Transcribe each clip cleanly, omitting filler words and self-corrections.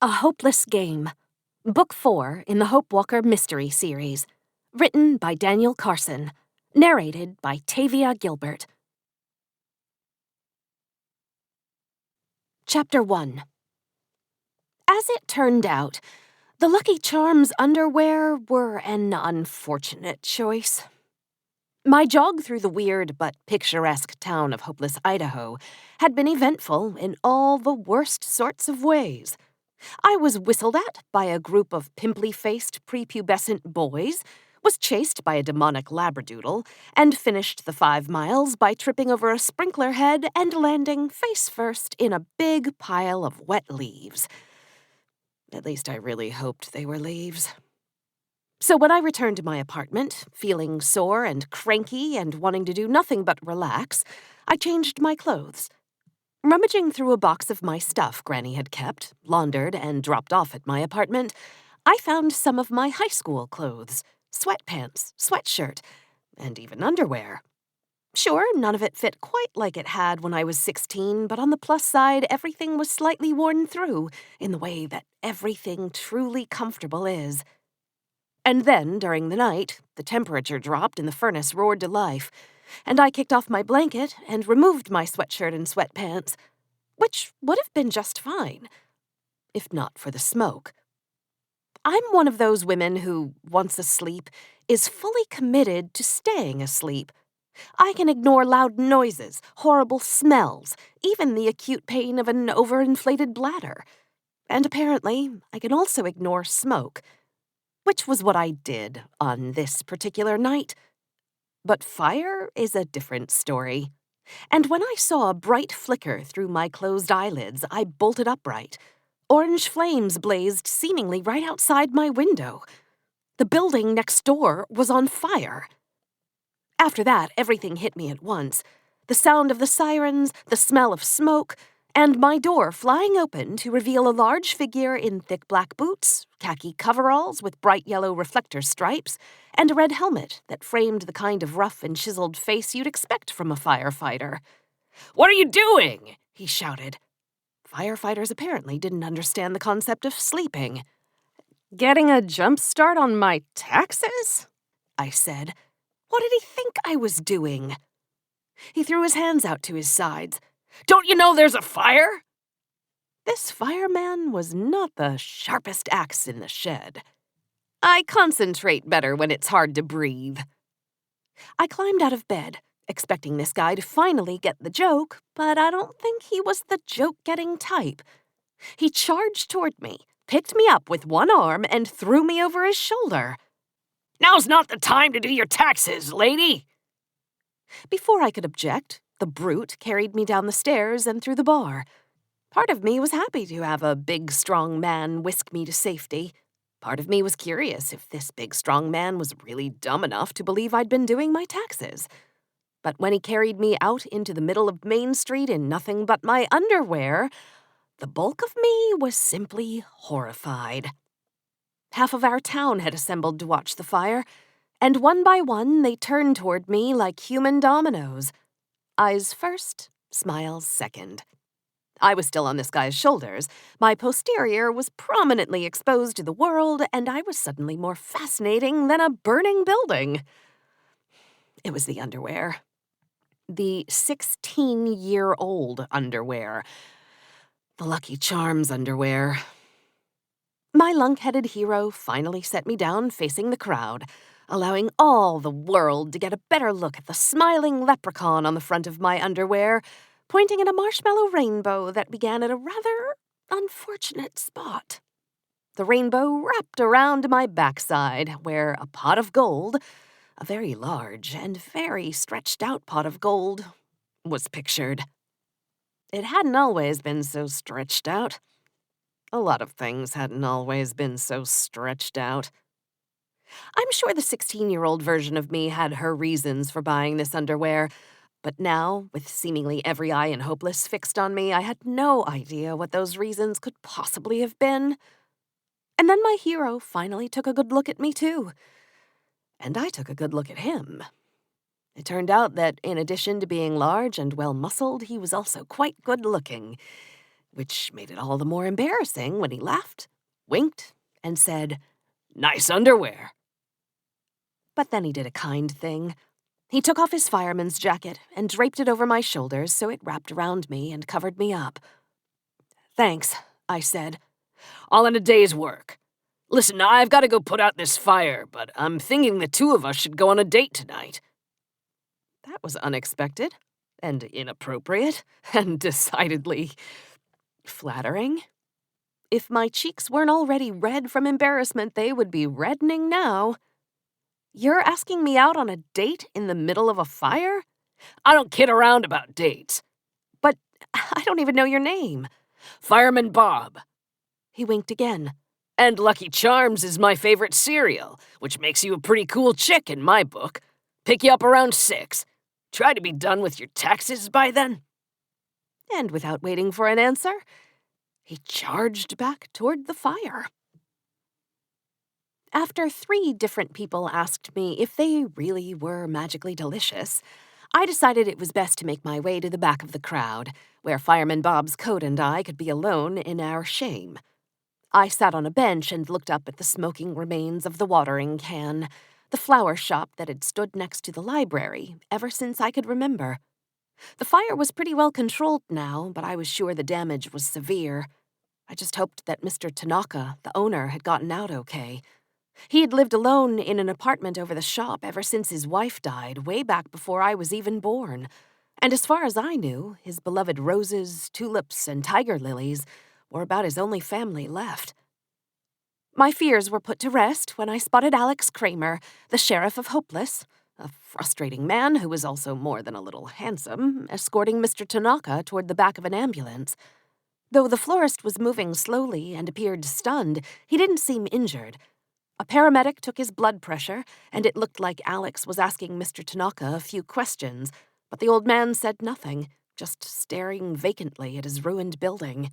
A Hopeless Game, Book 4 in the Hope Walker Mystery Series, written by Daniel Carson, narrated by Tavia Gilbert. Chapter 1. As it turned out, the Lucky Charms underwear were an unfortunate choice. My jog through the weird but picturesque town of Hopeless, Idaho, had been eventful in all the worst sorts of ways. I was whistled at by a group of pimply-faced, prepubescent boys, was chased by a demonic labradoodle, and finished the 5 miles by tripping over a sprinkler head and landing face first in a big pile of wet leaves. At least I really hoped they were leaves. So when I returned to my apartment, feeling sore and cranky and wanting to do nothing but relax, I changed my clothes. Rummaging through a box of my stuff Granny had kept, laundered, and dropped off at my apartment, I found some of my high school clothes, sweatpants, sweatshirt, and even underwear. Sure, none of it fit quite like it had when I was 16, but on the plus side, everything was slightly worn through, in the way that everything truly comfortable is. And then, during the night, the temperature dropped and the furnace roared to life, and I kicked off my blanket and removed my sweatshirt and sweatpants, which would have been just fine, if not for the smoke. I'm one of those women who, once asleep, is fully committed to staying asleep. I can ignore loud noises, horrible smells, even the acute pain of an overinflated bladder. And apparently, I can also ignore smoke, which was what I did on this particular night. But fire is a different story. And when I saw a bright flicker through my closed eyelids, I bolted upright. Orange flames blazed seemingly right outside my window. The building next door was on fire. After that, everything hit me at once. The sound of the sirens, the smell of smoke, and my door flying open to reveal a large figure in thick black boots, khaki coveralls with bright yellow reflector stripes, and a red helmet that framed the kind of rough and chiseled face you'd expect from a firefighter. "What are you doing?" he shouted. Firefighters apparently didn't understand the concept of sleeping. "Getting a jump start on my taxes?" I said. What did he think I was doing? He threw his hands out to his sides. "Don't you know there's a fire?" This fireman was not the sharpest axe in the shed. I concentrate better when it's hard to breathe. I climbed out of bed, expecting this guy to finally get the joke, but I don't think he was the joke-getting type. He charged toward me, picked me up with one arm, and threw me over his shoulder. "Now's not the time to do your taxes, lady!" Before I could object, the brute carried me down the stairs and through the bar. Part of me was happy to have a big, strong man whisk me to safety. Part of me was curious if this big, strong man was really dumb enough to believe I'd been doing my taxes. But when he carried me out into the middle of Main Street in nothing but my underwear, the bulk of me was simply horrified. Half of our town had assembled to watch the fire, and one by one they turned toward me like human dominoes. Eyes first, smiles second. I was still on this guy's shoulders, my posterior was prominently exposed to the world, and I was suddenly more fascinating than a burning building. It was the underwear. The 16-year-old underwear. The Lucky Charms underwear. My lunk-headed hero finally set me down facing the crowd, allowing all the world to get a better look at the smiling leprechaun on the front of my underwear, pointing at a marshmallow rainbow that began at a rather unfortunate spot. The rainbow wrapped around my backside, where a pot of gold, a very large and very stretched-out pot of gold, was pictured. It hadn't always been so stretched out. A lot of things hadn't always been so stretched out. I'm sure the 16-year-old version of me had her reasons for buying this underwear, but now, with seemingly every eye in Hopeless fixed on me, I had no idea what those reasons could possibly have been. And then my hero finally took a good look at me, too. And I took a good look at him. It turned out that, in addition to being large and well-muscled, he was also quite good-looking. which made it all the more embarrassing when he laughed, winked, and said, "Nice underwear." But then he did a kind thing. He took off his fireman's jacket and draped it over my shoulders so it wrapped around me and covered me up. "Thanks," I said. "All in a day's work. Listen, I've got to go put out this fire, but I'm thinking the two of us should go on a date tonight." That was unexpected, and inappropriate, and decidedly flattering. If my cheeks weren't already red from embarrassment, they would be reddening now. "You're asking me out on a date in the middle of a fire?" "I don't kid around about dates." "But I don't even know your name." "Fireman Bob." He winked again. "And Lucky Charms is my favorite cereal, which makes you a pretty cool chick in my book. Pick you up around 6. Try to be done with your taxes by then." And without waiting for an answer, he charged back toward the fire. After 3 different people asked me if they really were magically delicious, I decided it was best to make my way to the back of the crowd, where Fireman Bob's coat and I could be alone in our shame. I sat on a bench and looked up at the smoking remains of the watering can, the flower shop that had stood next to the library ever since I could remember. The fire was pretty well controlled now, but I was sure the damage was severe. I just hoped that Mr. Tanaka, the owner, had gotten out okay. He had lived alone in an apartment over the shop ever since his wife died, way back before I was even born. And as far as I knew, his beloved roses, tulips, and tiger lilies were about his only family left. My fears were put to rest when I spotted Alex Kramer, the sheriff of Hopeless, a frustrating man who was also more than a little handsome, escorting Mr. Tanaka toward the back of an ambulance. Though the florist was moving slowly and appeared stunned, he didn't seem injured. A paramedic took his blood pressure, and it looked like Alex was asking Mr. Tanaka a few questions, but the old man said nothing, just staring vacantly at his ruined building.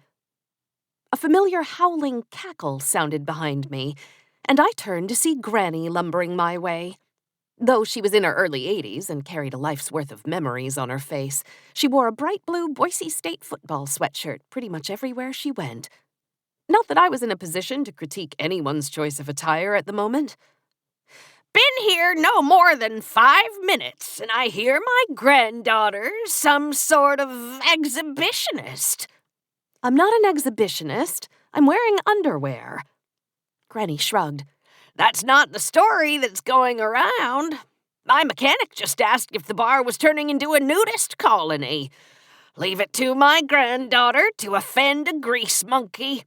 A familiar howling cackle sounded behind me, and I turned to see Granny lumbering my way. Though she was in her early 80s and carried a life's worth of memories on her face, she wore a bright blue Boise State football sweatshirt pretty much everywhere she went. Not that I was in a position to critique anyone's choice of attire at the moment. "Been here no more than 5 minutes, and I hear my granddaughter's some sort of exhibitionist." "I'm not an exhibitionist. I'm wearing underwear." Granny shrugged. "That's not the story that's going around. My mechanic just asked if the bar was turning into a nudist colony. Leave it to my granddaughter to offend a grease monkey."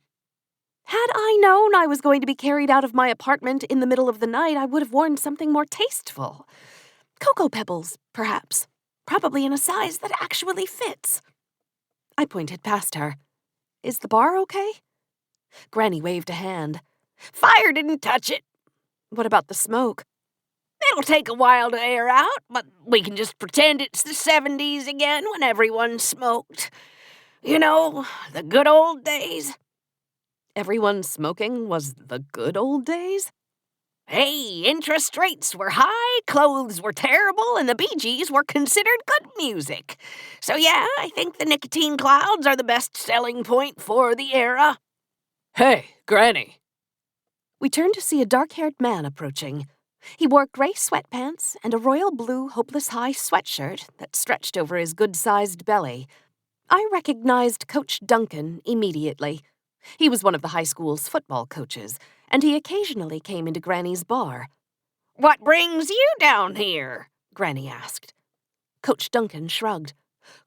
Had I known I was going to be carried out of my apartment in the middle of the night, I would have worn something more tasteful. Cocoa pebbles, perhaps. Probably in a size that actually fits. I pointed past her. "Is the bar okay?" Granny waved a hand. "Fire didn't touch it." "What about the smoke?" "It'll take a while to air out, but we can just pretend it's the 70s again when everyone smoked. You know, the good old days." Everyone smoking was the good old days? Hey, interest rates were high, clothes were terrible, and the Bee Gees were considered good music. So yeah, I think the nicotine clouds are the best selling point for the era. "Hey, Granny." We turned to see a dark-haired man approaching. He wore gray sweatpants and a royal blue Hopeless High sweatshirt that stretched over his good-sized belly. I recognized Coach Duncan immediately. He was one of the high school's football coaches, and he occasionally came into Granny's bar. "What brings you down here?" Granny asked. Coach Duncan shrugged.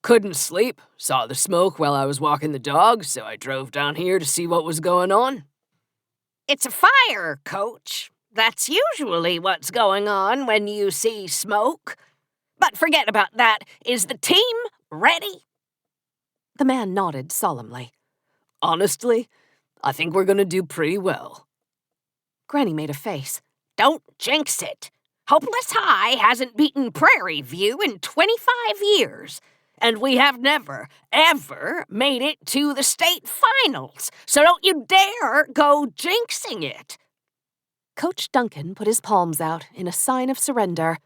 "Couldn't sleep. Saw the smoke while I was walking the dog, so I drove down here to see what was going on." "It's a fire, Coach. That's usually what's going on when you see smoke. But forget about that. Is the team ready?" The man nodded solemnly. "Honestly, I think we're gonna do pretty well." Granny made a face. "Don't jinx it. Hopeless High hasn't beaten Prairie View in 25 years. And we have never, ever made it to the state finals. So don't you dare go jinxing it." Coach Duncan put his palms out in a sign of surrender.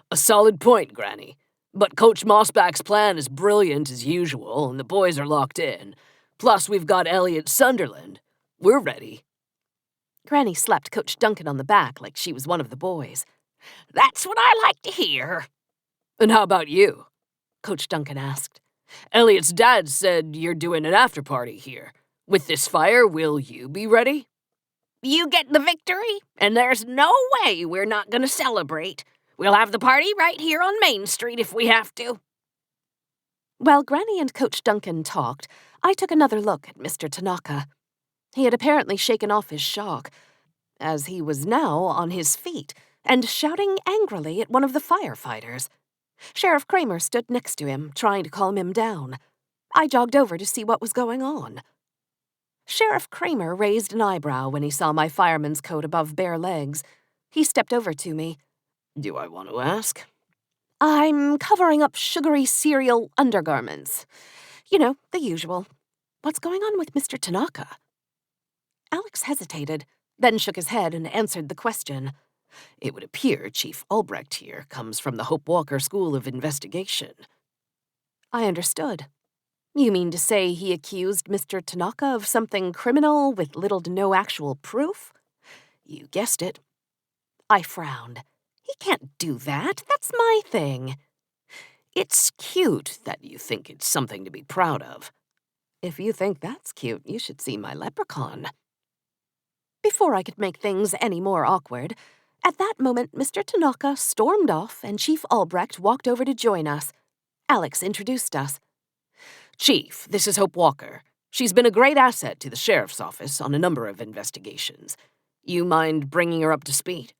"A solid point, Granny. But Coach Mossback's plan is brilliant as usual, and the boys are locked in. Plus, we've got Elliot Sunderland. We're ready. Granny slapped Coach Duncan on the back like she was one of the boys. That's what I like to hear. And how about you? Coach Duncan asked. Elliot's dad said you're doing an after-party here. With this fire, will you be ready? You get the victory, and there's no way we're not going to celebrate. We'll have the party right here on Main Street if we have to. While Granny and Coach Duncan talked, I took another look at Mr. Tanaka. He had apparently shaken off his shock, as he was now on his feet and shouting angrily at one of the firefighters. Sheriff Kramer stood next to him, trying to calm him down. I jogged over to see what was going on. Sheriff Kramer raised an eyebrow when he saw my fireman's coat above bare legs. He stepped over to me. Do I want to ask? I'm covering up sugary cereal undergarments. You know, the usual. What's going on with Mr. Tanaka? Alex hesitated, then shook his head and answered the question. It would appear Chief Albrecht here comes from the Hope Walker School of Investigation. I understood. You mean to say he accused Mr. Tanaka of something criminal with little to no actual proof? You guessed it. I frowned. He can't do that. That's my thing. It's cute that you think it's something to be proud of. If you think that's cute, you should see my leprechaun. Before I could make things any more awkward, at that moment Mr. Tanaka stormed off and Chief Albrecht walked over to join us. Alex introduced us. Chief, this is Hope Walker. She's been a great asset to the sheriff's office on a number of investigations. You mind bringing her up to speed?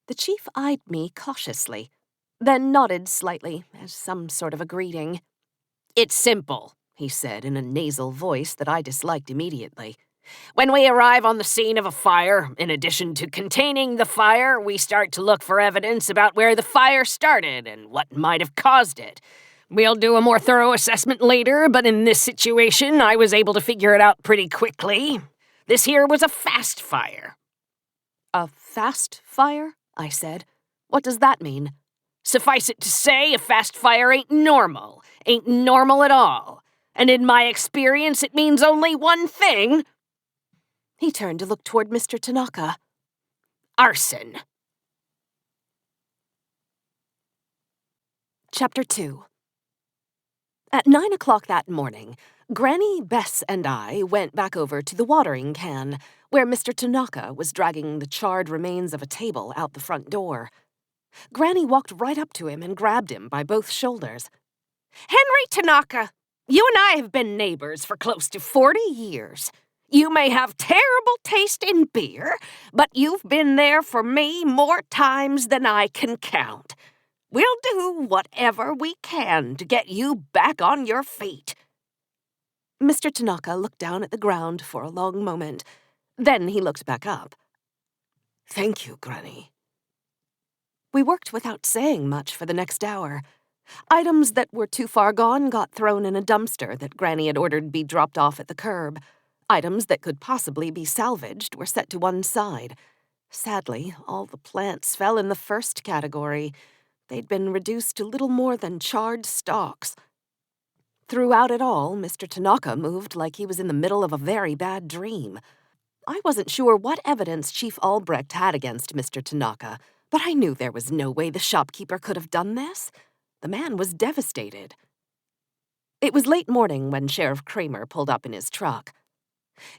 The chief eyed me cautiously, then nodded slightly as some sort of a greeting. It's simple, he said in a nasal voice that I disliked immediately. When we arrive on the scene of a fire, in addition to containing the fire, we start to look for evidence about where the fire started and what might have caused it. We'll do a more thorough assessment later, but in this situation, I was able to figure it out pretty quickly. This here was a fast fire. A fast fire? I said. What does that mean? Suffice it to say, a fast fire ain't normal. Ain't normal at all. And in my experience, it means only one thing. He turned to look toward Mr. Tanaka. Arson. Chapter 2. At 9 o'clock that morning, Granny, Bess, and I went back over to the watering can, where Mr. Tanaka was dragging the charred remains of a table out the front door. Granny walked right up to him and grabbed him by both shoulders. Henry Tanaka, you and I have been neighbors for close to 40 years. You may have terrible taste in beer, but you've been there for me more times than I can count. We'll do whatever we can to get you back on your feet. Mr. Tanaka looked down at the ground for a long moment. Then he looked back up. Thank you, Granny. We worked without saying much for the next hour. Items that were too far gone got thrown in a dumpster that Granny had ordered be dropped off at the curb. Items that could possibly be salvaged were set to one side. Sadly, all the plants fell in the first category. They'd been reduced to little more than charred stalks. Throughout it all, Mr. Tanaka moved like he was in the middle of a very bad dream. I wasn't sure what evidence Chief Albrecht had against Mr. Tanaka, but I knew there was no way the shopkeeper could have done this. The man was devastated. It was late morning when Sheriff Kramer pulled up in his truck.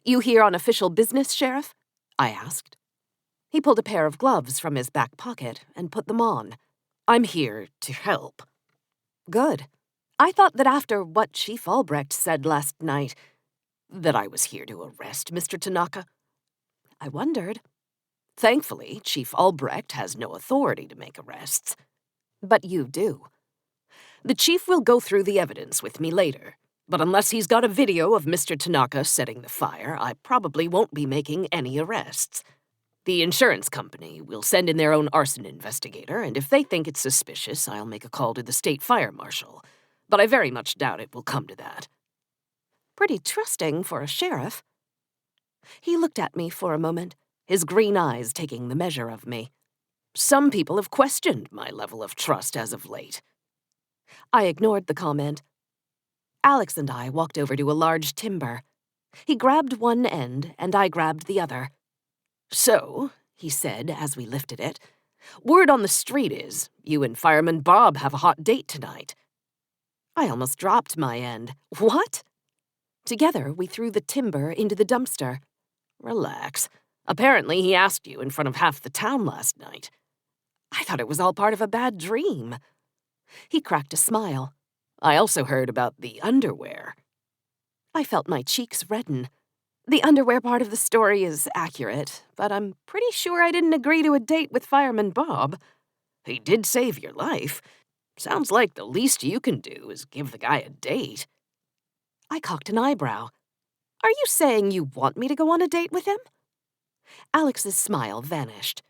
"You here on official business, Sheriff?" I asked. He pulled a pair of gloves from his back pocket and put them on. I'm here to help. Good. I thought that after what Chief Albrecht said last night, that I was here to arrest Mr. Tanaka. I wondered. Thankfully, Chief Albrecht has no authority to make arrests. But you do. The chief will go through the evidence with me later, but unless he's got a video of Mr. Tanaka setting the fire, I probably won't be making any arrests. The insurance company will send in their own arson investigator, and if they think it's suspicious, I'll make a call to the state fire marshal. But I very much doubt it will come to that. Pretty trusting for a sheriff. He looked at me for a moment, his green eyes taking the measure of me. Some people have questioned my level of trust as of late. I ignored the comment. Alex and I walked over to a large timber. He grabbed one end, and I grabbed the other. "So," he said as we lifted it, "word on the street is you and Fireman Bob have a hot date tonight." I almost dropped my end. What? Together, we threw the timber into the dumpster. "Relax. Apparently he asked you in front of half the town last night." I thought it was all part of a bad dream. He cracked a smile. "I also heard about the underwear." I felt my cheeks redden. The underwear part of the story is accurate, but I'm pretty sure I didn't agree to a date with Fireman Bob. "He did save your life. Sounds like the least you can do is give the guy a date." I cocked an eyebrow. Are you saying you want me to go on a date with him? Alex's smile vanished.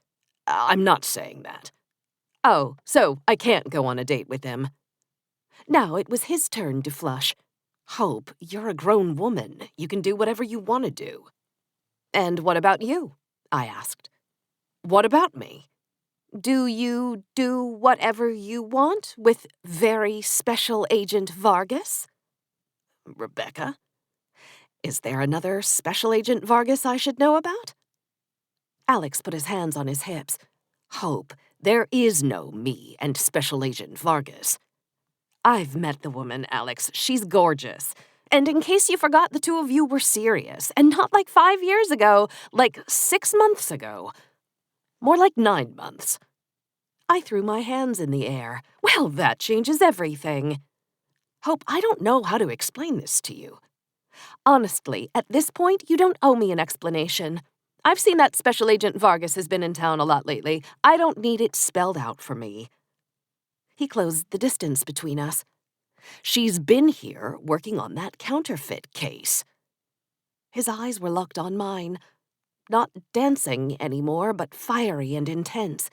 "I'm not saying that." Oh, so I can't go on a date with him. Now it was his turn to flush. "Hope, you're a grown woman. You can do whatever you want to do." And what about you? I asked. "What about me?" Do you do whatever you want with very special agent Vargas? "Rebecca?" Is there another special agent Vargas I should know about? Alex put his hands on his hips. "Hope, there is no me and Special Agent Vargas." I've met the woman, Alex. She's gorgeous. And in case you forgot, the two of you were serious. And not like 5 years ago, like 6 months ago. More like 9 months. I threw my hands in the air. Well, that changes everything. Hope, I don't know how to explain this to you. Honestly, at this point, you don't owe me an explanation. I've seen that Special Agent Vargas has been in town a lot lately. I don't need it spelled out for me. He closed the distance between us. She's been here working on that counterfeit case. His eyes were locked on mine. Not dancing anymore, but fiery and intense.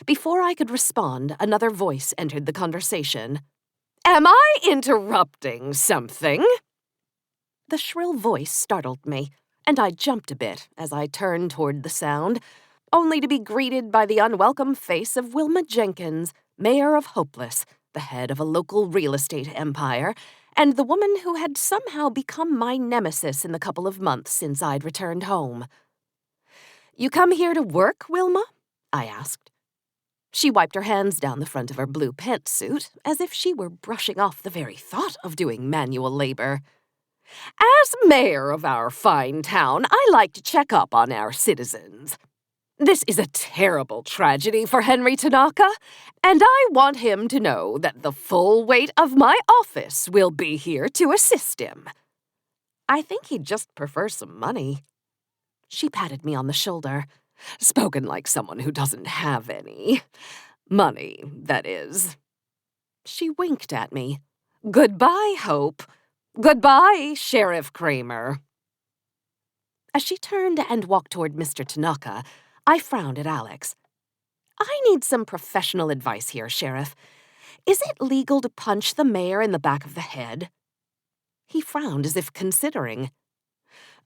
Before I could respond, another voice entered the conversation. "Am I interrupting something?" The shrill voice startled me, and I jumped a bit as I turned toward the sound, only to be greeted by the unwelcome face of Wilma Jenkins, mayor of Hopeless, the head of a local real estate empire, and the woman who had somehow become my nemesis in the couple of months since I'd returned home. "You come here to work, Wilma?" I asked. She wiped her hands down the front of her blue pantsuit, as if she were brushing off the very thought of doing manual labor. "As mayor of our fine town, I like to check up on our citizens. This is a terrible tragedy for Henry Tanaka, and I want him to know that the full weight of my office will be here to assist him." I think he'd just prefer some money. She patted me on the shoulder. "Spoken like someone who doesn't have any. Money, that is." She winked at me. "Goodbye, Hope. Goodbye, Sheriff Kramer." As she turned and walked toward Mr. Tanaka, I frowned at Alex. I need some professional advice here, Sheriff. Is it legal to punch the mayor in the back of the head? He frowned as if considering.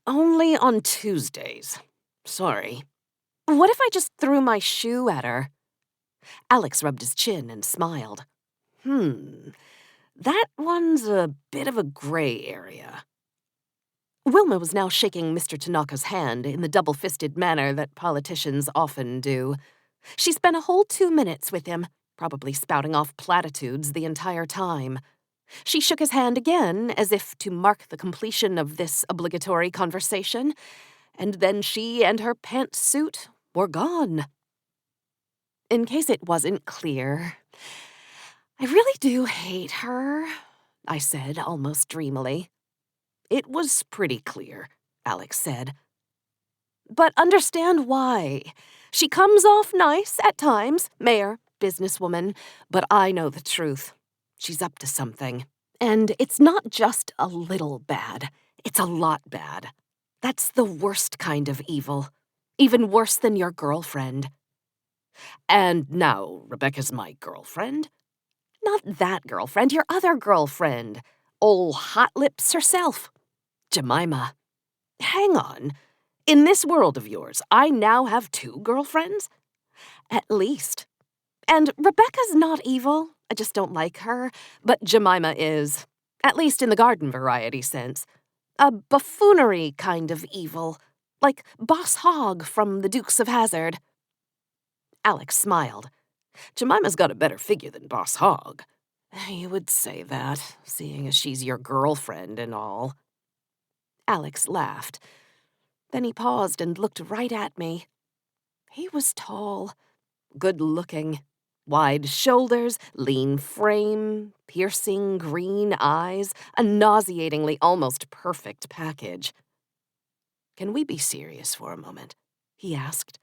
"Only on Tuesdays. Sorry." What if I just threw my shoe at her? Alex rubbed his chin and smiled. That one's a bit of a gray area." Wilma was now shaking Mr. Tanaka's hand in the double-fisted manner that politicians often do. She spent a whole 2 minutes with him, probably spouting off platitudes the entire time. She shook his hand again, as if to mark the completion of this obligatory conversation, and then she and her pantsuit were gone. In case it wasn't clear, I really do hate her, I said almost dreamily. "It was pretty clear," Alex said. "But understand why. She comes off nice at times, mayor, businesswoman, but I know the truth. She's up to something. And it's not just a little bad. It's a lot bad. That's the worst kind of evil. Even worse than your girlfriend." "And now Rebecca's my girlfriend?" "Not that girlfriend, your other girlfriend. Ol' Hot Lips herself. Jemima." "Hang on. In this world of yours, I now have 2 girlfriends?" "At least. And Rebecca's not evil. I just don't like her. But Jemima is. At least in the garden variety sense. A buffoonery kind of evil, like Boss Hogg from the Dukes of Hazzard. Alex smiled. Jemima's got a better figure than Boss Hogg. You would say that, seeing as she's your girlfriend and all. Alex laughed. Then he paused and looked right at me. He was tall, good-looking, wide shoulders, lean frame, piercing green eyes, a nauseatingly almost perfect package. "Can we be serious for a moment?" he asked.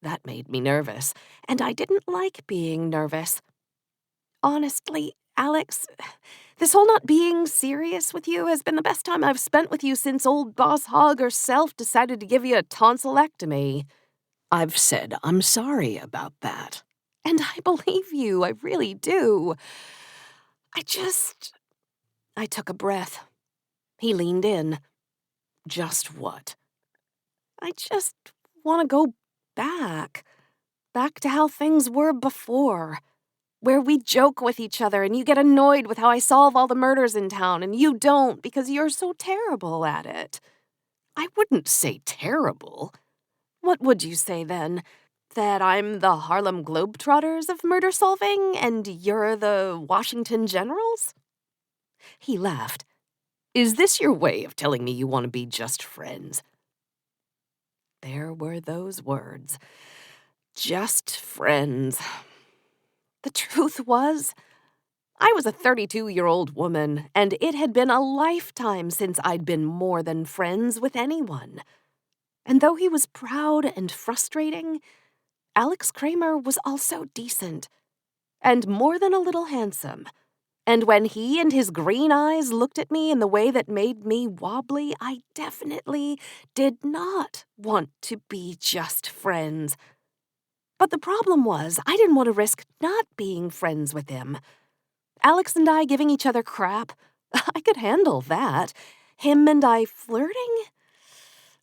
That made me nervous, and I didn't like being nervous. Honestly, Alex, this whole not being serious with you has been the best time I've spent with you since old Boss Hogg herself decided to give you a tonsillectomy. I've said I'm sorry about that. And I believe you, I really do. I took a breath. He leaned in. Just what? I just want to go back. Back to how things were before. Where we joke with each other and you get annoyed with how I solve all the murders in town and you don't because you're so terrible at it. I wouldn't say terrible. What would you say then? That I'm the Harlem Globetrotters of murder solving and you're the Washington Generals? He laughed. Is this your way of telling me you want to be just friends? There were those words. Just friends. The truth was, I was a 32-year-old woman, and it had been a lifetime since I'd been more than friends with anyone. And though he was proud and frustrating, Alex Kramer was also decent, and more than a little handsome. And when he and his green eyes looked at me in the way that made me wobbly, I definitely did not want to be just friends. But the problem was, I didn't want to risk not being friends with him. Alex and I giving each other crap, I could handle that. Him and I flirting?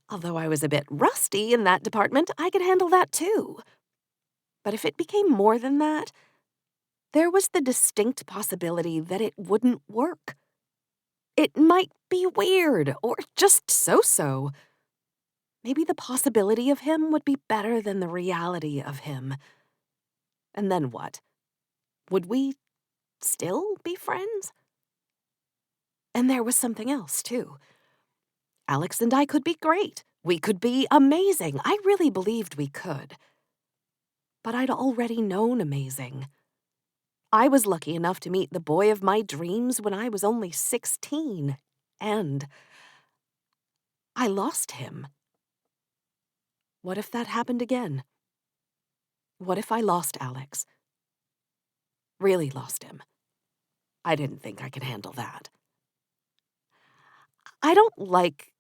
Although I was a bit rusty in that department, I could handle that too. But if it became more than that, there was the distinct possibility that it wouldn't work. It might be weird, or just so-so. Maybe the possibility of him would be better than the reality of him. And then what? Would we still be friends? And there was something else, too. Alex and I could be great. We could be amazing. I really believed we could. But I'd already known amazing. I was lucky enough to meet the boy of my dreams when I was only 16, and I lost him. What if that happened again? What if I lost Alex? Really lost him. I didn't think I could handle that. I don't like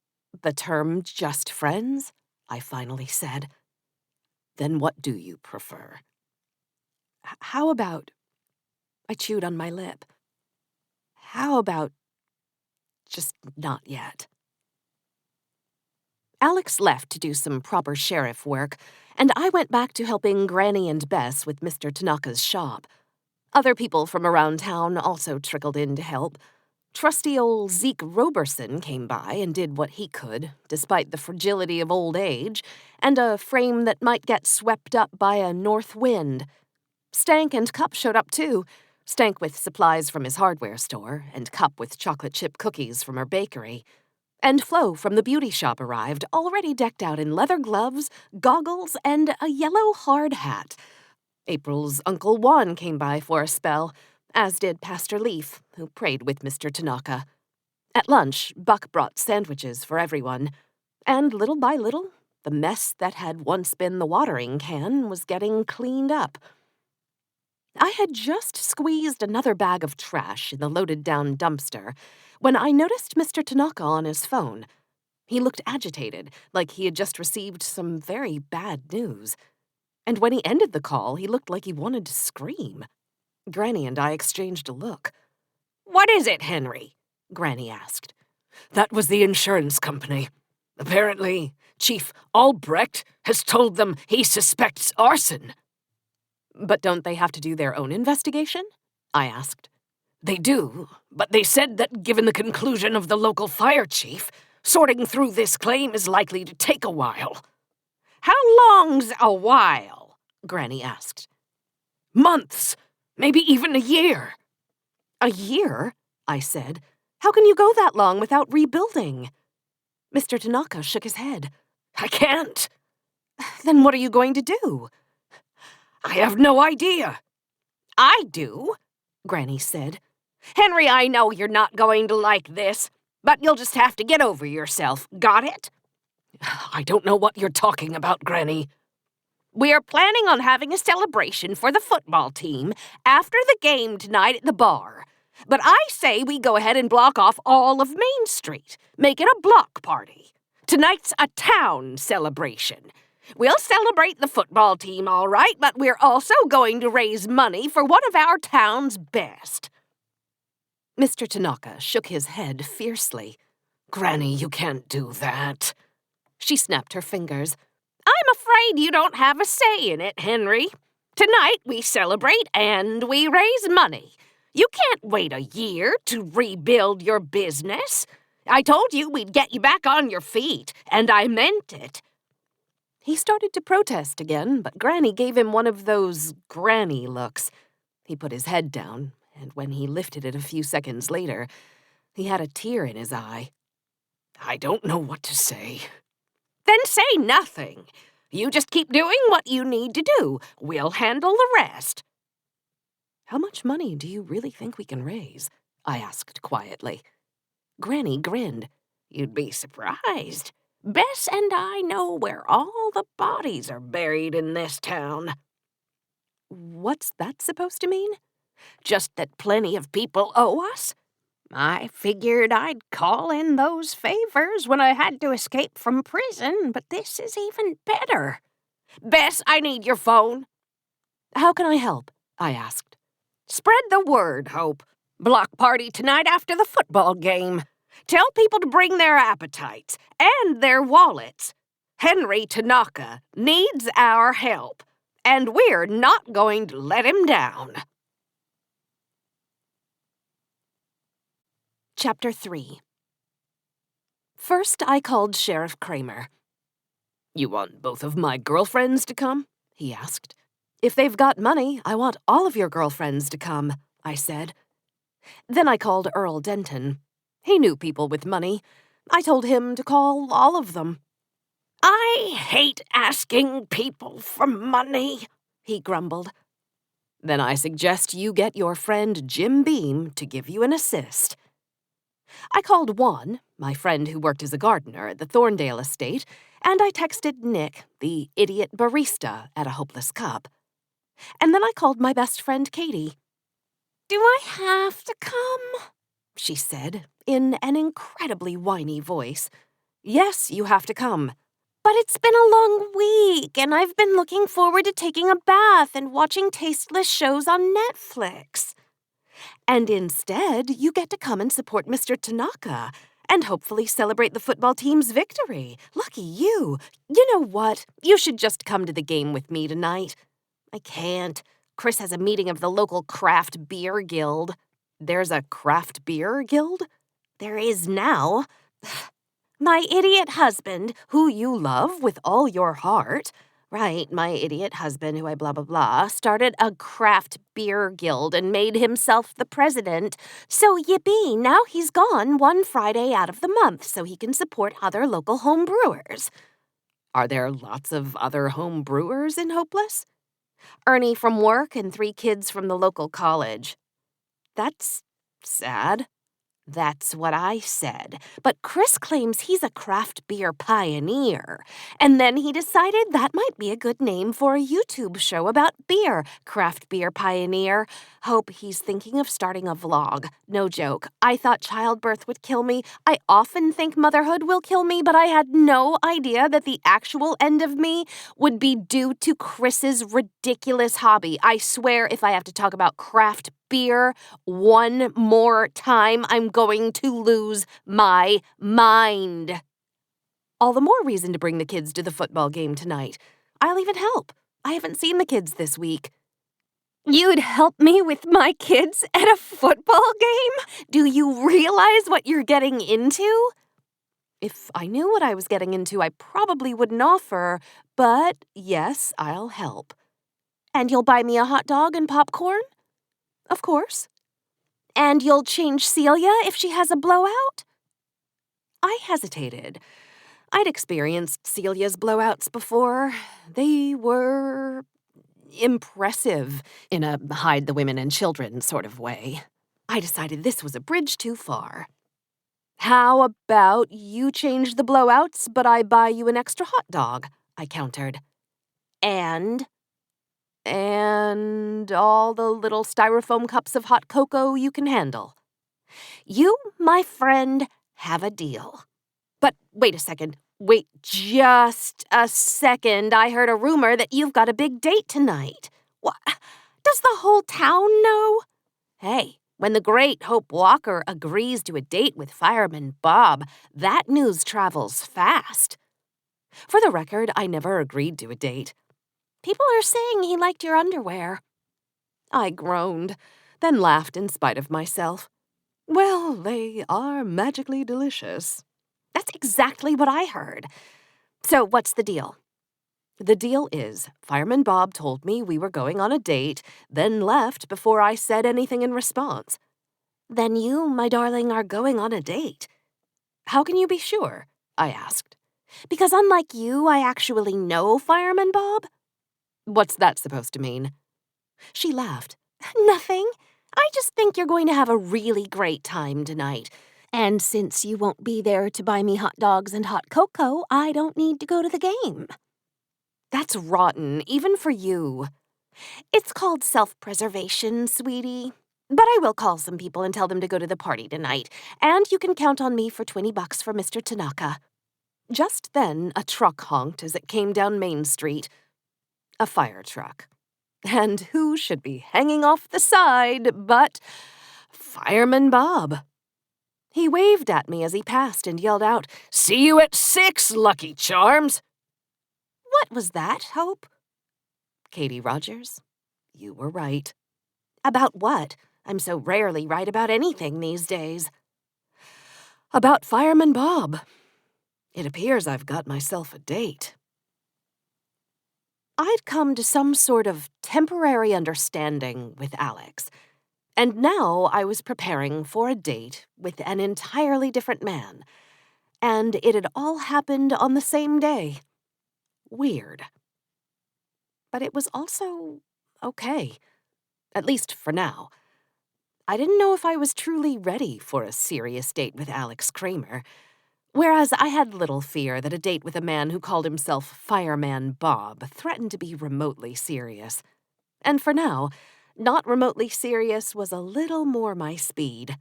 the term just friends, I finally said. Then what do you prefer? How about... I chewed on my lip. How about just not yet? Alex left to do some proper sheriff work, and I went back to helping Granny and Bess with Mr. Tanaka's shop. Other people from around town also trickled in to help. Trusty old Zeke Roberson came by and did what he could, despite the fragility of old age, and a frame that might get swept up by a north wind. Stank and Cup showed up too. Stank with supplies from his hardware store, and Cup with chocolate chip cookies from her bakery. And Flo from the beauty shop arrived, already decked out in leather gloves, goggles, and a yellow hard hat. April's Uncle Juan came by for a spell, as did Pastor Leaf, who prayed with Mr. Tanaka. At lunch, Buck brought sandwiches for everyone, and little by little, the mess that had once been the watering can was getting cleaned up. I had just squeezed another bag of trash in the loaded-down dumpster when I noticed Mr. Tanaka on his phone. He looked agitated, like he had just received some very bad news. And when he ended the call, he looked like he wanted to scream. Granny and I exchanged a look. "What is it, Henry?" Granny asked. That was the insurance company. Apparently, Chief Albrecht has told them he suspects arson. But don't they have to do their own investigation? I asked. They do, but they said that given the conclusion of the local fire chief, sorting through this claim is likely to take a while. How long's a while? Granny asked. Months, maybe even a year. A year? I said. How can you go that long without rebuilding? Mr. Tanaka shook his head. I can't. Then what are you going to do? I have no idea. I do, Granny said. Henry, I know you're not going to like this, but you'll just have to get over yourself. Got it? I don't know what you're talking about, Granny. We're planning on having a celebration for the football team after the game tonight at the bar. But I say we go ahead and block off all of Main Street. Make it a block party. Tonight's a town celebration. We'll celebrate the football team, all right, but we're also going to raise money for one of our town's best. Mr. Tanaka shook his head fiercely. Granny, you can't do that. She snapped her fingers. I'm afraid you don't have a say in it, Henry. Tonight we celebrate and we raise money. You can't wait a year to rebuild your business. I told you we'd get you back on your feet, and I meant it. He started to protest again, but Granny gave him one of those granny looks. He put his head down, and when he lifted it a few seconds later, he had a tear in his eye. I don't know what to say. Then say nothing. You just keep doing what you need to do. We'll handle the rest. How much money do you really think we can raise? I asked quietly. Granny grinned. You'd be surprised. Bess and I know where all the bodies are buried in this town. What's that supposed to mean? Just that plenty of people owe us. I figured I'd call in those favors when I had to escape from prison, but this is even better. Bess, I need your phone. How can I help? I asked. Spread the word, Hope. Block party tonight after the football game. Tell people to bring their appetites and their wallets. Henry Tanaka needs our help, and we're not going to let him down. Chapter 3. First, I called Sheriff Kramer. You want both of my girlfriends to come? He asked. If they've got money, I want all of your girlfriends to come, I said. Then I called Earl Denton. He knew people with money. I told him to call all of them. I hate asking people for money, he grumbled. Then I suggest you get your friend Jim Beam to give you an assist. I called Juan, my friend who worked as a gardener at the Thorndale estate, and I texted Nick, the idiot barista at a Hopeless Cup. And then I called my best friend Katie. Do I have to come? She said, in an incredibly whiny voice. Yes, you have to come. But it's been a long week, and I've been looking forward to taking a bath and watching tasteless shows on Netflix. And instead, you get to come and support Mr. Tanaka and hopefully celebrate the football team's victory. Lucky you. You know what? You should just come to the game with me tonight. I can't. Chris has a meeting of the local craft beer guild. There's a craft beer guild? There is now. My idiot husband, who you love with all your heart, right, my idiot husband who I blah blah blah, started a craft beer guild and made himself the president. So yippee, now he's gone one Friday out of the month so he can support other local home brewers. Are there lots of other home brewers in Hopeless? Ernie from work and 3 kids from the local college. That's sad. That's what I said. But Chris claims he's a craft beer pioneer. And then he decided that might be a good name for a YouTube show about beer. Craft beer pioneer. Hope he's thinking of starting a vlog. No joke. I thought childbirth would kill me. I often think motherhood will kill me, but I had no idea that the actual end of me would be due to Chris's ridiculous hobby. I swear if I have to talk about craft beer one more time, I'm going to lose my mind. All the more reason to bring the kids to the football game tonight. I'll even help. I haven't seen the kids this week. You'd help me with my kids at a football game? Do you realize what you're getting into? If I knew what I was getting into, I probably wouldn't offer, but yes, I'll help. And you'll buy me a hot dog and popcorn? Of course. And you'll change Celia if she has a blowout? I hesitated. I'd experienced Celia's blowouts before. They were impressive in a hide the women and children sort of way. I decided this was a bridge too far. How about you change the blowouts, but I buy you an extra hot dog? I countered. And all the little styrofoam cups of hot cocoa you can handle. You, my friend, have a deal. But wait a second. Wait just a second. I heard a rumor that you've got a big date tonight. What? Does the whole town know? Hey, when the great Hope Walker agrees to a date with Fireman Bob, that news travels fast. For the record, I never agreed to a date. People are saying he liked your underwear. I groaned, then laughed in spite of myself. Well, they are magically delicious. That's exactly what I heard. So what's the deal? The deal is, Fireman Bob told me we were going on a date, then left before I said anything in response. Then you, my darling, are going on a date. How can you be sure? I asked. Because unlike you, I actually know Fireman Bob. What's that supposed to mean? She laughed. Nothing. I just think you're going to have a really great time tonight. And since you won't be there to buy me hot dogs and hot cocoa, I don't need to go to the game. That's rotten, even for you. It's called self-preservation, sweetie. But I will call some people and tell them to go to the party tonight, and you can count on me for $20 for Mr. Tanaka. Just then, a truck honked as it came down Main Street. A fire truck. And who should be hanging off the side but Fireman Bob? He waved at me as he passed and yelled out, "See you at 6, Lucky Charms!" What was that, Hope? Katie Rogers, you were right. About what? I'm so rarely right about anything these days. About Fireman Bob. It appears I've got myself a date. I'd come to some sort of temporary understanding with Alex, and now I was preparing for a date with an entirely different man, and it had all happened on the same day. Weird. But it was also okay, at least for now. I didn't know if I was truly ready for a serious date with Alex Kramer, whereas I had little fear that a date with a man who called himself Fireman Bob threatened to be remotely serious. And for now, not remotely serious was a little more my speed.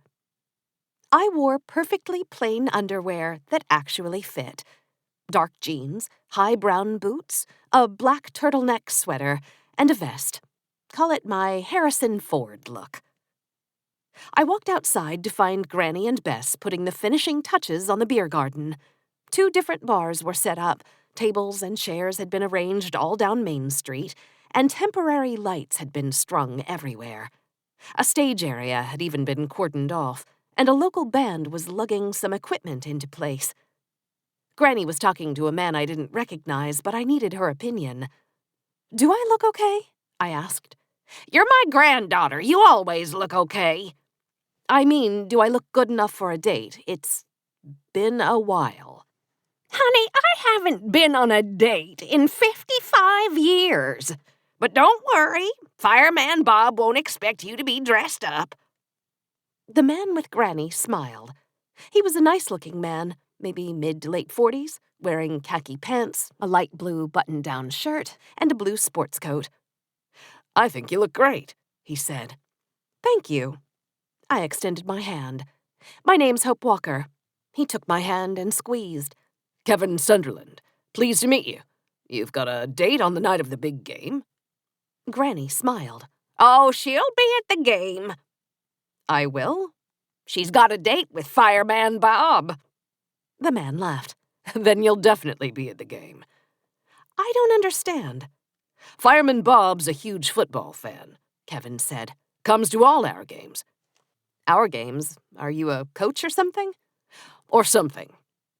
I wore perfectly plain underwear that actually fit. Dark jeans, high brown boots, a black turtleneck sweater, and a vest. Call it my Harrison Ford look. I walked outside to find Granny and Bess putting the finishing touches on the beer garden. 2 different bars were set up, tables and chairs had been arranged all down Main Street, and temporary lights had been strung everywhere. A stage area had even been cordoned off, and a local band was lugging some equipment into place. Granny was talking to a man I didn't recognize, but I needed her opinion. "Do I look okay?" I asked. "You're my granddaughter. You always look okay." I mean, do I look good enough for a date? It's been a while. Honey, I haven't been on a date in 55 years. But don't worry, Fireman Bob won't expect you to be dressed up. The man with Granny smiled. He was a nice-looking man, maybe mid to late 40s, wearing khaki pants, a light blue button-down shirt, and a blue sports coat. "I think you look great," he said. "Thank you." I extended my hand. "My name's Hope Walker." He took my hand and squeezed. "Kevin Sunderland. Pleased to meet you. You've got a date on the night of the big game?" Granny smiled. "Oh, she'll be at the game." "I will?" "She's got a date with Fireman Bob." The man laughed. "Then you'll definitely be at the game." "I don't understand." "Fireman Bob's a huge football fan. Kevin said. Comes to all our games. Our games? Are you a coach or something? Or something.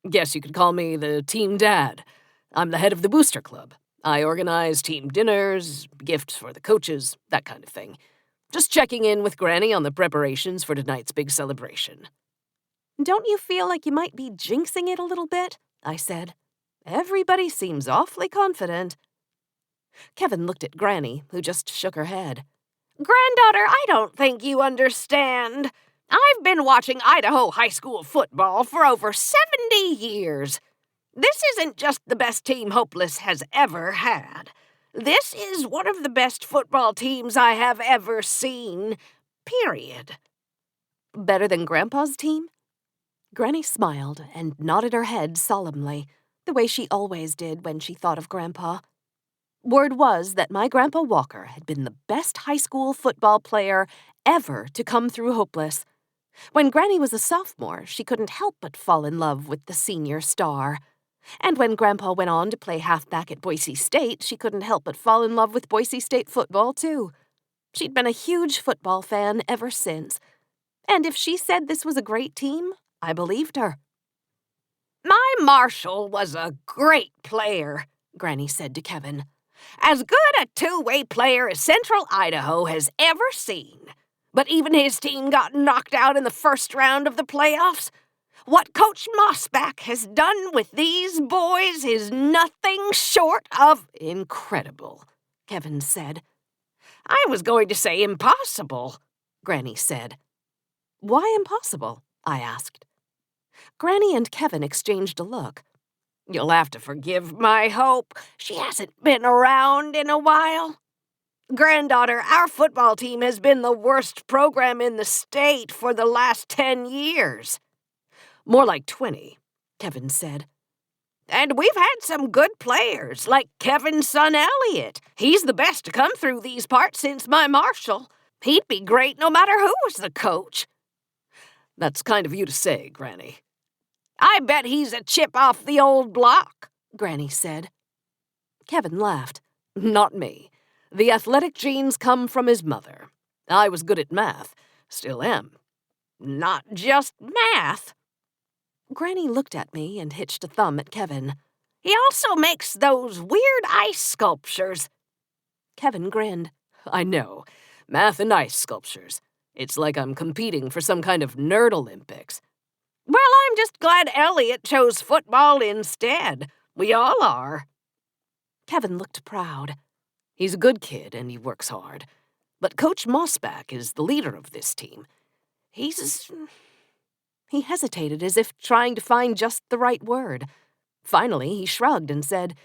Guess you could call me the team dad. I'm the head of the booster club. I organize team dinners, gifts for the coaches, that kind of thing. Just checking in with Granny on the preparations for tonight's big celebration. Don't you feel like you might be jinxing it a little bit? I said. Everybody seems awfully confident. Kevin looked at Granny, who just shook her head. Granddaughter, I don't think you understand. I've been watching Idaho high school football for over 70 years. This isn't just the best team Hopeless has ever had. This is one of the best football teams I have ever seen, period. Better than Grandpa's team? Granny smiled and nodded her head solemnly, the way she always did when she thought of Grandpa. Word was that my Grandpa Walker had been the best high school football player ever to come through Hopeless. When Granny was a sophomore, she couldn't help but fall in love with the senior star. And when Grandpa went on to play halfback at Boise State, she couldn't help but fall in love with Boise State football, too. She'd been a huge football fan ever since. And if she said this was a great team, I believed her. My Marshall was a great player, Granny said to Kevin. As good a two-way player as Central Idaho has ever seen. But even his team got knocked out in the first round of the playoffs. What Coach Mossback has done with these boys is nothing short of incredible, Kevin said. I was going to say impossible, Granny said. Why impossible? I asked. Granny and Kevin exchanged a look. You'll have to forgive my Hope. She hasn't been around in a while. Granddaughter, our football team has been the worst program in the state for the last 10 years. More like 20, Kevin said. And we've had some good players, like Kevin's son Elliot. He's the best to come through these parts since my Marshall. He'd be great no matter who was the coach. That's kind of you to say, Granny. I bet he's a chip off the old block, Granny said. Kevin laughed. Not me. The athletic genes come from his mother. I was good at math. Still am. Not just math. Granny looked at me and hitched a thumb at Kevin. He also makes those weird ice sculptures. Kevin grinned. I know. Math and ice sculptures. It's like I'm competing for some kind of nerd Olympics. Well, I'm just glad Elliot chose football instead. We all are. Kevin looked proud. He's a good kid and he works hard. But Coach Mossback is the leader of this team. He hesitated as if trying to find just the right word. Finally, he shrugged and said,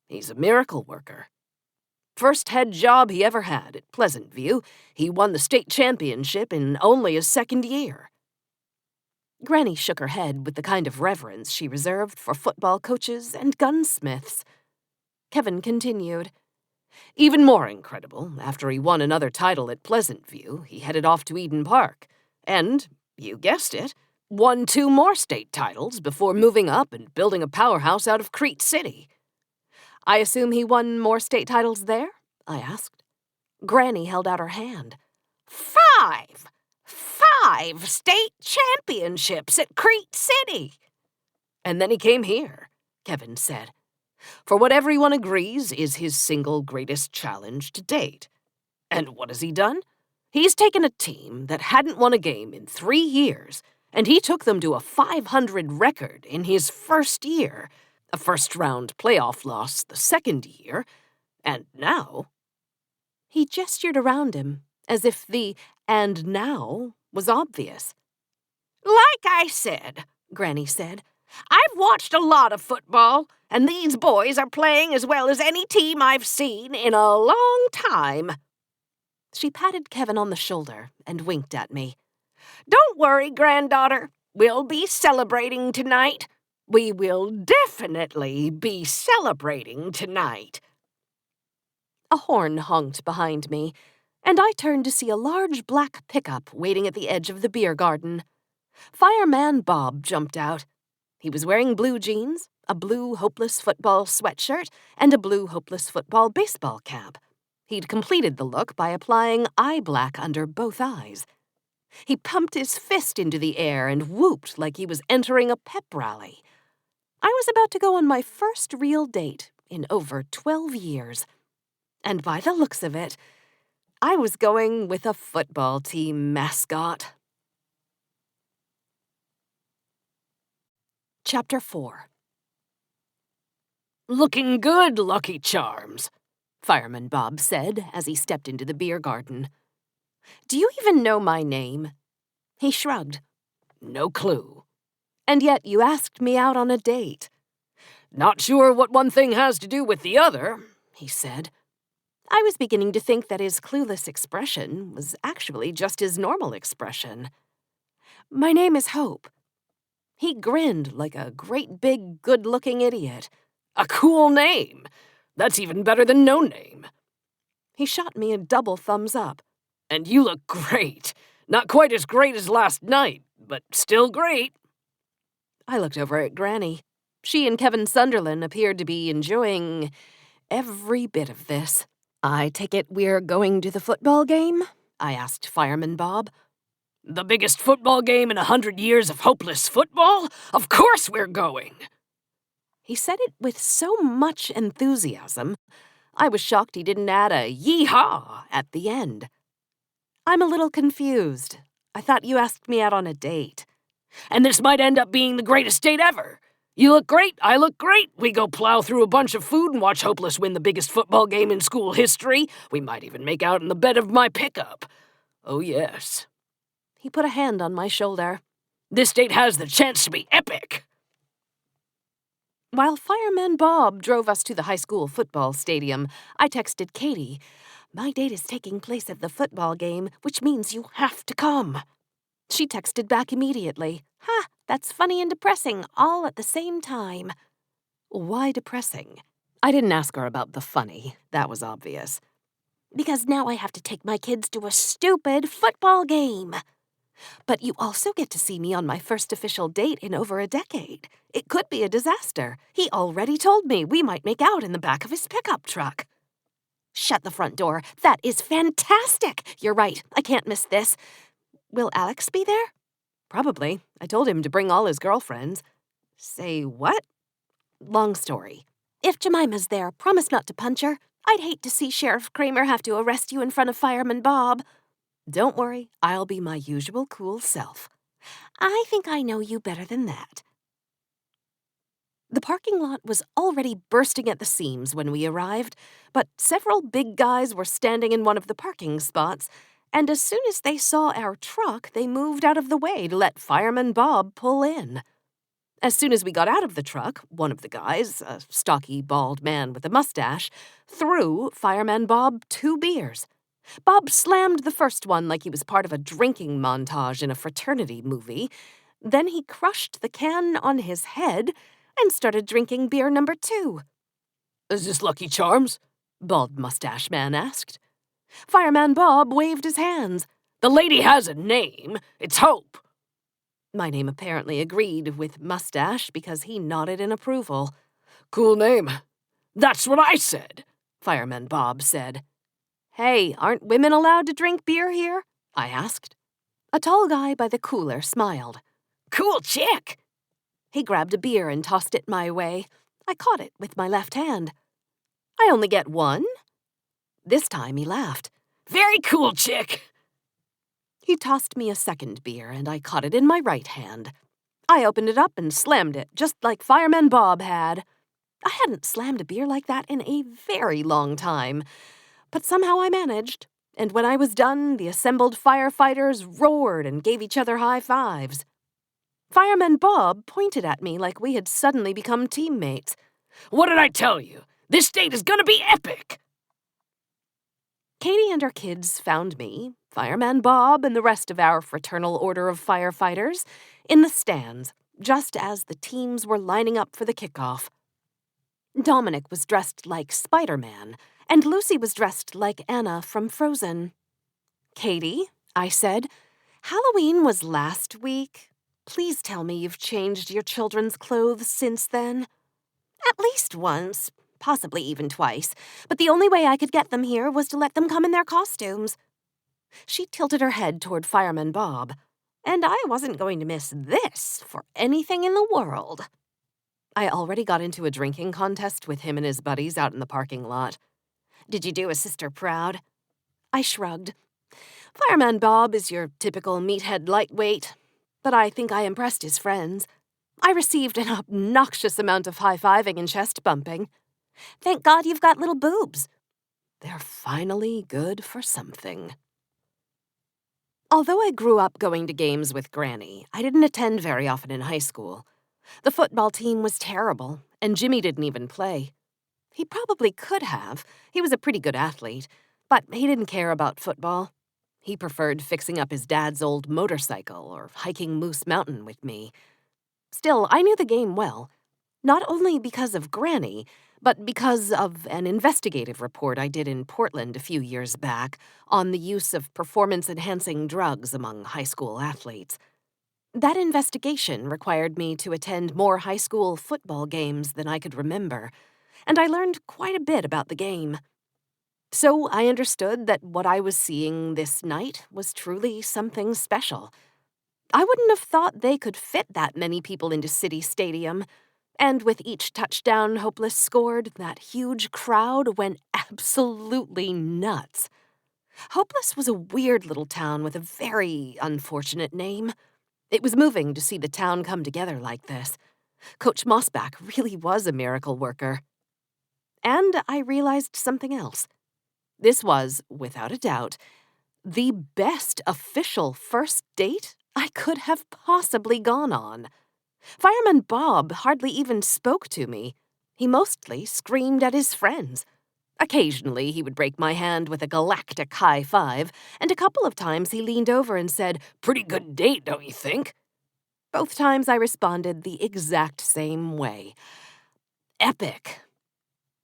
He's a miracle worker. First head job he ever had at Pleasant View. He won the state championship in only his second year. Granny shook her head with the kind of reverence she reserved for football coaches and gunsmiths. Kevin continued. Even more incredible, after he won another title at Pleasant View, he headed off to Eden Park. And, you guessed it, won 2 more state titles before moving up and building a powerhouse out of Crete City. I assume he won more state titles there? I asked. Granny held out her hand. 5 state championships at Crete City. And then he came here, Kevin said, for what everyone agrees is his single greatest challenge to date. And what has he done? He's taken a team that hadn't won a game in 3 years, and he took them to a 500 record in his first year, a first-round playoff loss the second year, and now... He gestured around him, as if the "and now" was obvious. Like I said, Granny said, I've watched a lot of football, and these boys are playing as well as any team I've seen in a long time. She patted Kevin on the shoulder and winked at me. Don't worry, granddaughter. We'll be celebrating tonight. We will definitely be celebrating tonight. A horn honked behind me, and I turned to see a large black pickup waiting at the edge of the beer garden. Fireman Bob jumped out. He was wearing blue jeans, a blue Hopeless football sweatshirt, and a blue Hopeless football baseball cap. He'd completed the look by applying eye black under both eyes. He pumped his fist into the air and whooped like he was entering a pep rally. I was about to go on my first real date in over 12 years. And by the looks of it, I was going with a football team mascot. Chapter 4. Looking good, Lucky Charms, Fireman Bob said as he stepped into the beer garden. Do you even know my name? He shrugged. No clue. And yet you asked me out on a date. Not sure what one thing has to do with the other, he said. I was beginning to think that his clueless expression was actually just his normal expression. My name is Hope. He grinned like a great big good-looking idiot. A cool name. That's even better than no name. He shot me a double thumbs up. And you look great. Not quite as great as last night, but still great. I looked over at Granny. She and Kevin Sunderland appeared to be enjoying every bit of this. I take it we're going to the football game? I asked Fireman Bob. The biggest football game in 100 years of hopeless football? Of course we're going! He said it with so much enthusiasm, I was shocked he didn't add a yee-haw at the end. I'm a little confused. I thought you asked me out on a date. And this might end up being the greatest date ever. You look great, I look great. We go plow through a bunch of food and watch Hopeless win the biggest football game in school history. We might even make out in the bed of my pickup. Oh, yes. He put a hand on my shoulder. This date has the chance to be epic. While Fireman Bob drove us to the high school football stadium, I texted Katie, my date is taking place at the football game, which means you have to come. She texted back immediately, ha, that's funny and depressing, all at the same time. Why depressing? I didn't ask her about the funny, that was obvious. Because now I have to take my kids to a stupid football game. But you also get to see me on my first official date in over a decade. It could be a disaster. He already told me we might make out in the back of his pickup truck. Shut the front door. That is fantastic. You're right. I can't miss this. Will Alex be there? Probably. I told him to bring all his girlfriends. Say what? Long story. If Jemima's there, promise not to punch her. I'd hate to see Sheriff Kramer have to arrest you in front of Fireman Bob. Don't worry, I'll be my usual cool self. I think I know you better than that. The parking lot was already bursting at the seams when we arrived, but several big guys were standing in one of the parking spots, and as soon as they saw our truck, they moved out of the way to let Fireman Bob pull in. As soon as we got out of the truck, one of the guys, a stocky, bald man with a mustache, threw Fireman Bob 2 beers. Bob slammed the first one like he was part of a drinking montage in a fraternity movie. Then he crushed the can on his head and started drinking beer number 2. Is this Lucky Charms? Bald mustache man asked. Fireman Bob waved his hands. The lady has a name. It's Hope. My name apparently agreed with Mustache because he nodded in approval. Cool name. That's what I said, Fireman Bob said. Hey, aren't women allowed to drink beer here? I asked. A tall guy by the cooler smiled. Cool chick. He grabbed a beer and tossed it my way. I caught it with my left hand. I only get one? This time he laughed. Very cool chick. He tossed me a second beer and I caught it in my right hand. I opened it up and slammed it, just like Fireman Bob had. I hadn't slammed a beer like that in a very long time. But somehow I managed, and when I was done, the assembled firefighters roared and gave each other high fives. Fireman Bob pointed at me like we had suddenly become teammates. What did I tell you? This date is gonna be epic! Katie and her kids found me, Fireman Bob, and the rest of our fraternal order of firefighters in the stands, just as the teams were lining up for the kickoff. Dominic was dressed like Spider-Man, and Lucy was dressed like Anna from Frozen. Katie, I said, Halloween was last week. Please tell me you've changed your children's clothes since then. At least once, possibly even twice, but the only way I could get them here was to let them come in their costumes. She tilted her head toward Fireman Bob, and I wasn't going to miss this for anything in the world. I already got into a drinking contest with him and his buddies out in the parking lot. Did you do a sister proud? I shrugged. Fireman Bob is your typical meathead lightweight, but I think I impressed his friends. I received an obnoxious amount of high-fiving and chest bumping. Thank God you've got little boobs. They're finally good for something. Although I grew up going to games with Granny, I didn't attend very often in high school. The football team was terrible, and Jimmy didn't even play. He probably could have. He was a pretty good athlete, but he didn't care about football. He preferred fixing up his dad's old motorcycle or hiking Moose Mountain with me. Still, I knew the game well, not only because of Granny, but because of an investigative report I did in Portland a few years back on the use of performance-enhancing drugs among high school athletes. That investigation required me to attend more high school football games than I could remember, and I learned quite a bit about the game. So I understood that what I was seeing this night was truly something special. I wouldn't have thought they could fit that many people into City Stadium, and with each touchdown Hopeless scored, that huge crowd went absolutely nuts. Hopeless was a weird little town with a very unfortunate name. It was moving to see the town come together like this. Coach Mossback really was a miracle worker. And I realized something else. This was, without a doubt, the best official first date I could have possibly gone on. Fireman Bob hardly even spoke to me. He mostly screamed at his friends. Occasionally, he would break my hand with a galactic high five, and a couple of times he leaned over and said, "Pretty good date, don't you think?" Both times I responded the exact same way. Epic.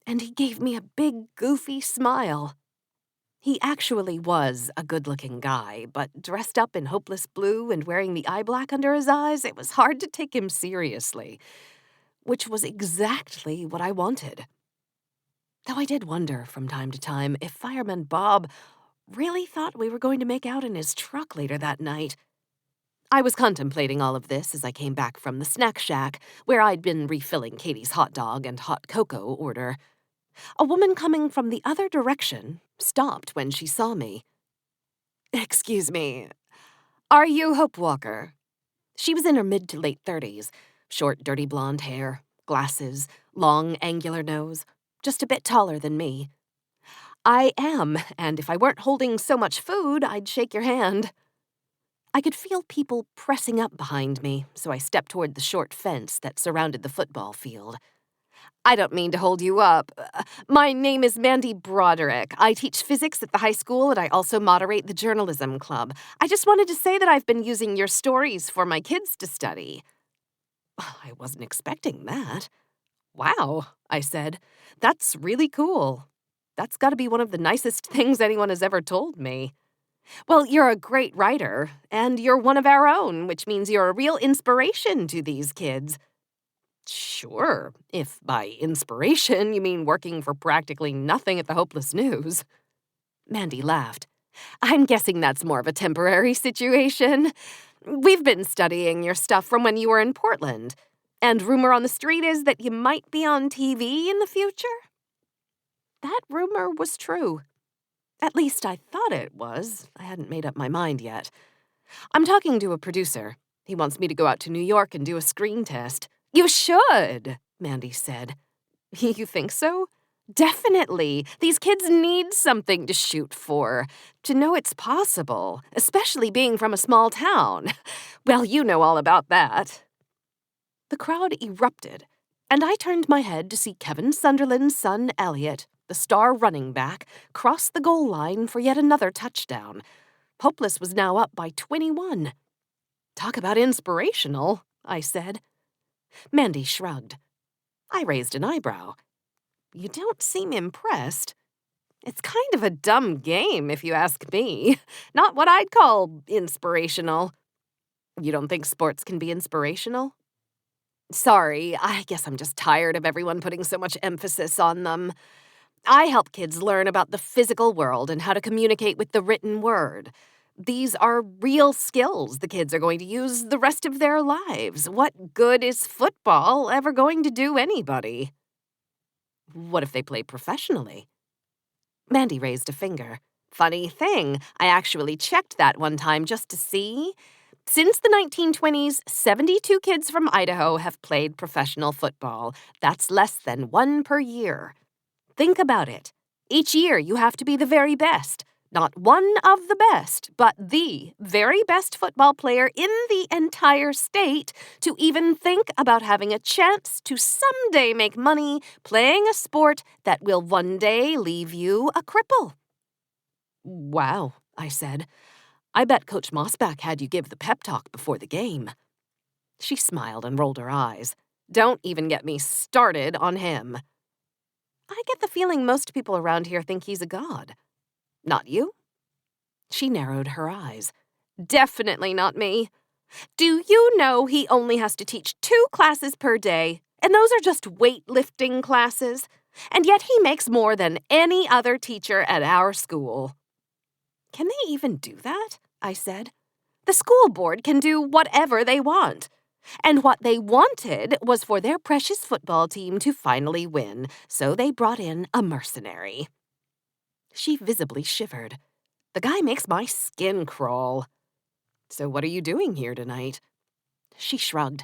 And he gave me a big, goofy smile. He actually was a good-looking guy, but dressed up in hopeless blue and wearing the eye black under his eyes, it was hard to take him seriously, which was exactly what I wanted. Though I did wonder from time to time if Fireman Bob really thought we were going to make out in his truck later that night. I was contemplating all of this as I came back from the snack shack, where I'd been refilling Katie's hot dog and hot cocoa order. A woman coming from the other direction stopped when she saw me. "Excuse me, are you Hope Walker?" She was in her mid to late 30s, short, dirty blonde hair, glasses, long, angular nose, just a bit taller than me. "I am, and if I weren't holding so much food, I'd shake your hand." I could feel people pressing up behind me, so I stepped toward the short fence that surrounded the football field. "I don't mean to hold you up. My name is Mandy Broderick. I teach physics at the high school, and I also moderate the journalism club. I just wanted to say that I've been using your stories for my kids to study." I wasn't expecting that. "Wow," I said. "That's really cool. That's got to be one of the nicest things anyone has ever told me." "Well, you're a great writer, and you're one of our own, which means you're a real inspiration to these kids." "Sure, if by inspiration you mean working for practically nothing at the Hopeless News." Mandy laughed. "I'm guessing that's more of a temporary situation. We've been studying your stuff from when you were in Portland, and rumor on the street is that you might be on TV in the future." That rumor was true. At least I thought it was. I hadn't made up my mind yet. "I'm talking to a producer. He wants me to go out to New York and do a screen test." "You should," Mandy said. "You think so?" "Definitely. These kids need something to shoot for, to know it's possible, especially being from a small town. Well, you know all about that." The crowd erupted, and I turned my head to see Kevin Sunderland's son, Elliot, the star running back, cross the goal line for yet another touchdown. Hopeless was now up by 21. "Talk about inspirational," I said. Mandy shrugged. I raised an eyebrow. "You don't seem impressed." "It's kind of a dumb game, if you ask me. Not what I'd call inspirational." "You don't think sports can be inspirational?" Sorry, I guess I'm just tired of everyone putting so much emphasis on them. I help kids learn about the physical world and how to communicate with the written word. These are real skills the kids are going to use the rest of their lives. What good is football ever going to do anybody? What if they play professionally? Mandy raised a finger. Funny thing, I actually checked that one time just to see. Since the 1920s, 72 kids from Idaho have played professional football. That's less than one per year. Think about it. Each year you have to be the very best. Not one of the best, but the very best football player in the entire state to even think about having a chance to someday make money playing a sport that will one day leave you a cripple. Wow, I said. I bet Coach Mossback had you give the pep talk before the game. She smiled and rolled her eyes. Don't even get me started on him. I get the feeling most people around here think he's a god. Not you? She narrowed her eyes. Definitely not me. Do you know he only has to teach 2 classes per day, and those are just weightlifting classes? And yet he makes more than any other teacher at our school. Can they even do that? I said. The school board can do whatever they want. And what they wanted was for their precious football team to finally win, so they brought in a mercenary. She visibly shivered. The guy makes my skin crawl. So what are you doing here tonight? She shrugged.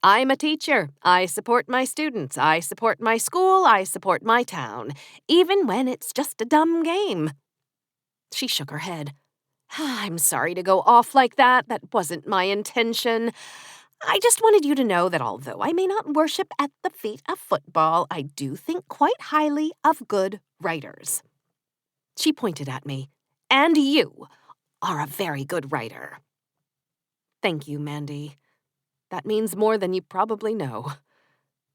I'm a teacher. I support my students. I support my school. I support my town, even when it's just a dumb game. She shook her head. I'm sorry to go off like that. That wasn't my intention. I just wanted you to know that although I may not worship at the feet of football, I do think quite highly of good writers. She pointed at me. And you are a very good writer. Thank you, Mandy. That means more than you probably know.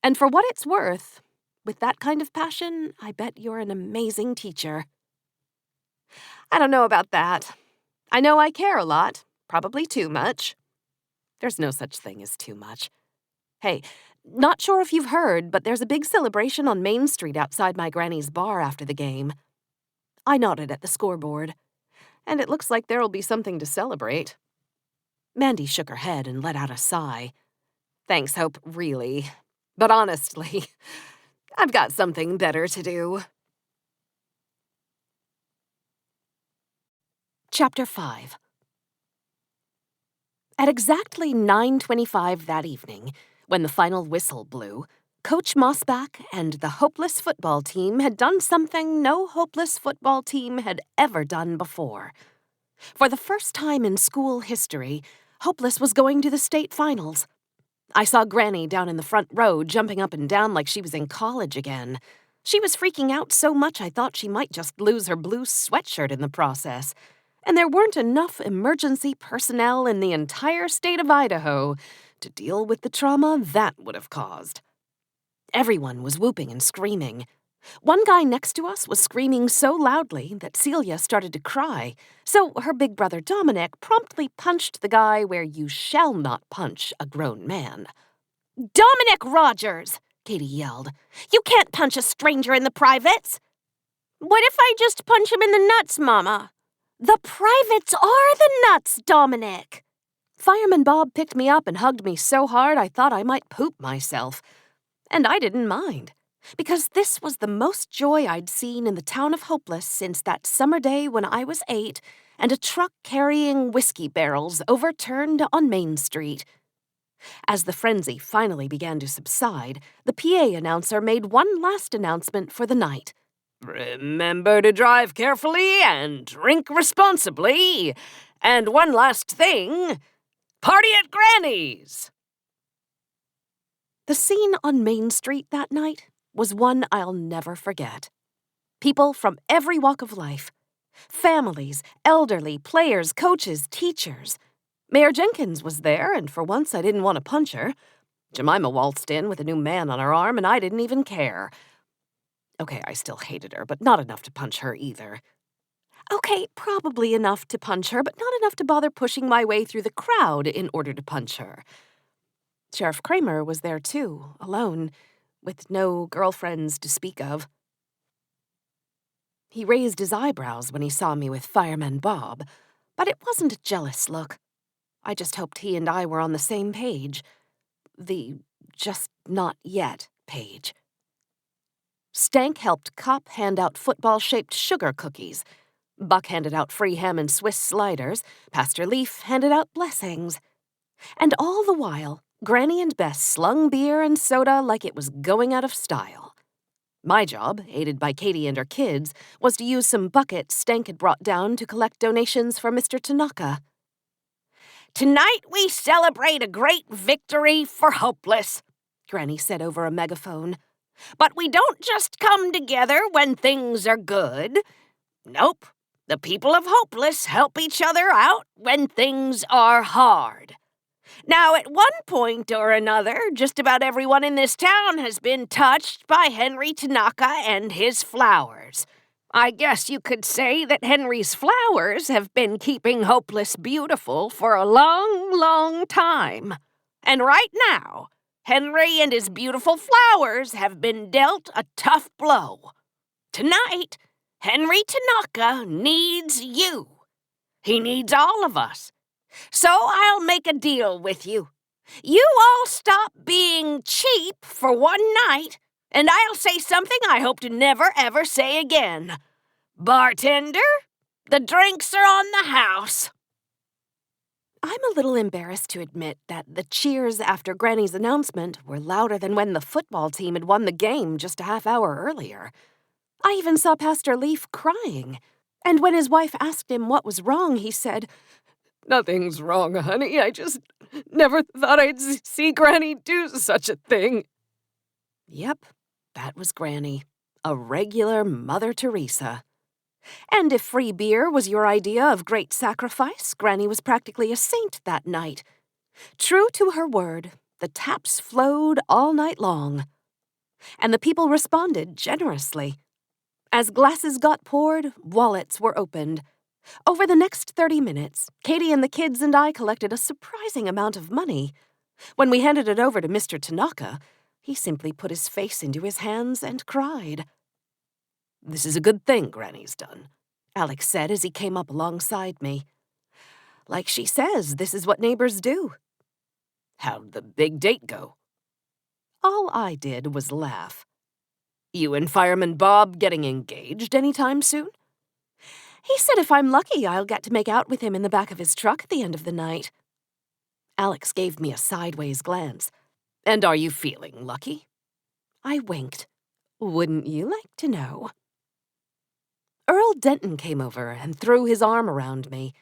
And for what it's worth, with that kind of passion, I bet you're an amazing teacher. I don't know about that. I know I care a lot, probably too much. There's no such thing as too much. Hey, not sure if you've heard, but there's a big celebration on Main Street outside my granny's bar after the game. I nodded at the scoreboard. And it looks like there'll be something to celebrate. Mandy shook her head and let out a sigh. Thanks, Hope, really. But honestly, I've got something better to do. Chapter 5. At exactly 9:25 that evening, when the final whistle blew, Coach Mossback and the hopeless football team had done something no hopeless football team had ever done before. For the first time in school history, Hopeless was going to the state finals. I saw Granny down in the front row jumping up and down like she was in college again. She was freaking out so much I thought she might just lose her blue sweatshirt in the process. And there weren't enough emergency personnel in the entire state of Idaho to deal with the trauma that would have caused. Everyone was whooping and screaming. One guy next to us was screaming so loudly that Celia started to cry, so her big brother Dominic promptly punched the guy where you shall not punch a grown man. "Dominic Rogers!" Katie yelled. "You can't punch a stranger in the privates!" "What if I just punch him in the nuts, Mama?" "The privates are the nuts, Dominic!" Fireman Bob picked me up and hugged me so hard I thought I might poop myself. And I didn't mind, because this was the most joy I'd seen in the town of Hopeless since that summer day when I was 8 and a truck carrying whiskey barrels overturned on Main Street. As the frenzy finally began to subside, the PA announcer made one last announcement for the night. Remember to drive carefully and drink responsibly. And one last thing, party at Granny's! The scene on Main Street that night was one I'll never forget. People from every walk of life. Families, elderly, players, coaches, teachers. Mayor Jenkins was there, and for once I didn't want to punch her. Jemima waltzed in with a new man on her arm, and I didn't even care. Okay, I still hated her, but not enough to punch her either. Okay, probably enough to punch her, but not enough to bother pushing my way through the crowd in order to punch her. Sheriff Kramer was there too, alone, with no girlfriends to speak of. He raised his eyebrows when he saw me with Fireman Bob, but it wasn't a jealous look. I just hoped he and I were on the same page. The just not yet page. Stank helped Cop hand out football-shaped sugar cookies. Buck handed out free ham and Swiss sliders. Pastor Leaf handed out blessings. And all the while, Granny and Bess slung beer and soda like it was going out of style. My job, aided by Katie and her kids, was to use some buckets Stank had brought down to collect donations for Mr. Tanaka. Tonight we celebrate a great victory for Hopeless, Granny said over a megaphone. But we don't just come together when things are good. Nope. The people of Hopeless help each other out when things are hard. Now, at one point or another, just about everyone in this town has been touched by Henry Tanaka and his flowers. I guess you could say that Henry's flowers have been keeping Hopeless beautiful for a long, long time. And right now, Henry and his beautiful flowers have been dealt a tough blow. Tonight, Henry Tanaka needs you. He needs all of us. So I'll make a deal with you. You all stop being cheap for one night, and I'll say something I hope to never ever say again. Bartender, the drinks are on the house. I'm a little embarrassed to admit that the cheers after Granny's announcement were louder than when the football team had won the game just a half hour earlier. I even saw Pastor Leaf crying, and when his wife asked him what was wrong, he said, "Nothing's wrong, honey. I just never thought I'd see Granny do such a thing." Yep, that was Granny. A regular Mother Teresa. And if free beer was your idea of great sacrifice, Granny was practically a saint that night. True to her word, the taps flowed all night long. And the people responded generously. As glasses got poured, wallets were opened. Over the next 30 minutes, Katie and the kids and I collected a surprising amount of money. When we handed it over to Mr. Tanaka, he simply put his face into his hands and cried. "This is a good thing Granny's done," Alex said as he came up alongside me. Like she says, this is what neighbors do. "How'd the big date go?" All I did was laugh. "You and Fireman Bob getting engaged anytime soon?" He said if I'm lucky, I'll get to make out with him in the back of his truck at the end of the night. Alex gave me a sideways glance. "And are you feeling lucky?" I winked. Wouldn't you like to know? Earl Denton came over and threw his arm around me.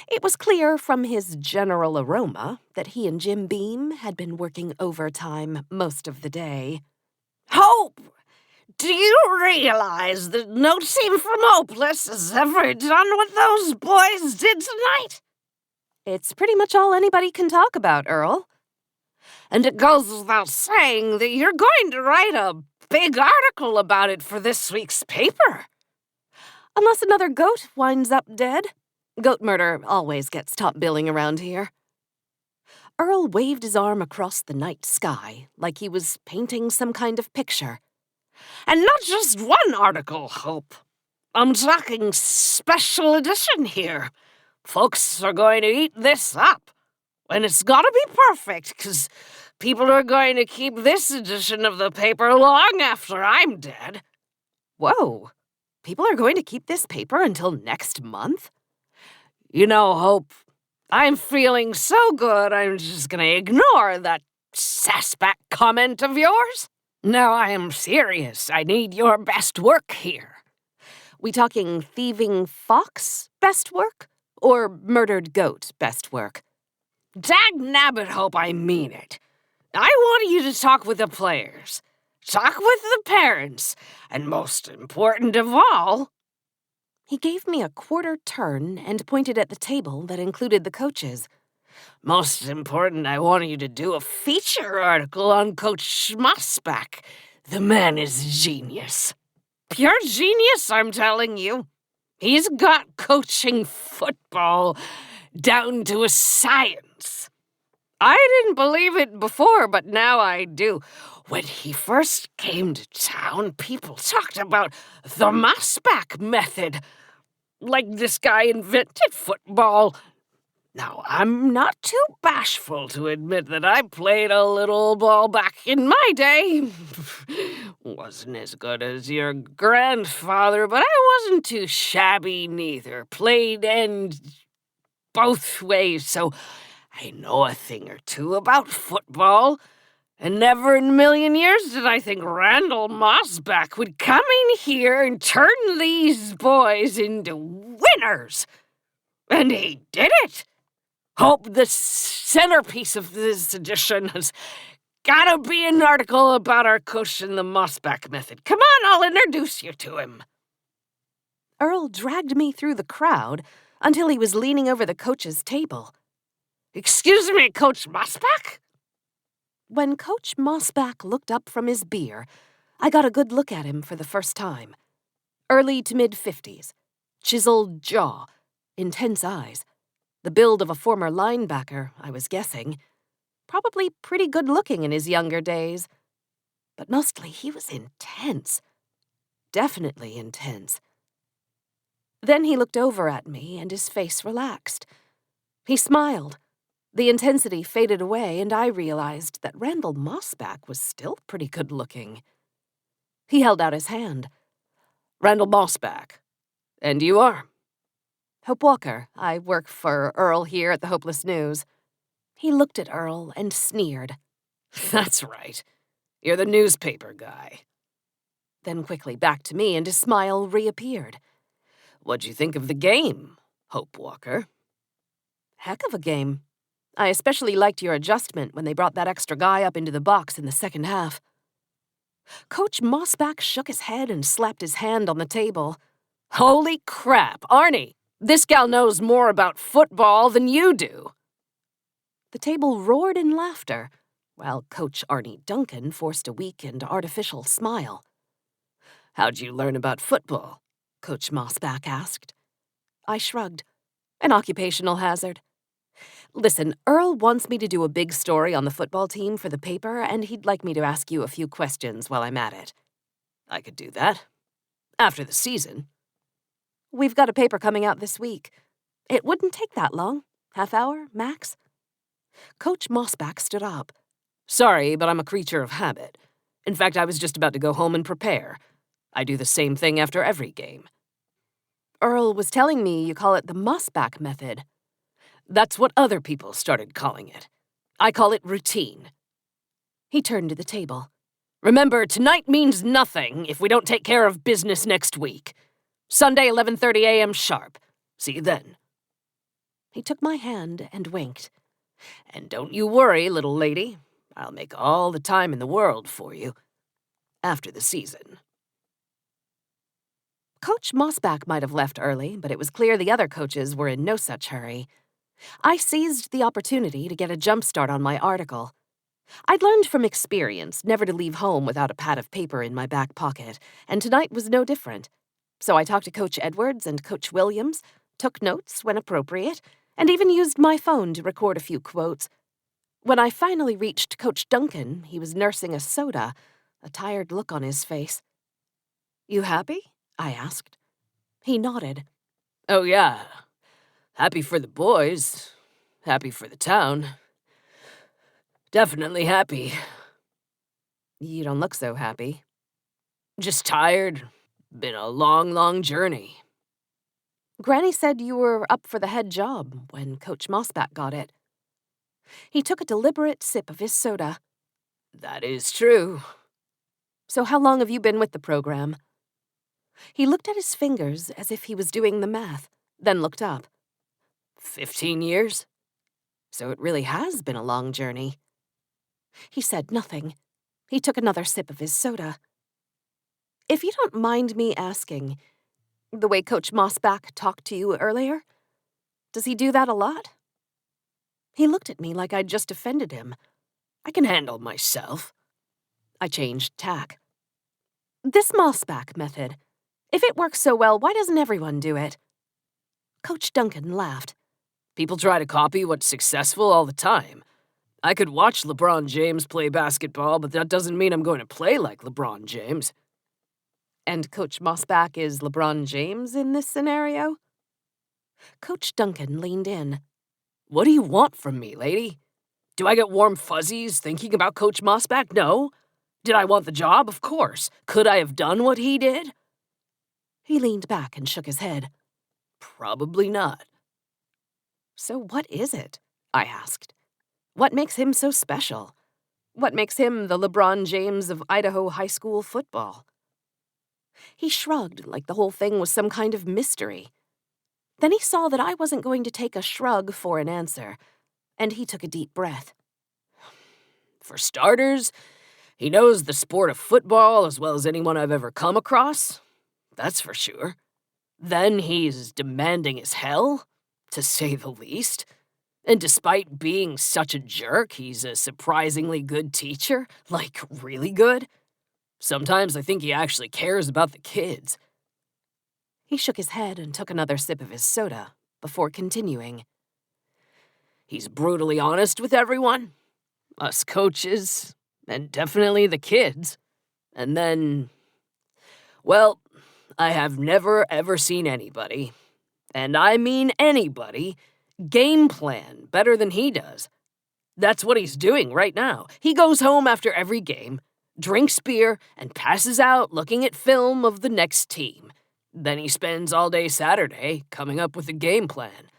It was clear from his general aroma that he and Jim Beam had been working overtime most of the day. Hope! Do you realize that no team from Hopeless has ever done what those boys did tonight? It's pretty much all anybody can talk about, Earl. And it goes without saying that you're going to write a big article about it for this week's paper. Unless another goat winds up dead. Goat murder always gets top billing around here. Earl waved his arm across the night sky like he was painting some kind of picture. And not just one article, Hope. I'm talking special edition here. Folks are going to eat this up. And it's gotta be perfect, 'cause people are going to keep this edition of the paper long after I'm dead. Whoa. People are going to keep this paper until next month? You know, Hope, I'm feeling so good I'm just gonna ignore that sassback comment of yours. No, I am serious. I need your best work here. We talking thieving fox best work? Or murdered goat best work? Dag-nabbit, Hope, I mean it. I want you to talk with the players. Talk with the parents. And most important of all... He gave me a quarter turn and pointed at the table that included the coaches. Most important, I want you to do a feature article on Coach Schmossback. The man is genius. Pure genius, I'm telling you. He's got coaching football down to a science. I didn't believe it before, but now I do. When he first came to town, people talked about the mossback method. Like this guy invented football. Now, I'm not too bashful to admit that I played a little ball back in my day. Wasn't as good as your grandfather, but I wasn't too shabby neither. Played and both ways, so I know a thing or two about football. And never in a million years did I think Randall Mossback would come in here and turn these boys into winners. And he did it. Hope the centerpiece of this edition has gotta be an article about our coach and the Mossback method. Come on, I'll introduce you to him. Earl dragged me through the crowd until he was leaning over the coach's table. Excuse me, Coach Mossback? When Coach Mossback looked up from his beer, I got a good look at him for the first time. Early to mid-50s, chiseled jaw, intense eyes, the build of a former linebacker, I was guessing. Probably pretty good-looking in his younger days. But mostly he was intense. Definitely intense. Then he looked over at me and his face relaxed. He smiled. The intensity faded away and I realized that Randall Mossback was still pretty good-looking. He held out his hand. Randall Mossback. And you are? Hope Walker. I work for Earl here at the Hopeless News. He looked at Earl and sneered. That's right. You're the newspaper guy. Then quickly back to me and his smile reappeared. What'd you think of the game, Hope Walker? Heck of a game. I especially liked your adjustment when they brought that extra guy up into the box in the second half. Coach Mossback shook his head and slapped his hand on the table. Holy crap, Arnie! This gal knows more about football than you do. The table roared in laughter, while Coach Arnie Duncan forced a weak and artificial smile. How'd you learn about football? Coach Mossback asked. I shrugged. An occupational hazard. Listen, Earl wants me to do a big story on the football team for the paper, and he'd like me to ask you a few questions while I'm at it. I could do that. After the season. We've got a paper coming out this week. It wouldn't take that long. Half hour, max. Coach Mossback stood up. Sorry, but I'm a creature of habit. In fact, I was just about to go home and prepare. I do the same thing after every game. Earl was telling me you call it the Mossback method. That's what other people started calling it. I call it routine. He turned to the table. Remember, tonight means nothing if we don't take care of business next week. Sunday, 11:30 a.m. sharp. See you then. He took my hand and winked. And don't you worry, little lady. I'll make all the time in the world for you. After the season. Coach Mossback might have left early, but it was clear the other coaches were in no such hurry. I seized the opportunity to get a jump start on my article. I'd learned from experience never to leave home without a pad of paper in my back pocket, and tonight was no different. So I talked to Coach Edwards and Coach Williams, took notes when appropriate, and even used my phone to record a few quotes. When I finally reached Coach Duncan, he was nursing a soda, a tired look on his face. "You happy?" I asked. He nodded. Oh, yeah. Happy for the boys. Happy for the town. Definitely happy. You don't look so happy. Just tired. Been a long, long journey. Granny said you were up for the head job when Coach Mossback got it. He took a deliberate sip of his soda. That is true. So how long have you been with the program? He looked at his fingers as if he was doing the math, then looked up. 15 years? So it really has been a long journey. He said nothing. He took another sip of his soda. If you don't mind me asking, the way Coach Mossback talked to you earlier, does he do that a lot? He looked at me like I'd just offended him. I can handle myself. I changed tack. This Mossback method, if it works so well, why doesn't everyone do it? Coach Duncan laughed. People try to copy what's successful all the time. I could watch LeBron James play basketball, but that doesn't mean I'm going to play like LeBron James. And Coach Mossback is LeBron James in this scenario? Coach Duncan leaned in. What do you want from me, lady? Do I get warm fuzzies thinking about Coach Mossback? No. Did I want the job? Of course. Could I have done what he did? He leaned back and shook his head. Probably not. So what is it? I asked. What makes him so special? What makes him the LeBron James of Idaho high school football? He shrugged like the whole thing was some kind of mystery. Then he saw that I wasn't going to take a shrug for an answer, and he took a deep breath. For starters, he knows the sport of football as well as anyone I've ever come across. That's for sure. Then he's demanding as hell, to say the least. And despite being such a jerk, he's a surprisingly good teacher. Like, really good. Sometimes I think he actually cares about the kids. He shook his head and took another sip of his soda before continuing. He's brutally honest with everyone. Us coaches, and definitely the kids. And then, well, I have never ever seen anybody, and I mean anybody, game plan better than he does. That's what he's doing right now. He goes home after every game, drinks beer, and passes out looking at film of the next team. Then he spends all day Saturday coming up with a game plan.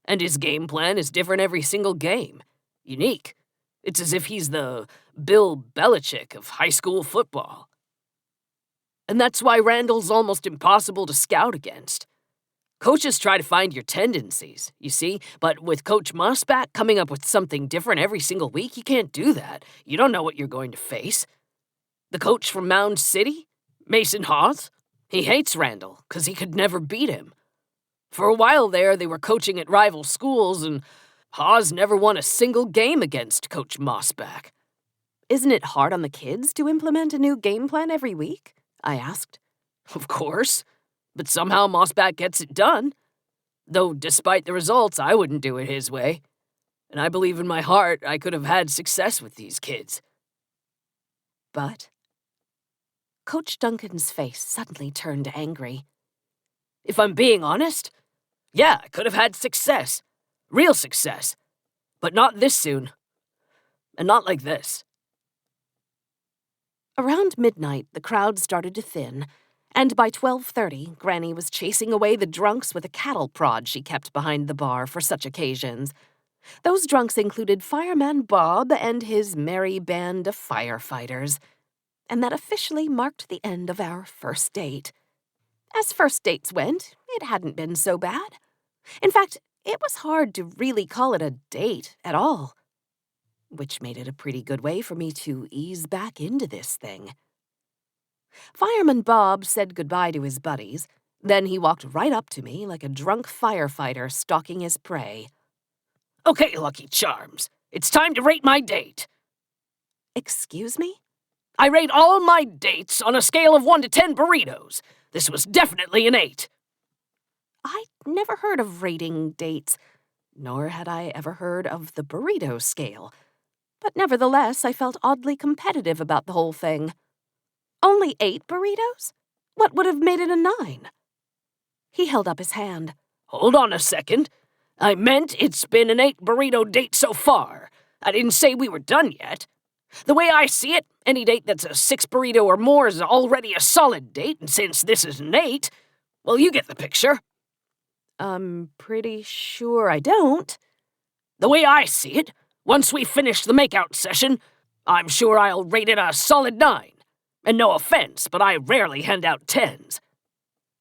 And his game plan is different every single game. Unique. It's as if he's the Bill Belichick of high school football. And that's why Randall's almost impossible to scout against. Coaches try to find your tendencies, you see, but with Coach Mossback coming up with something different every single week, you can't do that. You don't know what you're going to face. The coach from Mound City, Mason Hawes, he hates Randall because he could never beat him. For a while there, they were coaching at rival schools, and Hawes never won a single game against Coach Mossback. Isn't it hard on the kids to implement a new game plan every week? I asked. Of course. But somehow Mossback gets it done. Though despite the results, I wouldn't do it his way. And I believe in my heart I could have had success with these kids. But Coach Duncan's face suddenly turned angry. If I'm being honest, yeah, I could have had success. Real success. But not this soon. And not like this. Around midnight, the crowd started to thin, and by 12:30, Granny was chasing away the drunks with a cattle prod she kept behind the bar for such occasions. Those drunks included Fireman Bob and his merry band of firefighters. And that officially marked the end of our first date. As first dates went, it hadn't been so bad. In fact, it was hard to really call it a date at all. Which made it a pretty good way for me to ease back into this thing. Fireman Bob said goodbye to his buddies. Then he walked right up to me like a drunk firefighter stalking his prey. Okay, Lucky Charms, it's time to rate my date. Excuse me? I rate all my dates on a scale of 1 to 10 burritos. This was definitely an 8. I'd never heard of rating dates, nor had I ever heard of the burrito scale. But nevertheless, I felt oddly competitive about the whole thing. Only 8 burritos? What would have made it a 9? He held up his hand. Hold on a second. I meant it's been an 8 burrito date so far. I didn't say we were done yet. The way I see it, any date that's a 6 burrito or more is already a solid date, and since this is an 8, well, you get the picture. I'm pretty sure I don't. The way I see it, once we finish the makeout session, I'm sure I'll rate it a solid 9. And no offense, but I rarely hand out 10s.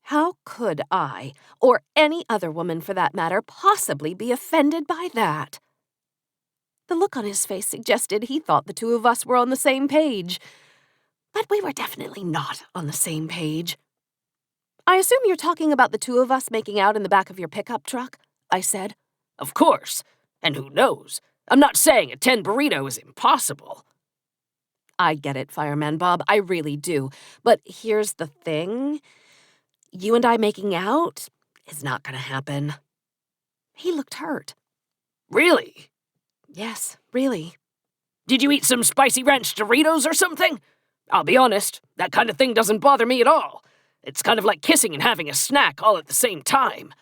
How could I, or any other woman for that matter, possibly be offended by that? The look on his face suggested he thought the two of us were on the same page. But we were definitely not on the same page. I assume you're talking about the two of us making out in the back of your pickup truck, I said. Of course. And who knows? I'm not saying a 10 burrito is impossible. I get it, Fireman Bob, I really do. But here's the thing. You and I making out is not going to happen. He looked hurt. Really? Yes, really. Did you eat some spicy ranch Doritos or something? I'll be honest, that kind of thing doesn't bother me at all. It's kind of like kissing and having a snack all at the same time.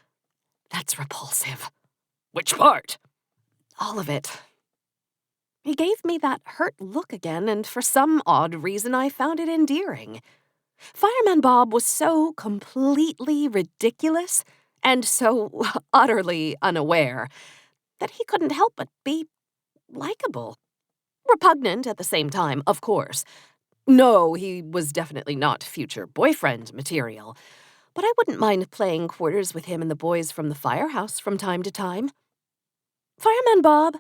That's repulsive. Which part? All of it. He gave me that hurt look again, and for some odd reason I found it endearing. Fireman Bob was so completely ridiculous and so utterly unaware that he couldn't help but be likable. Repugnant at the same time, of course. No, he was definitely not future boyfriend material, but I wouldn't mind playing quarters with him and the boys from the firehouse from time to time. Fireman Bob,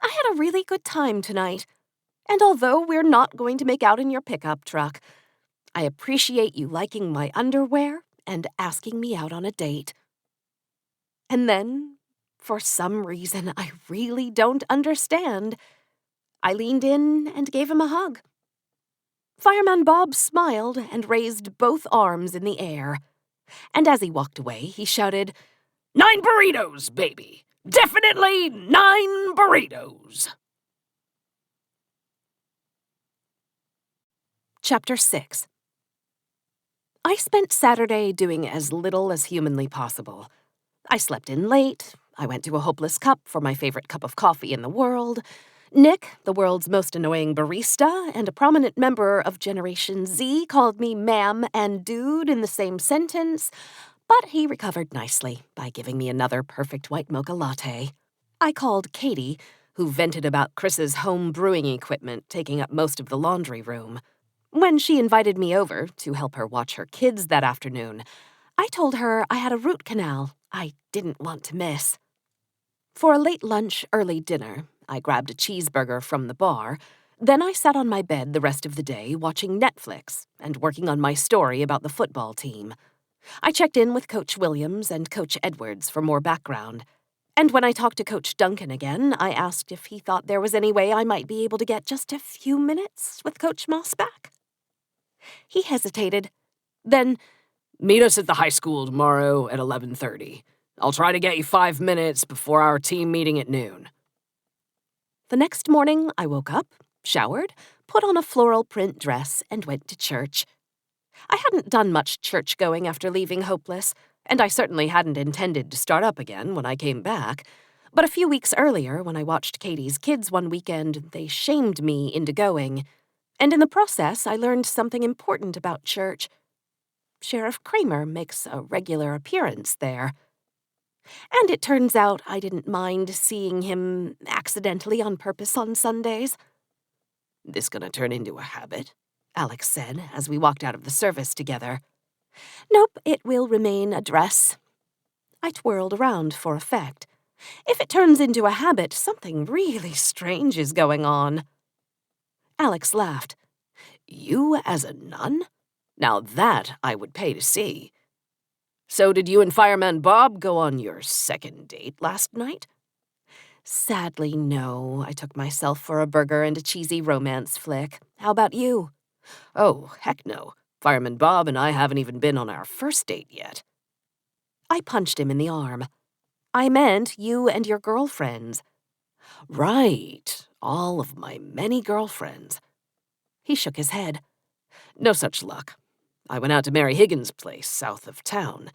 I had a really good time tonight, and although we're not going to make out in your pickup truck, I appreciate you liking my underwear and asking me out on a date. And then, for some reason I really don't understand, I leaned in and gave him a hug. Fireman Bob smiled and raised both arms in the air. And as he walked away, he shouted, 9 burritos, baby! Definitely 9 burritos! Chapter 6. I spent Saturday doing as little as humanly possible. I slept in late, I went to a hopeless cup for my favorite cup of coffee in the world. Nick, the world's most annoying barista and a prominent member of Generation Z, called me ma'am and dude in the same sentence, but he recovered nicely by giving me another perfect white mocha latte. I called Katie, who vented about Chris's home brewing equipment taking up most of the laundry room. When she invited me over to help her watch her kids that afternoon, I told her I had a root canal I didn't want to miss. For a late lunch, early dinner, I grabbed a cheeseburger from the bar. Then I sat on my bed the rest of the day watching Netflix and working on my story about the football team. I checked in with Coach Williams and Coach Edwards for more background. And when I talked to Coach Duncan again, I asked if he thought there was any way I might be able to get just a few minutes with Coach Moss back. He hesitated. Then, meet us at the high school tomorrow at 11:30. I'll try to get you 5 minutes before our team meeting at noon. The next morning, I woke up, showered, put on a floral print dress, and went to church. I hadn't done much church-going after leaving Hopeless, and I certainly hadn't intended to start up again when I came back. But a few weeks earlier, when I watched Katie's kids one weekend, they shamed me into going. And in the process, I learned something important about church. Sheriff Kramer makes a regular appearance there. And it turns out I didn't mind seeing him accidentally on purpose on Sundays. This gonna turn into a habit? Alex said as we walked out of the service together. Nope, it will remain a dress. I twirled around for effect. If it turns into a habit, something really strange is going on. Alex laughed. You as a nun? Now that I would pay to see. So did you and Fireman Bob go on your second date last night? Sadly, no. I took myself for a burger and a cheesy romance flick. How about you? Oh, heck no. Fireman Bob and I haven't even been on our first date yet. I punched him in the arm. I meant you and your girlfriends. Right. All of my many girlfriends. He shook his head. No such luck. I went out to Mary Higgins' place south of town.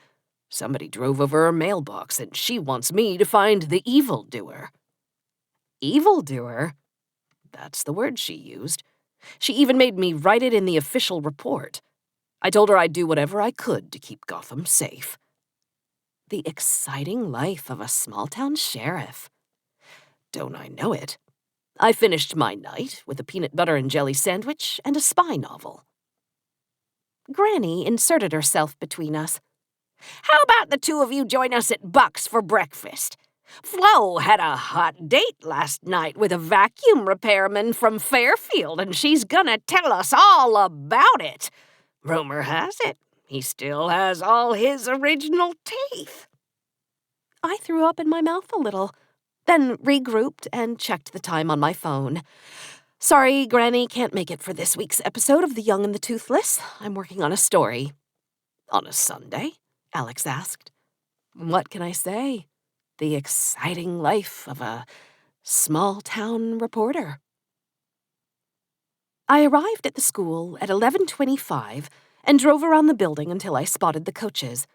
Somebody drove over her mailbox and she wants me to find the evildoer. Evildoer? That's the word she used. She even made me write it in the official report. I told her I'd do whatever I could to keep Gotham safe. The exciting life of a small-town sheriff. Don't I know it? I finished my night with a peanut butter and jelly sandwich and a spy novel. Granny inserted herself between us. How about the two of you join us at Buck's for breakfast? Flo had a hot date last night with a vacuum repairman from Fairfield, and she's gonna tell us all about it. Rumor has it, he still has all his original teeth. I threw up in my mouth a little, then regrouped and checked the time on my phone. Sorry, Granny can't make it for this week's episode of The Young and the Toothless. I'm working on a story. On a Sunday? Alex asked. What can I say? The exciting life of a small-town reporter. I arrived at the school at 11:25 and drove around the building until I spotted the coaches.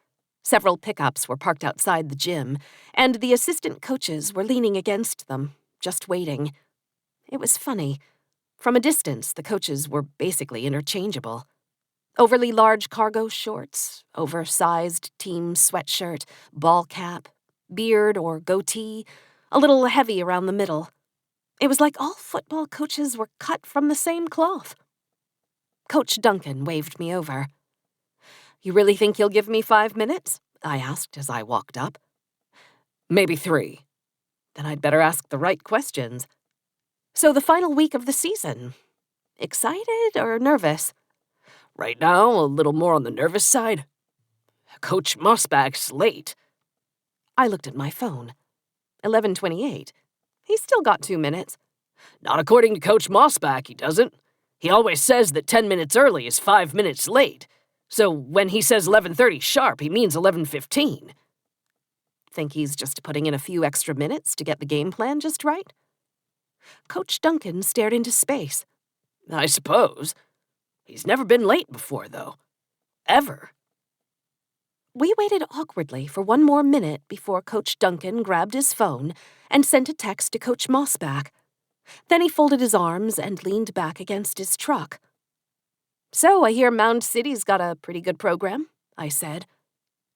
Several pickups were parked outside the gym, and the assistant coaches were leaning against them, just waiting. It was funny. From a distance, the coaches were basically interchangeable. Overly large cargo shorts, oversized team sweatshirt, ball cap, beard or goatee, a little heavy around the middle. It was like all football coaches were cut from the same cloth. Coach Duncan waved me over. "You really think you'll give me 5 minutes?" I asked as I walked up. Maybe 3. Then I'd better ask the right questions. So the final week of the season. Excited or nervous? Right now, a little more on the nervous side. Coach Mossback's late. I looked at my phone. 11:28. He's still got 2 minutes. Not according to Coach Mossback, he doesn't. He always says that 10 minutes early is 5 minutes late. So when he says 11:30 sharp, he means 11:15. Think he's just putting in a few extra minutes to get the game plan just right? Coach Duncan stared into space. I suppose. He's never been late before, though. Ever. We waited awkwardly for 1 more minute before Coach Duncan grabbed his phone and sent a text to Coach Mossback. Then he folded his arms and leaned back against his truck. "So I hear Mound City's got a pretty good program," I said.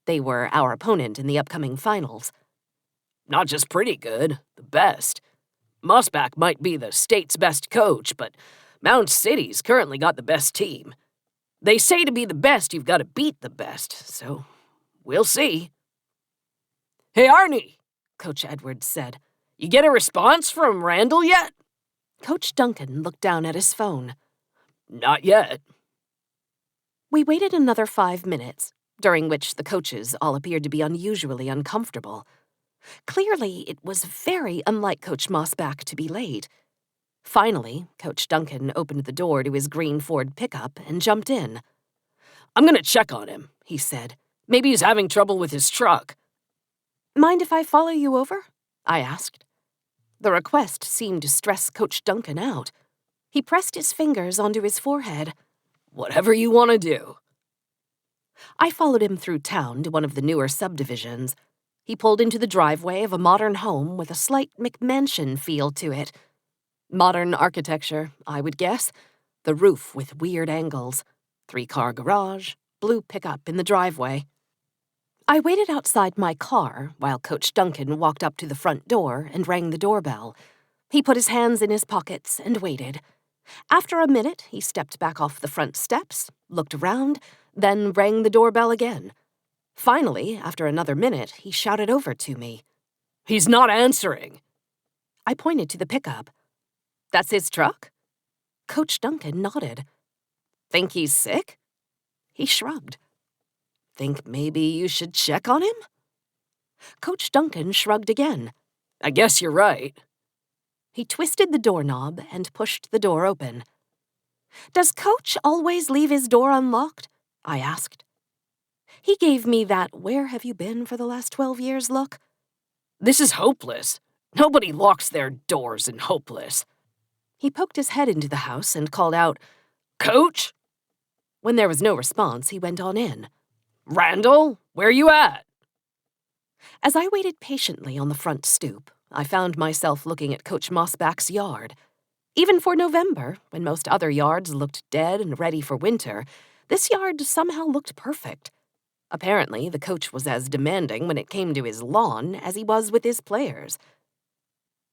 They were our opponent in the upcoming finals. Not just pretty good, the best. Mossback might be the state's best coach, but Mound City's currently got the best team. They say to be the best, you've got to beat the best, so we'll see. "Hey, Arnie," Coach Edwards said, "you get a response from Randall yet?" Coach Duncan looked down at his phone. "Not yet." We waited another 5 minutes, during which the coaches all appeared to be unusually uncomfortable. Clearly, it was very unlike Coach Mossback to be late. Finally, Coach Duncan opened the door to his green Ford pickup and jumped in. "I'm going to check on him," he said. "Maybe he's having trouble with his truck." "Mind if I follow you over?" I asked. The request seemed to stress Coach Duncan out. He pressed his fingers onto his forehead. "Whatever you want to do." I followed him through town to one of the newer subdivisions. He pulled into the driveway of a modern home with a slight McMansion feel to it. Modern architecture, I would guess. The roof with weird angles. 3-car garage, blue pickup in the driveway. I waited outside my car while Coach Duncan walked up to the front door and rang the doorbell. He put his hands in his pockets and waited. After a minute, he stepped back off the front steps, looked around, then rang the doorbell again. Finally, after another minute, he shouted over to me. "He's not answering." I pointed to the pickup. "That's his truck?" Coach Duncan nodded. "Think he's sick?" He shrugged. "Think maybe you should check on him?" Coach Duncan shrugged again. "I guess you're right." He twisted the doorknob and pushed the door open. "Does Coach always leave his door unlocked?" I asked. He gave me that "where have you been for the last 12 years" look. "This is hopeless. Nobody locks their doors in Hopeless." He poked his head into the house and called out, "Coach?" When there was no response, he went on in. "Randall, where you at?" As I waited patiently on the front stoop, I found myself looking at Coach Mossback's yard. Even for November, when most other yards looked dead and ready for winter, this yard somehow looked perfect. Apparently, the coach was as demanding when it came to his lawn as he was with his players.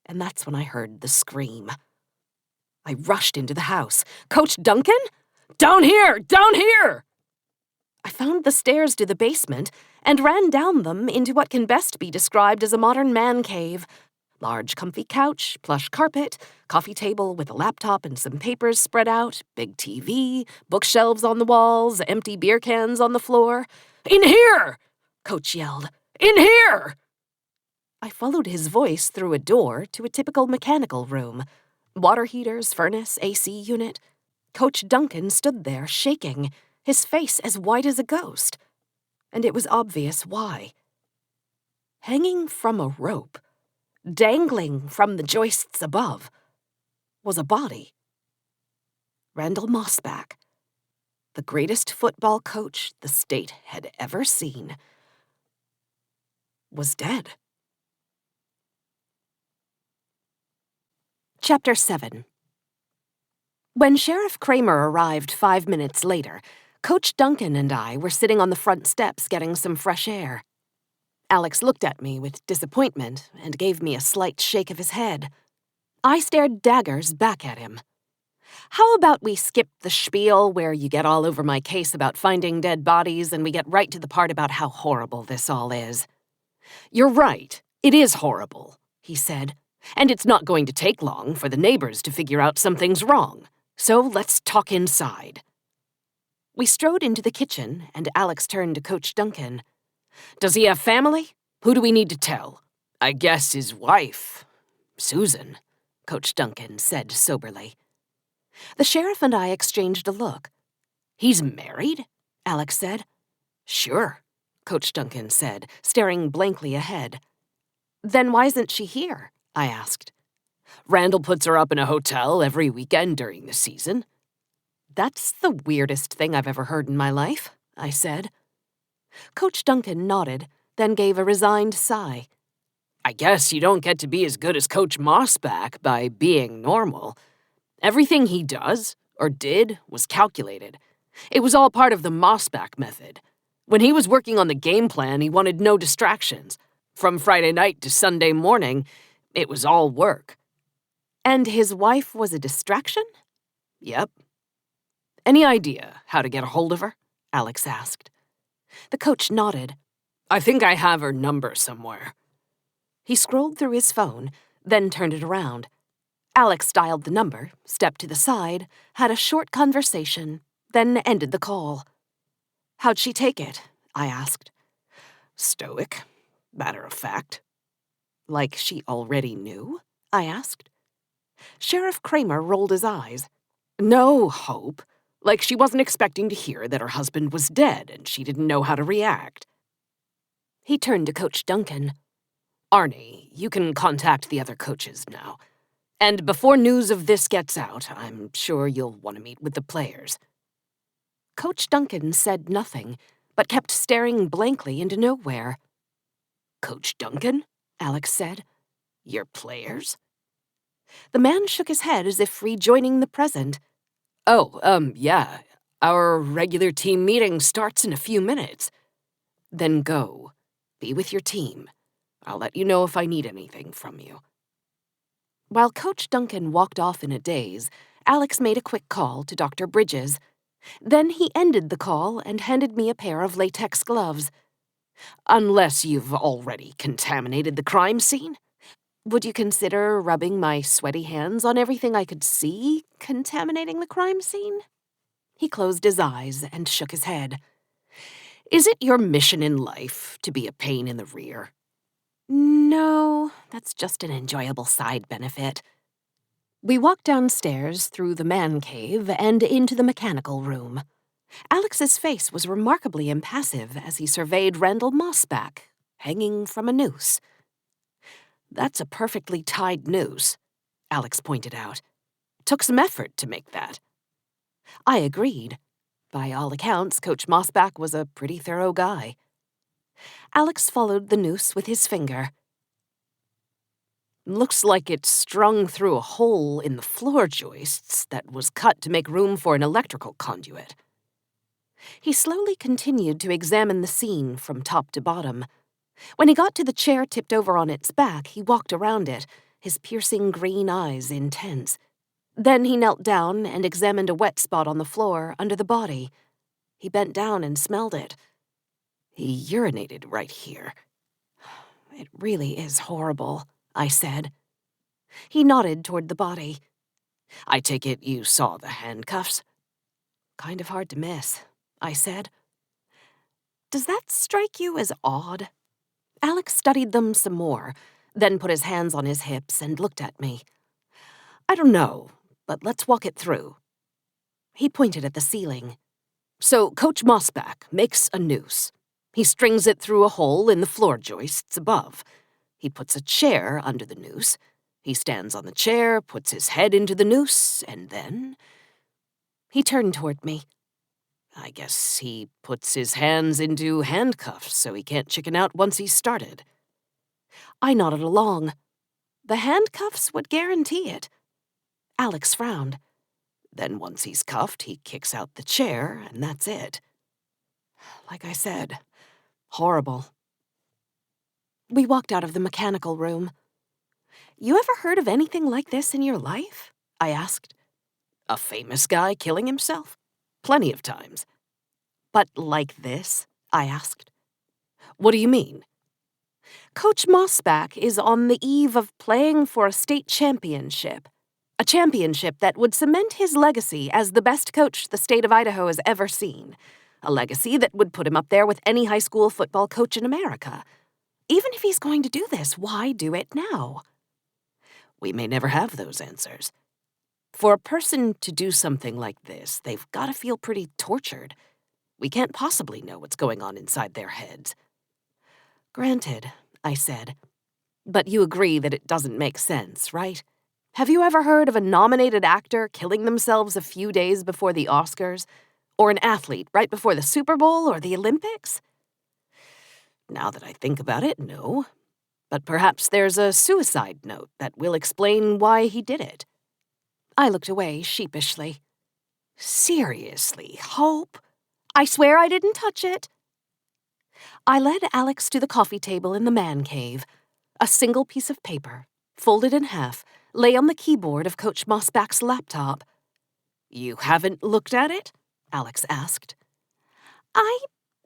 And that's when I heard the scream. I rushed into the house. "Coach Duncan?" "Down here! Down here!" I found the stairs to the basement and ran down them into what can best be described as a modern man cave. Large comfy couch, plush carpet, coffee table with a laptop and some papers spread out, big TV, bookshelves on the walls, empty beer cans on the floor. "In here!" Coach yelled. "In here!" I followed his voice through a door to a typical mechanical room. Water heaters, furnace, AC unit. Coach Duncan stood there, shaking, his face as white as a ghost. And it was obvious why. Hanging from a rope, dangling from the joists above, was a body. Randall Mossback, the greatest football coach the state had ever seen, was dead. Chapter 7. When Sheriff Kramer arrived 5 minutes later, Coach Duncan and I were sitting on the front steps getting some fresh air. Alex looked at me with disappointment and gave me a slight shake of his head. I stared daggers back at him. How about we skip the spiel where you get all over my case about finding dead bodies and we get right to the part about how horrible this all is? You're right, it is horrible, he said, and it's not going to take long for the neighbors to figure out something's wrong. So let's talk inside. We strode into the kitchen, and Alex turned to Coach Duncan. Does he have family? Who do we need to tell? I guess his wife, Susan, Coach Duncan said soberly. The sheriff and I exchanged a look. He's married? Alex said. Sure, Coach Duncan said, staring blankly ahead. Then why isn't she here? I asked. Randall puts her up in a hotel every weekend during the season. That's the weirdest thing I've ever heard in my life, I said. Coach Duncan nodded, then gave a resigned sigh. I guess you don't get to be as good as Coach Mossback by being normal. Everything he does, or did, was calculated. It was all part of the Mossback method. When he was working on the game plan, he wanted no distractions. From Friday night to Sunday morning, it was all work. And his wife was a distraction? Yep. Any idea how to get a hold of her? Alex asked. The coach nodded. I think I have her number somewhere. He scrolled through his phone, then turned it around. Alex dialed the number, stepped to the side, had a short conversation, then ended the call. How'd she take it? I asked. Stoic, matter of fact. Like she already knew? I asked. Sheriff Kramer rolled his eyes. No, Hope. Like she wasn't expecting to hear that her husband was dead and she didn't know how to react. He turned to Coach Duncan. Arnie, you can contact the other coaches now. And before news of this gets out, I'm sure you'll want to meet with the players. Coach Duncan said nothing, but kept staring blankly into nowhere. Coach Duncan? Alex said. Your players? The man shook his head as if rejoining the present. Yeah. Our regular team meeting starts in a few minutes. Then go. Be with your team. I'll let you know if I need anything from you. While Coach Duncan walked off in a daze, Alex made a quick call to Dr. Bridges. Then he ended the call and handed me a pair of latex gloves. Unless you've already contaminated the crime scene? Would you consider rubbing my sweaty hands on everything I could see contaminating the crime scene? He closed his eyes and shook his head. Is it your mission in life to be a pain in the rear? No, that's just an enjoyable side benefit. We walked downstairs through the man cave and into the mechanical room. Alex's face was remarkably impassive as he surveyed Randall Mossback, hanging from a noose. That's a perfectly tied noose, Alex pointed out. Took some effort to make that. I agreed. By all accounts, Coach Mossback was a pretty thorough guy. Alex followed the noose with his finger. Looks like it's strung through a hole in the floor joists that was cut to make room for an electrical conduit. He slowly continued to examine the scene from top to bottom. When he got to the chair tipped over on its back, he walked around it, his piercing green eyes intense. Then he knelt down and examined a wet spot on the floor under the body. He bent down and smelled it. He urinated right here. It really is horrible, I said. He nodded toward the body. I take it you saw the handcuffs? Kind of hard to miss, I said. Does that strike you as odd? Alex studied them some more, then put his hands on his hips and looked at me. I don't know, but let's walk it through. He pointed at the ceiling. So Coach Mossback makes a noose. He strings it through a hole in the floor joists above. He puts a chair under the noose. He stands on the chair, puts his head into the noose, and then... He turned toward me. I guess he puts his hands into handcuffs so he can't chicken out once he's started. I nodded along. The handcuffs would guarantee it. Alex frowned. Then once he's cuffed, he kicks out the chair, and that's it. Like I said, horrible. We walked out of the mechanical room. You ever heard of anything like this in your life? I asked. A famous guy killing himself? Plenty of times. But like this? I asked. What do you mean? Coach Mossback is on the eve of playing for a state championship. A championship that would cement his legacy as the best coach the state of Idaho has ever seen. A legacy that would put him up there with any high school football coach in America. Even if he's going to do this, why do it now? We may never have those answers. For a person to do something like this, they've got to feel pretty tortured. We can't possibly know what's going on inside their heads. Granted, I said. But you agree that it doesn't make sense, right? Have you ever heard of a nominated actor killing themselves a few days before the Oscars? Or an athlete right before the Super Bowl or the Olympics? Now that I think about it, no. But perhaps there's a suicide note that will explain why he did it. I looked away sheepishly. Seriously, Hope? I swear I didn't touch it. I led Alex to the coffee table in the man cave. A single piece of paper, folded in half, lay on the keyboard of Coach Mossback's laptop. You haven't looked at it? Alex asked. I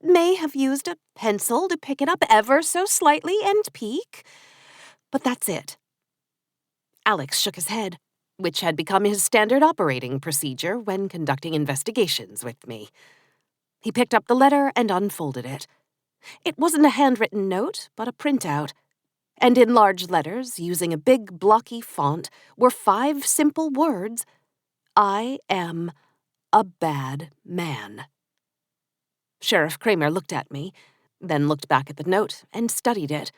may have used a pencil to pick it up ever so slightly and peek, but that's it. Alex shook his head, which had become his standard operating procedure when conducting investigations with me. He picked up the letter and unfolded it. It wasn't a handwritten note, but a printout. And in large letters, using a big blocky font, were 5 simple words: I am a bad man. Sheriff Kramer looked at me, then looked back at the note and studied it.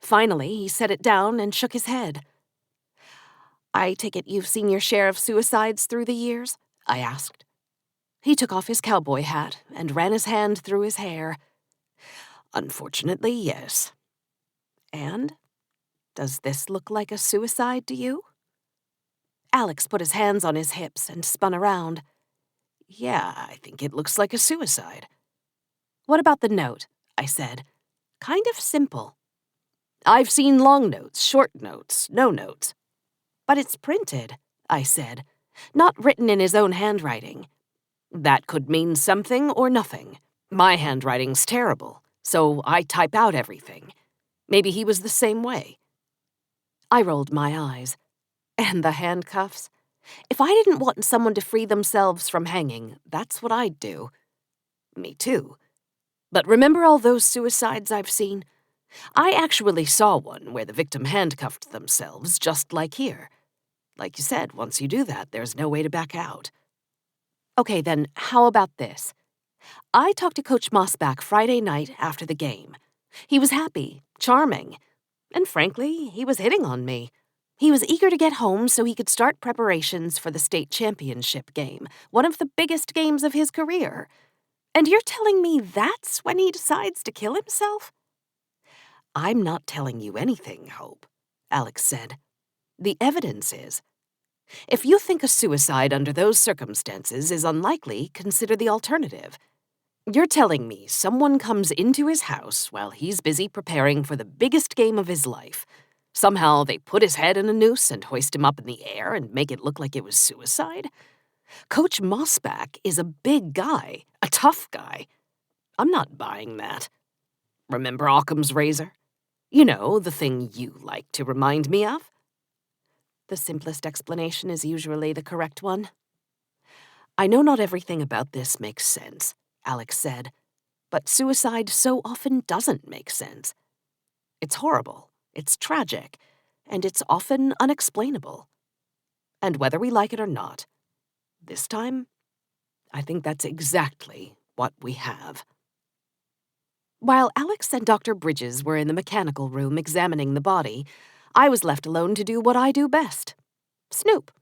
Finally, he set it down and shook his head. I take it you've seen your share of suicides through the years? I asked. He took off his cowboy hat and ran his hand through his hair. Unfortunately, yes. And? Does this look like a suicide to you? Alex put his hands on his hips and spun around. Yeah, I think it looks like a suicide. What about the note? I said. Kind of simple. I've seen long notes, short notes, no notes. But it's printed, I said, not written in his own handwriting. That could mean something or nothing. My handwriting's terrible, so I type out everything. Maybe he was the same way. I rolled my eyes. And the handcuffs? If I didn't want someone to free themselves from hanging, that's what I'd do. Me too. But remember all those suicides I've seen? I actually saw one where the victim handcuffed themselves, just like here. Like you said, once you do that, there's no way to back out. Okay, then, how about this? I talked to Coach Mossback Friday night after the game. He was happy, charming, and frankly, he was hitting on me. He was eager to get home so he could start preparations for the state championship game, one of the biggest games of his career. And you're telling me that's when he decides to kill himself? I'm not telling you anything, Hope, Alex said. The evidence is. If you think a suicide under those circumstances is unlikely, consider the alternative. You're telling me someone comes into his house while he's busy preparing for the biggest game of his life. Somehow they put his head in a noose and hoist him up in the air and make it look like it was suicide? Coach Mossback is a big guy, a tough guy. I'm not buying that. Remember Occam's razor? You know, the thing you like to remind me of? The simplest explanation is usually the correct one. I know not everything about this makes sense, Alex said, but suicide so often doesn't make sense. It's horrible, it's tragic, and it's often unexplainable. And whether we like it or not, this time, I think that's exactly what we have. While Alex and Dr. Bridges were in the mechanical room examining the body, I was left alone to do what I do best: snoop.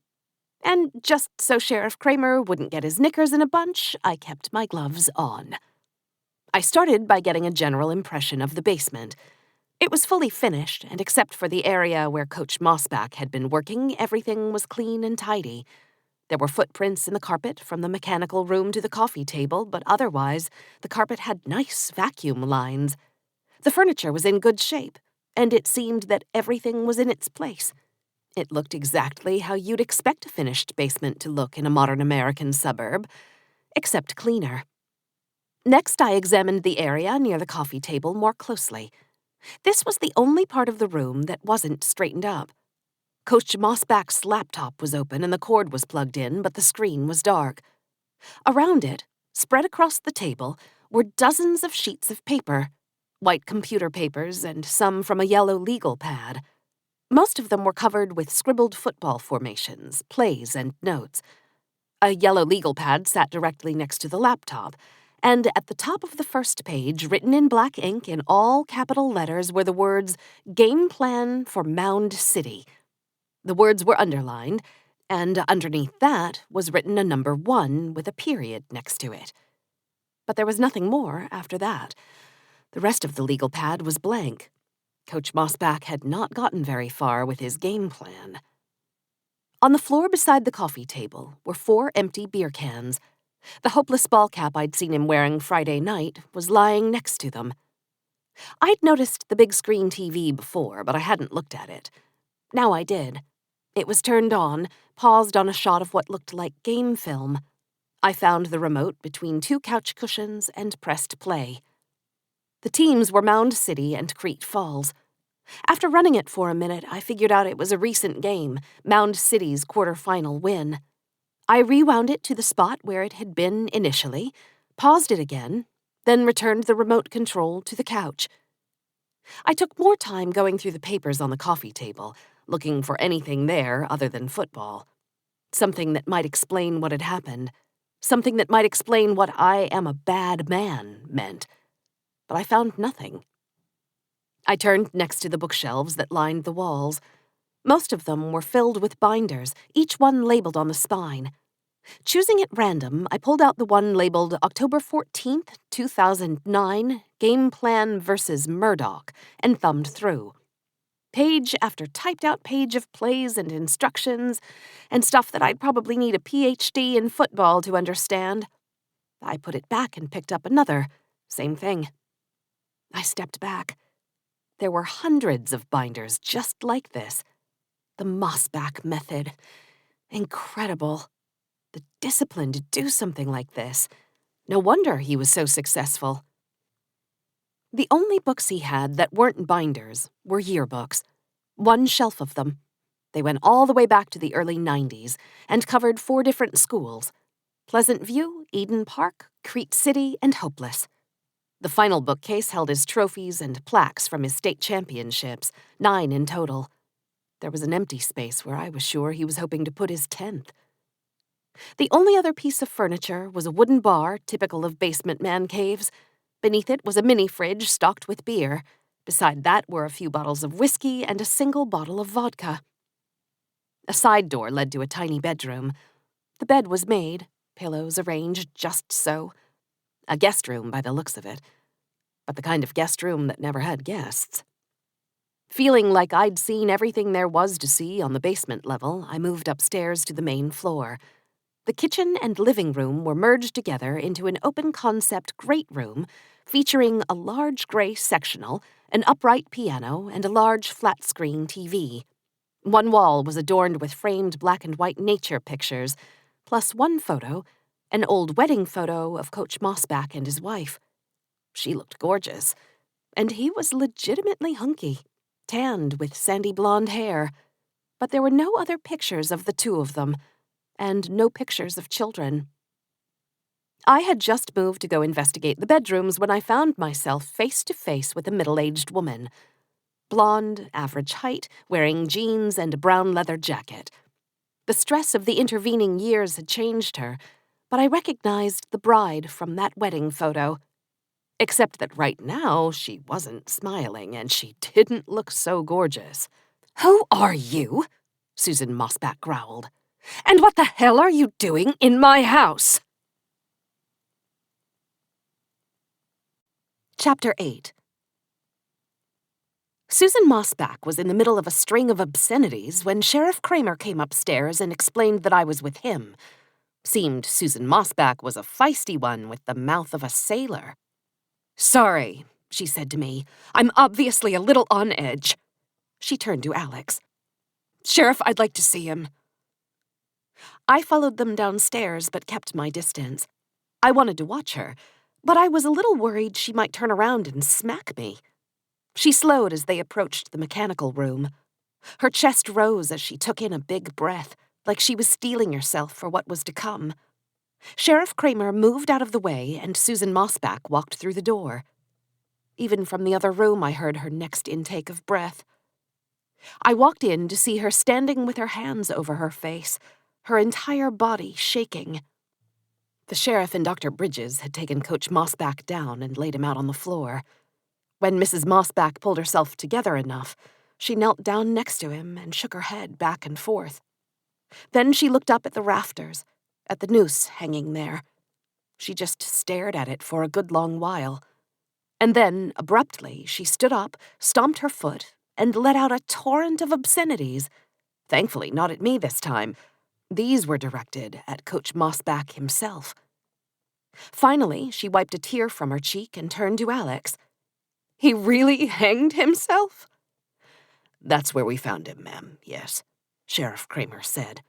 And just so Sheriff Kramer wouldn't get his knickers in a bunch, I kept my gloves on. I started by getting a general impression of the basement. It was fully finished, and except for the area where Coach Mossback had been working, everything was clean and tidy. There were footprints in the carpet from the mechanical room to the coffee table, but otherwise, the carpet had nice vacuum lines. The furniture was in good shape, and it seemed that everything was in its place. It looked exactly how you'd expect a finished basement to look in a modern American suburb, except cleaner. Next, I examined the area near the coffee table more closely. This was the only part of the room that wasn't straightened up. Coach Mossback's laptop was open and the cord was plugged in, but the screen was dark. Around it, spread across the table, were dozens of sheets of paper, white computer papers and some from a yellow legal pad. Most of them were covered with scribbled football formations, plays, and notes. A yellow legal pad sat directly next to the laptop, and at the top of the first page, written in black ink in all capital letters, were the words, "Game Plan for Mound City." The words were underlined, and underneath that was written a number 1 with a period next to it. But there was nothing more after that. The rest of the legal pad was blank. Coach Mossback had not gotten very far with his game plan. On the floor beside the coffee table were 4 empty beer cans. The hopeless ball cap I'd seen him wearing Friday night was lying next to them. I'd noticed the big screen TV before, but I hadn't looked at it. Now I did. It was turned on, paused on a shot of what looked like game film. I found the remote between 2 couch cushions and pressed play. The teams were Mound City and Crete Falls. After running it for a minute, I figured out it was a recent game, Mound City's quarterfinal win. I rewound it to the spot where it had been initially, paused it again, then returned the remote control to the couch. I took more time going through the papers on the coffee table, looking for anything there other than football. Something that might explain what had happened. Something that might explain what "I am a bad man" meant. But I found nothing. I turned next to the bookshelves that lined the walls. Most of them were filled with binders, each one labeled on the spine. Choosing at random, I pulled out the one labeled October 14th, 2009, Game Plan vs. Murdoch, and thumbed through. Page after typed-out page of plays and instructions, and stuff that I'd probably need a PhD in football to understand. I put it back and picked up another. Same thing. I stepped back. There were hundreds of binders just like this. The Mossback method. Incredible. The discipline to do something like this. No wonder he was so successful. The only books he had that weren't binders were yearbooks. 1 shelf of them. They went all the way back to the early 90s and covered 4 different schools: Pleasant View, Eden Park, Crete City, and Hopeless. The final bookcase held his trophies and plaques from his state championships, 9 in total. There was an empty space where I was sure he was hoping to put his 10th. The only other piece of furniture was a wooden bar typical of basement man caves. Beneath it was a mini-fridge stocked with beer. Beside that were a few bottles of whiskey and a single bottle of vodka. A side door led to a tiny bedroom. The bed was made, pillows arranged just so. A guest room by the looks of it, but the kind of guest room that never had guests. Feeling like I'd seen everything there was to see on the basement level, I moved upstairs to the main floor. The kitchen and living room were merged together into an open-concept great room featuring a large gray sectional, an upright piano, and a large flat-screen TV. One wall was adorned with framed black-and-white nature pictures, plus 1 photo, an old wedding photo of Coach Mossback and his wife. She looked gorgeous, and he was legitimately hunky, tanned with sandy blonde hair. But there were no other pictures of the 2 of them, and no pictures of children. I had just moved to go investigate the bedrooms when I found myself face to face with a middle-aged woman. Blonde, average height, wearing jeans and a brown leather jacket. The stress of the intervening years had changed her, but I recognized the bride from that wedding photo. Except that right now she wasn't smiling, and she didn't look so gorgeous. "Who are you?" Susan Mossback growled. And what the hell are you doing in my house? Chapter 8. Susan Mossback was in the middle of a string of obscenities when Sheriff Kramer came upstairs and explained that I was with him. Seemed Susan Mossback was a feisty one with the mouth of a sailor. "Sorry," she said to me. "I'm obviously a little on edge." She turned to Alex. "Sheriff, I'd like to see him." I followed them downstairs but kept my distance. I wanted to watch her, but I was a little worried she might turn around and smack me. She slowed as they approached the mechanical room. Her chest rose as she took in a big breath, like she was steeling herself for what was to come. Sheriff Kramer moved out of the way, and Susan Mossback walked through the door. Even from the other room, I heard her next intake of breath. I walked in to see her standing with her hands over her face, her entire body shaking. The sheriff and Dr. Bridges had taken Coach Mossback down and laid him out on the floor. When Mrs. Mossback pulled herself together enough, she knelt down next to him and shook her head back and forth. Then she looked up at the rafters, at the noose hanging there. She just stared at it for a good long while. And then, abruptly, she stood up, stomped her foot, and let out a torrent of obscenities. Thankfully, not at me this time. These were directed at Coach Mossback himself. Finally, she wiped a tear from her cheek and turned to Alex. "He really hanged himself?" "That's where we found him, ma'am, yes," Sheriff Kramer said.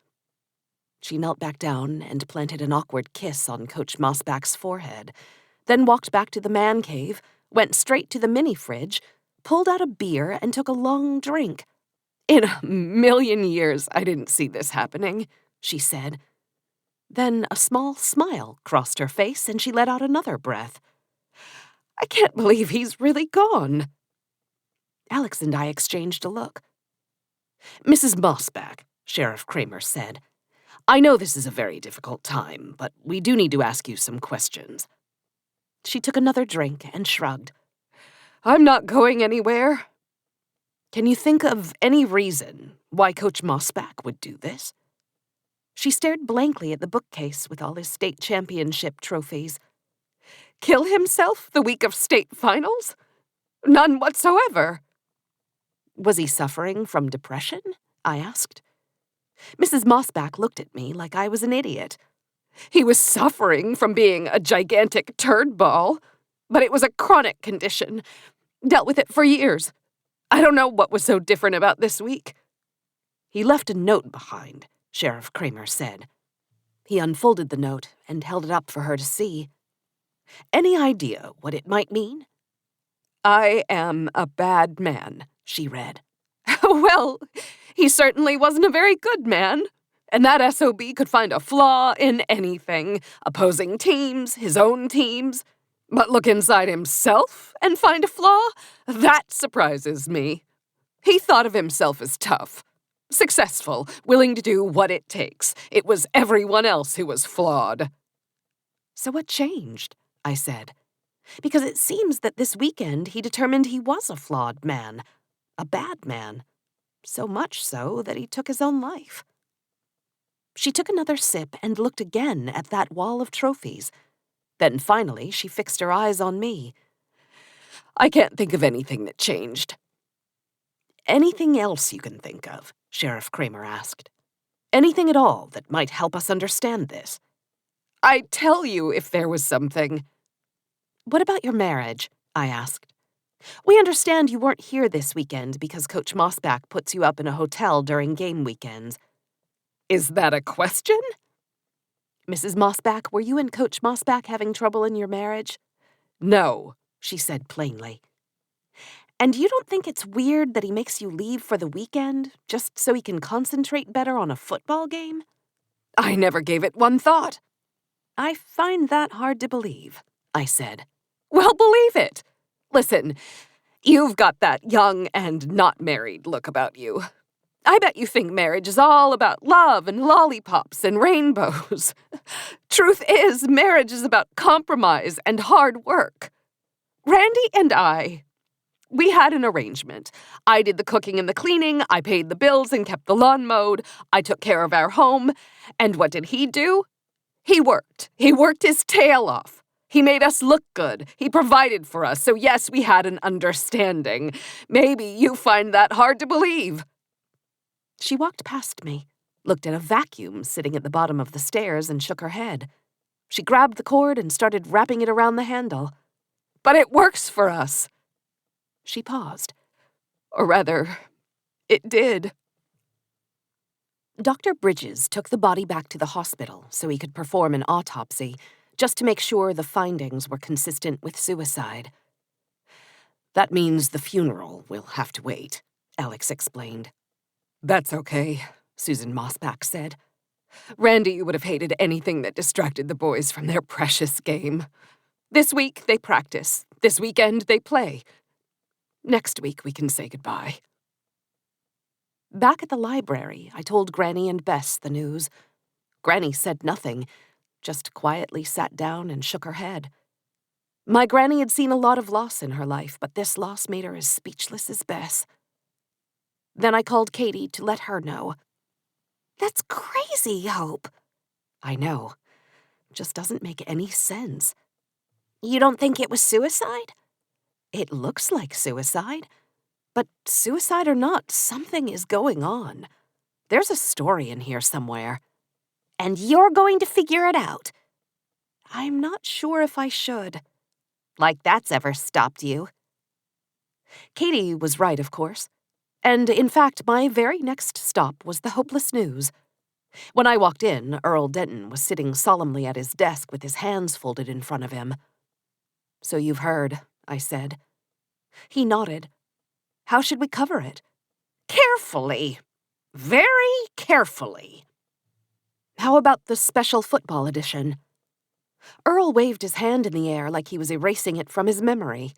She knelt back down and planted an awkward kiss on Coach Mossback's forehead, then walked back to the man cave, went straight to the mini-fridge, pulled out a beer, and took a long drink. "In a million years, I didn't see this happening," she said. Then a small smile crossed her face, and she let out another breath. "I can't believe he's really gone." Alex and I exchanged a look. "Mrs. Mossback," Sheriff Kramer said, "I know this is a very difficult time, but we do need to ask you some questions." She took another drink and shrugged. "I'm not going anywhere." "Can you think of any reason why Coach Mossback would do this?" She stared blankly at the bookcase with all his state championship trophies. "Kill himself the week of state finals? None whatsoever." "Was he suffering from depression?" I asked. Mrs. Mossback looked at me like I was an idiot. "He was suffering from being a gigantic turd ball, but it was a chronic condition. Dealt with it for years. I don't know what was so different about this week." "He left a note behind," Sheriff Kramer said. He unfolded the note and held it up for her to see. "Any idea what it might mean?" "I am a bad man," she read. "Well, he certainly wasn't a very good man. And that SOB could find a flaw in anything. Opposing teams, his own teams. But look inside himself and find a flaw? That surprises me. He thought of himself as tough. Successful, willing to do what it takes. It was everyone else who was flawed." "So what changed?" I said. "Because it seems that this weekend he determined he was a flawed man. A bad man. So much so that he took his own life." She took another sip and looked again at that wall of trophies. Then finally she fixed her eyes on me. "I can't think of anything that changed." "Anything else you can think of?" Sheriff Kramer asked. "Anything at all that might help us understand this?" "I'd tell you if there was something." "What about your marriage?" I asked. "We understand you weren't here this weekend because Coach Mossback puts you up in a hotel during game weekends." "Is that a question?" "Mrs. Mossback, were you and Coach Mossback having trouble in your marriage?" "No," she said plainly. "And you don't think it's weird that he makes you leave for the weekend just so he can concentrate better on a football game?" "I never gave it one thought." "I find that hard to believe," I said. "Well, believe it. Listen, you've got that young and not married look about you. I bet you think marriage is all about love and lollipops and rainbows. Truth is, marriage is about compromise and hard work. Randy and I, We had an arrangement. I did the cooking and the cleaning, I paid the bills and kept the lawn mowed, I took care of our home, and what did he do? He worked. He worked his tail off. He made us look good. He provided for us, so yes, we had an understanding. Maybe you find that hard to believe. She walked past me, looked at a vacuum sitting at the bottom of the stairs, and shook her head. She grabbed the cord and started wrapping it around the handle. But it works for us. She paused. Or rather, it did. Dr. Bridges took the body back to the hospital so he could perform an autopsy, just to make sure the findings were consistent with suicide. That means the funeral will have to wait, Alex explained. That's okay, Susan Mossback said. Randy would have hated anything that distracted the boys from their precious game. This week they practice. This weekend they play. Next week we can say goodbye. Back at the library, I told Granny and Bess the news. Granny said nothing, just quietly sat down and shook her head. My Granny had seen a lot of loss in her life, but this loss made her as speechless as Bess. Then I called Katie to let her know. That's crazy, Hope. I know. Just doesn't make any sense. You don't think it was suicide? It looks like suicide. But suicide or not, something is going on. There's a story in here somewhere. And you're going to figure it out? I'm not sure if I should. Like that's ever stopped you. Katie was right, of course. And in fact, my very next stop was the hopeless news. When I walked in, Earl Denton was sitting solemnly at his desk with his hands folded in front of him. So you've heard, I said. He nodded. How should we cover it? Carefully. Very carefully. How about the special football edition? Earl waved his hand in the air like he was erasing it from his memory.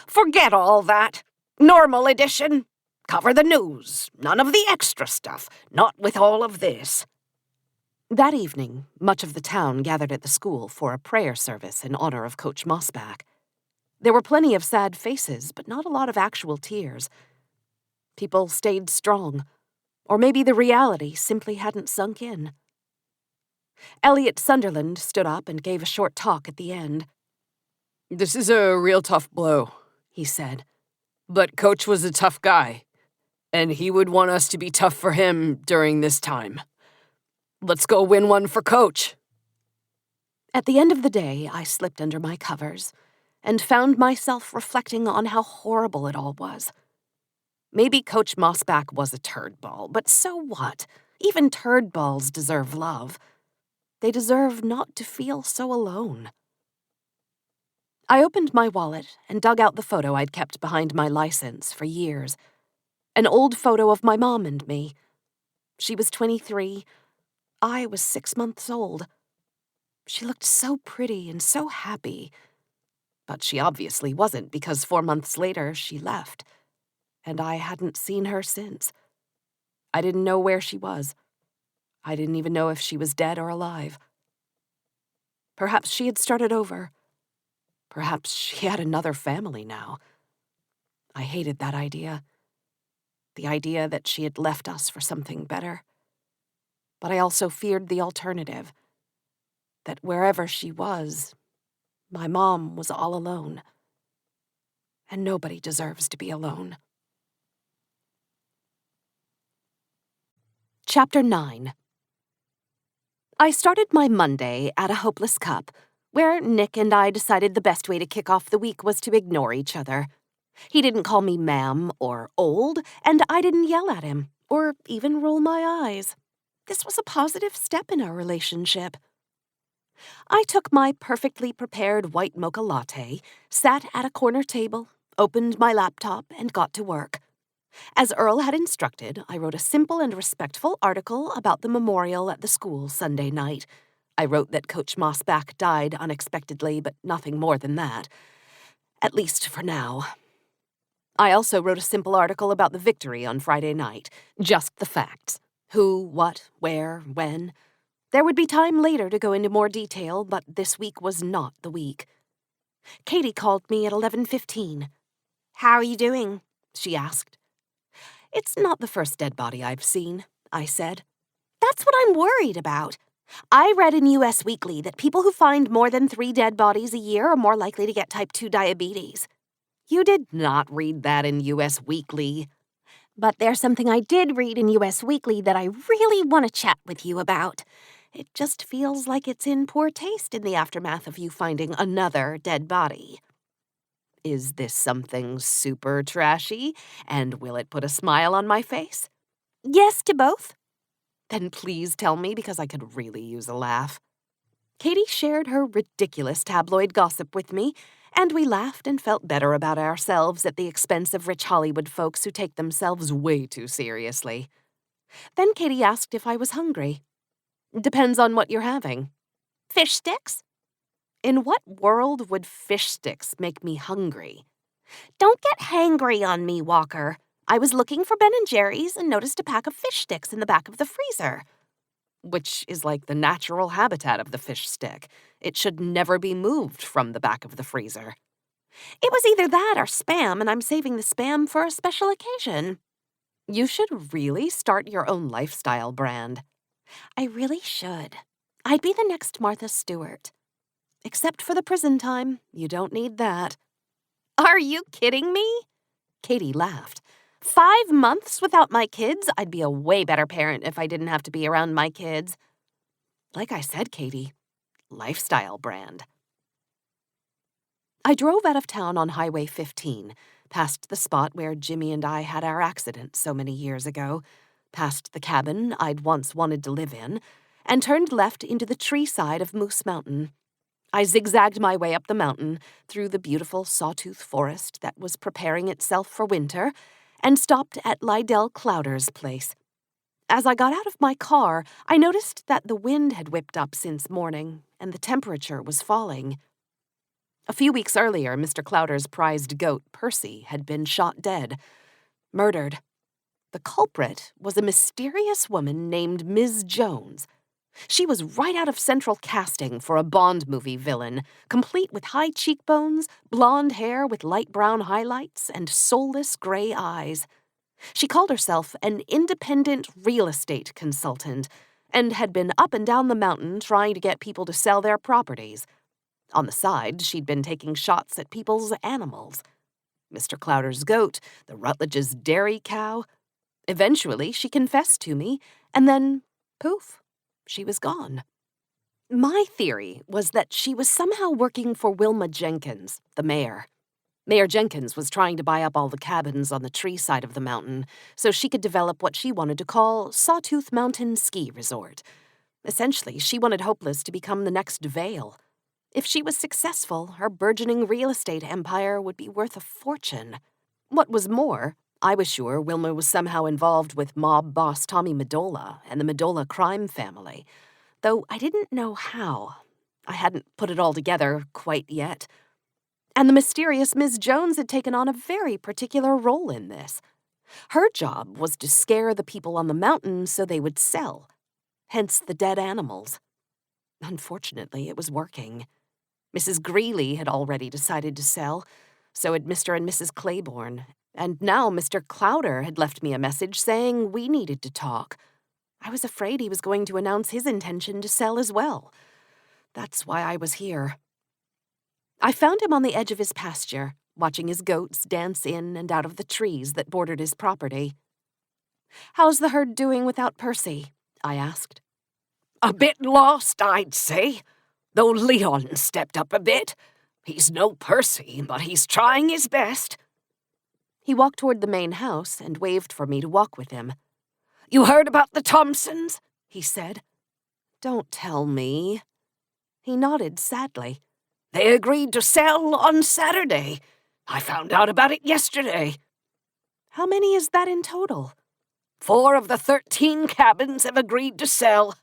Forget all that. Normal edition. Cover the news. None of the extra stuff. Not with all of this. That evening, much of the town gathered at the school for a prayer service in honor of Coach Mossback. There were plenty of sad faces, but not a lot of actual tears. People stayed strong, or maybe the reality simply hadn't sunk in. Elliot Sunderland stood up and gave a short talk at the end. This is a real tough blow, he said. But Coach was a tough guy, and he would want us to be tough for him during this time. Let's go win one for Coach. At the end of the day, I slipped under my covers and found myself reflecting on how horrible it all was. Maybe Coach Mossback was a turd ball, but so what? Even turd balls deserve love. They deserve not to feel so alone. I opened my wallet and dug out the photo I'd kept behind my license for years. An old photo of my mom and me. She was 23. I was 6 months old. She looked so pretty and so happy. But she obviously wasn't, because 4 months later she left, and I hadn't seen her since. I didn't know where she was. I didn't even know if she was dead or alive. Perhaps she had started over. Perhaps she had another family now. I hated that idea. The idea that she had left us for something better. But I also feared the alternative. That wherever she was, my mom was all alone. And nobody deserves to be alone. Chapter 9. I started my Monday at a hopeless cup, where Nick and I decided the best way to kick off the week was to ignore each other. He didn't call me ma'am or old, and I didn't yell at him, or even roll my eyes. This was a positive step in our relationship. I took my perfectly prepared white mocha latte, sat at a corner table, opened my laptop, and got to work. As Earl had instructed, I wrote a simple and respectful article about the memorial at the school Sunday night. I wrote that Coach Mossback died unexpectedly, but nothing more than that. At least for now. I also wrote a simple article about the victory on Friday night. Just the facts. Who, what, where, when. There would be time later to go into more detail, but this week was not the week. Katie called me at 11:15. "How are you doing?" she asked. "It's not the first dead body I've seen," I said. "That's what I'm worried about. I read in US Weekly that people who find more than 3 dead bodies a year are more likely to get type 2 diabetes." "You did not read that in US Weekly." "But there's something I did read in US Weekly that I really want to chat with you about. It just feels like it's in poor taste in the aftermath of you finding another dead body." "Is this something super trashy, and will it put a smile on my face?" "Yes to both." "Then please tell me, because I could really use a laugh." Katie shared her ridiculous tabloid gossip with me, and we laughed and felt better about ourselves at the expense of rich Hollywood folks who take themselves way too seriously. Then Katie asked if I was hungry. "Depends on what you're having." "Fish sticks?" "In what world would fish sticks make me hungry?" "Don't get hangry on me, Walker. I was looking for Ben & Jerry's and noticed a pack of fish sticks in the back of the freezer." Which is like the natural habitat of the fish stick. It should never be moved from the back of the freezer. "It was either that or Spam, and I'm saving the Spam for a special occasion." You should really start your own lifestyle brand. "I really should. I'd be the next Martha Stewart." Except for the prison time. You don't need that. "Are you kidding me?" Katie laughed. 5 months without my kids? I'd be a way better parent if I didn't have to be around my kids." Like I said, Katie, lifestyle brand. I drove out of town on Highway 15, past the spot where Jimmy and I had our accident so many years ago, past the cabin I'd once wanted to live in, and turned left into the tree side of Moose Mountain. I zigzagged my way up the mountain, through the beautiful sawtooth forest that was preparing itself for winter, and stopped at Lydell Clowder's place. As I got out of my car, I noticed that the wind had whipped up since morning, and the temperature was falling. A few weeks earlier, Mr. Clowder's prized goat, Percy, had been shot dead. Murdered. The culprit was a mysterious woman named Ms. Jones. She was right out of central casting for a Bond movie villain, complete with high cheekbones, blonde hair with light brown highlights, and soulless gray eyes. She called herself an independent real estate consultant, and had been up and down the mountain trying to get people to sell their properties. On the side, she'd been taking shots at people's animals. Mr. Clowder's goat, the Rutledge's dairy cow. Eventually, she confessed to me, and then, poof, she was gone. My theory was that she was somehow working for Wilma Jenkins, the mayor. Mayor Jenkins was trying to buy up all the cabins on the tree side of the mountain so she could develop what she wanted to call Sawtooth Mountain Ski Resort. Essentially, she wanted Hopeless to become the next Vail. If she was successful, her burgeoning real estate empire would be worth a fortune. What was more, I was sure Wilma was somehow involved with mob boss Tommy Medola and the Medola crime family, though I didn't know how. I hadn't put it all together quite yet. And the mysterious Ms. Jones had taken on a very particular role in this. Her job was to scare the people on the mountain so they would sell, hence the dead animals. Unfortunately, it was working. Mrs. Greeley had already decided to sell, so had Mr. and Mrs. Claiborne, and now Mr. Clowder had left me a message saying we needed to talk. I was afraid he was going to announce his intention to sell as well. That's why I was here. I found him on the edge of his pasture, watching his goats dance in and out of the trees that bordered his property. "How's the herd doing without Percy?" I asked. "A bit lost, I'd say, though Leon stepped up a bit. He's no Percy, but he's trying his best." He walked toward the main house and waved for me to walk with him. "You heard about the Thompsons?" he said. "Don't tell me." He nodded sadly. "They agreed to sell on Saturday. I found out about it yesterday." "How many is that in total?" 4 of the 13 cabins have agreed to sell."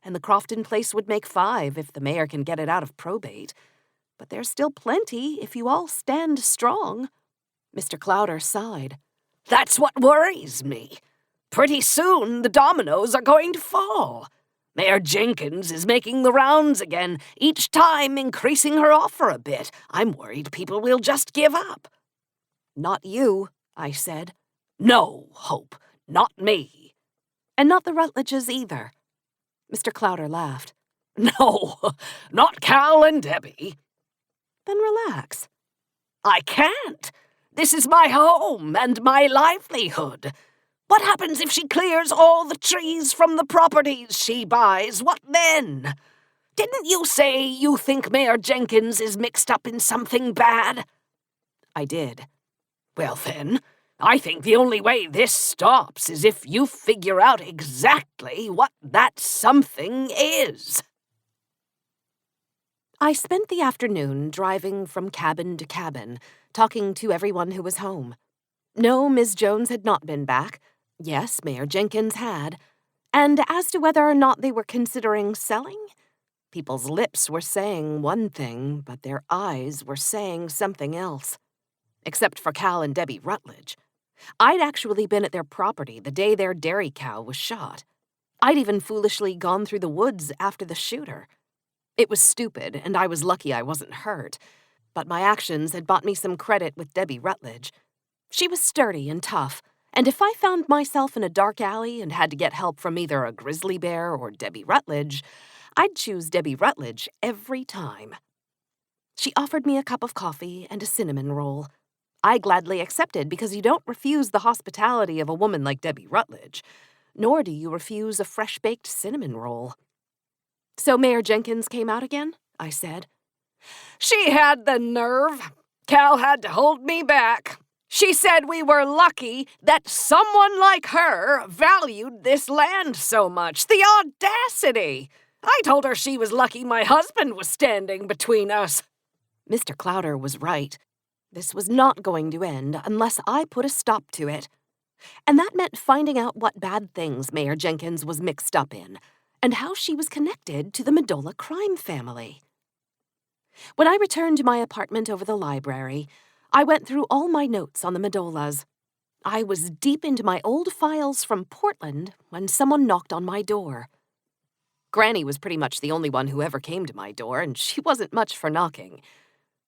"And the Crofton place would make 5 if the mayor can get it out of probate. But there's still plenty if you all stand strong." Mr. Clowder sighed. "That's what worries me. Pretty soon the dominoes are going to fall. Mayor Jenkins is making the rounds again, each time increasing her offer a bit. I'm worried people will just give up." Not you, I said. No, Hope, not me. And not the Rutledges either. Mr. Clowder laughed. No, not Cal and Debbie. Then relax. I can't. This is my home and my livelihood. What happens if she clears all the trees from the properties she buys? What then? Didn't you say you think Mayor Jenkins is mixed up in something bad? I did. Well then, I think the only way this stops is if you figure out exactly what that something is. I spent the afternoon driving from cabin to cabin, talking to everyone who was home. No, Ms. Jones had not been back. Yes, Mayor Jenkins had. And as to whether or not they were considering selling, people's lips were saying one thing, but their eyes were saying something else. Except for Cal and Debbie Rutledge. I'd actually been at their property the day their dairy cow was shot. I'd even foolishly gone through the woods after the shooter. It was stupid, and I was lucky I wasn't hurt, but my actions had bought me some credit with Debbie Rutledge. She was sturdy and tough, and if I found myself in a dark alley and had to get help from either a grizzly bear or Debbie Rutledge, I'd choose Debbie Rutledge every time. She offered me a cup of coffee and a cinnamon roll. I gladly accepted because you don't refuse the hospitality of a woman like Debbie Rutledge, nor do you refuse a fresh-baked cinnamon roll. So Mayor Jenkins came out again? I said. She had the nerve. Cal had to hold me back. She said we were lucky that someone like her valued this land so much. The audacity! I told her she was lucky my husband was standing between us. Mr. Clowder was right. This was not going to end unless I put a stop to it. And that meant finding out what bad things Mayor Jenkins was mixed up in, and how she was connected to the Medola crime family. When I returned to my apartment over the library, I went through all my notes on the Medolas. I was deep into my old files from Portland when someone knocked on my door. Granny was pretty much the only one who ever came to my door, and she wasn't much for knocking.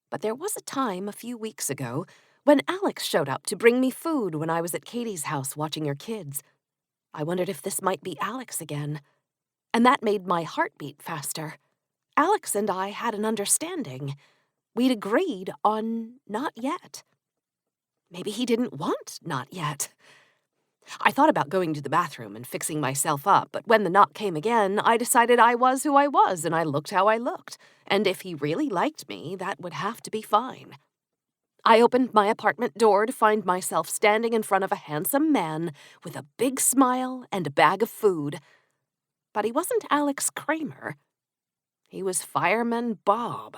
But there was a time a few weeks ago when Alex showed up to bring me food when I was at Katie's house watching her kids. I wondered if this might be Alex again. And that made my heart beat faster. Alex and I had an understanding. We'd agreed on not yet. Maybe he didn't want not yet. I thought about going to the bathroom and fixing myself up, but when the knock came again, I decided I was who I was and I looked how I looked. And if he really liked me, that would have to be fine. I opened my apartment door to find myself standing in front of a handsome man with a big smile and a bag of food. But he wasn't Alex Kramer. He was Fireman Bob.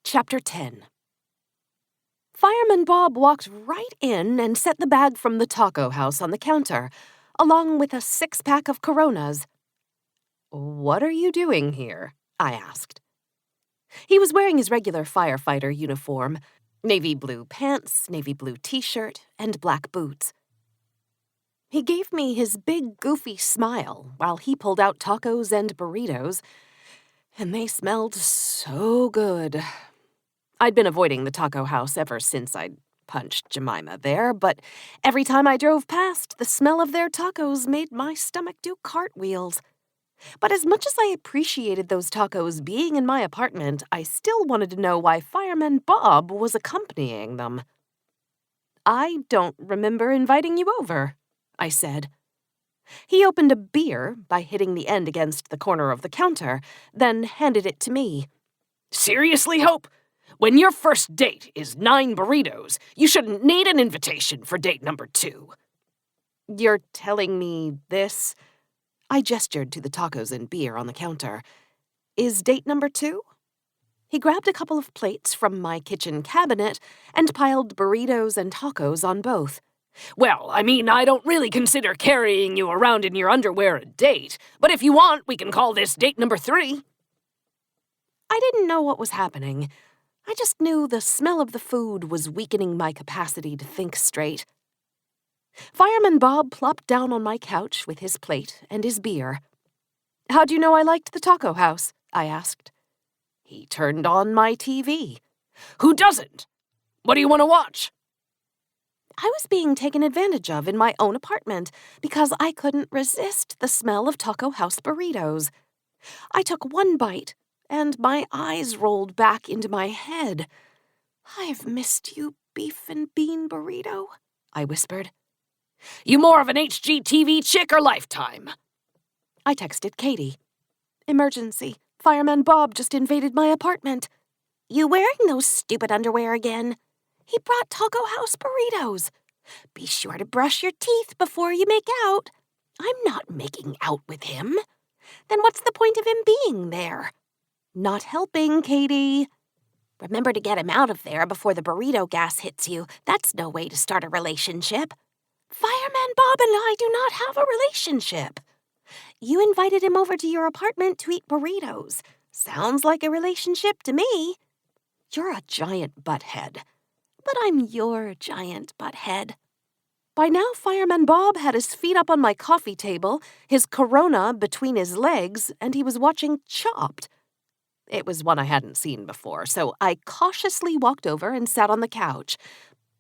Chapter 10. Fireman Bob walked right in and set the bag from the taco house on the counter, along with a 6-pack of Coronas. "What are you doing here?" I asked. He was wearing his regular firefighter uniform, navy blue pants, navy blue t-shirt, and black boots. He gave me his big, goofy smile while he pulled out tacos and burritos, and they smelled so good. I'd been avoiding the taco house ever since I'd punched Jemima there, but every time I drove past, the smell of their tacos made my stomach do cartwheels. But as much as I appreciated those tacos being in my apartment, I still wanted to know why Fireman Bob was accompanying them. "I don't remember inviting you over," I said. He opened a beer by hitting the end against the corner of the counter, then handed it to me. "Seriously, Hope? When your first date is 9 burritos, you shouldn't need an invitation for date number 2. "You're telling me this?" I gestured to the tacos and beer on the counter. "Is date number 2? He grabbed a couple of plates from my kitchen cabinet and piled burritos and tacos on both. "Well, I mean, I don't really consider carrying you around in your underwear a date, but if you want, we can call this date number 3. I didn't know what was happening. I just knew the smell of the food was weakening my capacity to think straight. Fireman Bob plopped down on my couch with his plate and his beer. "How'd you know I liked the taco house?" I asked. He turned on my TV. Who doesn't? What do you want to watch? I was being taken advantage of in my own apartment because I couldn't resist the smell of Taco House burritos. I took one bite, and my eyes rolled back into my head. "I've missed you, beef and bean burrito," I whispered. You more of an HGTV chick or Lifetime? I texted Katie. "Emergency. Fireman Bob just invaded my apartment." "You wearing those stupid underwear again?" "He brought Taco House burritos." "Be sure to brush your teeth before you make out." "I'm not making out with him." "Then what's the point of him being there?" "Not helping, Katie." "Remember to get him out of there before the burrito gas hits you. That's no way to start a relationship." "Fireman Bob and I do not have a relationship." "You invited him over to your apartment to eat burritos. Sounds like a relationship to me." "You're a giant butthead." "But I'm your giant butthead." By now, Fireman Bob had his feet up on my coffee table, his Corona between his legs, and he was watching Chopped. It was one I hadn't seen before, so I cautiously walked over and sat on the couch,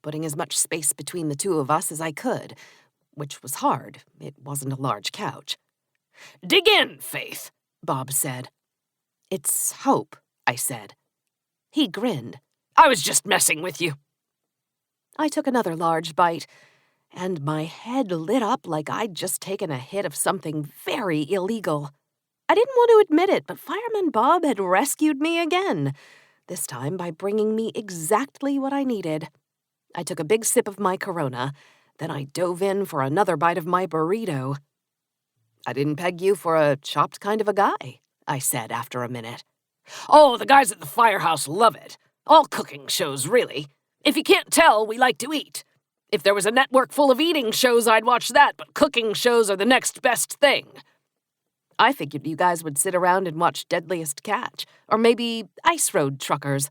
putting as much space between the two of us as I could, which was hard. It wasn't a large couch. Dig in, Faith, Bob said. "It's Hope," I said. He grinned. I was just messing with you. I took another large bite, and my head lit up like I'd just taken a hit of something very illegal. I didn't want to admit it, but Fireman Bob had rescued me again, this time by bringing me exactly what I needed. I took a big sip of my Corona, then I dove in for another bite of my burrito. "I didn't peg you for a Chopped kind of a guy," I said after a minute. Oh, the guys at the firehouse love it. All cooking shows, really. If you can't tell, we like to eat. If there was a network full of eating shows, I'd watch that, but cooking shows are the next best thing. I figured you guys would sit around and watch Deadliest Catch, or maybe Ice Road Truckers.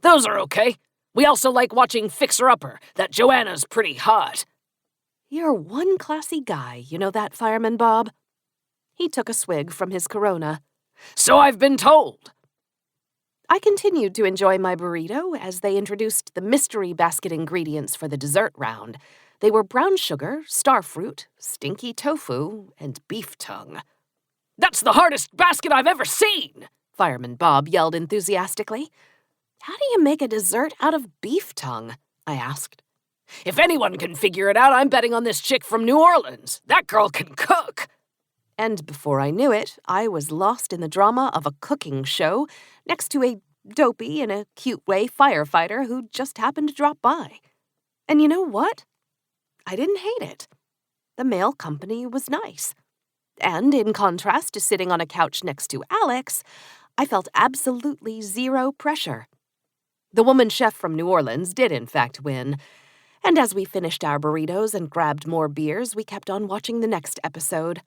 Those are okay. We also like watching Fixer Upper. That Joanna's pretty hot. You're one classy guy, you know that, Fireman Bob? He took a swig from his Corona. So I've been told. I continued to enjoy my burrito as they introduced the mystery basket ingredients for the dessert round. They were brown sugar, starfruit, stinky tofu, and beef tongue. That's the hardest basket I've ever seen, Fireman Bob yelled enthusiastically. How do you make a dessert out of beef tongue? I asked. If anyone can figure it out, I'm betting on this chick from New Orleans. That girl can cook. And before I knew it, I was lost in the drama of a cooking show next to a dopey, in a cute way, firefighter who just happened to drop by. And you know what? I didn't hate it. The mail company was nice. And in contrast to sitting on a couch next to Alex, I felt absolutely zero pressure. The woman chef from New Orleans did in fact win, and as we finished our burritos and grabbed more beers, we kept on watching the next episode.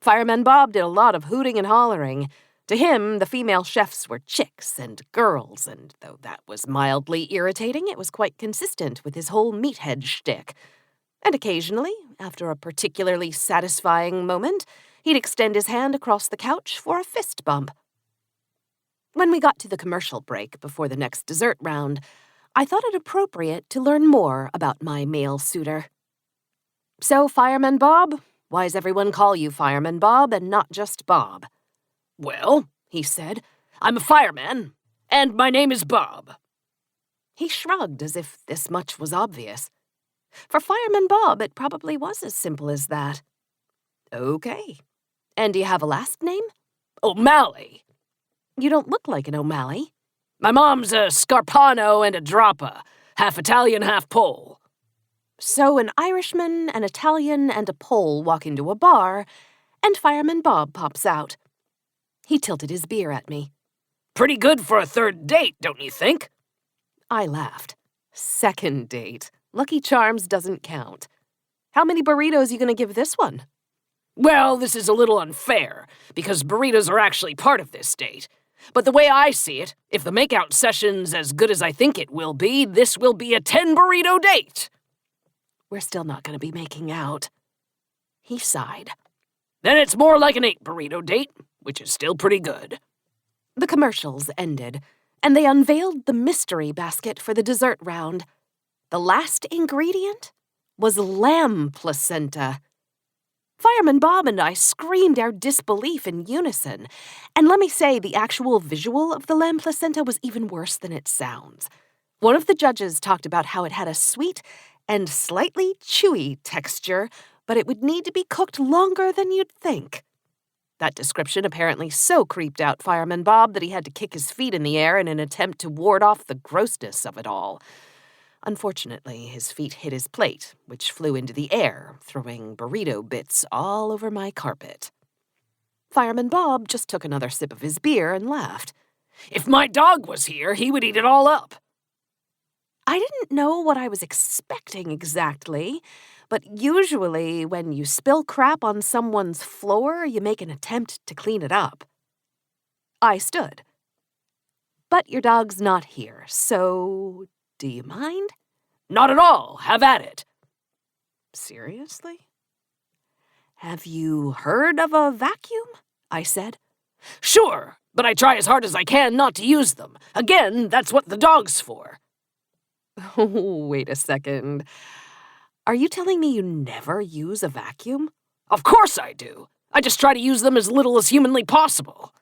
Fireman Bob did a lot of hooting and hollering. To him, the female chefs were chicks and girls, and though that was mildly irritating, it was quite consistent with his whole meathead shtick. And occasionally, after a particularly satisfying moment, he'd extend his hand across the couch for a fist bump. When we got to the commercial break before the next dessert round, I thought it appropriate to learn more about my male suitor. "So, Fireman Bob, why's everyone call you Fireman Bob and not just Bob?" Well, he said, I'm a fireman, and my name is Bob. He shrugged as if this much was obvious. For Fireman Bob, it probably was as simple as that. Okay. And do you have a last name? O'Malley. You don't look like an O'Malley. My mom's a Scarpano and a Droppa, half Italian, half Pole. So an Irishman, an Italian, and a Pole walk into a bar, and Fireman Bob pops out. He tilted his beer at me. Pretty good for a third date, don't you think? I laughed. Second date. Lucky Charms doesn't count. How many burritos you gonna give this one? Well, this is a little unfair, because burritos are actually part of this date. But the way I see it, if the makeout session's as good as I think it will be, this will be a 10-burrito date. We're still not gonna be making out. He sighed. Then it's more like an 8-burrito date, which is still pretty good. The commercials ended, and they unveiled the mystery basket for the dessert round. The last ingredient was lamb placenta. Fireman Bob and I screamed our disbelief in unison, and let me say the actual visual of the lamb placenta was even worse than it sounds. One of the judges talked about how it had a sweet and slightly chewy texture, but it would need to be cooked longer than you'd think. That description apparently so creeped out Fireman Bob that he had to kick his feet in the air in an attempt to ward off the grossness of it all. Unfortunately, his feet hit his plate, which flew into the air, throwing burrito bits all over my carpet. Fireman Bob just took another sip of his beer and laughed. If my dog was here, he would eat it all up. I didn't know what I was expecting exactly, but usually when you spill crap on someone's floor, you make an attempt to clean it up. I stood. But your dog's not here, so do you mind? Not at all. Have at it. Seriously? Have you heard of a vacuum? I said. Sure, but I try as hard as I can not to use them. Again, that's what the dog's for. Oh, wait a second. Are you telling me you never use a vacuum? Of course I do. I just try to use them as little as humanly possible.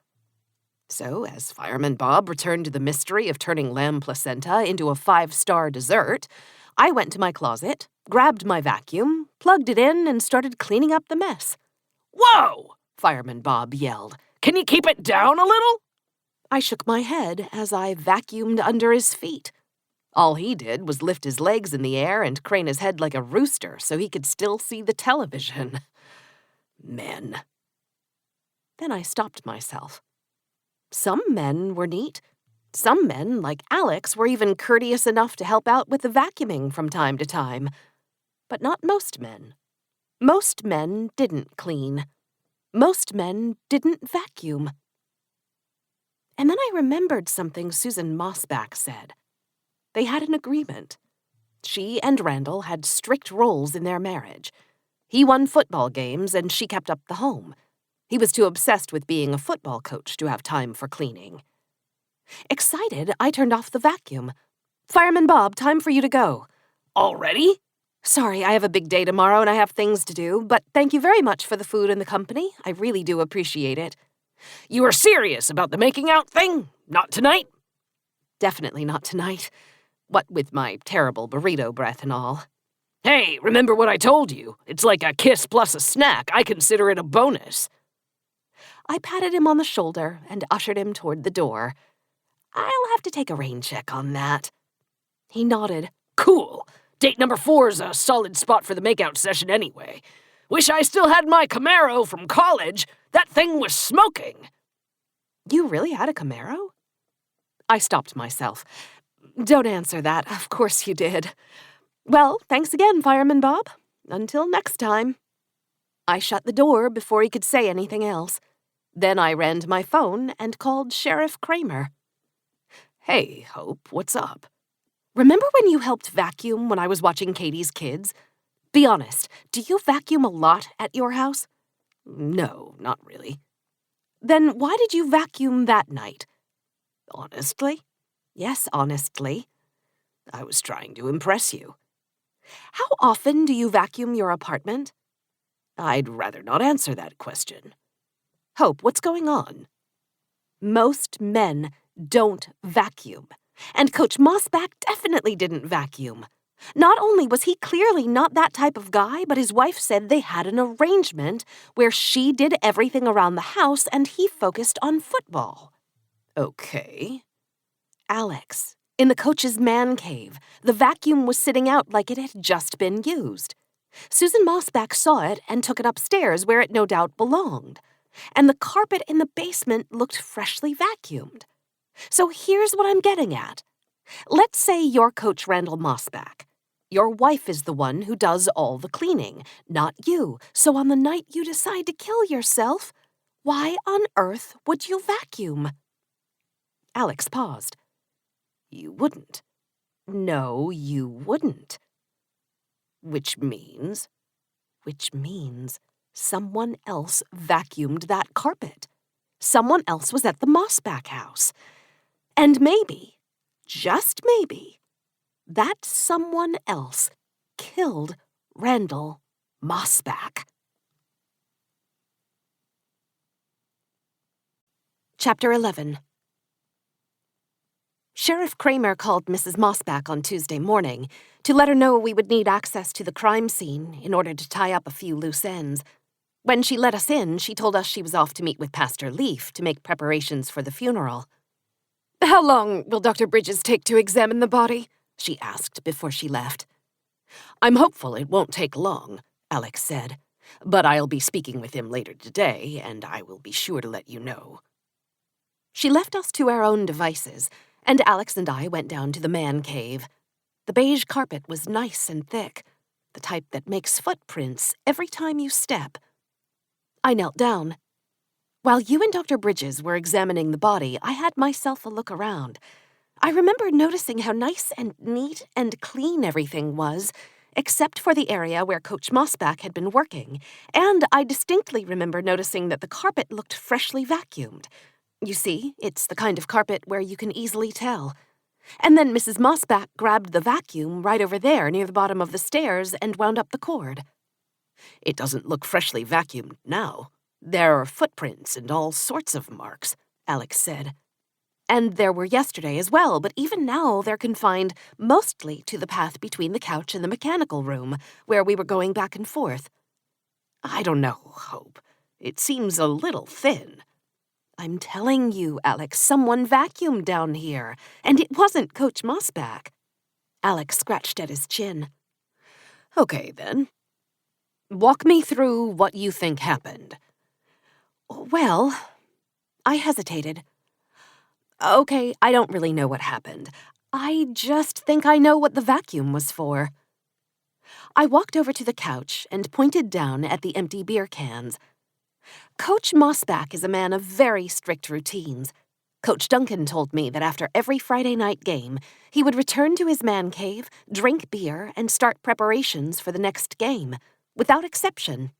So, as Fireman Bob returned to the mystery of turning lamb placenta into a 5-star dessert, I went to my closet, grabbed my vacuum, plugged it in, and started cleaning up the mess. Whoa! Fireman Bob yelled. Can you keep it down a little? I shook my head as I vacuumed under his feet. All he did was lift his legs in the air and crane his head like a rooster so he could still see the television. Men. Then I stopped myself. Some men were neat. Some men, like Alex, were even courteous enough to help out with the vacuuming from time to time. But not most men. Most men didn't clean. Most men didn't vacuum. And then I remembered something Susan Mossback said. They had an agreement. She and Randall had strict roles in their marriage. He won football games and she kept up the home. He was too obsessed with being a football coach to have time for cleaning. Excited, I turned off the vacuum. Fireman Bob, time for you to go. Already? Sorry, I have a big day tomorrow and I have things to do, but thank you very much for the food and the company. I really do appreciate it. You are serious about the making out thing? Not tonight? Definitely not tonight. What with my terrible burrito breath and all. Hey, remember what I told you? It's like a kiss plus a snack. I consider it a bonus. I patted him on the shoulder and ushered him toward the door. I'll have to take a rain check on that. He nodded. Cool. Date number 4 is a solid spot for the makeout session anyway. Wish I still had my Camaro from college. That thing was smoking. You really had a Camaro? I stopped myself. Don't answer that. Of course you did. Well, thanks again, Fireman Bob. Until next time. I shut the door before he could say anything else. Then I ran to my phone and called Sheriff Kramer. Hey, Hope, what's up? Remember when you helped vacuum when I was watching Katie's kids? Be honest, do you vacuum a lot at your house? No, not really. Then why did you vacuum that night? Honestly? Yes, honestly. I was trying to impress you. How often do you vacuum your apartment? I'd rather not answer that question. Hope, what's going on? Most men don't vacuum. And Coach Mossback definitely didn't vacuum. Not only was he clearly not that type of guy, but his wife said they had an arrangement where she did everything around the house and he focused on football. Okay. Alex, in the coach's man cave, the vacuum was sitting out like it had just been used. Susan Mossback saw it and took it upstairs where it no doubt belonged. And the carpet in the basement looked freshly vacuumed. So here's what I'm getting at. Let's say you're Coach Randall Mossback. Your wife is the one who does all the cleaning, not you. So on the night you decide to kill yourself, why on earth would you vacuum? Alex paused. You wouldn't. No, you wouldn't. Which means someone else vacuumed that carpet. Someone else was at the Mossback house. And maybe, just maybe, that someone else killed Randall Mossback. Chapter 11. Sheriff Kramer called Mrs. Mossback on Tuesday morning to let her know we would need access to the crime scene in order to tie up a few loose ends. When she let us in, she told us she was off to meet with Pastor Leaf to make preparations for the funeral. "How long will Dr. Bridges take to examine the body?" she asked before she left. "I'm hopeful it won't take long," Alex said. "But I'll be speaking with him later today, and I will be sure to let you know." She left us to our own devices, and Alex and I went down to the man cave. The beige carpet was nice and thick, the type that makes footprints every time you step. I knelt down. While you and Dr. Bridges were examining the body, I had myself a look around. I remember noticing how nice and neat and clean everything was, except for the area where Coach Mossback had been working, and I distinctly remember noticing that the carpet looked freshly vacuumed. You see, it's the kind of carpet where you can easily tell. And then Mrs. Mossback grabbed the vacuum right over there near the bottom of the stairs and wound up the cord. "It doesn't look freshly vacuumed now. There are footprints and all sorts of marks," Alex said. "And there were yesterday as well, but even now they're confined mostly to the path between the couch and the mechanical room, where we were going back and forth." "I don't know, Hope. It seems a little thin." "I'm telling you, Alex, someone vacuumed down here, and it wasn't Coach Mossback." Alex scratched at his chin. "Okay, then. Walk me through what you think happened." "Well," I hesitated. "Okay, I don't really know what happened. I just think I know what the vacuum was for." I walked over to the couch and pointed down at the empty beer cans. Coach Mossback is a man of very strict routines. Coach Duncan told me that after every Friday night game, he would return to his man cave, drink beer, and start preparations for the next game, without exception.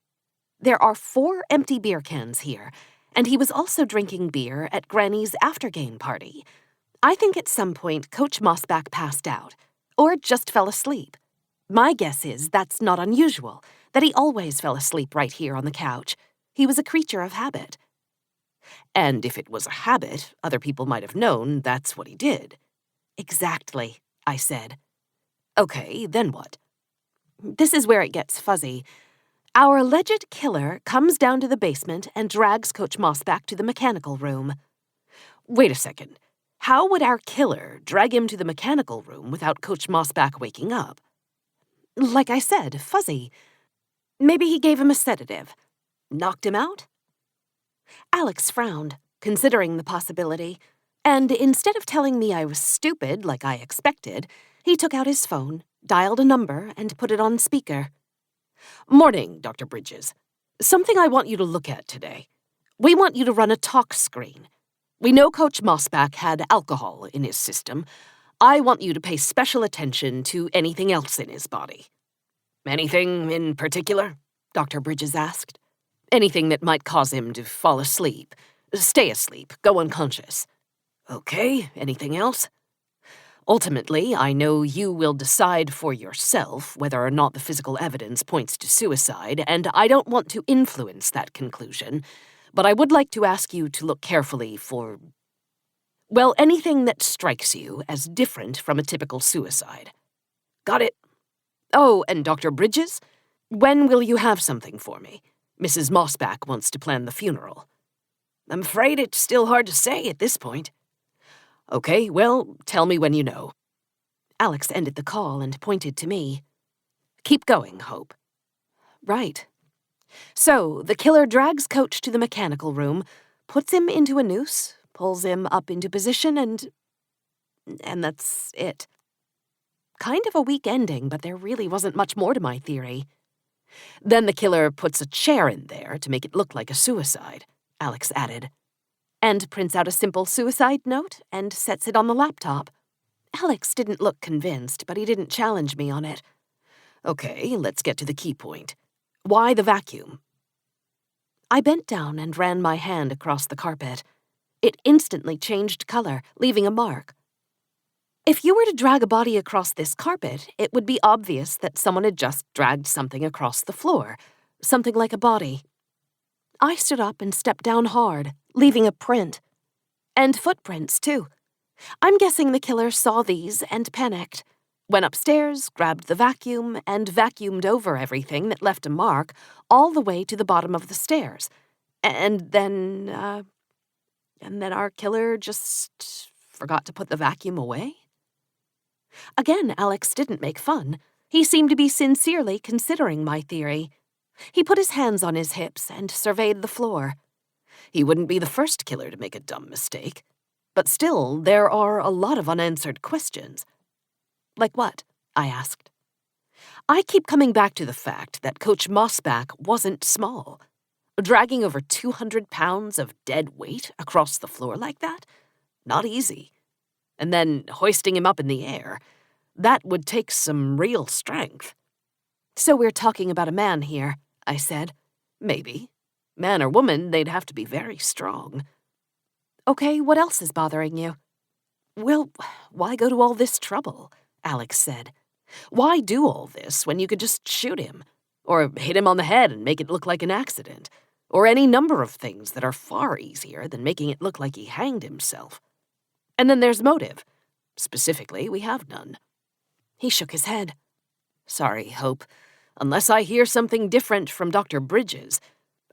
There are 4 empty beer cans here, and he was also drinking beer at Granny's after-game party. I think at some point Coach Mossback passed out, or just fell asleep. My guess is that's not unusual, that he always fell asleep right here on the couch. He was a creature of habit. And if it was a habit, other people might have known that's what he did. "Exactly," I said. "Okay, then what?" "This is where it gets fuzzy. Our alleged killer comes down to the basement and drags Coach Mossback to the mechanical room." "Wait a second. How would our killer drag him to the mechanical room without Coach Mossback waking up?" "Like I said, fuzzy. Maybe he gave him a sedative. Knocked him out?" Alex frowned, considering the possibility, and instead of telling me I was stupid like I expected, he took out his phone, dialed a number, and put it on speaker. "Morning, Dr. Bridges. Something I want you to look at today. We want you to run a talk screen. We know Coach Mossback had alcohol in his system. I want you to pay special attention to anything else in his body." "Anything in particular?" Dr. Bridges asked. "Anything that might cause him to fall asleep, stay asleep, go unconscious." "Okay, anything else?" "Ultimately, I know you will decide for yourself whether or not the physical evidence points to suicide, and I don't want to influence that conclusion, but I would like to ask you to look carefully for, well, anything that strikes you as different from a typical suicide." "Got it." "Oh, and Dr. Bridges, when will you have something for me? Mrs. Mossback wants to plan the funeral." "I'm afraid it's still hard to say at this point." "Okay, well, tell me when you know." Alex ended the call and pointed to me. "Keep going, Hope." "Right. So, the killer drags Coach to the mechanical room, puts him into a noose, pulls him up into position, and that's it. Kind of a weak ending, but there really wasn't much more to my theory." "Then the killer puts a chair in there to make it look like a suicide," Alex added. "And prints out a simple suicide note and sets it on the laptop." Alex didn't look convinced, but he didn't challenge me on it. "Okay, let's get to the key point. Why the vacuum?" I bent down and ran my hand across the carpet. It instantly changed color, leaving a mark. If you were to drag a body across this carpet, it would be obvious that someone had just dragged something across the floor, something like a body. I stood up and stepped down hard, leaving a print. And footprints, too. I'm guessing the killer saw these and panicked. Went upstairs, grabbed the vacuum, and vacuumed over everything that left a mark all the way to the bottom of the stairs. And then our killer just forgot to put the vacuum away? Again, Alex didn't make fun. He seemed to be sincerely considering my theory. He put his hands on his hips and surveyed the floor. He wouldn't be the first killer to make a dumb mistake. But still, there are a lot of unanswered questions. Like what? I asked. I keep coming back to the fact that Coach Mossback wasn't small. Dragging over 200 pounds of dead weight across the floor like that? Not easy. And then hoisting him up in the air. That would take some real strength. So we're talking about a man here, I said. Maybe. Man or woman, they'd have to be very strong. Okay, what else is bothering you? Well, why go to all this trouble? Alex said. Why do all this when you could just shoot him? Or hit him on the head and make it look like an accident? Or any number of things that are far easier than making it look like he hanged himself. And then there's motive. Specifically, we have none. He shook his head. Sorry, Hope. Unless I hear something different from Dr. Bridges,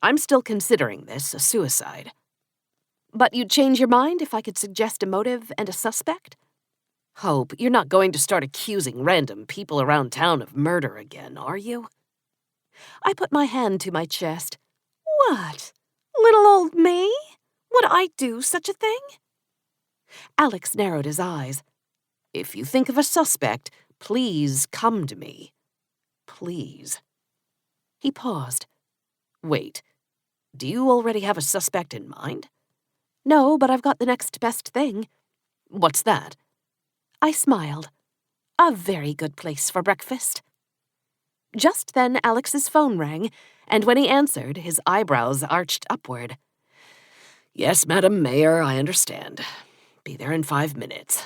I'm still considering this a suicide. But you'd change your mind if I could suggest a motive and a suspect? Hope, you're not going to start accusing random people around town of murder again, are you? I put my hand to my chest. What? Little old me? Would I do such a thing? Alex narrowed his eyes. If you think of a suspect, please come to me. Please. He paused. Wait, do you already have a suspect in mind? No, but I've got the next best thing. What's that? I smiled. A very good place for breakfast. Just then Alex's phone rang, and when he answered, his eyebrows arched upward. Yes, Madam Mayor, I understand. Be there in 5 minutes.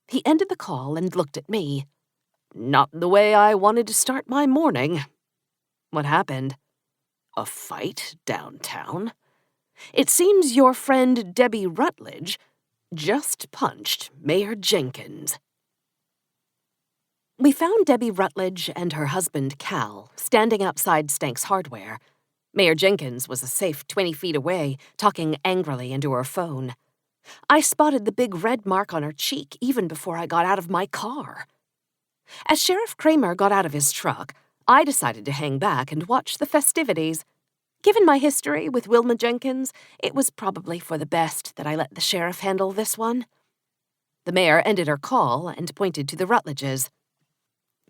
He ended the call and looked at me. Not the way I wanted to start my morning. What happened? A fight downtown? It seems your friend Debbie Rutledge just punched Mayor Jenkins. We found Debbie Rutledge and her husband, Cal, standing outside Stank's Hardware. Mayor Jenkins was a safe 20 feet away, talking angrily into her phone. I spotted the big red mark on her cheek even before I got out of my car. As Sheriff Kramer got out of his truck, I decided to hang back and watch the festivities. Given my history with Wilma Jenkins, it was probably for the best that I let the sheriff handle this one. The mayor ended her call and pointed to the Rutledges.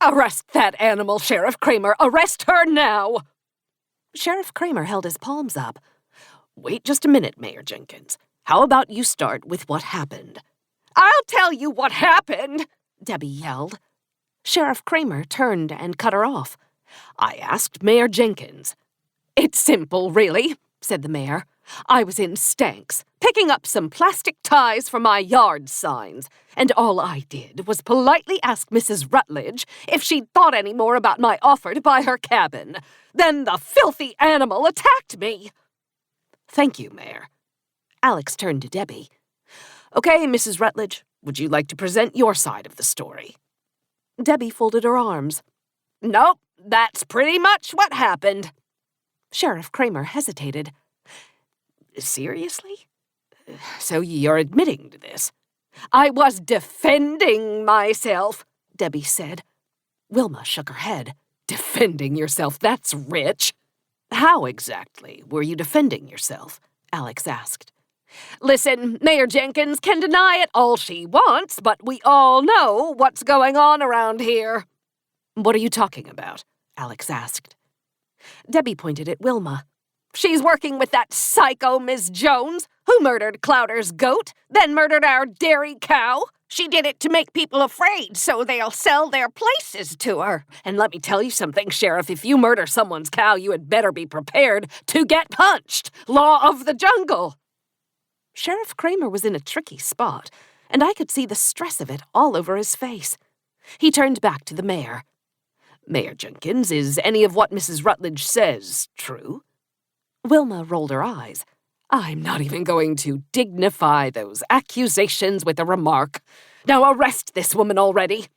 Arrest that animal, Sheriff Kramer! Arrest her now! Sheriff Kramer held his palms up. Wait just a minute, Mayor Jenkins. How about you start with what happened? I'll tell you what happened, Debbie yelled. Sheriff Kramer turned and cut her off. I asked Mayor Jenkins. It's simple, really, said the mayor. I was in Stank's, picking up some plastic ties for my yard signs, and all I did was politely ask Mrs. Rutledge if she'd thought any more about my offer to buy her cabin. Then the filthy animal attacked me. Thank you, Mayor. Alex turned to Debbie. Okay, Mrs. Rutledge, would you like to present your side of the story? Debbie folded her arms. Nope, that's pretty much what happened. Sheriff Kramer hesitated. Seriously? So you're admitting to this? I was defending myself, Debbie said. Wilma shook her head. Defending yourself, that's rich. How exactly were you defending yourself? Alex asked. Listen, Mayor Jenkins can deny it all she wants, but we all know what's going on around here. What are you talking about? Alex asked. Debbie pointed at Wilma. She's working with that psycho Miss Jones, who murdered Clowder's goat, then murdered our dairy cow. She did it to make people afraid, so they'll sell their places to her. And let me tell you something, Sheriff, if you murder someone's cow, you had better be prepared to get punched. Law of the jungle. Sheriff Kramer was in a tricky spot, and I could see the stress of it all over his face. He turned back to the mayor. Mayor Jenkins, is any of what Mrs. Rutledge says true? Wilma rolled her eyes. I'm not even going to dignify those accusations with a remark. Now arrest this woman already.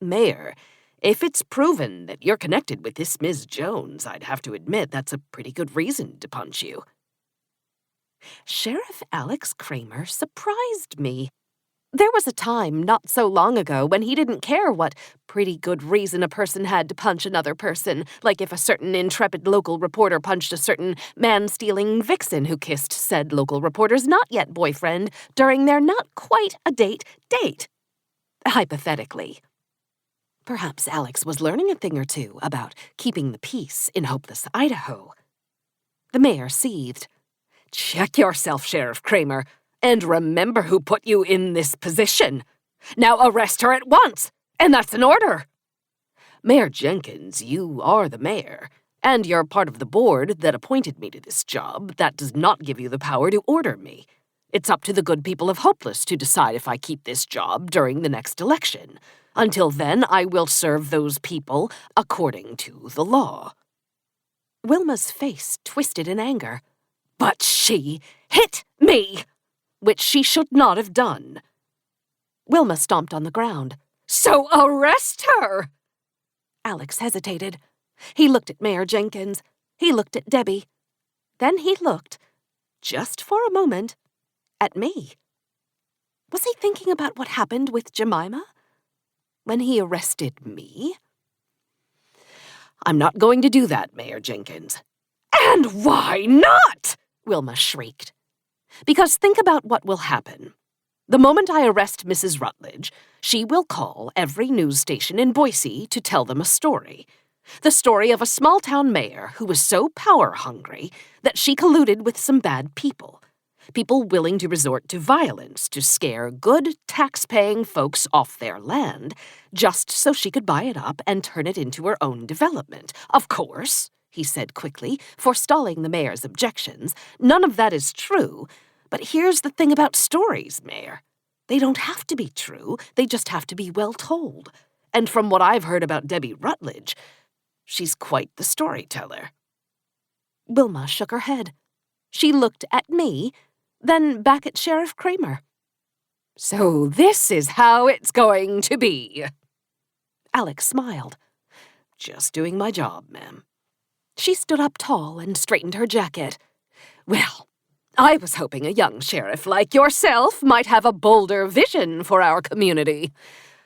Mayor, if it's proven that you're connected with this Ms. Jones, I'd have to admit that's a pretty good reason to punch you. Sheriff Alex Kramer surprised me. There was a time not so long ago when he didn't care what pretty good reason a person had to punch another person, like if a certain intrepid local reporter punched a certain man-stealing vixen who kissed said local reporter's not-yet-boyfriend during their not-quite-a-date date. Hypothetically. Perhaps Alex was learning a thing or two about keeping the peace in hopeless Idaho. The mayor seethed. Check yourself, Sheriff Kramer, and remember who put you in this position. Now arrest her at once, and that's an order. Mayor Jenkins, you are the mayor, and you're part of the board that appointed me to this job. That does not give you the power to order me. It's up to the good people of Hopeless to decide if I keep this job during the next election. Until then, I will serve those people according to the law. Wilma's face twisted in anger. But she hit me, which she should not have done. Wilma stomped on the ground. So arrest her! Alex hesitated. He looked at Mayor Jenkins. He looked at Debbie. Then he looked, just for a moment, at me. Was he thinking about what happened with Jemima? When he arrested me? I'm not going to do that, Mayor Jenkins. And why not? Wilma shrieked. Because think about what will happen. The moment I arrest Mrs. Rutledge, she will call every news station in Boise to tell them a story. The story of a small-town mayor who was so power-hungry that she colluded with some bad people. People willing to resort to violence to scare good, tax-paying folks off their land, just so she could buy it up and turn it into her own development. Of course, he said quickly, forestalling the mayor's objections, none of that is true. But here's the thing about stories, Mayor. They don't have to be true, they just have to be well told. And from what I've heard about Debbie Rutledge, she's quite the storyteller. Wilma shook her head. She looked at me, then back at Sheriff Kramer. So this is how it's going to be. Alex smiled. Just doing my job, ma'am. She stood up tall and straightened her jacket. Well, I was hoping a young sheriff like yourself might have a bolder vision for our community.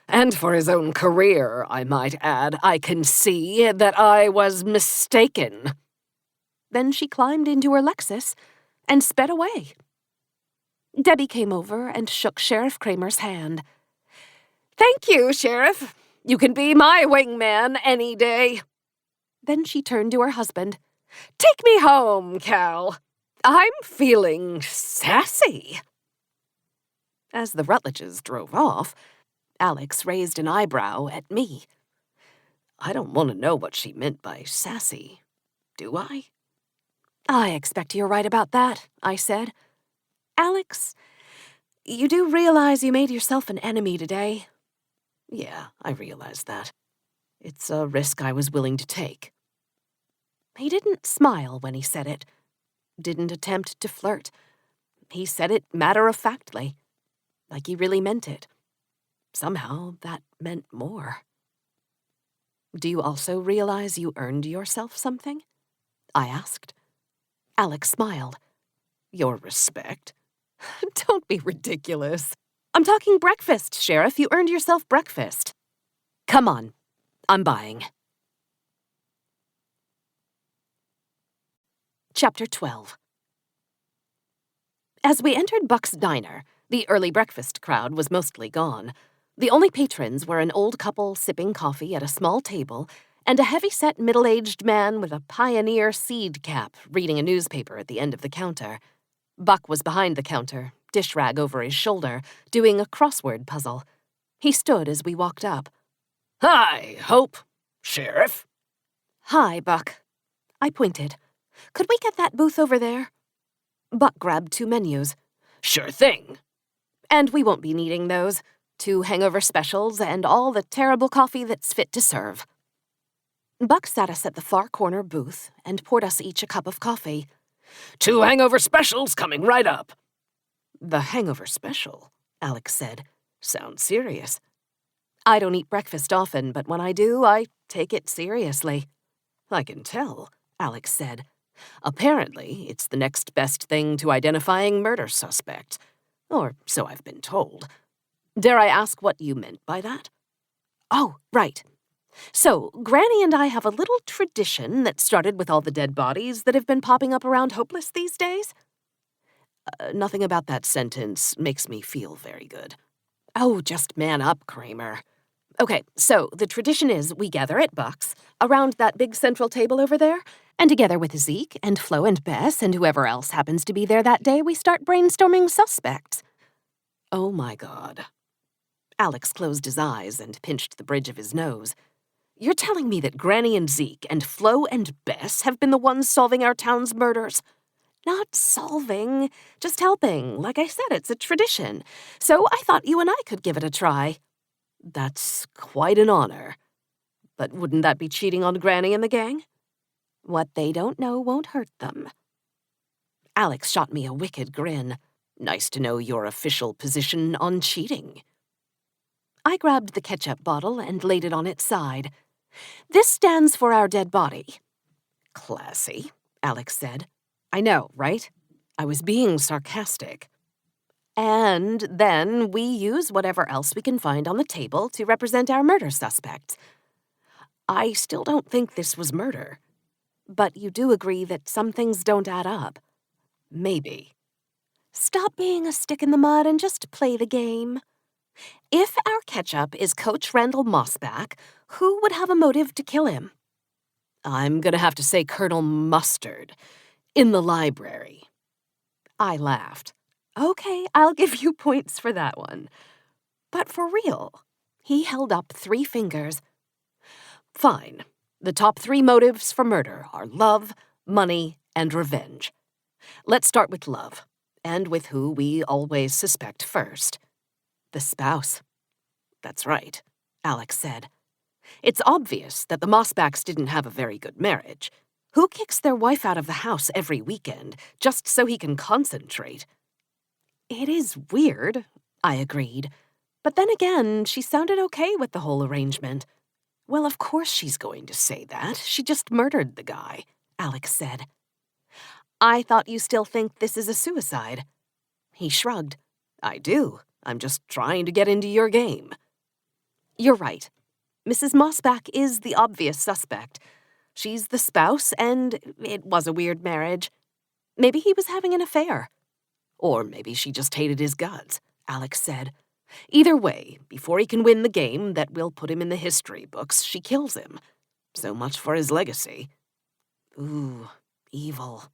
And for his own career, I might add. I can see that I was mistaken. Then she climbed into her Lexus and sped away. Debbie came over and shook Sheriff Kramer's hand. Thank you, Sheriff. You can be my wingman any day. Then she turned to her husband. Take me home, Cal. I'm feeling sassy. As the Rutledges drove off, Alex raised an eyebrow at me. I don't want to know what she meant by sassy, do I? I expect you're right about that, I said. Alex, you do realize you made yourself an enemy today? Yeah, I realize that. It's a risk I was willing to take. He didn't smile when he said it. Didn't attempt to flirt. He said it matter-of-factly, like he really meant it. Somehow that meant more. Do you also realize you earned yourself something? I asked. Alex smiled. Your respect? Don't be ridiculous. I'm talking breakfast, Sheriff. You earned yourself breakfast. Come on. I'm buying. Chapter 12. As we entered Buck's diner, the early breakfast crowd was mostly gone. The only patrons were an old couple sipping coffee at a small table and a heavy-set middle-aged man with a Pioneer seed cap reading a newspaper at the end of the counter. Buck was behind the counter, dish rag over his shoulder, doing a crossword puzzle. He stood as we walked up. Hi, Hope. Sheriff. Hi, Buck. I pointed. Could we get that booth over there? Buck grabbed 2 menus. Sure thing. And we won't be needing those. 2 hangover specials and all the terrible coffee that's fit to serve. Buck sat us at the far corner booth and poured us each a cup of coffee. 2 hangover specials coming right up. The hangover special, Alex said. Sounds serious. I don't eat breakfast often, but when I do, I take it seriously. I can tell, Alex said. Apparently, it's the next best thing to identifying murder suspects. Or so I've been told. Dare I ask what you meant by that? Oh, right. So, Granny and I have a little tradition that started with all the dead bodies that have been popping up around Hopeless these days. Nothing about that sentence makes me feel very good. Oh, just man up, Kramer. Okay, so the tradition is we gather at Buck's, around that big central table over there, and together with Zeke and Flo and Bess and whoever else happens to be there that day, we start brainstorming suspects. Oh my God. Alex closed his eyes and pinched the bridge of his nose. You're telling me that Granny and Zeke and Flo and Bess have been the ones solving our town's murders? Not solving, just helping. Like I said, it's a tradition. So I thought you and I could give it a try. That's quite an honor. But wouldn't that be cheating on Granny and the gang? What they don't know won't hurt them. Alex shot me a wicked grin. Nice to know your official position on cheating. I grabbed the ketchup bottle and laid it on its side. This stands for our dead body. Classy, Alex said. I know, right? I was being sarcastic. And then we use whatever else we can find on the table to represent our murder suspects. I still don't think this was murder. But you do agree that some things don't add up. Maybe. Stop being a stick in the mud and just play the game. If our ketchup is Coach Randall Mossback, who would have a motive to kill him? I'm gonna have to say Colonel Mustard. In the library. I laughed. Okay, I'll give you points for that one. But for real, he held up 3 fingers. Fine. The top 3 motives for murder are love, money, and revenge. Let's start with love, and with who we always suspect first. The spouse. That's right, Alex said. It's obvious that the Mossbacks didn't have a very good marriage. Who kicks their wife out of the house every weekend just so he can concentrate? It is weird, I agreed. But then again, she sounded okay with the whole arrangement. Well, of course she's going to say that. She just murdered the guy, Alex said. I thought you still think this is a suicide. He shrugged. I do. I'm just trying to get into your game. You're right. Mrs. Mossback is the obvious suspect. She's the spouse, and it was a weird marriage. Maybe he was having an affair. Or maybe she just hated his guts, Alex said. Either way, before he can win the game that will put him in the history books, she kills him. So much for his legacy. Ooh, evil.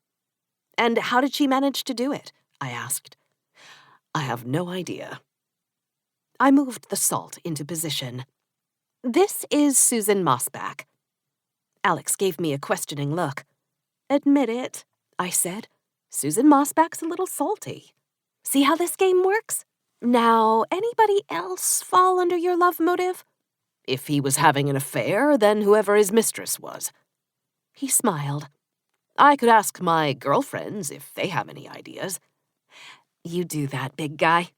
And how did she manage to do it? I asked. I have no idea. I moved the salt into position. This is Susan Mossback. Alex gave me a questioning look. Admit it, I said. Susan Mossback's a little salty. See how this game works? Now, anybody else fall under your love motive? If he was having an affair, then whoever his mistress was. He smiled. I could ask my girlfriends if they have any ideas. You do that, big guy.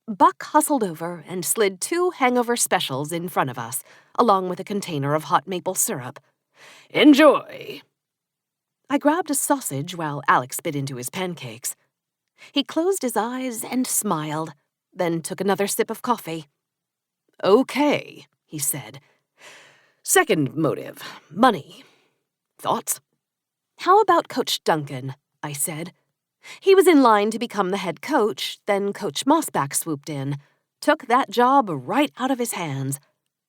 Buck hustled over and slid 2 hangover specials in front of us, along with a container of hot maple syrup. Enjoy! I grabbed a sausage while Alex bit into his pancakes. He closed his eyes and smiled, then took another sip of coffee. Okay, he said. Second motive, money. Thoughts? How about Coach Duncan? I said. He was in line to become the head coach, then Coach Mossback swooped in, took that job right out of his hands.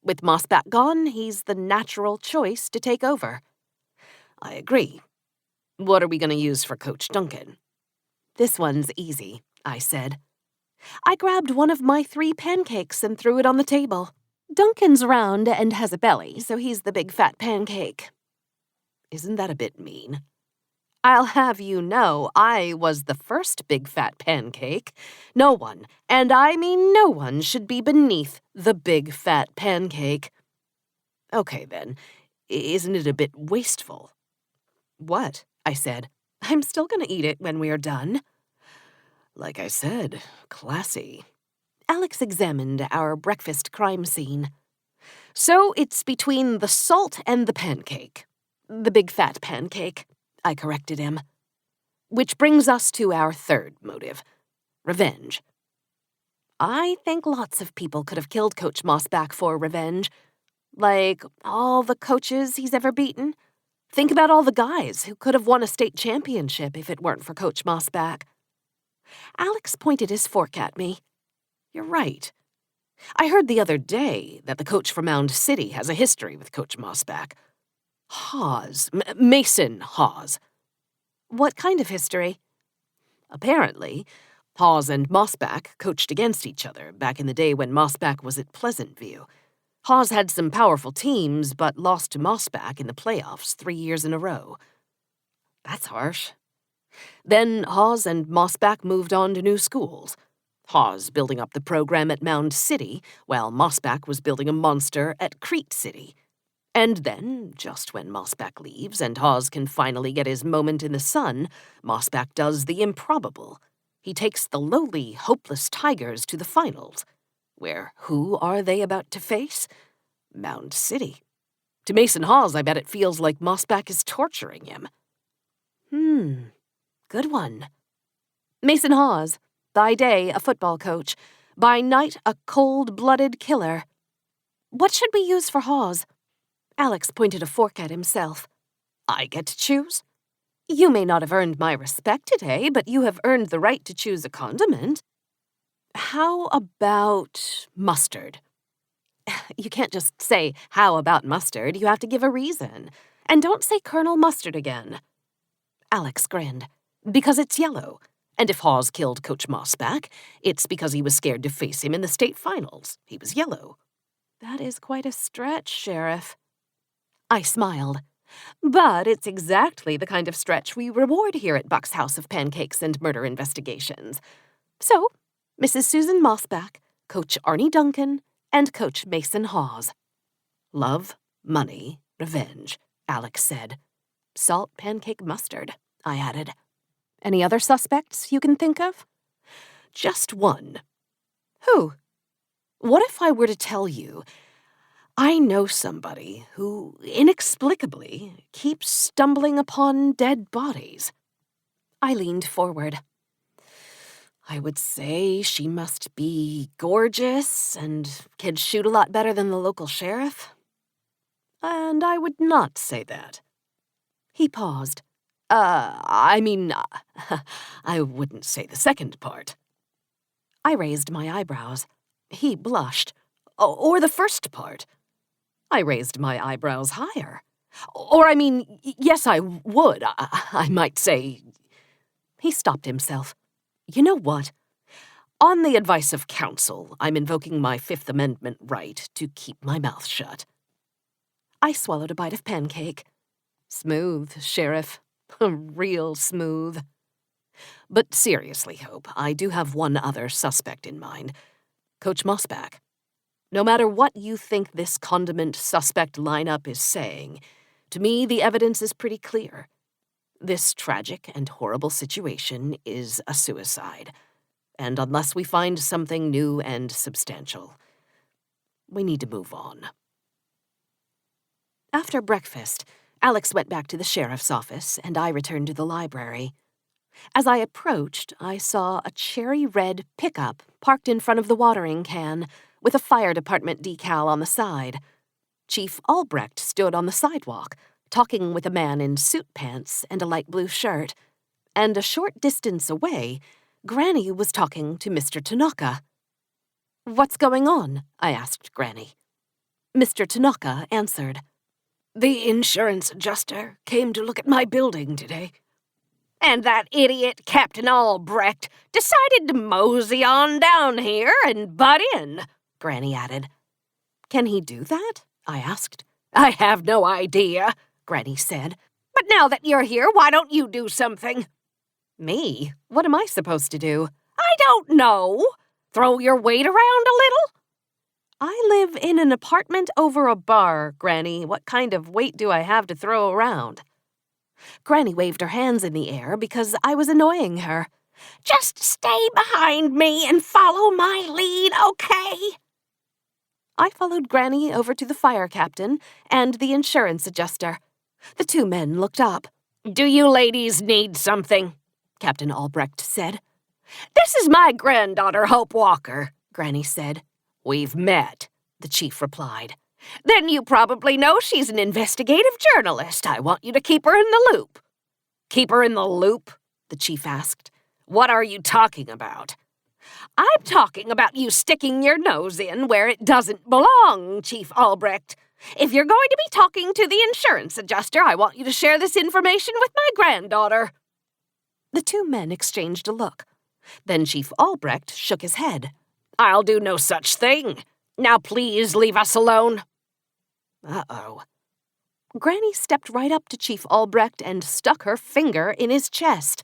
With Mossback gone, he's the natural choice to take over. I agree. What are we going to use for Coach Duncan? This one's easy, I said. I grabbed one of my 3 pancakes and threw it on the table. Duncan's round and has a belly, so he's the big fat pancake. Isn't that a bit mean? I'll have you know, I was the first big fat pancake. No one, and I mean no one, should be beneath the big fat pancake. Okay then, isn't it a bit wasteful? What? I said. I'm still gonna eat it when we're done. Like I said, classy. Alex examined our breakfast crime scene. So it's between the salt and the pancake. The big fat pancake, I corrected him. Which brings us to our third motive, revenge. I think lots of people could have killed Coach Mossback for revenge. Like all the coaches he's ever beaten. Think about all the guys who could have won a state championship if it weren't for Coach Mossback. Alex pointed his fork at me. You're right. I heard the other day that the coach from Mound City has a history with Coach Mossback. Hawes. Mason Hawes. What kind of history? Apparently, Hawes and Mossback coached against each other back in the day when Mossback was at Pleasant View. Hawes had some powerful teams, but lost to Mossback in the playoffs 3 years in a row. That's harsh. Then Hawes and Mossback moved on to new schools. Hawes building up the program at Mound City, while Mossback was building a monster at Crete City. And then, just when Mossback leaves and Hawes can finally get his moment in the sun, Mossback does the improbable. He takes the lowly, hopeless Tigers to the finals. Where who are they about to face? Mound City. To Mason Hawes, I bet it feels like Mossback is torturing him. Good one. Mason Hawes, by day a football coach, by night a cold-blooded killer. What should we use for Hawes? Alex pointed a fork at himself. I get to choose? You may not have earned my respect today, but you have earned the right to choose a condiment. How about mustard? You can't just say, how about mustard? You have to give a reason. And don't say Colonel Mustard again. Alex grinned. Because it's yellow. And if Hawes killed Coach Mossback, it's because he was scared to face him in the state finals. He was yellow. That is quite a stretch, Sheriff. I smiled. But it's exactly the kind of stretch we reward here at Buck's House of Pancakes and Murder Investigations. So, Mrs. Susan Mossback, Coach Arnie Duncan, and Coach Mason Hawes. Love, money, revenge, Alex said. Salt, pancake, mustard, I added. Any other suspects you can think of? Just one. Who? What if I were to tell you, I know somebody who, inexplicably, keeps stumbling upon dead bodies? I leaned forward. I would say she must be gorgeous and could shoot a lot better than the local sheriff. And I would not say that. He paused. I wouldn't say the second part. I raised my eyebrows. He blushed. Or the first part. I raised my eyebrows higher. Yes, I would. I might say. He stopped himself. You know what? On the advice of counsel, I'm invoking my Fifth Amendment right to keep my mouth shut. I swallowed a bite of pancake. Smooth, Sheriff. Real smooth. But seriously, Hope, I do have one other suspect in mind. Coach Mossback. No matter what you think this condiment suspect lineup is saying, to me the evidence is pretty clear. This tragic and horrible situation is a suicide. And unless we find something new and substantial, we need to move on. After breakfast, Alex went back to the sheriff's office, and I returned to the library. As I approached, I saw a cherry-red pickup parked in front of the watering can, with a fire department decal on the side. Chief Albrecht stood on the sidewalk, talking with a man in suit pants and a light blue shirt. And a short distance away, Granny was talking to Mr. Tanaka. "What's going on?" I asked Granny. Mr. Tanaka answered. "The insurance adjuster came to look at my building today. And that idiot Captain Albrecht decided to mosey on down here and butt in," Granny added. "Can he do that?" I asked. "I have no idea," Granny said. But now that you're here, why don't you do something? Me? What am I supposed to do? I don't know. Throw your weight around a little? I live in an apartment over a bar, Granny. What kind of weight do I have to throw around? Granny waved her hands in the air because I was annoying her. Just stay behind me and follow my lead, okay? I followed Granny over to the fire captain and the insurance adjuster. The two men looked up. Do you ladies need something? Captain Albrecht said. This is my granddaughter, Hope Walker, Granny said. We've met, the chief replied. Then you probably know she's an investigative journalist. I want you to keep her in the loop. Keep her in the loop? The chief asked. What are you talking about? I'm talking about you sticking your nose in where it doesn't belong, Chief Albrecht. If you're going to be talking to the insurance adjuster, I want you to share this information with my granddaughter. The two men exchanged a look. Then Chief Albrecht shook his head. I'll do no such thing. Now please leave us alone. Uh-oh. Granny stepped right up to Chief Albrecht and stuck her finger in his chest.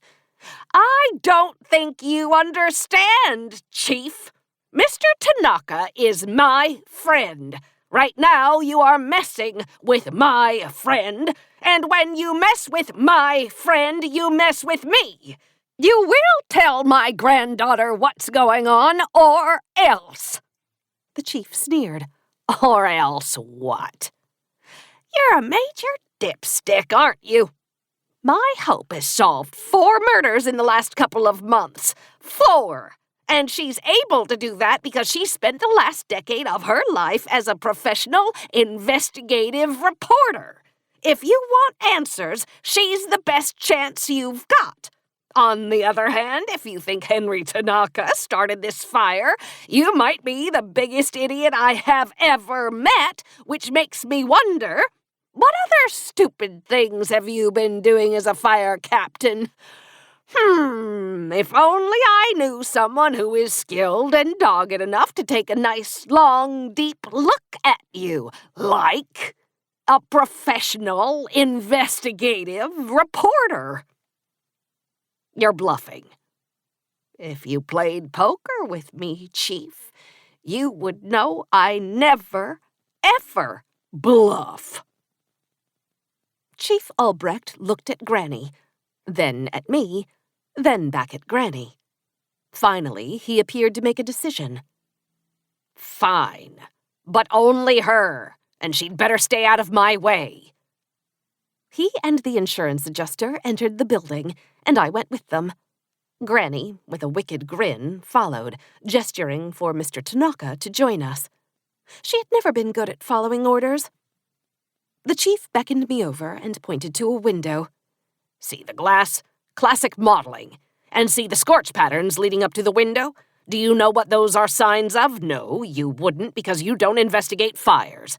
I don't think you understand, Chief. Mr. Tanaka is my friend. Right now, you are messing with my friend, and when you mess with my friend, you mess with me. You will tell my granddaughter what's going on, or else. The chief sneered. Or else what? You're a major dipstick, aren't you? My Hope has solved 4 murders in the last couple of months. 4! And she's able to do that because she spent the last decade of her life as a professional investigative reporter. If you want answers, she's the best chance you've got. On the other hand, if you think Henry Tanaka started this fire, you might be the biggest idiot I have ever met, which makes me wonder, what other stupid things have you been doing as a fire captain? If only I knew someone who is skilled and dogged enough to take a nice, long, deep look at you, like a professional investigative reporter. You're bluffing. If you played poker with me, Chief, you would know I never, ever bluff. Chief Albrecht looked at Granny, then at me, then back at Granny. Finally, he appeared to make a decision. Fine, but only her, and she'd better stay out of my way. He and the insurance adjuster entered the building, and I went with them. Granny, with a wicked grin, followed, gesturing for Mr. Tanaka to join us. She had never been good at following orders. The chief beckoned me over and pointed to a window. See the glass? Classic modeling. And see the scorch patterns leading up to the window? Do you know what those are signs of? No, you wouldn't, because you don't investigate fires.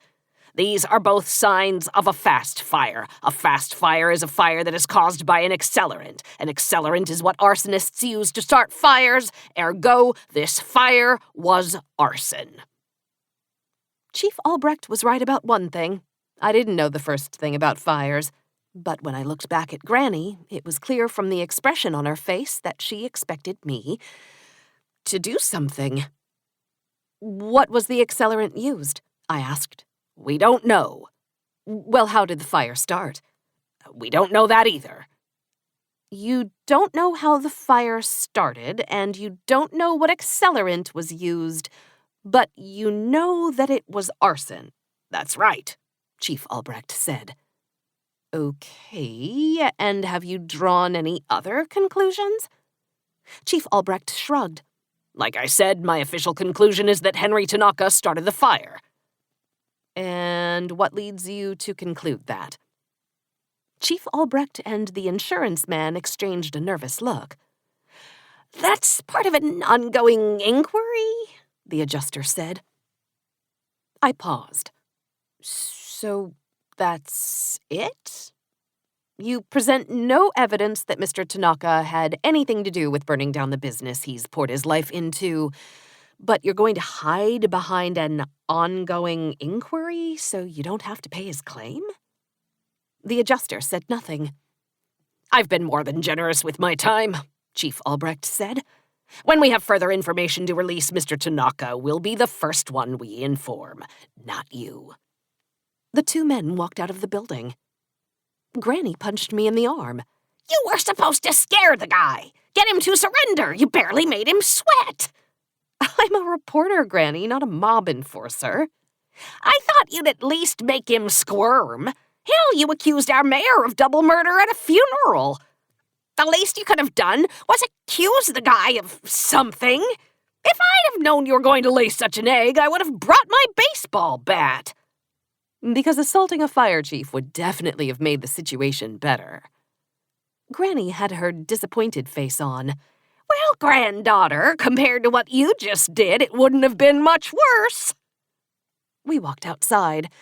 These are both signs of a fast fire. A fast fire is a fire that is caused by an accelerant. An accelerant is what arsonists use to start fires. Ergo, this fire was arson. Chief Albrecht was right about one thing. I didn't know the first thing about fires. But when I looked back at Granny, it was clear from the expression on her face that she expected me to do something. What was the accelerant used? I asked. We don't know. Well, how did the fire start? We don't know that either. You don't know how the fire started, and you don't know what accelerant was used, but you know that it was arson. That's right, Chief Albrecht said. Okay, and have you drawn any other conclusions? Chief Albrecht shrugged. Like I said, my official conclusion is that Henry Tanaka started the fire. And what leads you to conclude that? Chief Albrecht and the insurance man exchanged a nervous look. That's part of an ongoing inquiry, the adjuster said. I paused. So that's it? You present no evidence that Mr. Tanaka had anything to do with burning down the business he's poured his life into, but you're going to hide behind an ongoing inquiry so you don't have to pay his claim? The adjuster said nothing. "I've been more than generous with my time," Chief Albrecht said. "When we have further information to release, Mr. Tanaka will be the first one we inform, not you." The two men walked out of the building. Granny punched me in the arm. "You were supposed to scare the guy! Get him to surrender! You barely made him sweat!" I'm a reporter, Granny, not a mob enforcer. "I thought you'd at least make him squirm. Hell, you accused our mayor of double murder at a funeral. The least you could have done was accuse the guy of something. If I'd have known you were going to lay such an egg, I would have brought my baseball bat." Because assaulting a fire chief would definitely have made the situation better. Granny had her disappointed face on. "Well, granddaughter, compared to what you just did, it wouldn't have been much worse." We walked outside.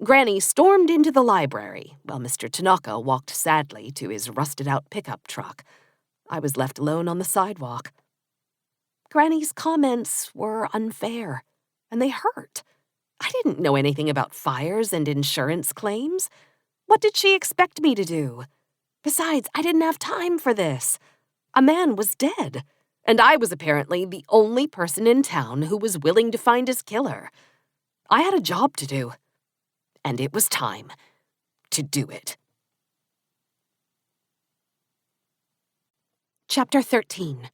Granny stormed into the library, while Mr. Tanaka walked sadly to his rusted-out pickup truck. I was left alone on the sidewalk. Granny's comments were unfair, and they hurt. I didn't know anything about fires and insurance claims. What did she expect me to do? Besides, I didn't have time for this. A man was dead, and I was apparently the only person in town who was willing to find his killer. I had a job to do, and it was time to do it. Chapter 13.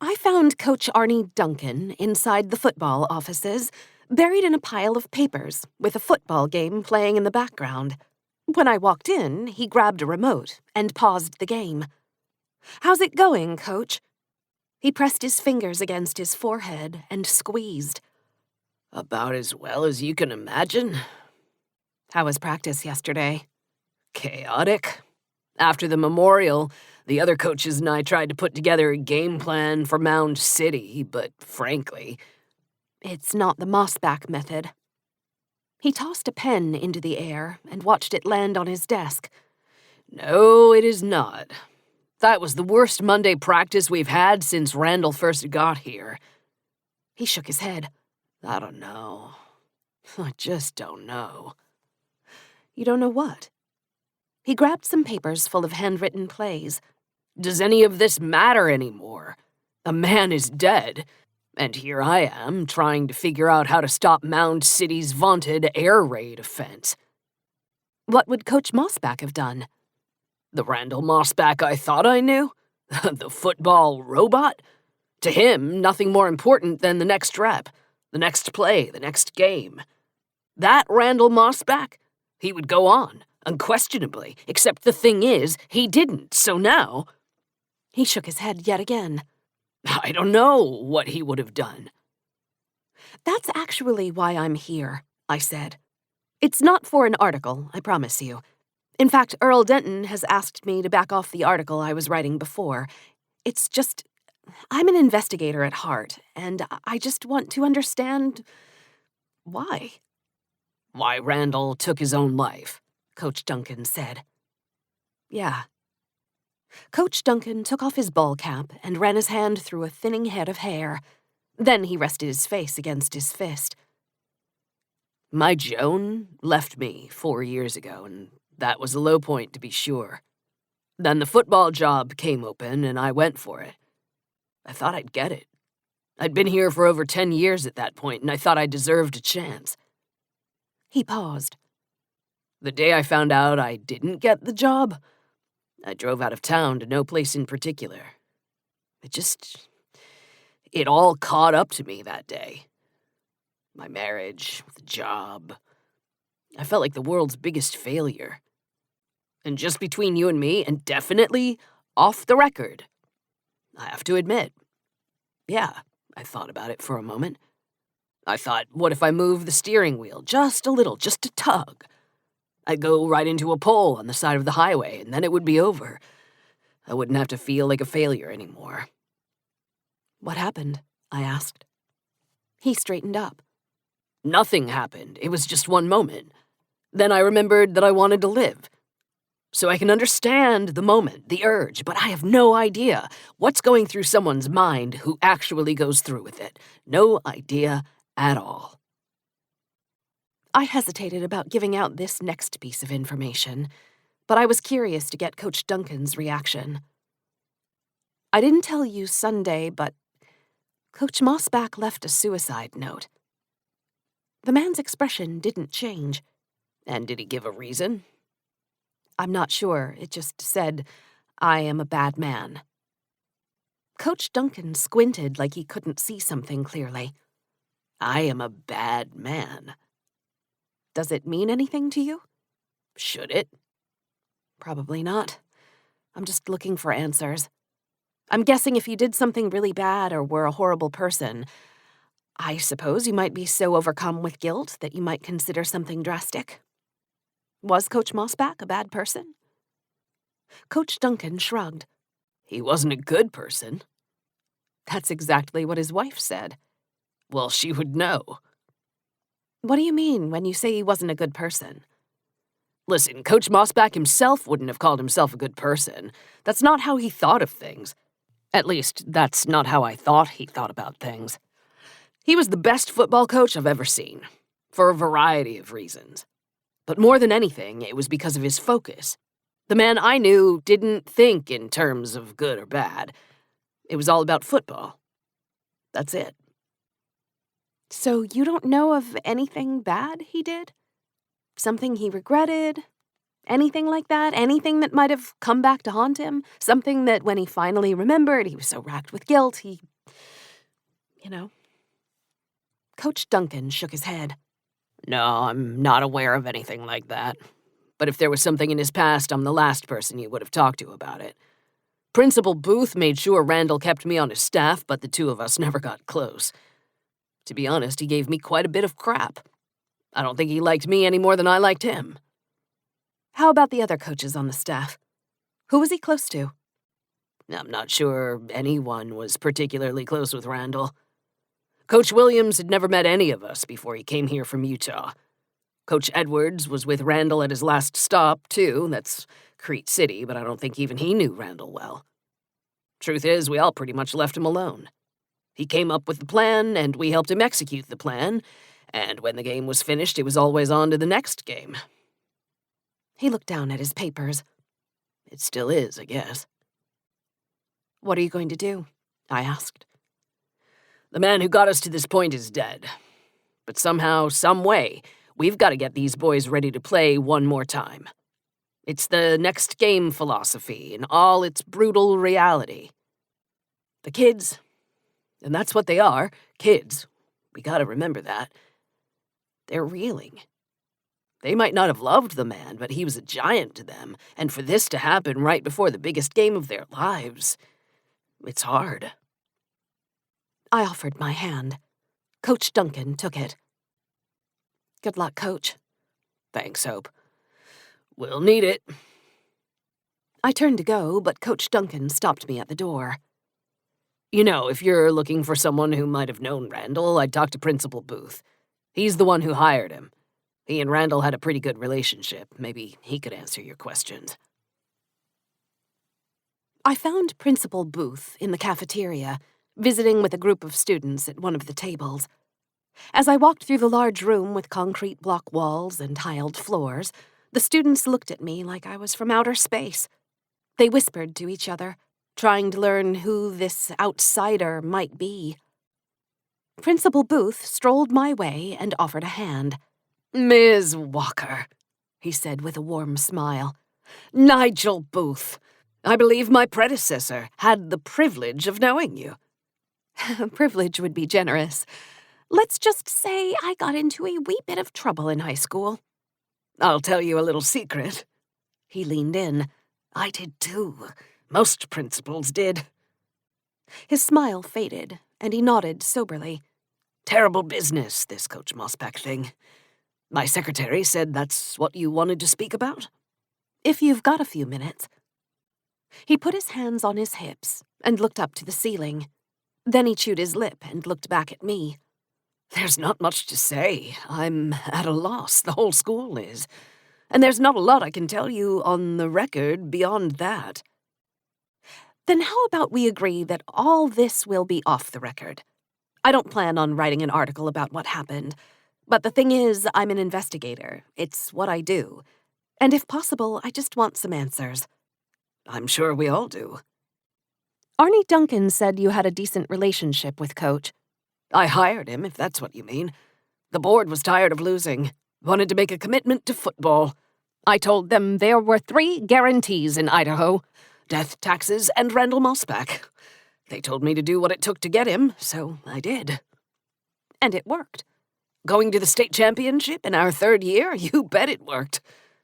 I found Coach Arnie Duncan inside the football offices, buried in a pile of papers, with a football game playing in the background. When I walked in, he grabbed a remote and paused the game. "How's it going, Coach?" He pressed his fingers against his forehead and squeezed. "About as well as you can imagine." "How was practice yesterday?" "Chaotic. After the memorial, the other coaches and I tried to put together a game plan for Mound City, but frankly..." "It's not the mossback method." He tossed a pen into the air and watched it land on his desk. "No, it is not. That was the worst Monday practice we've had since Randall first got here." He shook his head. "I don't know. I just don't know." "You don't know what?" He grabbed some papers full of handwritten plays. "Does any of this matter anymore? A man is dead, and here I am trying to figure out how to stop Mound City's vaunted air raid offense." "What would Coach Mossback have done?" "The Randall Mossback I thought I knew? The football robot? To him, nothing more important than the next rep, the next play, the next game. That Randall Mossback? He would go on, unquestionably, except the thing is, he didn't, so now..." He shook his head yet again. "I don't know what he would have done." "That's actually why I'm here," I said. "It's not for an article, I promise you. In fact, Earl Denton has asked me to back off the article I was writing before. It's just, I'm an investigator at heart, and I just want to understand why." "Why Randall took his own life," Coach Duncan said. "Yeah." Coach Duncan took off his ball cap and ran his hand through a thinning head of hair. Then he rested his face against his fist. "My Joan left me 4 years ago, and that was a low point, to be sure. Then the football job came open, and I went for it. I thought I'd get it. I'd been here for over 10 years at that point, and I thought I deserved a chance." He paused. "The day I found out I didn't get the job, I drove out of town to no place in particular. It all caught up to me that day. My marriage, the job. I felt like the world's biggest failure. And just between you and me, and definitely off the record, I have to admit, yeah, I thought about it for a moment. I thought, what if I move the steering wheel just a little, just a tug? I'd go right into a pole on the side of the highway, and then it would be over. I wouldn't have to feel like a failure anymore." "What happened?" I asked. He straightened up. "Nothing happened. It was just one moment. Then I remembered that I wanted to live. So I can understand the moment, the urge, but I have no idea what's going through someone's mind who actually goes through with it. No idea at all." I hesitated about giving out this next piece of information, but I was curious to get Coach Duncan's reaction. I didn't tell you Sunday, but Coach Mossback left a suicide note. The man's expression didn't change. And did he give a reason? I'm not sure. It just said, "I am a bad man." Coach Duncan squinted like he couldn't see something clearly. I am a bad man. Does it mean anything to you? Should it? Probably not. I'm just looking for answers. I'm guessing if you did something really bad or were a horrible person, I suppose you might be so overcome with guilt that you might consider something drastic. Was Coach Mossback a bad person? Coach Duncan shrugged. He wasn't a good person. That's exactly what his wife said. Well, she would know. What do you mean when you say he wasn't a good person? Listen, Coach Mossback himself wouldn't have called himself a good person. That's not how he thought of things. At least, that's not how I thought he thought about things. He was the best football coach I've ever seen, for a variety of reasons. But more than anything, it was because of his focus. The man I knew didn't think in terms of good or bad. It was all about football. That's it. So you don't know of anything bad he did? Something he regretted? Anything like that? Anything that might have come back to haunt him? Something that when he finally remembered, he was so racked with guilt, Coach Duncan shook his head. No, I'm not aware of anything like that. But if there was something in his past, I'm the last person you would have talked to about it. Principal Booth made sure Randall kept me on his staff, but the two of us never got close. To be honest, he gave me quite a bit of crap. I don't think he liked me any more than I liked him. How about the other coaches on the staff? Who was he close to? I'm not sure anyone was particularly close with Randall. Coach Williams had never met any of us before he came here from Utah. Coach Edwards was with Randall at his last stop, too. That's Crete City, but I don't think even he knew Randall well. Truth is, we all pretty much left him alone. He came up with the plan, and we helped him execute the plan, and when the game was finished, it was always on to the next game. He looked down at his papers. It still is, I guess. What are you going to do? I asked. The man who got us to this point is dead. But somehow, some way, we've got to get these boys ready to play one more time. It's the next game philosophy in all its brutal reality. The kids, and that's what they are, kids, we gotta remember that, they're reeling. They might not have loved the man, but he was a giant to them, and for this to happen right before the biggest game of their lives, it's hard. I offered my hand. Coach Duncan took it. Good luck, Coach. Thanks, Hope. We'll need it. I turned to go, but Coach Duncan stopped me at the door. You know, if you're looking for someone who might have known Randall, I'd talk to Principal Booth. He's the one who hired him. He and Randall had a pretty good relationship. Maybe he could answer your questions. I found Principal Booth in the cafeteria, visiting with a group of students at one of the tables. As I walked through the large room with concrete block walls and tiled floors, the students looked at me like I was from outer space. They whispered to each other, trying to learn who this outsider might be. Principal Booth strolled my way and offered a hand. Ms. Walker, he said with a warm smile. Nigel Booth. I believe my predecessor had the privilege of knowing you. Privilege would be generous. Let's just say I got into a wee bit of trouble in high school. I'll tell you a little secret. He leaned in. I did too. Most principals did. His smile faded, and he nodded soberly. Terrible business, this Coach Mossback thing. My secretary said that's what you wanted to speak about? If you've got a few minutes. He put his hands on his hips and looked up to the ceiling. Then he chewed his lip and looked back at me. There's not much to say. I'm at a loss. The whole school is. And there's not a lot I can tell you on the record beyond that. Then how about we agree that all this will be off the record? I don't plan on writing an article about what happened, But the thing is, I'm an investigator. It's what I do. And if possible, I just want some answers. I'm sure we all do. Arnie Duncan said you had a decent relationship with Coach. I hired him, if that's what you mean. The board was tired of losing, wanted to make a commitment to football. I told them there were 3 guarantees in Idaho: death, taxes, and Randall Mossback. They told me to do what it took to get him, so I did. And it worked. Going to the state championship in our 3rd year? You bet it worked.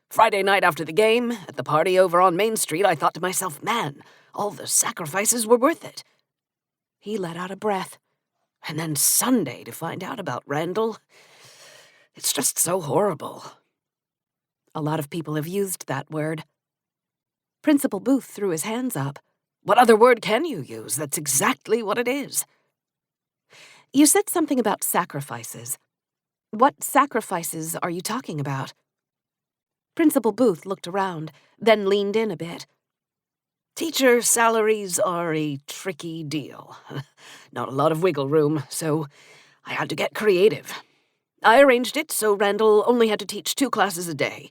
Friday night after the game, at the party over on Main Street, I thought to myself, man, all the sacrifices were worth it. He let out a breath. And then Sunday to find out about Randall. It's just so horrible. A lot of people have used that word. Principal Booth threw his hands up. What other word can you use? That's exactly what it is. You said something about sacrifices. What sacrifices are you talking about? Principal Booth looked around, then leaned in a bit. Teacher salaries are a tricky deal. Not a lot of wiggle room, so I had to get creative. I arranged it so Randall only had to teach 2 classes a day.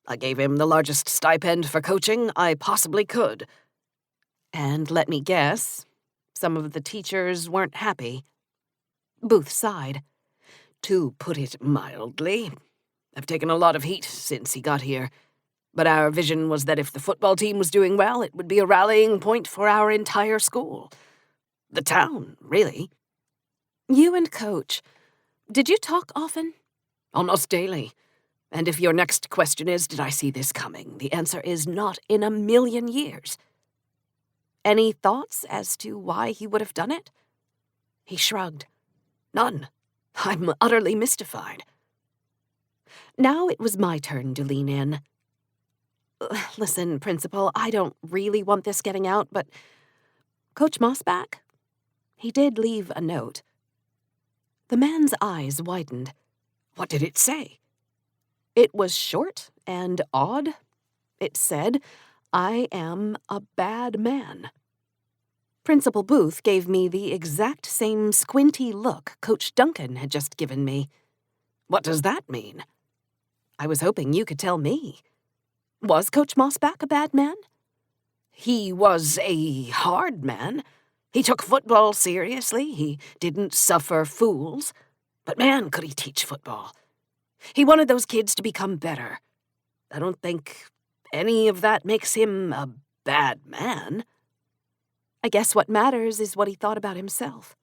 I gave him the largest stipend for coaching I possibly could. And let me guess, some of the teachers weren't happy. Booth sighed. To put it mildly, I've taken a lot of heat since he got here. But our vision was that if the football team was doing well, it would be a rallying point for our entire school. The town, really. You and Coach, did you talk often? Almost daily. And if your next question is, did I see this coming, the answer is not in a million years. Any thoughts as to why he would have done it? He shrugged. None. I'm utterly mystified. Now it was my turn to lean in. Listen, Principal, I don't really want this getting out, but Coach Mossback? He did leave a note. The man's eyes widened. What did it say? It was short and odd. It said, I am a bad man. Principal Booth gave me the exact same squinty look Coach Duncan had just given me. What does that mean? I was hoping you could tell me. Was Coach Mossback a bad man? He was a hard man. He took football seriously. He didn't suffer fools. But man, could he teach football. He wanted those kids to become better. I don't think any of that makes him a bad man. I guess what matters is what he thought about himself.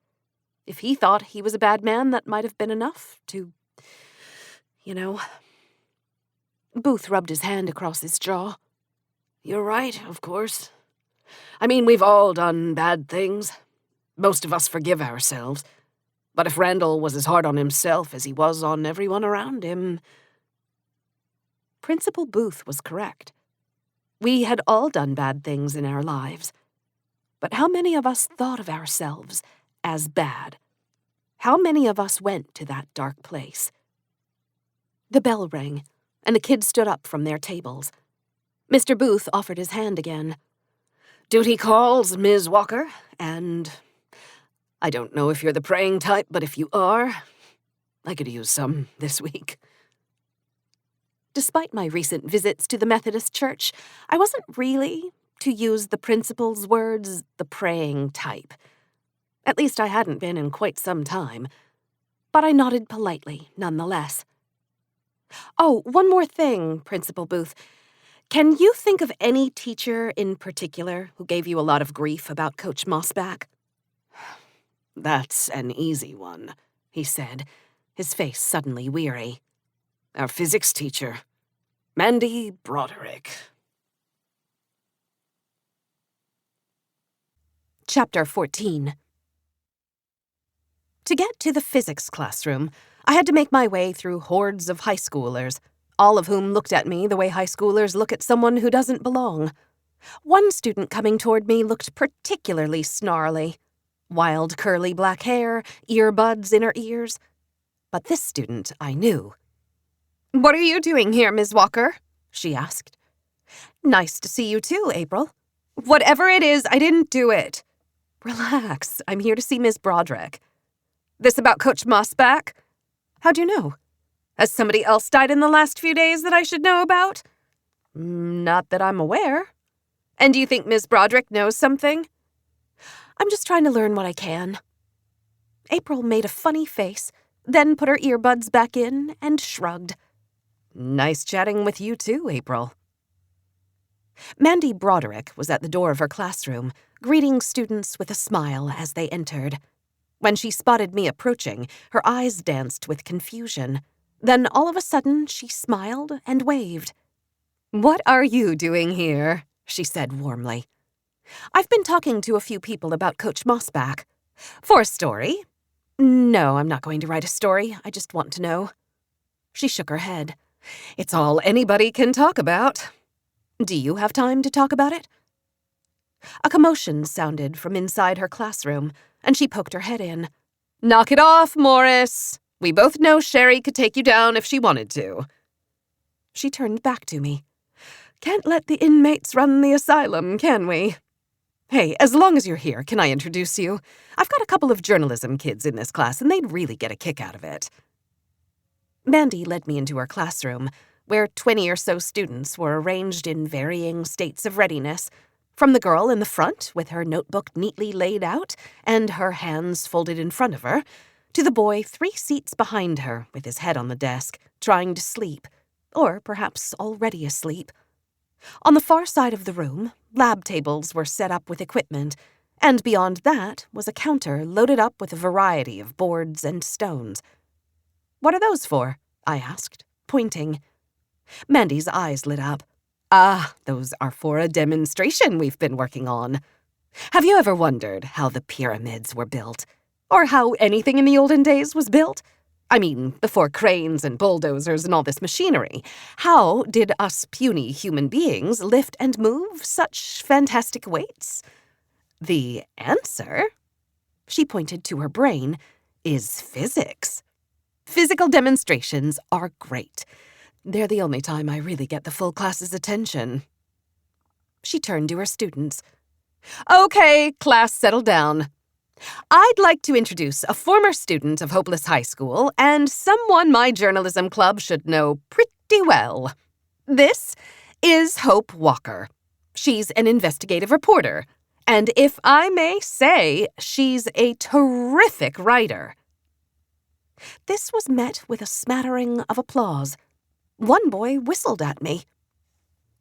If he thought he was a bad man, that might have been enough to, Booth rubbed his hand across his jaw. You're right, of course. I mean, we've all done bad things. Most of us forgive ourselves. But if Randall was as hard on himself as he was on everyone around him... Principal Booth was correct. We had all done bad things in our lives. But how many of us thought of ourselves as bad? How many of us went to that dark place? The bell rang, and the kids stood up from their tables. Mr. Booth offered his hand again. Duty calls, Ms. Walker, and I don't know if you're the praying type, but if you are, I could use some this week. Despite my recent visits to the Methodist Church, I wasn't really, to use the principal's words, the praying type. At least I hadn't been in quite some time. But I nodded politely, nonetheless. Oh, one more thing, Principal Booth. Can you think of any teacher in particular who gave you a lot of grief about Coach Mossback? That's an easy one, he said, his face suddenly weary. Our physics teacher, Mandy Broderick. Chapter 14. To get to the physics classroom, I had to make my way through hordes of high schoolers, all of whom looked at me the way high schoolers look at someone who doesn't belong. One student coming toward me looked particularly snarly. Wild curly black hair, earbuds in her ears. But this student I knew. "What are you doing here, Ms. Walker?" she asked. "Nice to see you too, April." "Whatever it is, I didn't do it." "Relax, I'm here to see Miss Broderick." "This about Coach Mossback?" "How'd you know?" Has somebody else died in the last few days that I should know about? Not that I'm aware. And do you think Miss Broderick knows something? I'm just trying to learn what I can. April made a funny face, then put her earbuds back in and shrugged. Nice chatting with you too, April. Mandy Broderick was at the door of her classroom, greeting students with a smile as they entered. When she spotted me approaching, her eyes danced with confusion. Then all of a sudden, she smiled and waved. "What are you doing here?" she said warmly. "I've been talking to a few people about Coach Mossback. For a story?" "No, I'm not going to write a story. I just want to know." She shook her head. "It's all anybody can talk about. Do you have time to talk about it?" A commotion sounded from inside her classroom, and she poked her head in. "Knock it off, Morris. We both know Sherry could take you down if she wanted to." She turned back to me. "Can't let the inmates run the asylum, can we? Hey, as long as you're here, can I introduce you? I've got a couple of journalism kids in this class, and they'd really get a kick out of it." Mandy led me into her classroom, where 20 or so students were arranged in varying states of readiness, from the girl in the front with her notebook neatly laid out and her hands folded in front of her, to the boy 3 seats behind her with his head on the desk, trying to sleep, or perhaps already asleep. On the far side of the room, lab tables were set up with equipment, and beyond that was a counter loaded up with a variety of boards and stones. "What are those for?" I asked, pointing. Mandy's eyes lit up. "Ah, those are for a demonstration we've been working on. Have you ever wondered how the pyramids were built? Or how anything in the olden days was built? I mean, before cranes and bulldozers and all this machinery. How did us puny human beings lift and move such fantastic weights? The answer," she pointed to her brain, "is physics. Physical demonstrations are great. They're the only time I really get the full class's attention." She turned to her students. "Okay, class, settle down. I'd like to introduce a former student of Hopeless High School and someone my journalism club should know pretty well. This is Hope Walker. She's an investigative reporter, and if I may say, she's a terrific writer." This was met with a smattering of applause. One boy whistled at me.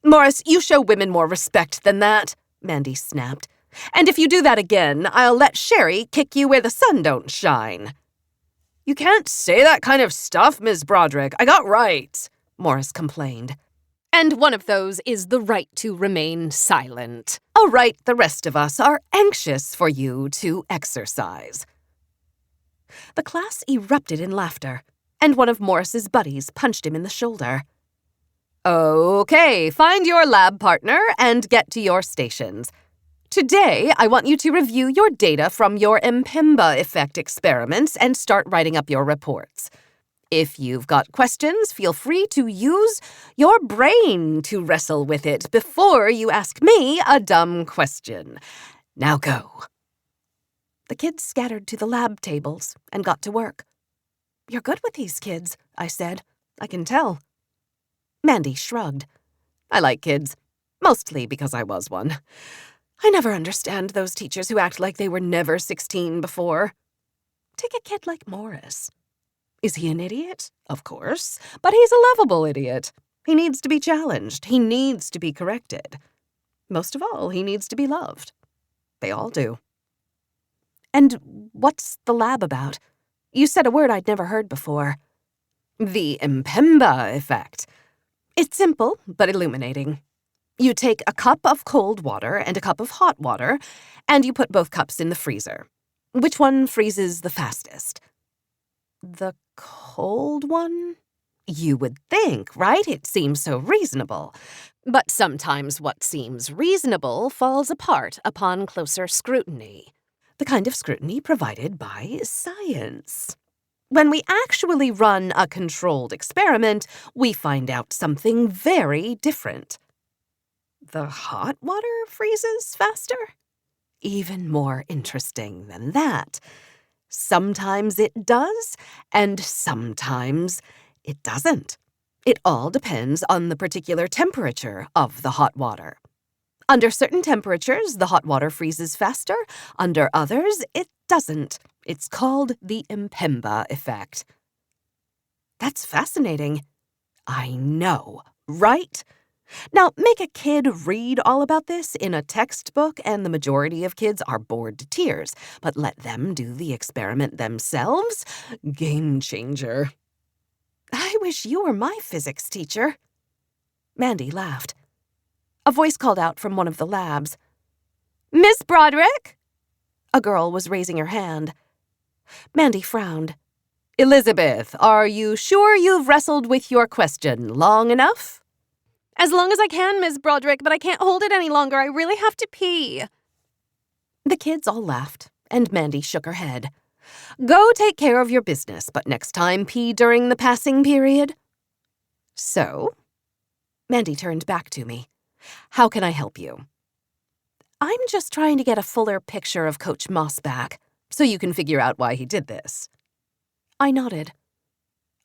"Morris, you show women more respect than that," Mandy snapped. "And if you do that again, I'll let Sherry kick you where the sun don't shine." "You can't say that kind of stuff, Miss Broderick. I got rights," Morris complained. "And one of those is the right to remain silent. A right the rest of us are anxious for you to exercise." The class erupted in laughter, and one of Morris's buddies punched him in the shoulder. "Okay, find your lab partner and get to your stations. Today, I want you to review your data from your Mpemba effect experiments and start writing up your reports. If you've got questions, feel free to use your brain to wrestle with it before you ask me a dumb question. Now go." The kids scattered to the lab tables and got to work. "You're good with these kids," I said. "I can tell." Mandy shrugged. "I like kids, mostly because I was one. I never understand those teachers who act like they were never 16 before. Take a kid like Morris. Is he an idiot? Of course, but he's a lovable idiot. He needs to be challenged. He needs to be corrected. Most of all, he needs to be loved. They all do." "And what's the lab about? You said a word I'd never heard before." "The Mpemba effect. It's simple, but illuminating. You take a cup of cold water and a cup of hot water, and you put both cups in the freezer. Which one freezes the fastest?" "The cold one?" You would think, right? It seems so reasonable. But sometimes what seems reasonable falls apart upon closer scrutiny. The kind of scrutiny provided by science. When we actually run a controlled experiment, we find out something very different. The hot water freezes faster? Even more interesting than that. Sometimes it does, and sometimes It doesn't. It all depends on the particular temperature of the hot water. Under certain temperatures, the hot water freezes faster. Under others, it doesn't. It's called the Mpemba effect. That's fascinating. I know, right? Now, make a kid read all about this in a textbook, and the majority of kids are bored to tears. But let them do the experiment themselves? Game changer. I wish you were my physics teacher. Mandy laughed. A voice called out from one of the labs. Miss Broderick? A girl was raising her hand. Mandy frowned. Elizabeth, are you sure you've wrestled with your question long enough? As long as I can, Miss Broderick, but I can't hold it any longer. I really have to pee. The kids all laughed, and Mandy shook her head. Go take care of your business, but next time pee during the passing period. So? Mandy turned back to me. How can I help you? I'm just trying to get a fuller picture of Coach Moss back, so you can figure out why he did this. I nodded.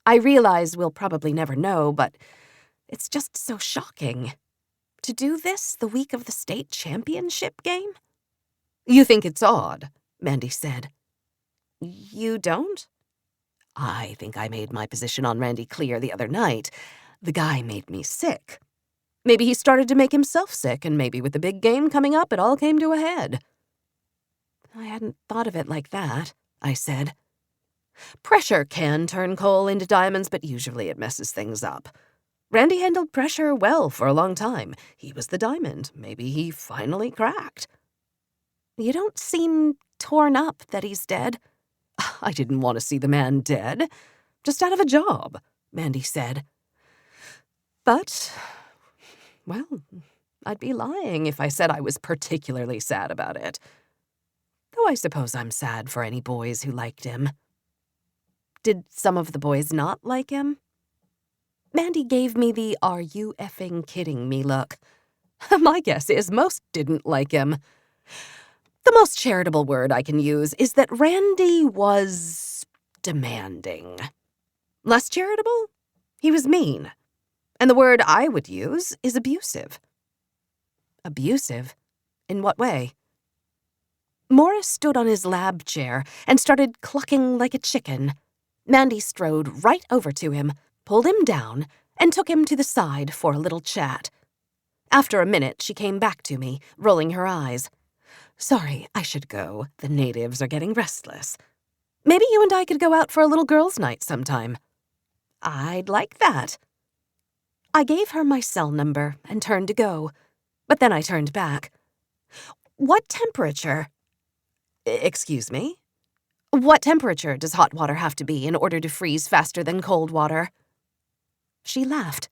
I realize we'll probably never know, but it's just so shocking. To do this the week of the state championship game? You think it's odd, Mandy said. You don't? I think I made my position on Randy clear the other night. The guy made me sick. Maybe he started to make himself sick, and maybe with the big game coming up, it all came to a head. I hadn't thought of it like that, I said. Pressure can turn coal into diamonds, but usually it messes things up. Randy handled pressure well for a long time. He was the diamond. Maybe he finally cracked. You don't seem torn up that he's dead. I didn't want to see the man dead. Just out of a job, Mandy said. But, well, I'd be lying if I said I was particularly sad about it. Though I suppose I'm sad for any boys who liked him. Did some of the boys not like him? Mandy gave me the "are you effing kidding me" look. My guess is most didn't like him. The most charitable word I can use is that Randy was demanding. Less charitable? He was mean. And the word I would use is abusive. Abusive? In what way? Morris stood on his lab chair and started clucking like a chicken. Mandy strode right over to him, pulled him down, and took him to the side for a little chat. After a minute, she came back to me, rolling her eyes. Sorry, I should go. The natives are getting restless. Maybe you and I could go out for a little girls' night sometime. I'd like that. I gave her my cell number and turned to go, but then I turned back. What temperature? Excuse me? What temperature does hot water have to be in order to freeze faster than cold water? She laughed.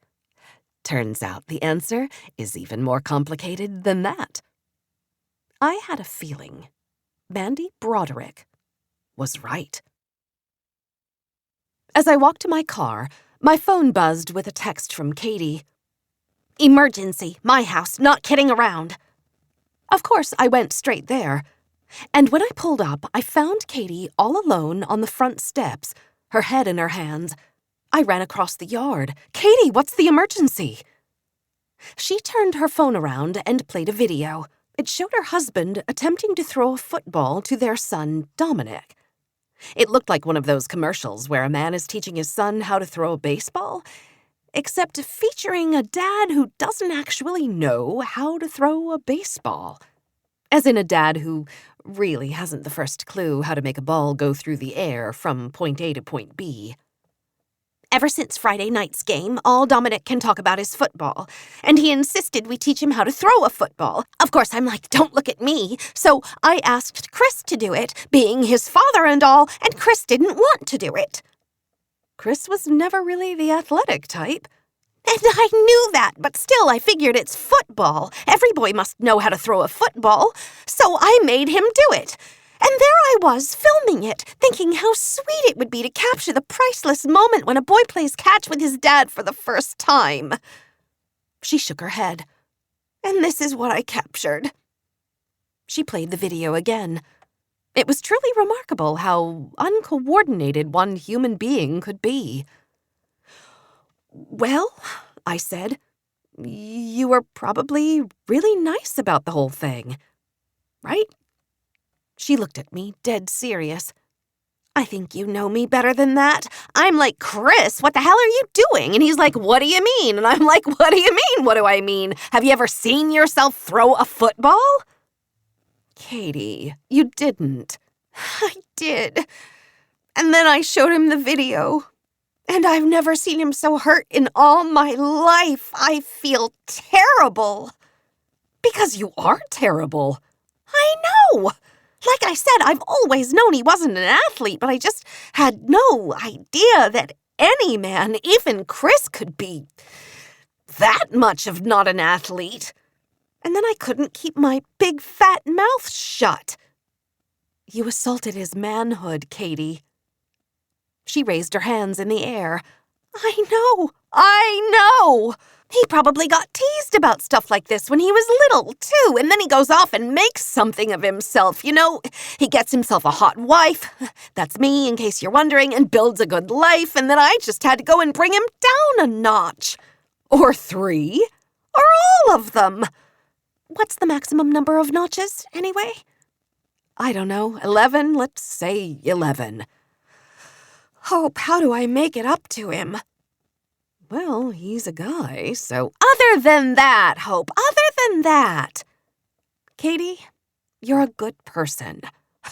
Turns out the answer is even more complicated than that. I had a feeling Mandy Broderick was right. As I walked to my car, my phone buzzed with a text from Katie. Emergency, my house, not kidding around. Of course, I went straight there. And when I pulled up, I found Katie all alone on the front steps, her head in her hands. I ran across the yard. Katie, what's the emergency? She turned her phone around and played a video. It showed her husband attempting to throw a football to their son, Dominic. It looked like one of those commercials where a man is teaching his son how to throw a baseball, except featuring a dad who doesn't actually know how to throw a baseball. As in a dad who really hasn't the first clue how to make a ball go through the air from point A to point B. Ever since Friday night's game, all Dominic can talk about is football, and he insisted we teach him how to throw a football. Of course, I'm like, don't look at me. So I asked Chris to do it, being his father and all, and Chris didn't want to do it. Chris was never really the athletic type. And I knew that, but still I figured it's football. Every boy must know how to throw a football. So I made him do it. And there I was, filming it, thinking how sweet it would be to capture the priceless moment when a boy plays catch with his dad for the first time. She shook her head. And this is what I captured. She played the video again. It was truly remarkable how uncoordinated one human being could be. Well, I said, you were probably really nice about the whole thing, right? She looked at me, dead serious. I think you know me better than that. I'm like, Chris, what the hell are you doing? And he's like, what do you mean? And I'm like, what do you mean? What do I mean? Have you ever seen yourself throw a football? Katie, you didn't. I did. And then I showed him the video. And I've never seen him so hurt in all my life. I feel terrible. Because you are terrible. I know. Like I said, I've always known he wasn't an athlete, but I just had no idea that any man, even Chris, could be that much of not an athlete. And then I couldn't keep my big fat mouth shut. You assaulted his manhood, Katie. She raised her hands in the air. I know. He probably got teased about stuff like this when he was little, too, and then he goes off and makes something of himself. You know, he gets himself a hot wife, that's me, in case you're wondering, and builds a good life, and then I just had to go and bring him down a notch. Or 3. Or all of them. What's the maximum number of notches, anyway? I don't know, 11? Let's say 11. Hope, how do I make it up to him? Well, he's a guy, so... Other than that, Hope, other than that. Katie, you're a good person.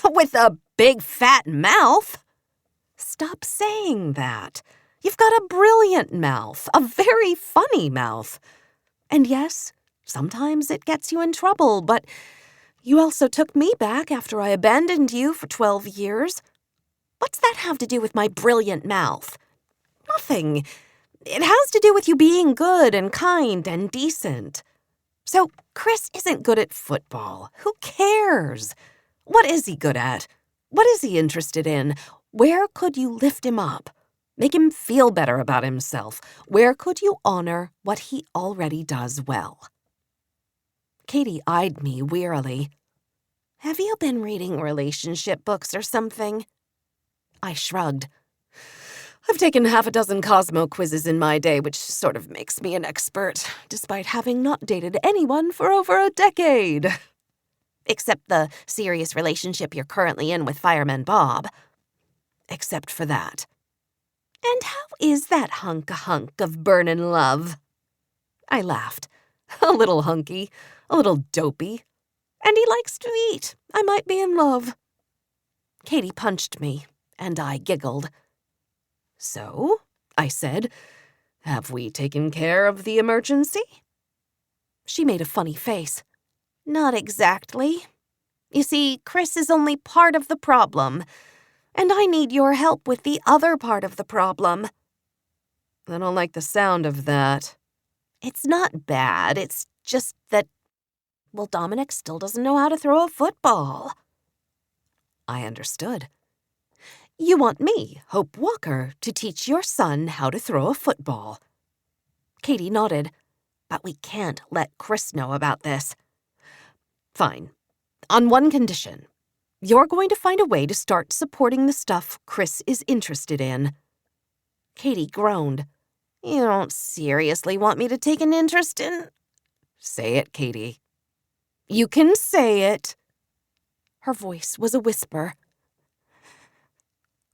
With a big fat mouth. Stop saying that. You've got a brilliant mouth, a very funny mouth. And yes, sometimes it gets you in trouble, but you also took me back after I abandoned you for 12 years. What's that have to do with my brilliant mouth? Nothing. It has to do with you being good and kind and decent. So, Chris isn't good at football. Who cares? What is he good at? What is he interested in? Where could you lift him up? Make him feel better about himself? Where could you honor what he already does well? Katie eyed me wearily. Have you been reading relationship books or something? I shrugged. I've taken half a dozen Cosmo quizzes in my day, which sort of makes me an expert, despite having not dated anyone for over a decade. Except the serious relationship you're currently in with Fireman Bob. Except for that. And how is that hunk of burnin' love? I laughed. A little hunky, a little dopey. And he likes to eat. I might be in love. Katie punched me, and I giggled. So, I said, have we taken care of the emergency? She made a funny face. Not exactly. You see, Chris is only part of the problem, and I need your help with the other part of the problem. I don't like the sound of that. It's not bad, it's just that, well, Dominic still doesn't know how to throw a football. I understood. You want me, Hope Walker, to teach your son how to throw a football. Katie nodded. But we can't let Chris know about this. Fine. On one condition. You're going to find a way to start supporting the stuff Chris is interested in. Katie groaned. You don't seriously want me to take an interest in... Say it, Katie. You can say it. Her voice was a whisper.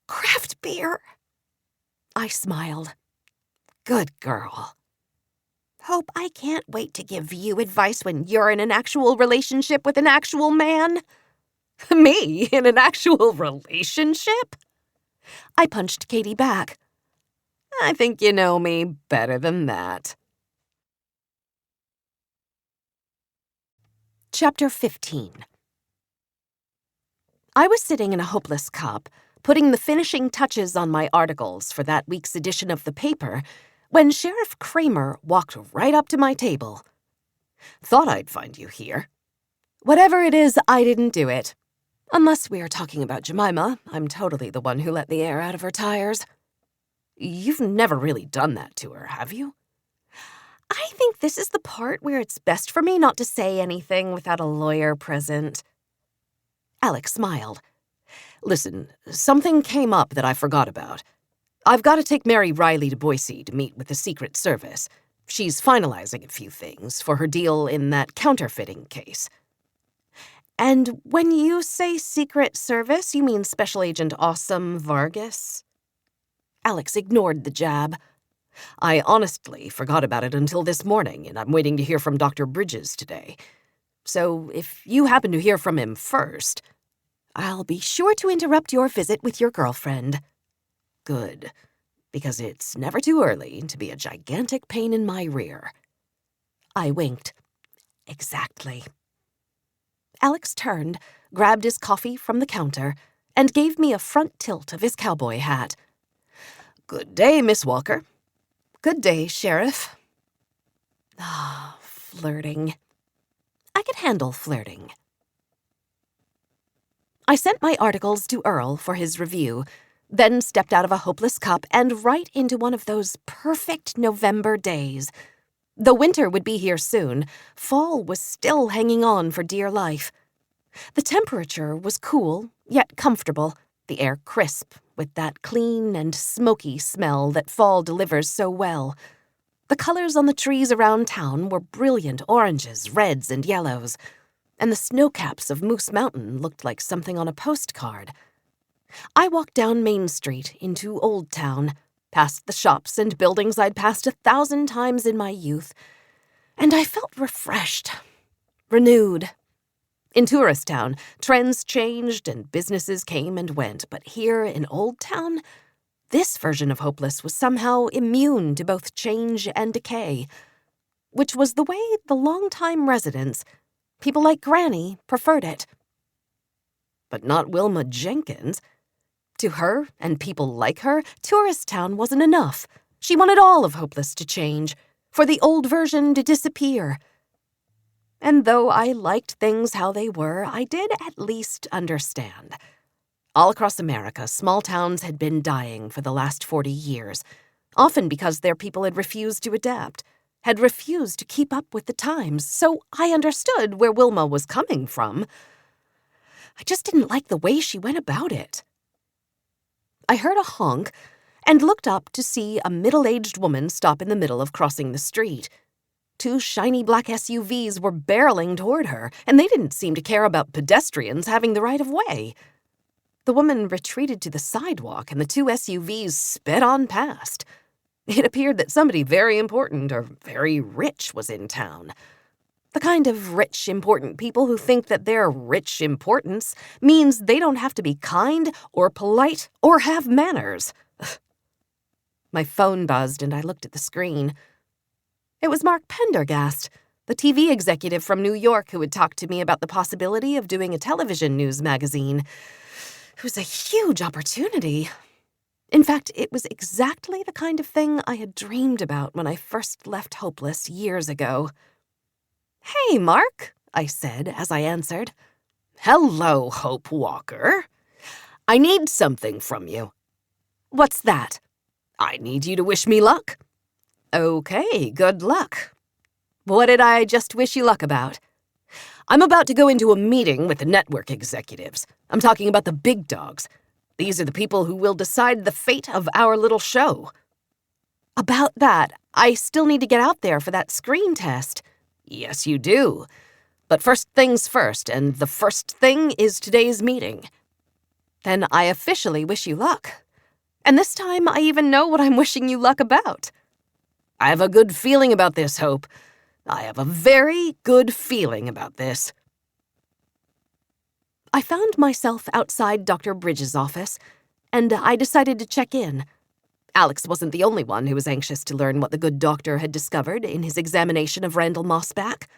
Craft beer. I smiled. Good girl. Hope, I can't wait to give you advice when you're in an actual relationship with an actual man. Me? In an actual relationship? I punched Katie back. I think you know me better than that. Chapter 15. I was sitting in a hopeless cup, putting the finishing touches on my articles for that week's edition of the paper, when Sheriff Kramer walked right up to my table. Thought I'd find you here. Whatever it is, I didn't do it. Unless we are talking about Jemima, I'm totally the one who let the air out of her tires. You've never really done that to her, have you? I think this is the part where it's best for me not to say anything without a lawyer present. Alex smiled. Listen, something came up that I forgot about. I've got to take Mary Riley to Boise to meet with the Secret Service. She's finalizing a few things for her deal in that counterfeiting case. And when you say Secret Service, you mean Special Agent Awesome Vargas? Alex ignored the jab. I honestly forgot about it until this morning, and I'm waiting to hear from Dr. Bridges today. So if you happen to hear from him first... I'll be sure to interrupt your visit with your girlfriend. Good, because it's never too early to be a gigantic pain in my rear. I winked. Exactly. Alex turned, grabbed his coffee from the counter, and gave me a front tilt of his cowboy hat. Good day, Miss Walker. Good day, Sheriff. Flirting. I could handle flirting. I sent my articles to Earl for his review, then stepped out of a hopeless cup and right into one of those perfect November days. Though winter would be here soon, fall was still hanging on for dear life. The temperature was cool, yet comfortable, the air crisp, with that clean and smoky smell that fall delivers so well. The colors on the trees around town were brilliant oranges, reds, and yellows, and the snowcaps of Moose Mountain looked like something on a postcard. I walked down Main Street into Old Town, past the shops and buildings I'd passed 1,000 times in my youth, and I felt refreshed, renewed. In Tourist Town, trends changed and businesses came and went, but here in Old Town, this version of hopeless was somehow immune to both change and decay, which was the way the longtime residents, people like Granny, preferred it. But not Wilma Jenkins. To her, and people like her, Tourist Town wasn't enough. She wanted all of Hopeless to change, for the old version to disappear. And though I liked things how they were, I did at least understand. All across America, small towns had been dying for the last 40 years, often because their people had refused to adapt, had refused to keep up with the times, so I understood where Wilma was coming from. I just didn't like the way she went about it. I heard a honk and looked up to see a middle-aged woman stop in the middle of crossing the street. 2 shiny black SUVs were barreling toward her, and they didn't seem to care about pedestrians having the right of way. The woman retreated to the sidewalk, and the 2 SUVs sped on past. It appeared that somebody very important or very rich was in town. The kind of rich, important people who think that their rich importance means they don't have to be kind or polite or have manners. My phone buzzed and I looked at the screen. It was Mark Pendergast, the TV executive from New York who had talked to me about the possibility of doing a television news magazine. It was a huge opportunity. In fact, it was exactly the kind of thing I had dreamed about when I first left Hopeless years ago. "Hey, Mark," I said as I answered. Hello, Hope Walker. I need something from you. "What's that?" I need you to wish me luck. Okay, good luck. What did I just wish you luck about? I'm about to go into a meeting with the network executives. I'm talking about the big dogs. These are the people who will decide the fate of our little show. About that, I still need to get out there for that screen test. Yes, you do. But first things first, and the first thing is today's meeting. Then I officially wish you luck. And this time I even know what I'm wishing you luck about. I have a good feeling about this, Hope. I have a very good feeling about this. I found myself outside Dr. Bridges' office, and I decided to check in. Alex wasn't the only one who was anxious to learn what the good doctor had discovered in his examination of Randall Mossback.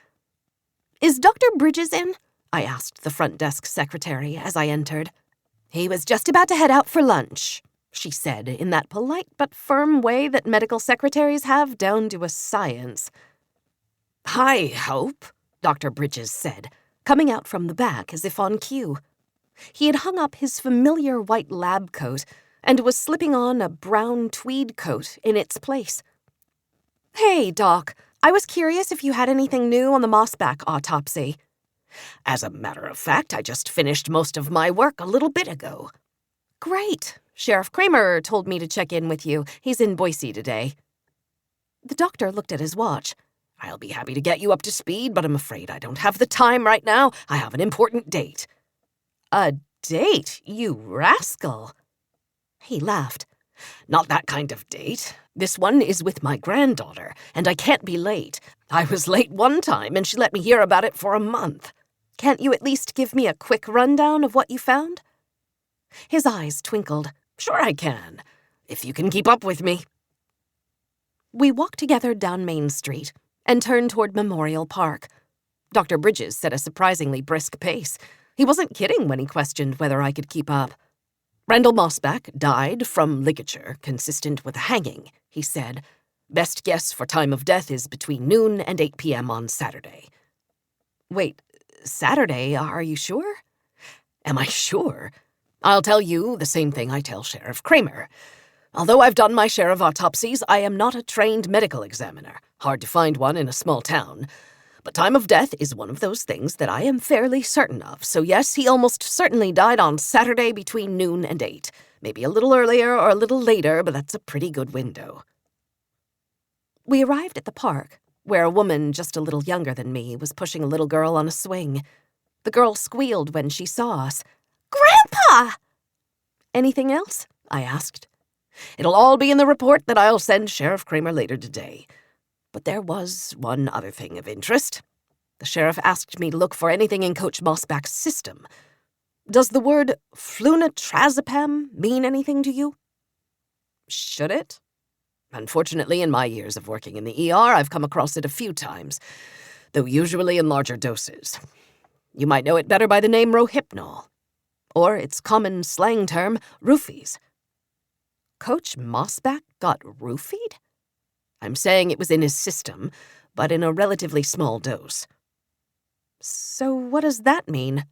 "Is Dr. Bridges in?" I asked the front desk secretary as I entered. "He was just about to head out for lunch," she said in that polite but firm way that medical secretaries have down to a science. "Hi, Hope," Dr. Bridges said, coming out from the back as if on cue. He had hung up his familiar white lab coat and was slipping on a brown tweed coat in its place. "Hey, Doc, I was curious if you had anything new on the Mossback autopsy." "As a matter of fact, I just finished most of my work a little bit ago." Great. Sheriff Kramer told me to check in with you. He's in Boise today. The doctor looked at his watch. I'll be happy to get you up to speed, but I'm afraid I don't have the time right now. I have an important date. A date, you rascal. He laughed. Not that kind of date. This one is with my granddaughter, and I can't be late. I was late one time, and she let me hear about it for a month. Can't you at least give me a quick rundown of what you found? His eyes twinkled. Sure I can, if you can keep up with me. We walked together down Main Street and turned toward Memorial Park. Dr. Bridges set a surprisingly brisk pace. He wasn't kidding when he questioned whether I could keep up. Randall Mossback died from ligature consistent with a hanging, he said. Best guess for time of death is between noon and 8 p.m. on Saturday. Wait, Saturday? Are you sure? Am I sure? I'll tell you the same thing I tell Sheriff Kramer. Although I've done my share of autopsies, I am not a trained medical examiner. Hard to find one in a small town. But time of death is one of those things that I am fairly certain of. So yes, he almost certainly died on Saturday between noon and 8. Maybe a little earlier or a little later, but that's a pretty good window. We arrived at the park, where a woman just a little younger than me was pushing a little girl on a swing. The girl squealed when she saw us. "Grandpa!" "Anything else?" I asked. It'll all be in the report that I'll send Sheriff Kramer later today. But there was one other thing of interest. The sheriff asked me to look for anything in Coach Mossback's system. Does the word flunitrazepam mean anything to you? Should it? Unfortunately, in my years of working in the ER, I've come across it a few times, though usually in larger doses. You might know it better by the name rohypnol, or its common slang term, roofies. Coach Mossback got roofied? I'm saying it was in his system, but in a relatively small dose. So what does that mean?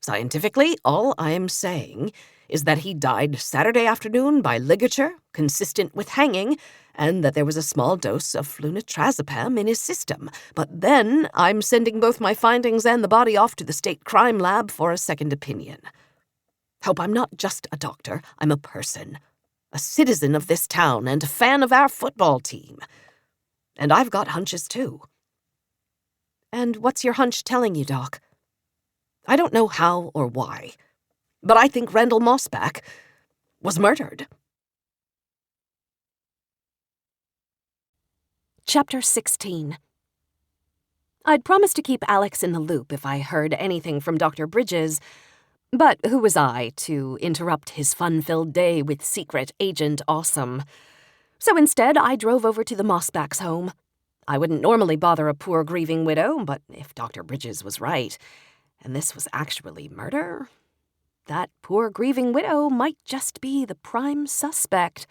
Scientifically, all I am saying is that he died Saturday afternoon by ligature, consistent with hanging, and that there was a small dose of flunitrazepam in his system. But then I'm sending both my findings and the body off to the state crime lab for a second opinion. Hope I'm not just a doctor, I'm a person. A citizen of this town and a fan of our football team. And I've got hunches, too. And what's your hunch telling you, Doc? I don't know how or why, but I think Randall Mossback was murdered. Chapter 16. I'd promised to keep Alex in the loop if I heard anything from Dr. Bridges, but who was I to interrupt his fun-filled day with Secret Agent Awesome? So instead, I drove over to the Mossbacks' home. I wouldn't normally bother a poor grieving widow, but if Dr. Bridges was right, and this was actually murder, that poor grieving widow might just be the prime suspect.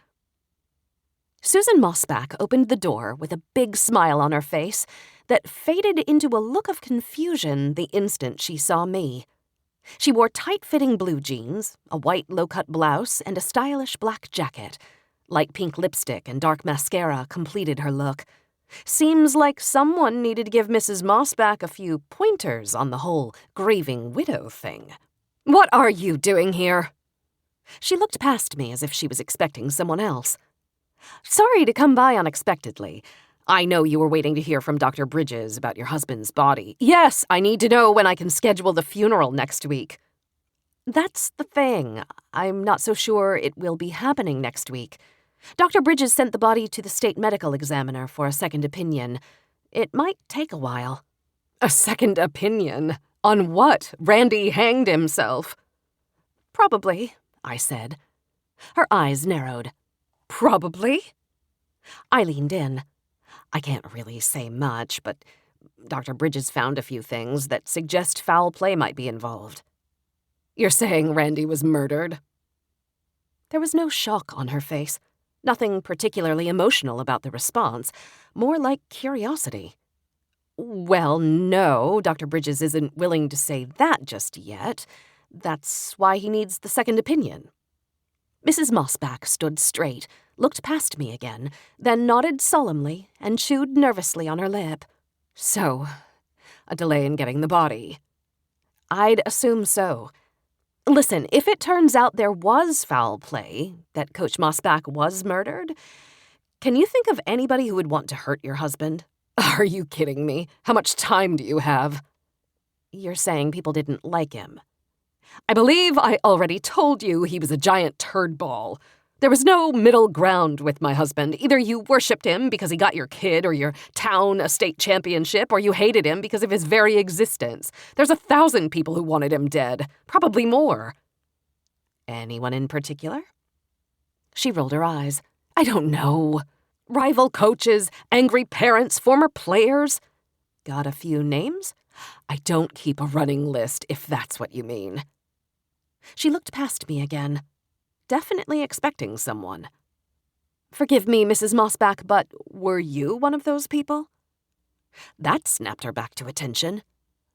Susan Mossback opened the door with a big smile on her face that faded into a look of confusion the instant she saw me. She wore tight-fitting blue jeans, a white low-cut blouse, and a stylish black jacket. Light pink lipstick and dark mascara completed her look. Seems like someone needed to give Mrs. Mossback a few pointers on the whole grieving widow thing. "What are you doing here?" She looked past me as if she was expecting someone else. "Sorry to come by unexpectedly. I know you were waiting to hear from Dr. Bridges about your husband's body. Yes, I need to know when I can schedule the funeral next week." "That's the thing. I'm not so sure it will be happening next week. Dr. Bridges sent the body to the state medical examiner for a second opinion. It might take a while." "A second opinion? On what? Randy hanged himself." "Probably," I said. Her eyes narrowed. "Probably?" I leaned in. I can't really say much, but Dr. Bridges found a few things that suggest foul play might be involved. "You're saying Randy was murdered?" There was no shock on her face. Nothing particularly emotional about the response, more like curiosity. "Well, no, Dr. Bridges isn't willing to say that just yet. That's why he needs the second opinion." Mrs. Mossback stood straight, looked past me again, then nodded solemnly and chewed nervously on her lip. "So, a delay in getting the body." "I'd assume so. Listen, if it turns out there was foul play, that Coach Mossback was murdered, can you think of anybody who would want to hurt your husband? Are you kidding me? How much time do you have? You're saying people didn't like him. I believe I already told you he was a giant turd ball. There was no middle ground with my husband. Either you worshipped him because he got your kid or your town a state championship, or you hated him because of his very existence. There's 1,000 people who wanted him dead. Probably more. Anyone in particular? She rolled her eyes. I don't know. Rival coaches, angry parents, former players. Got a few names? I don't keep a running list, if that's what you mean. She looked past me again, definitely expecting someone. Forgive me, Mrs. Mossback, but were you one of those people? That snapped her back to attention.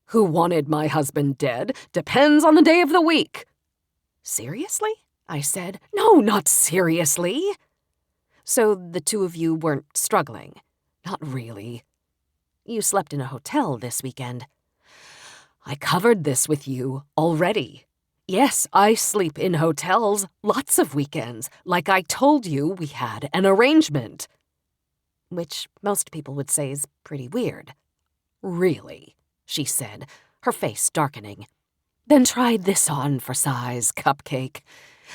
Who wanted my husband dead depends on the day of the week. Seriously? I said. No, not seriously. So the two of you weren't struggling? Not really. You slept in a hotel this weekend. I covered this with you already. Yes, I sleep in hotels lots of weekends. Like I told you, we had an arrangement. Which most people would say is pretty weird. Really, she said, her face darkening. Then try this on for size, cupcake.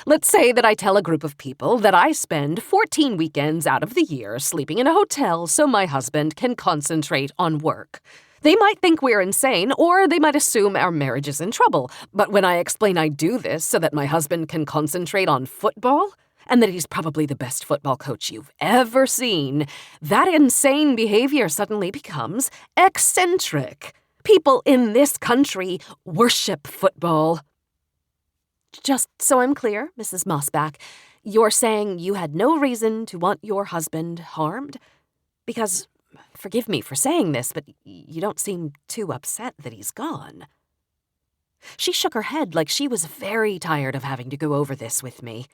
Let's say that I tell a group of people that I spend 14 weekends out of the year sleeping in a hotel so my husband can concentrate on work. They might think we're insane, or they might assume our marriage is in trouble. But when I explain I do this so that my husband can concentrate on football, and that he's probably the best football coach you've ever seen, that insane behavior suddenly becomes eccentric. People in this country worship football. Just so I'm clear, Mrs. Mossback, you're saying you had no reason to want your husband harmed? Because, forgive me for saying this, but you don't seem too upset that he's gone. She shook her head like she was very tired of having to go over this with me.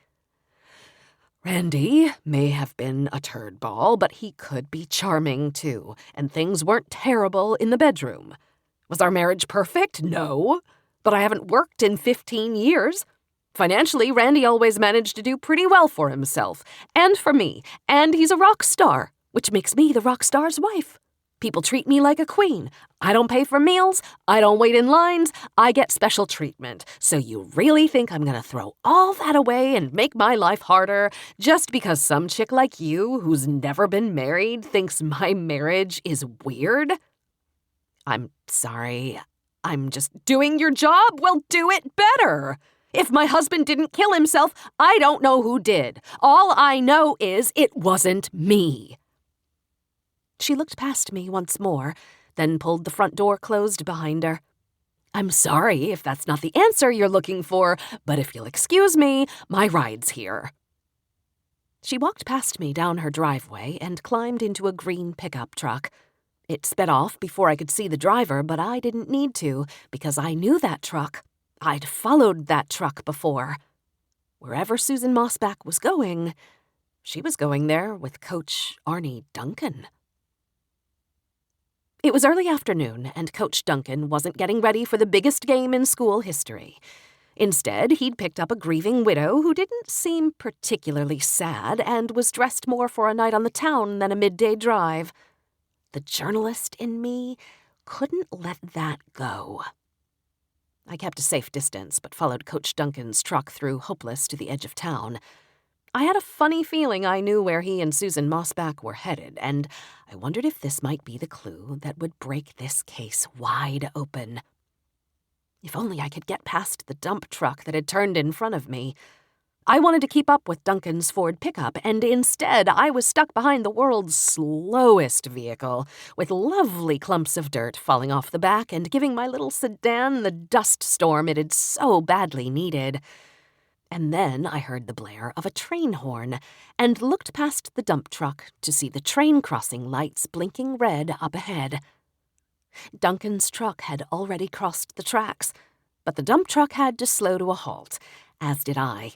Randy may have been a turd ball, but he could be charming too, and things weren't terrible in the bedroom. Was our marriage perfect? No. But I haven't worked in 15 years. Financially, Randy always managed to do pretty well for himself, and for me, and he's a rock star, which makes me the rock star's wife. People treat me like a queen. I don't pay for meals, I don't wait in lines, I get special treatment. So you really think I'm gonna throw all that away and make my life harder just because some chick like you, who's never been married, thinks my marriage is weird? I'm sorry. I'm just doing your job? Well, do it better. If my husband didn't kill himself, I don't know who did. All I know is it wasn't me. She looked past me once more, then pulled the front door closed behind her. I'm sorry if that's not the answer you're looking for, but if you'll excuse me, my ride's here. She walked past me down her driveway and climbed into a green pickup truck. It sped off before I could see the driver, but I didn't need to, because I knew that truck. I'd followed that truck before. Wherever Susan Mossback was going, she was going there with Coach Arnie Duncan. It was early afternoon, and Coach Duncan wasn't getting ready for the biggest game in school history. Instead, he'd picked up a grieving widow who didn't seem particularly sad and was dressed more for a night on the town than a midday drive. The journalist in me couldn't let that go. I kept a safe distance, but followed Coach Duncan's truck through Hopeless to the edge of town. I had a funny feeling I knew where he and Susan Mossback were headed, and I wondered if this might be the clue that would break this case wide open. If only I could get past the dump truck that had turned in front of me. I wanted to keep up with Duncan's Ford pickup, and instead I was stuck behind the world's slowest vehicle, with lovely clumps of dirt falling off the back and giving my little sedan the dust storm it had so badly needed. And then I heard the blare of a train horn, and looked past the dump truck to see the train crossing lights blinking red up ahead. Duncan's truck had already crossed the tracks, but the dump truck had to slow to a halt, as did I.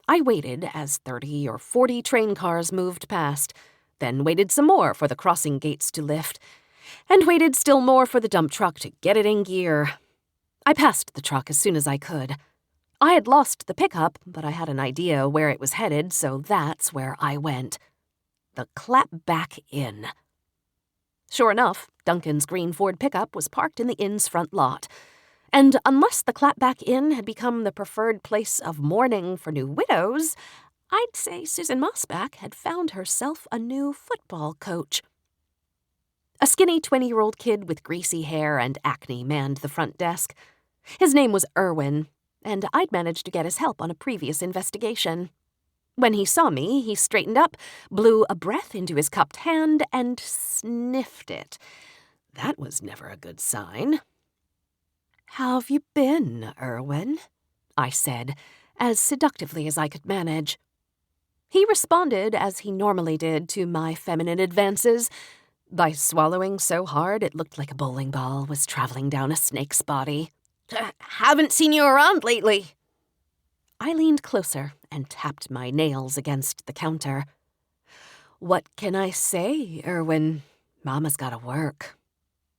I waited as 30 or 40 train cars moved past, then waited some more for the crossing gates to lift, and waited still more for the dump truck to get it in gear. I passed the truck as soon as I could. I had lost the pickup, but I had an idea where it was headed, so that's where I went. The Clapback Inn. Sure enough, Duncan's green Ford pickup was parked in the inn's front lot. And unless the Clapback Inn had become the preferred place of mourning for new widows, I'd say Susan Mossback had found herself a new football coach. A skinny 20-year-old kid with greasy hair and acne manned the front desk. His name was Irwin, and I'd managed to get his help on a previous investigation. When he saw me, he straightened up, blew a breath into his cupped hand, and sniffed it. That was never a good sign. "How've you been, Irwin?" I said, as seductively as I could manage. He responded as he normally did to my feminine advances, by swallowing so hard it looked like a bowling ball was traveling down a snake's body. Haven't seen you around lately." I leaned closer and tapped my nails against the counter. "What can I say, Irwin? Mama's gotta work."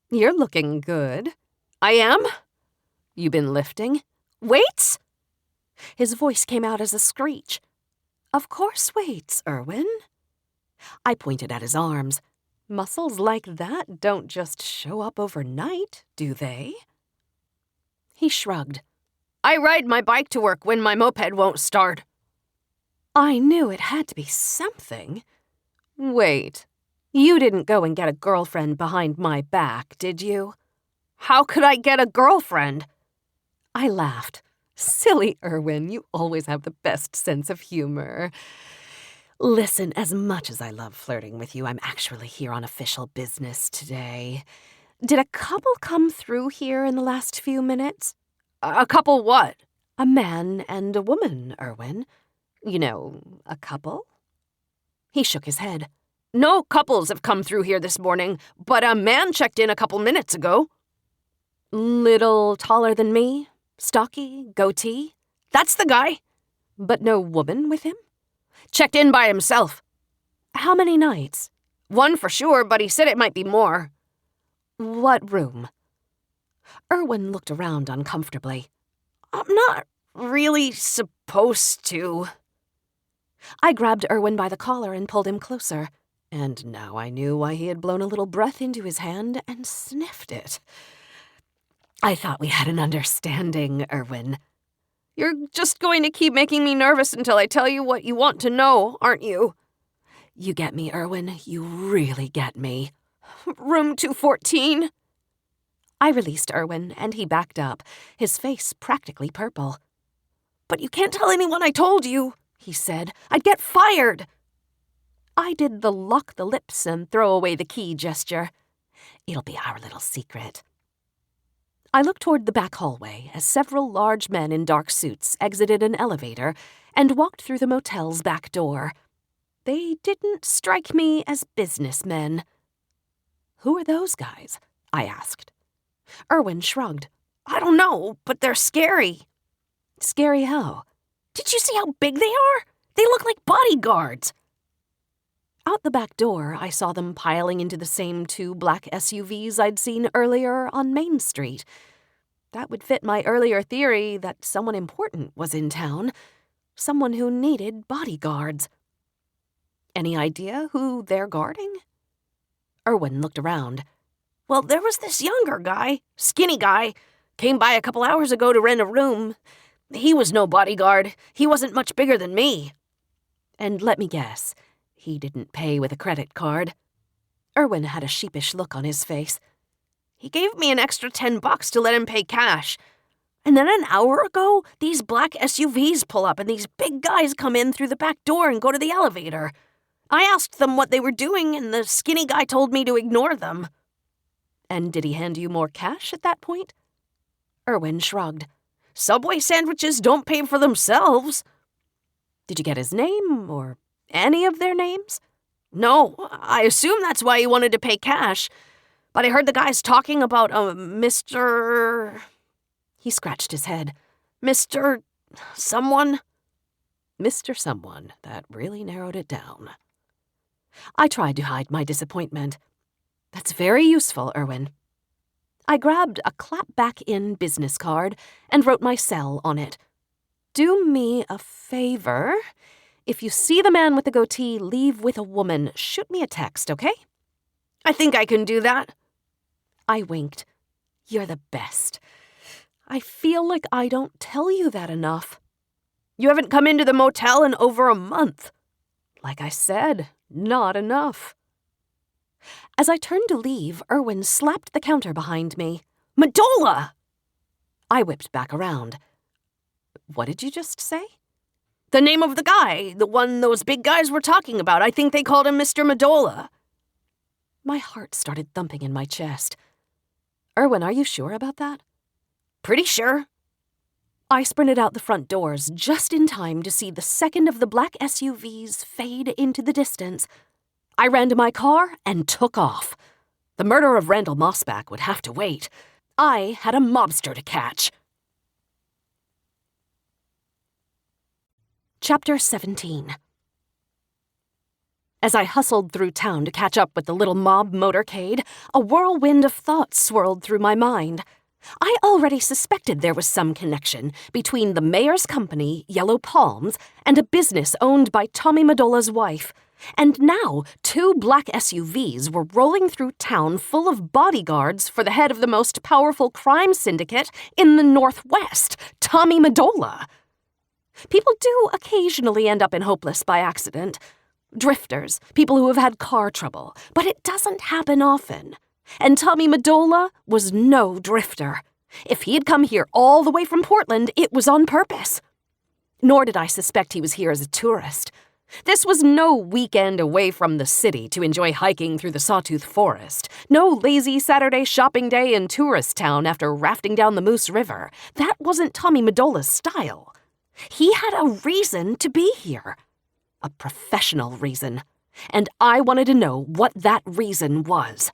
"You're looking good." "I am?" "You been lifting?" "Weights?" His voice came out as a screech. "Of course weights, Irwin." I pointed at his arms. "Muscles like that don't just show up overnight, do they?" He shrugged. "I ride my bike to work when my moped won't start." I knew it had to be something. "Wait, you didn't go and get a girlfriend behind my back, did you?" "How could I get a girlfriend?" I laughed. "Silly Irwin, you always have the best sense of humor. Listen, as much as I love flirting with you, I'm actually here on official business today. Did a couple come through here in the last few minutes?" "A couple what?" "A man and a woman, Irwin. You know, a couple?" He shook his head. "No couples have come through here this morning, but a man checked in a couple minutes ago." "Little taller than me? Stocky? Goatee?" "That's the guy." "But no woman with him?" "Checked in by himself." "How many nights?" "One for sure, but he said it might be more." "What room?" Irwin looked around uncomfortably. "I'm not really supposed to." I grabbed Irwin by the collar and pulled him closer, and now I knew why he had blown a little breath into his hand and sniffed it. "I thought we had an understanding, Irwin." "You're just going to keep making me nervous until I tell you what you want to know, aren't you?" "You get me, Irwin. You really get me." "Room 214. I released Irwin, and he backed up, his face practically purple. "But you can't tell anyone I told you," he said. "I'd get fired." I did the lock the lips and throw away the key gesture. "It'll be our little secret." I looked toward the back hallway as several large men in dark suits exited an elevator and walked through the motel's back door. They didn't strike me as businessmen. "Who are those guys?" I asked. Irwin shrugged. "I don't know, but they're scary." "Scary how?" "Did you see how big they are? They look like bodyguards." Out the back door, I saw them piling into the same 2 black SUVs I'd seen earlier on Main Street. That would fit my earlier theory that someone important was in town, someone who needed bodyguards. Any idea who they're guarding? Irwin looked around. "Well, there was this younger guy, skinny guy, came by a couple hours ago to rent a room. He was no bodyguard. He wasn't much bigger than me." "And let me guess, he didn't pay with a credit card?" Irwin had a sheepish look on his face. "He gave me an extra $10 to let him pay cash. And then an hour ago, these black SUVs pull up and these big guys come in through the back door and go to the elevator. I asked them what they were doing, and the skinny guy told me to ignore them." "And did he hand you more cash at that point?" Irwin shrugged. "Subway sandwiches don't pay for themselves." "Did you get his name, or any of their names?" "No, I assume that's why he wanted to pay cash. But I heard the guys talking about Mr. He scratched his head. Mr. someone." Mr. Someone. That really narrowed it down. I tried to hide my disappointment. "That's very useful, Irwin." I grabbed a Clapback Inn business card and wrote my cell on it. Do me a favor. If you see the man with the goatee leave with a woman, shoot me a text, okay? I think I can do that. I winked. You're the best. I feel like I don't tell you that enough. You haven't come into the motel in over a month. Like I said, not enough. As I turned to leave, Erwin slapped the counter behind me. Medola! I whipped back around. What did you just say? The name of the guy, the one those big guys were talking about. I think they called him Mr. Medola. My heart started thumping in my chest. Erwin, are you sure about that? Pretty sure. I sprinted out the front doors just in time to see the second of the black SUVs fade into the distance. I ran to my car and took off. The murder of Randall Mossback would have to wait. I had a mobster to catch. Chapter 17. As I hustled through town to catch up with the little mob motorcade, a whirlwind of thoughts swirled through my mind. I already suspected there was some connection between the mayor's company, Yellow Palms, and a business owned by Tommy Medola's wife. And now, 2 black SUVs were rolling through town full of bodyguards for the head of the most powerful crime syndicate in the Northwest, Tommy Medola. People do occasionally end up in Hopeless by accident. Drifters, people who have had car trouble, but it doesn't happen often. And Tommy Medola was no drifter. If he had come here all the way from Portland, it was on purpose. Nor did I suspect he was here as a tourist. This was no weekend away from the city to enjoy hiking through the Sawtooth Forest. No lazy Saturday shopping day in tourist town after rafting down the Moose River. That wasn't Tommy Medola's style. He had a reason to be here. A professional reason. And I wanted to know what that reason was.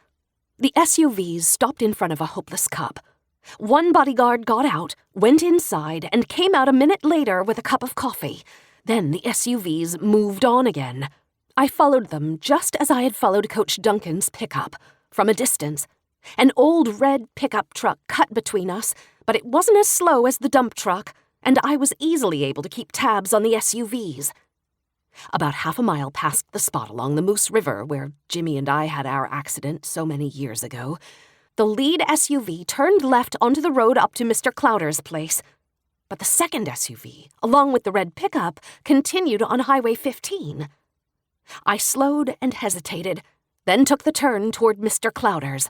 The SUVs stopped in front of a Hopeless cup. One bodyguard got out, went inside, and came out a minute later with a cup of coffee. Then the SUVs moved on again. I followed them just as I had followed Coach Duncan's pickup, from a distance. An old red pickup truck cut between us, but it wasn't as slow as the dump truck, and I was easily able to keep tabs on the SUVs. About half a mile past the spot along the Moose River where Jimmy and I had our accident so many years ago, the lead SUV turned left onto the road up to Mr. Clowder's place. But the second SUV, along with the red pickup, continued on Highway 15. I slowed and hesitated, then took the turn toward Mr. Clowder's.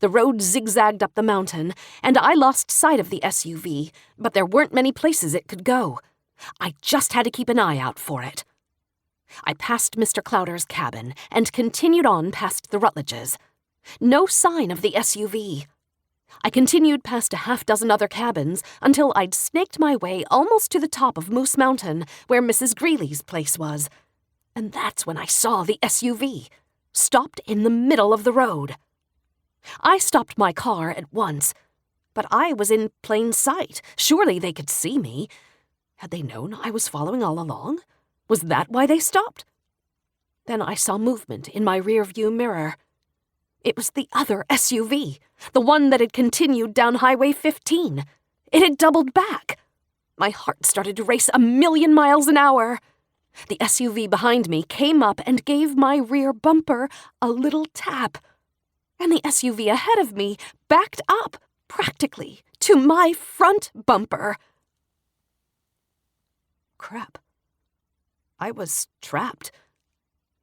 The road zigzagged up the mountain, and I lost sight of the SUV, but there weren't many places it could go. I just had to keep an eye out for it. I passed Mr. Clowder's cabin and continued on past the Rutledges. No sign of the SUV. I continued past a half-dozen other cabins until I'd snaked my way almost to the top of Moose Mountain, where Mrs. Greeley's place was. And that's when I saw the SUV, stopped in the middle of the road. I stopped my car at once, but I was in plain sight. Surely they could see me. Had they known I was following all along? Was that why they stopped? Then I saw movement in my rearview mirror. It was the other SUV, the one that had continued down Highway 15. It had doubled back. My heart started to race 1,000,000 miles an hour. The SUV behind me came up and gave my rear bumper a little tap. And the SUV ahead of me backed up, practically, to my front bumper. Crap. I was trapped.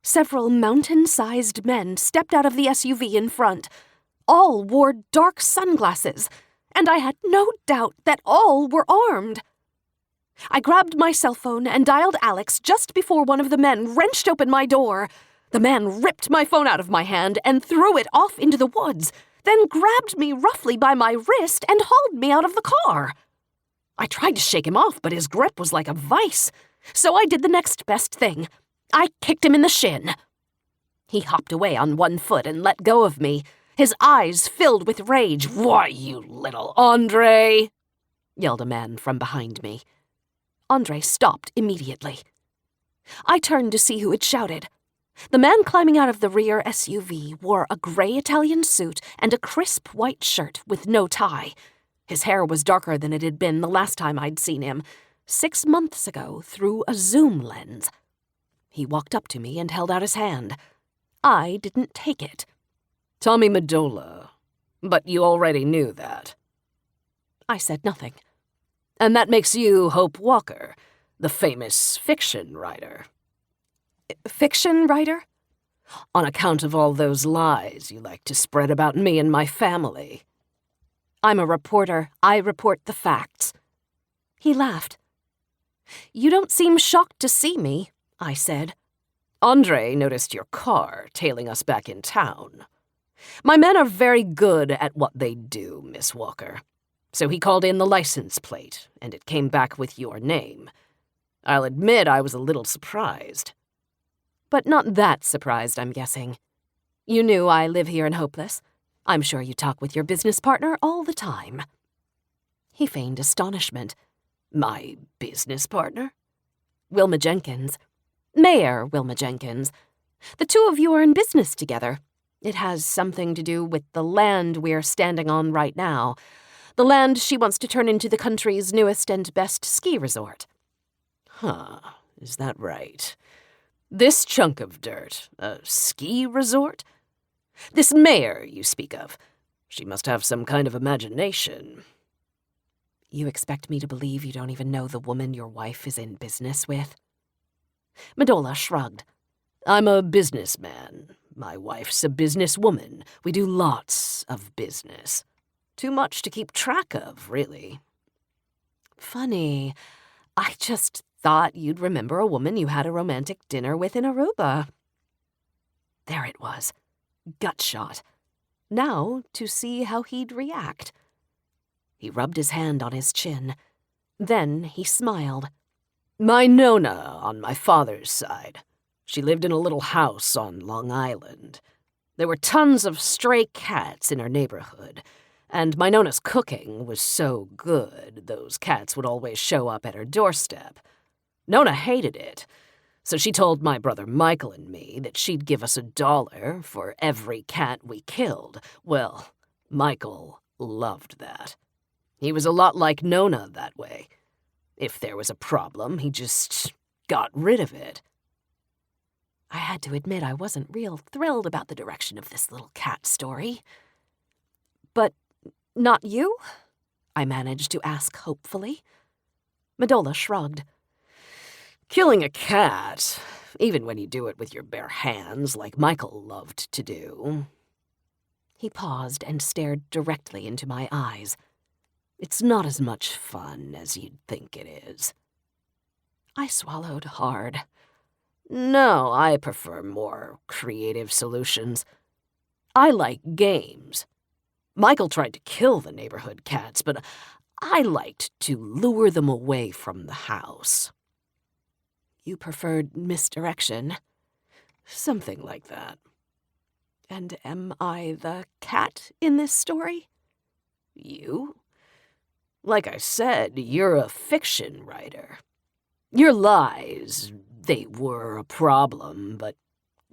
Several mountain-sized men stepped out of the SUV in front. All wore dark sunglasses, and I had no doubt that all were armed. I grabbed my cell phone and dialed Alex just before one of the men wrenched open my door. The man ripped my phone out of my hand and threw it off into the woods, then grabbed me roughly by my wrist and hauled me out of the car. I tried to shake him off, but his grip was like a vice. So I did the next best thing. I kicked him in the shin. He hopped away on one foot and let go of me, his eyes filled with rage. "Why, you little Andre!" yelled a man from behind me. Andre stopped immediately. I turned to see who had shouted. The man climbing out of the rear SUV wore a gray Italian suit and a crisp white shirt with no tie. His hair was darker than it had been the last time I'd seen him, 6 months ago through a zoom lens. He walked up to me and held out his hand. I didn't take it. Tommy Medola. But you already knew that. I said nothing. And that makes you Hope Walker, the famous fiction writer. Fiction writer? On account of all those lies you like to spread about me and my family. I'm a reporter. I report the facts. He laughed. You don't seem shocked to see me, I said. Andre noticed your car tailing us back in town. My men are very good at what they do, Miss Walker. So he called in the license plate, and it came back with your name. I'll admit I was a little surprised. But not that surprised, I'm guessing. You knew I live here in Hopeless. I'm sure you talk with your business partner all the time. He feigned astonishment. My business partner? Wilma Jenkins. Mayor Wilma Jenkins. The two of you are in business together. It has something to do with the land we're standing on right now. The land she wants to turn into the country's newest and best ski resort. Huh, is that right? This chunk of dirt, a ski resort? This mayor you speak of, she must have some kind of imagination. You expect me to believe you don't even know the woman your wife is in business with? Medola shrugged. I'm a businessman. My wife's a businesswoman. We do lots of business. Too much to keep track of, really. Funny. I just thought you'd remember a woman you had a romantic dinner with in Aruba. There it was. Gut shot. Now to see how he'd react. He rubbed his hand on his chin. Then he smiled. My Nona on my father's side. She lived in a little house on Long Island. There were tons of stray cats in her neighborhood, and my Nona's cooking was so good those cats would always show up at her doorstep. Nona hated it, so she told my brother Michael and me that she'd give us $1 for every cat we killed. Well, Michael loved that. He was a lot like Nona that way. If there was a problem, he just got rid of it. I had to admit I wasn't real thrilled about the direction of this little cat story. But not you? I managed to ask hopefully. Medola shrugged. Killing a cat, even when you do it with your bare hands like Michael loved to do. He paused and stared directly into my eyes. It's not as much fun as you'd think it is. I swallowed hard. No, I prefer more creative solutions. I like games. Michael tried to kill the neighborhood cats, but I liked to lure them away from the house. You preferred misdirection? Something like that. And am I the cat in this story? You? Like I said, you're a fiction writer. Your lies, they were a problem, but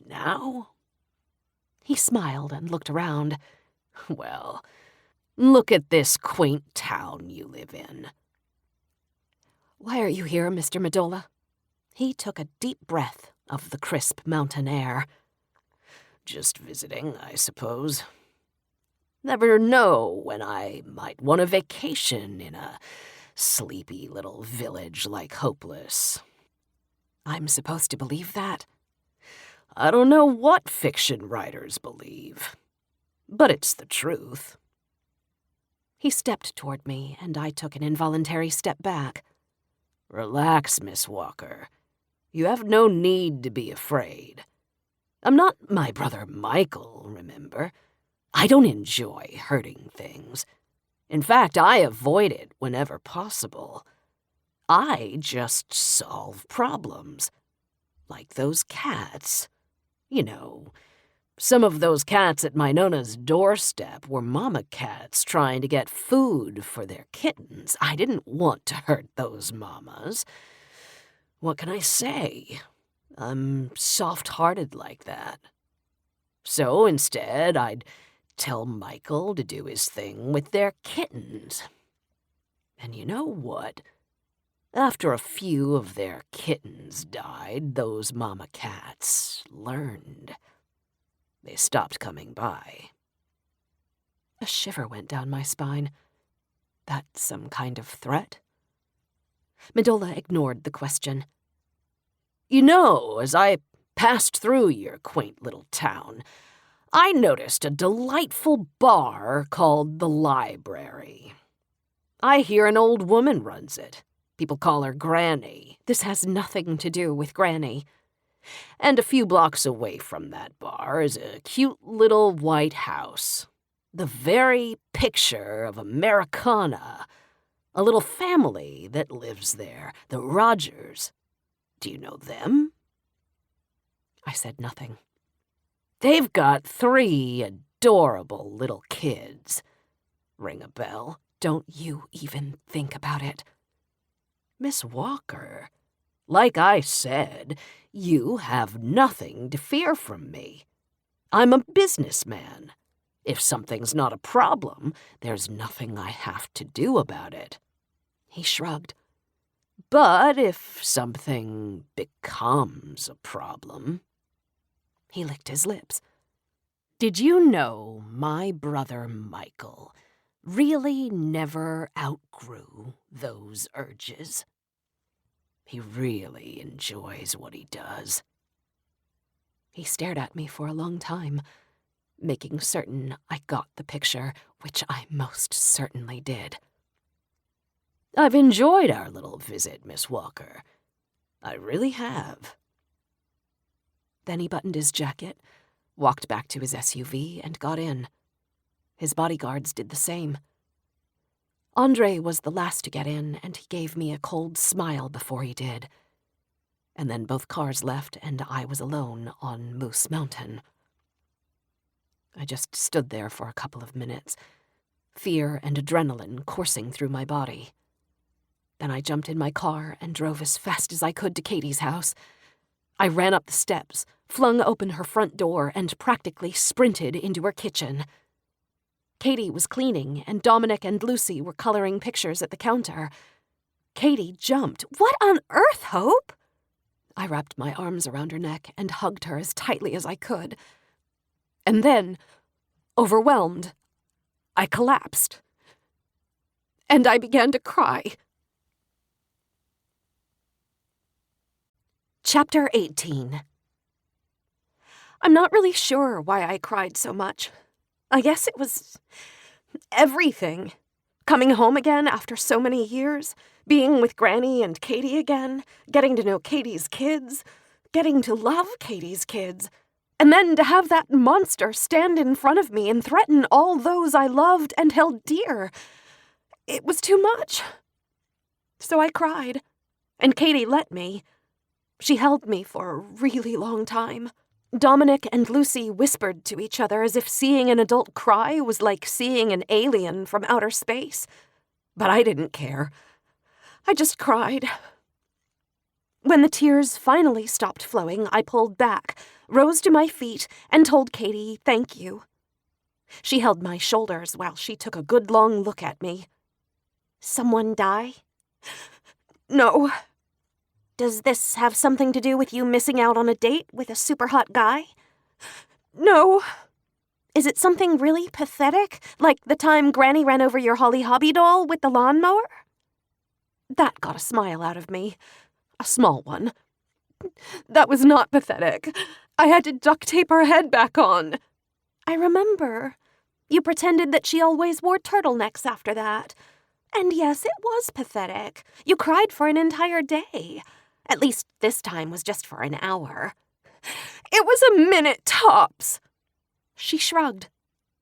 now? He smiled and looked around. Well, look at this quaint town you live in. Why are you here, Mr. Medola? He took a deep breath of the crisp mountain air. Just visiting, I suppose. Never know when I might want a vacation in a sleepy little village like Hopeless. I'm supposed to believe that? I don't know what fiction writers believe, but it's the truth. He stepped toward me, and I took an involuntary step back. Relax, Miss Walker. You have no need to be afraid. I'm not my brother Michael, remember? I don't enjoy hurting things. In fact, I avoid it whenever possible. I just solve problems. Like those cats. You know, some of those cats at my Nona's doorstep were mama cats trying to get food for their kittens. I didn't want to hurt those mamas. What can I say? I'm soft-hearted like that. So instead, I'd tell Michael to do his thing with their kittens. And you know what? After a few of their kittens died, those mama cats learned. They stopped coming by. A shiver went down my spine. That some kind of threat? Medola ignored the question. You know, as I passed through your quaint little town, I noticed a delightful bar called the Library. I hear an old woman runs it. People call her Granny. This has nothing to do with Granny. And a few blocks away from that bar is a cute little white house. The very picture of Americana. A little family that lives there, the Rogers. Do you know them? I said nothing. They've got 3 adorable little kids. Ring a bell? Don't you even think about it. Miss Walker, like I said, you have nothing to fear from me. I'm a businessman. If something's not a problem, there's nothing I have to do about it. He shrugged. But if something becomes a problem... He licked his lips. Did you know my brother Michael really never outgrew those urges? He really enjoys what he does. He stared at me for a long time, making certain I got the picture, which I most certainly did. I've enjoyed our little visit, Miss Walker. I really have. Then he buttoned his jacket, walked back to his SUV, and got in. His bodyguards did the same. Andre was the last to get in, and he gave me a cold smile before he did. And then both cars left, and I was alone on Moose Mountain. I just stood there for a couple of minutes, fear and adrenaline coursing through my body. Then I jumped in my car and drove as fast as I could to Katie's house. I ran up the steps, flung open her front door, and practically sprinted into her kitchen. Katie was cleaning, and Dominic and Lucy were coloring pictures at the counter. Katie jumped. "What on earth, Hope?" I wrapped my arms around her neck and hugged her as tightly as I could. And then, overwhelmed, I collapsed. And I began to cry. Chapter 18. I'm not really sure why I cried so much. I guess it was everything. Coming home again after so many years, being with Granny and Katie again, getting to know Katie's kids, getting to love Katie's kids, and then to have that monster stand in front of me and threaten all those I loved and held dear. It was too much. So I cried, and Katie let me. She held me for a really long time. Dominic and Lucy whispered to each other as if seeing an adult cry was like seeing an alien from outer space. But I didn't care. I just cried. When the tears finally stopped flowing, I pulled back, rose to my feet, and told Katie thank you. She held my shoulders while she took a good long look at me. "Someone die?" "No." "Does this have something to do with you missing out on a date with a super hot guy?" "No." "Is it something really pathetic, like the time Granny ran over your Holly Hobby doll with the lawnmower?" That got a smile out of me. A small one. "That was not pathetic. I had to duct tape her head back on." "I remember. You pretended that she always wore turtlenecks after that. And yes, it was pathetic. You cried for an entire day. At least this time was just for an hour." "It was a minute tops." She shrugged.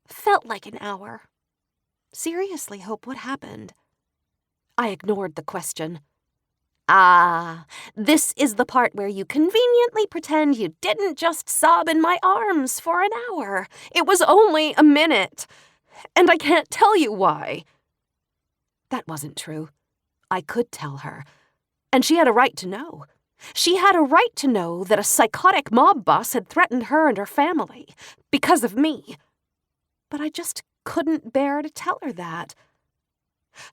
"Felt like an hour." "Seriously, Hope, what happened?" I ignored the question. "Ah, this is the part where you conveniently pretend you didn't just sob in my arms for an hour. It was only a minute. And I can't tell you why." That wasn't true. I could tell her. And she had a right to know. She had a right to know that a psychotic mob boss had threatened her and her family. Because of me. But I just couldn't bear to tell her that.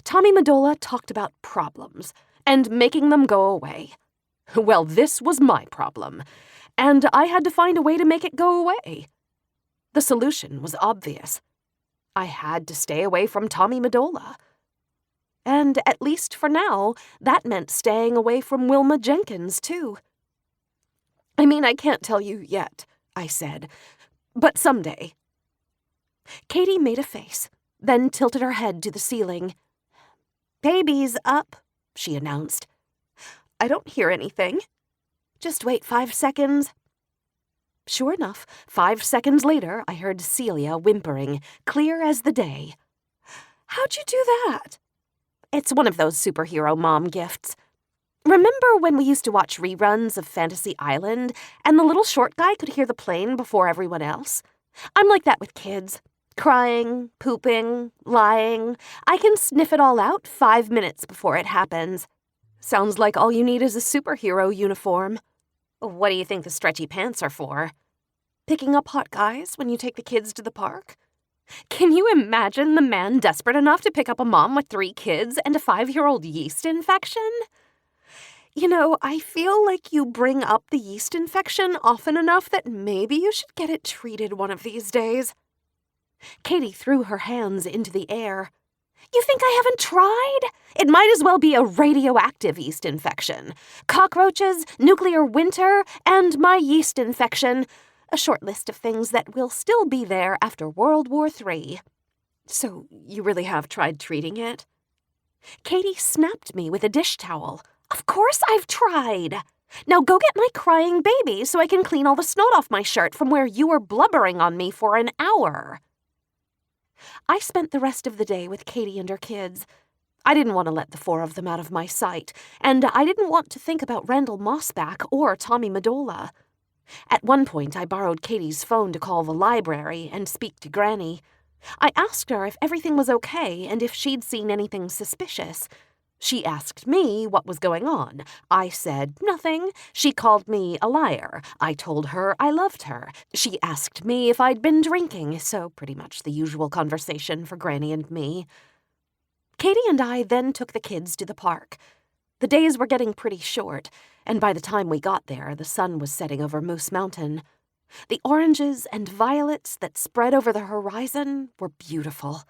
Tommy Medola talked about problems. and making them go away. Well, this was my problem, and I had to find a way to make it go away. The solution was obvious. I had to stay away from Tommy Medola. And at least for now, that meant staying away from Wilma Jenkins, too. I mean, I can't tell you yet, I said, but someday. Katie made a face, then tilted her head to the ceiling. "Baby's up," she announced. "I don't hear anything. Just wait 5 seconds." Sure enough, 5 seconds later, I heard Celia whimpering, clear as the day. "How'd you do that?" "It's one of those superhero mom gifts. Remember when we used to watch reruns of Fantasy Island, and the little short guy could hear the plane before everyone else? I'm like that with kids. Crying, pooping, lying. I can sniff it all out 5 minutes before it happens." "Sounds like all you need is a superhero uniform." "What do you think the stretchy pants are for?" "Picking up hot guys when you take the kids to the park?" Can you imagine the man desperate enough to pick up a mom with 3 kids and a 5-year-old yeast infection? You know, I feel like you bring up the yeast infection often enough that maybe you should get it treated one of these days. Katie threw her hands into the air. "You think I haven't tried? It might as well be a radioactive yeast infection. Cockroaches, nuclear winter, and my yeast infection. A short list of things that will still be there after World War III. "So you really have tried treating it?" Katie snapped me with a dish towel. "Of course I've tried. Now go get my crying baby so I can clean all the snot off my shirt from where you were blubbering on me for an hour." I spent the rest of the day with Katie and her kids. I didn't want to let the 4 of them out of my sight, and I didn't want to think about Randall Mossback or Tommy Medola. At one point, I borrowed Katie's phone to call the library and speak to Granny. I asked her if everything was okay and if she'd seen anything suspicious. She asked me what was going on. I said nothing. She called me a liar. I told her I loved her. She asked me if I'd been drinking, so pretty much the usual conversation for Granny and me. Katie and I then took the kids to the park. The days were getting pretty short, and by the time we got there, the sun was setting over Moose Mountain. The oranges and violets that spread over the horizon were beautiful.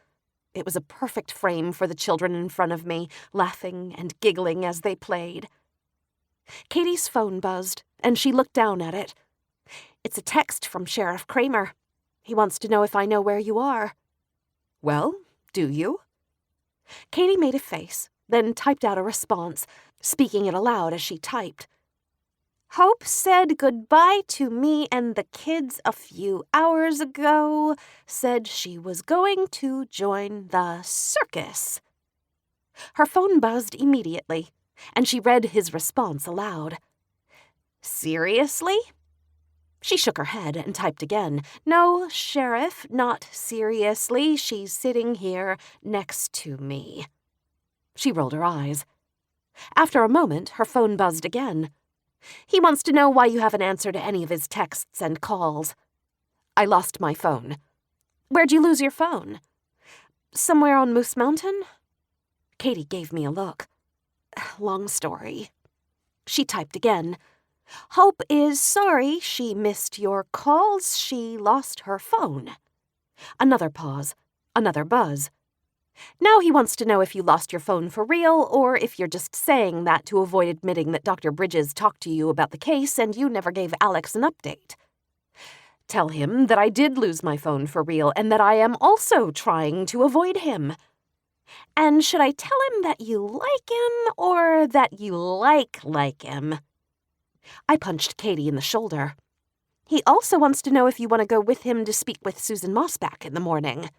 It was a perfect frame for the children in front of me, laughing and giggling as they played. Katie's phone buzzed, and she looked down at it. "It's a text from Sheriff Kramer. He wants to know if I know where you are." "Well, do you?" Katie made a face, then typed out a response, speaking it aloud as she typed. "Hope said goodbye to me and the kids a few hours ago. Said she was going to join the circus." Her phone buzzed immediately, and she read his response aloud. "Seriously?" She shook her head and typed again. "No, Sheriff, not seriously. She's sitting here next to me." She rolled her eyes. After a moment, her phone buzzed again. "He wants to know why you haven't answered any of his texts and calls." "I lost my phone." "Where'd you lose your phone?" "Somewhere on Moose Mountain." Katie gave me a look. "Long story." She typed again. "Hope is sorry she missed your calls. She lost her phone." Another pause. Another buzz. "Now he wants to know if you lost your phone for real, or if you're just saying that to avoid admitting that Dr. Bridges talked to you about the case and you never gave Alex an update." "Tell him that I did lose my phone for real and that I am also trying to avoid him." "And should I tell him that you like him or that you like him?" I punched Katie in the shoulder. "He also wants to know if you want to go with him to speak with Susan Mossback in the morning."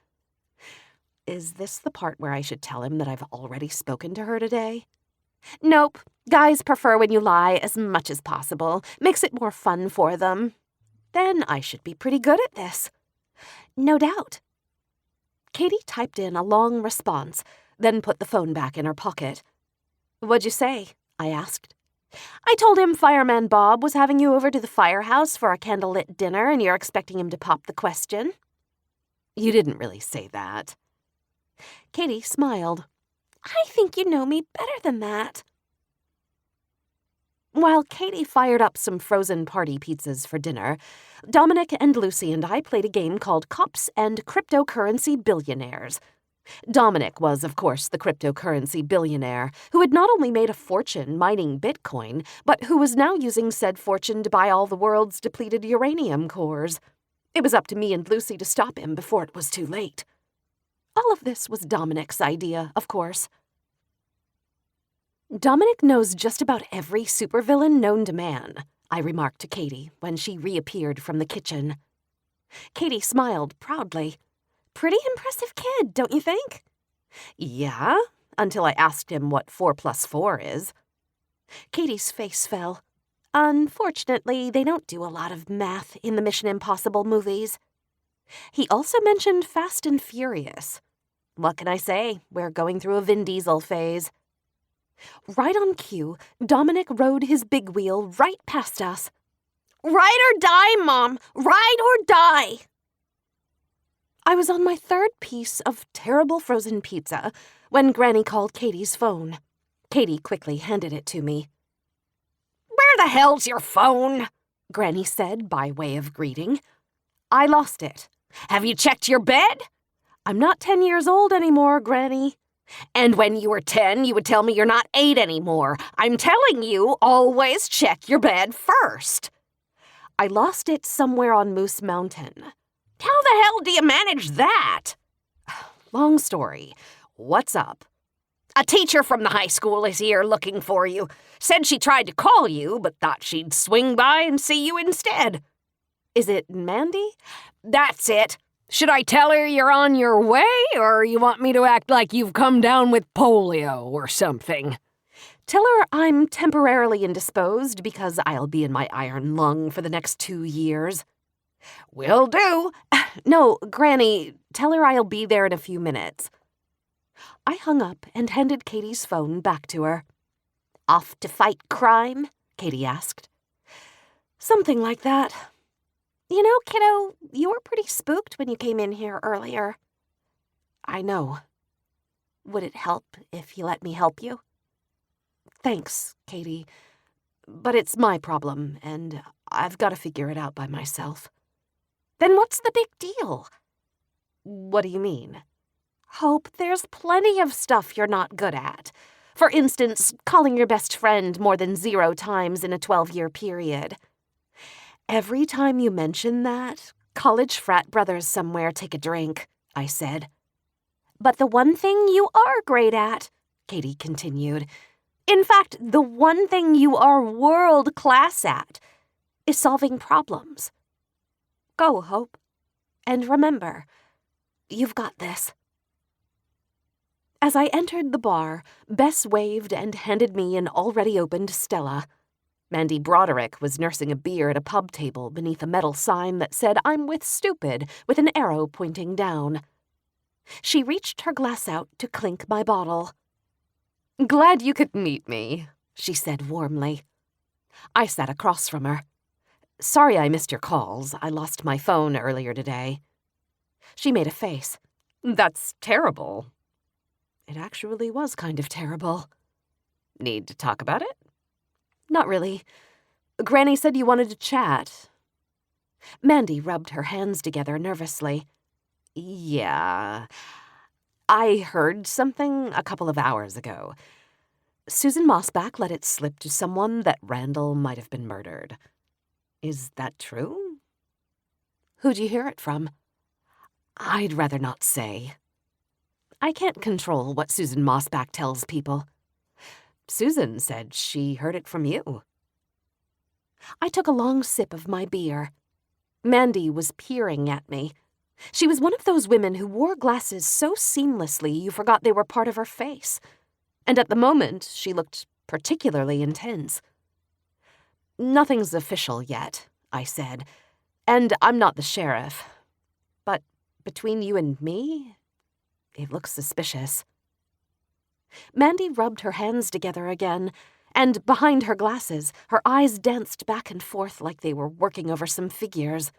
Is this the part where I should tell him that I've already spoken to her today? "Nope. Guys prefer when you lie as much as possible. Makes it more fun for them." Then I should be pretty good at this. "No doubt." Katie typed in a long response, then put the phone back in her pocket. "What'd you say?" I asked. "I told him Fireman Bob was having you over to the firehouse for a candlelit dinner and you're expecting him to pop the question." "You didn't really say that." Katie smiled. "I think you know me better than that." While Katie fired up some frozen party pizzas for dinner, Dominic and Lucy and I played a game called Cops and Cryptocurrency Billionaires. Dominic was, of course, the cryptocurrency billionaire who had not only made a fortune mining Bitcoin, but who was now using said fortune to buy all the world's depleted uranium cores. It was up to me and Lucy to stop him before it was too late. All of this was Dominic's idea, of course. Dominic knows just about every supervillain known to man, I remarked to Katie when she reappeared from the kitchen. Katie smiled proudly. Pretty impressive kid, don't you think? Yeah, until I asked him what 4 + 4 is. Katie's face fell. Unfortunately, they don't do a lot of math in the Mission Impossible movies. He also mentioned Fast and Furious. What can I say? We're going through a Vin Diesel phase. Right on cue, Dominic rode his big wheel right past us. Ride or die, Mom! Ride or die! I was on my 3rd piece of terrible frozen pizza when Granny called Katie's phone. Katie quickly handed it to me. Where the hell's your phone? Granny said by way of greeting. I lost it. Have you checked your bed? I'm not 10 years old anymore, Granny. And when you were 10, you would tell me you're not 8 anymore. I'm telling you, always check your bed first. I lost it somewhere on Moose Mountain. How the hell do you manage that? Long story. What's up? A teacher from the high school is here looking for you. Said she tried to call you, but thought she'd swing by and see you instead. Is it Mandy? That's it. Should I tell her you're on your way, or you want me to act like you've come down with polio or something? Tell her I'm temporarily indisposed because I'll be in my iron lung for the next 2 years. Will do. No, Granny, tell her I'll be there in a few minutes. I hung up and handed Katie's phone back to her. Off to fight crime? Katie asked. Something like that. You know, kiddo, you were pretty spooked when you came in here earlier. I know. Would it help if you let me help you? Thanks, Katie. But it's my problem, and I've got to figure it out by myself. Then what's the big deal? What do you mean? Hope, there's plenty of stuff you're not good at. For instance, calling your best friend more than 0 times in a 12-year period. Every time you mention that, college frat brothers somewhere take a drink, I said. But the one thing you are great at, Katie continued, in fact, the one thing you are world-class at, is solving problems. Go, Hope. And remember, you've got this. As I entered the bar, Bess waved and handed me an already opened Stella. Mandy Broderick was nursing a beer at a pub table beneath a metal sign that said, "I'm with Stupid," with an arrow pointing down. She reached her glass out to clink my bottle. "Glad you could meet me," she said warmly. I sat across from her. "Sorry I missed your calls. I lost my phone earlier today." She made a face. "That's terrible." It actually was kind of terrible. "Need to talk about it?" "Not really. Granny said you wanted to chat." Mandy rubbed her hands together nervously. "Yeah. I heard something a couple of hours ago. Susan Mossback let it slip to someone that Randall might have been murdered. Is that true?" "Who'd you hear it from?" "I'd rather not say. I can't control what Susan Mossback tells people. Susan said she heard it from you." I took a long sip of my beer. Mandy was peering at me. She was one of those women who wore glasses so seamlessly you forgot they were part of her face. And at the moment, she looked particularly intense. "Nothing's official yet," I said, "and I'm not the sheriff. But between you and me, it looks suspicious." Mandy rubbed her hands together again, and behind her glasses, her eyes danced back and forth like they were working over some figures.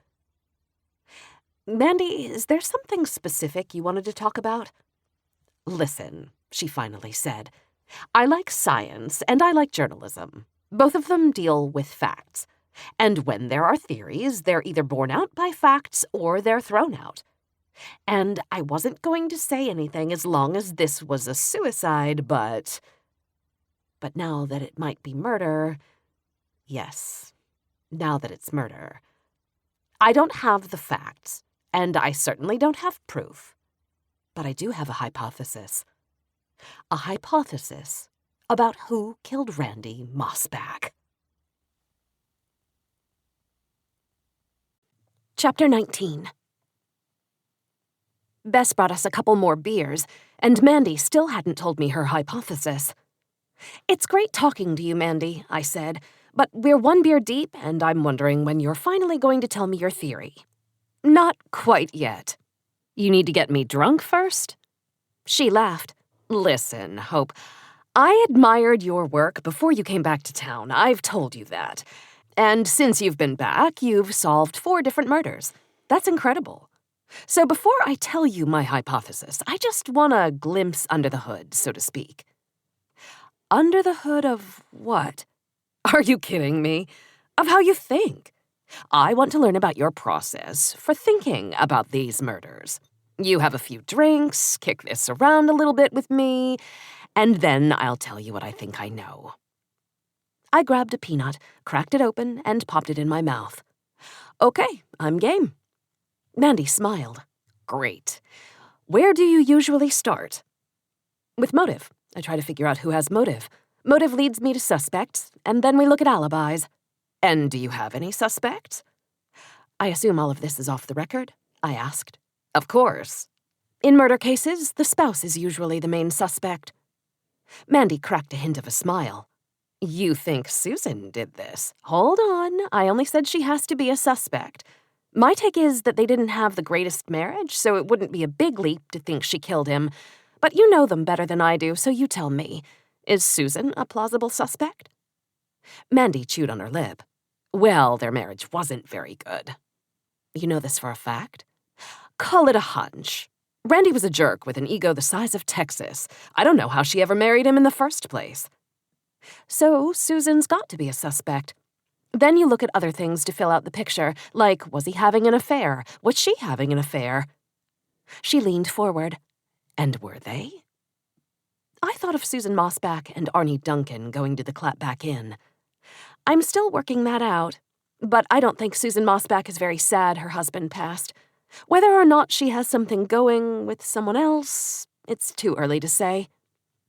"Mandy, is there something specific you wanted to talk about?" "Listen," she finally said, "I like science and I like journalism. Both of them deal with facts. And when there are theories, they're either borne out by facts or they're thrown out. And I wasn't going to say anything as long as this was a suicide, but now that it might be murder, yes, now that it's murder. I don't have the facts, and I certainly don't have proof. But I do have a hypothesis. A hypothesis about who killed Randy Mossback. Chapter 19. Bess brought us a couple more beers, and Mandy still hadn't told me her hypothesis. "It's great talking to you, Mandy," I said, "but we're one beer deep, and I'm wondering when you're finally going to tell me your theory." "Not quite yet. You need to get me drunk first?" She laughed. "Listen, Hope, I admired your work before you came back to town. I've told you that. And since you've been back, you've solved 4 different murders. That's incredible. So before I tell you my hypothesis, I just want a glimpse under the hood, so to speak." "Under the hood of what?" "Are you kidding me? Of how you think. I want to learn about your process for thinking about these murders. You have a few drinks, kick this around a little bit with me, and then I'll tell you what I think I know." I grabbed a peanut, cracked it open, and popped it in my mouth. "Okay, I'm game." Mandy smiled. "Great. Where do you usually start?" "With motive. I try to figure out who has motive. Motive leads me to suspects, and then we look at alibis." "And do you have any suspects?" "I assume all of this is off the record?" I asked. "Of course." "In murder cases, the spouse is usually the main suspect." Mandy cracked a hint of a smile. "You think Susan did this?" "Hold on, I only said she has to be a suspect. My take is that they didn't have the greatest marriage, so it wouldn't be a big leap to think she killed him. But you know them better than I do, so you tell me. Is Susan a plausible suspect?" Mandy chewed on her lip. "Well, their marriage wasn't very good." "You know this for a fact?" "Call it a hunch. Randy was a jerk with an ego the size of Texas. I don't know how she ever married him in the first place." "So Susan's got to be a suspect. Then you look at other things to fill out the picture, like was he having an affair? Was she having an affair?" She leaned forward. "And were they?" I thought of Susan Mossback and Arnie Duncan going to the Clapback Inn. I'm still working that out, but I don't think Susan Mossback is very sad her husband passed. Whether or not she has something going with someone else, it's too early to say.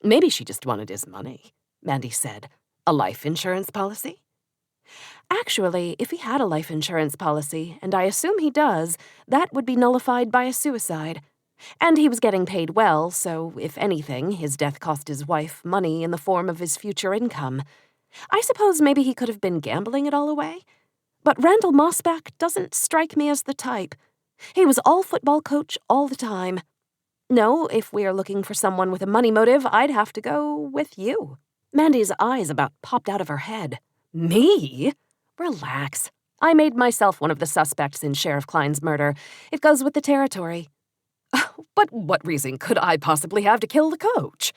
"Maybe she just wanted his money," Mandy said. "A life insurance policy?" "Actually, if he had a life insurance policy, and I assume he does, that would be nullified by a suicide. And he was getting paid well, so if anything, his death cost his wife money in the form of his future income. I suppose maybe he could have been gambling it all away. But Randall Mossback doesn't strike me as the type. He was all football coach all the time. No, if we are looking for someone with a money motive, I'd have to go with you." Mandy's eyes about popped out of her head. "Me?" "Relax. I made myself one of the suspects in Sheriff Klein's murder. It goes with the territory." "But what reason could I possibly have to kill the coach?"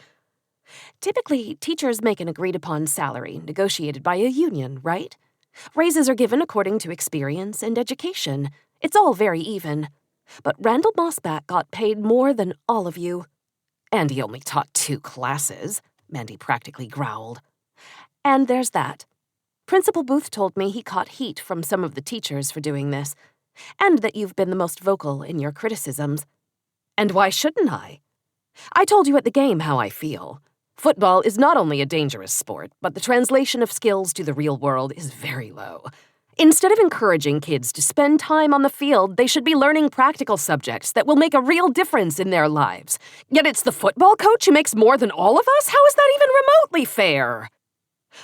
"Typically, teachers make an agreed-upon salary negotiated by a union, right? Raises are given according to experience and education. It's all very even. But Randall Mossback got paid more than all of you." "And he only taught 2 classes," Mandy practically growled. "And there's that. Principal Booth told me he caught heat from some of the teachers for doing this, and that you've been the most vocal in your criticisms." "And why shouldn't I? I told you at the game how I feel. Football is not only a dangerous sport, but the translation of skills to the real world is very low. Instead of encouraging kids to spend time on the field, they should be learning practical subjects that will make a real difference in their lives. Yet it's the football coach who makes more than all of us? How is that even remotely fair?"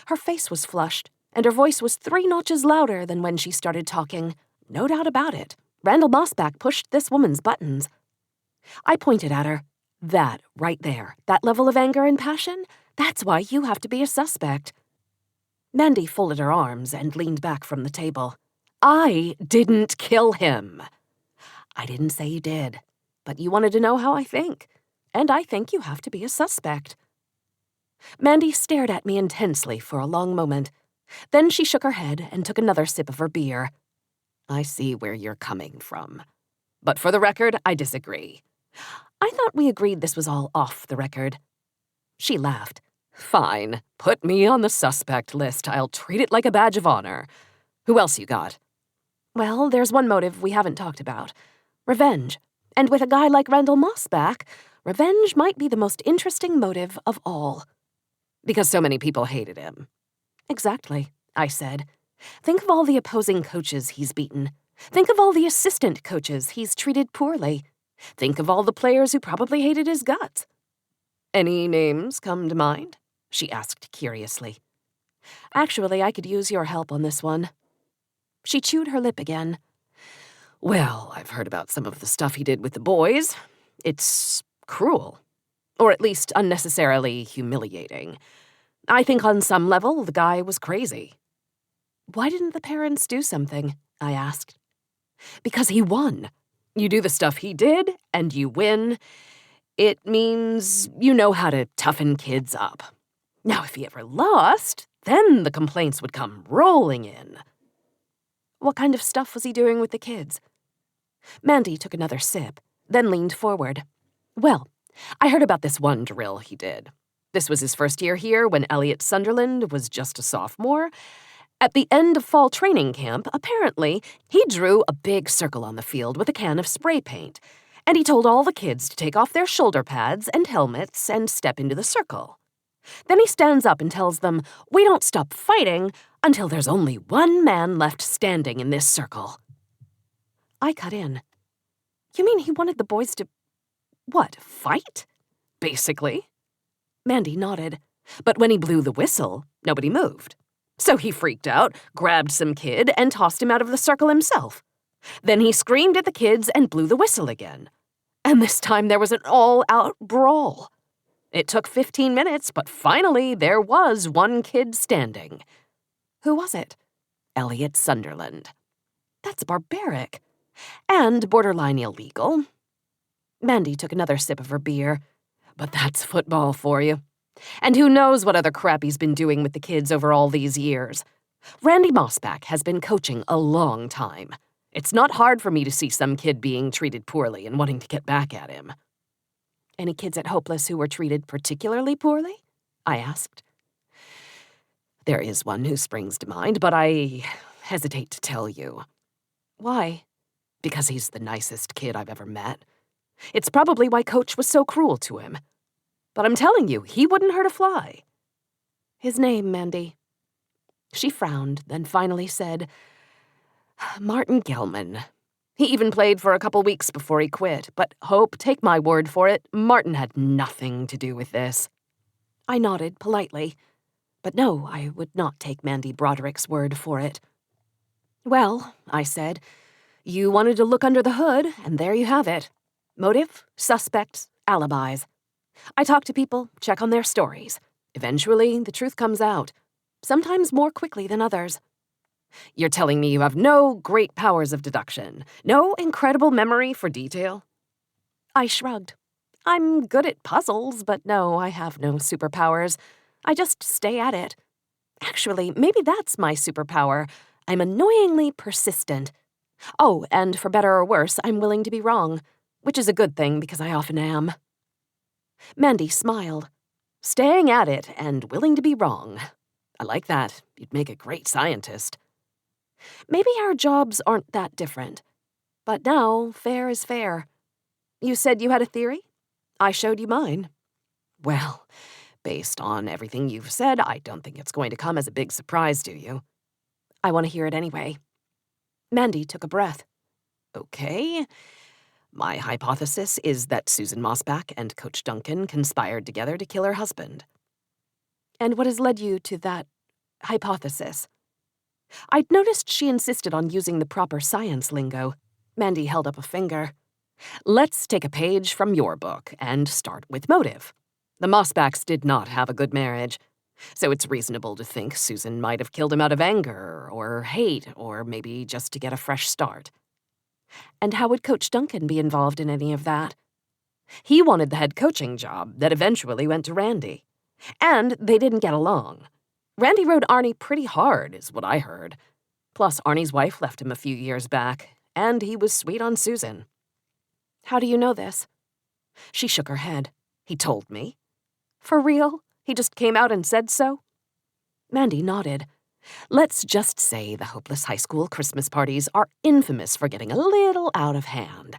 Her face was flushed, and her voice was 3 notches louder than when she started talking. No doubt about it. Randall Mossback pushed this woman's buttons. I pointed at her. "That, right there, that level of anger and passion, that's why you have to be a suspect." Mandy folded her arms and leaned back from the table. "I didn't kill him." "I didn't say you did, but you wanted to know how I think, and I think you have to be a suspect." Mandy stared at me intensely for a long moment. Then she shook her head and took another sip of her beer. I see where you're coming from. But for the record, I disagree. I thought we agreed this was all off the record. She laughed. Fine. Put me on the suspect list. I'll treat it like a badge of honor. Who else you got? Well, there's one motive we haven't talked about. Revenge. And with a guy like Randall Moss back, revenge might be the most interesting motive of all. Because so many people hated him. Exactly, I said. Think of all the opposing coaches he's beaten. Think of all the assistant coaches he's treated poorly. Think of all the players who probably hated his guts. Any names come to mind? She asked curiously. Actually, I could use your help on this one. She chewed her lip again. Well, I've heard about some of the stuff he did with the boys. It's cruel. Or at least unnecessarily humiliating. I think on some level, the guy was crazy. Why didn't the parents do something? I asked. Because he won. You do the stuff he did, and you win. It means you know how to toughen kids up. Now, if he ever lost, then the complaints would come rolling in. What kind of stuff was he doing with the kids? Mandy took another sip, then leaned forward. Well, I heard about this one drill he did. This was his first year here when Elliot Sunderland was just a sophomore. At the end of fall training camp, apparently, he drew a big circle on the field with a can of spray paint, and he told all the kids to take off their shoulder pads and helmets and step into the circle. Then he stands up and tells them, "We don't stop fighting until there's only one man left standing in this circle." I cut in. You mean he wanted the boys to, what, fight? Basically. Mandy nodded. But when he blew the whistle, nobody moved. So he freaked out, grabbed some kid, and tossed him out of the circle himself. Then he screamed at the kids and blew the whistle again. And this time there was an all-out brawl. It took 15 minutes, but finally there was one kid standing. Who was it? Elliot Sunderland. That's barbaric. And borderline illegal. Mandy took another sip of her beer. But that's football for you. And who knows what other crap he's been doing with the kids over all these years. Randy Mossback has been coaching a long time. It's not hard for me to see some kid being treated poorly and wanting to get back at him. Any kids at Hopeless who were treated particularly poorly? I asked. There is one who springs to mind, but I hesitate to tell you. Why? Because he's the nicest kid I've ever met. It's probably why Coach was so cruel to him. But I'm telling you, he wouldn't hurt a fly. His name, Mandy. She frowned, then finally said, Martin Gelman. He even played for a couple weeks before he quit, but Hope, take my word for it, Martin had nothing to do with this. I nodded politely, but no, I would not take Mandy Broderick's word for it. Well, I said, you wanted to look under the hood, and there you have it. Motive, suspects, alibis. I talk to people, check on their stories. Eventually, the truth comes out, sometimes more quickly than others. You're telling me you have no great powers of deduction, no incredible memory for detail? I shrugged. I'm good at puzzles, but no, I have no superpowers. I just stay at it. Actually, maybe that's my superpower. I'm annoyingly persistent. Oh, and for better or worse, I'm willing to be wrong, which is a good thing because I often am. Mandy smiled. Staying at it and willing to be wrong. I like that. You'd make a great scientist. Maybe our jobs aren't that different. But now, fair is fair. You said you had a theory? I showed you mine. Well, based on everything you've said, I don't think it's going to come as a big surprise to you. I want to hear it anyway. Mandy took a breath. Okay. My hypothesis is that Susan Mossback and Coach Duncan conspired together to kill her husband. And what has led you to that hypothesis? I'd noticed she insisted on using the proper science lingo. Mandy held up a finger. Let's take a page from your book and start with motive. The Mossbacks did not have a good marriage, so it's reasonable to think Susan might have killed him out of anger or hate or maybe just to get a fresh start. And how would Coach Duncan be involved in any of that? He wanted the head coaching job that eventually went to Randy. And they didn't get along. Randy rode Arnie pretty hard, is what I heard. Plus, Arnie's wife left him a few years back, and he was sweet on Susan. How do you know this? She shook her head. He told me. For real? He just came out and said so? Mandy nodded. Let's just say the Hopeless High School Christmas parties are infamous for getting a little out of hand.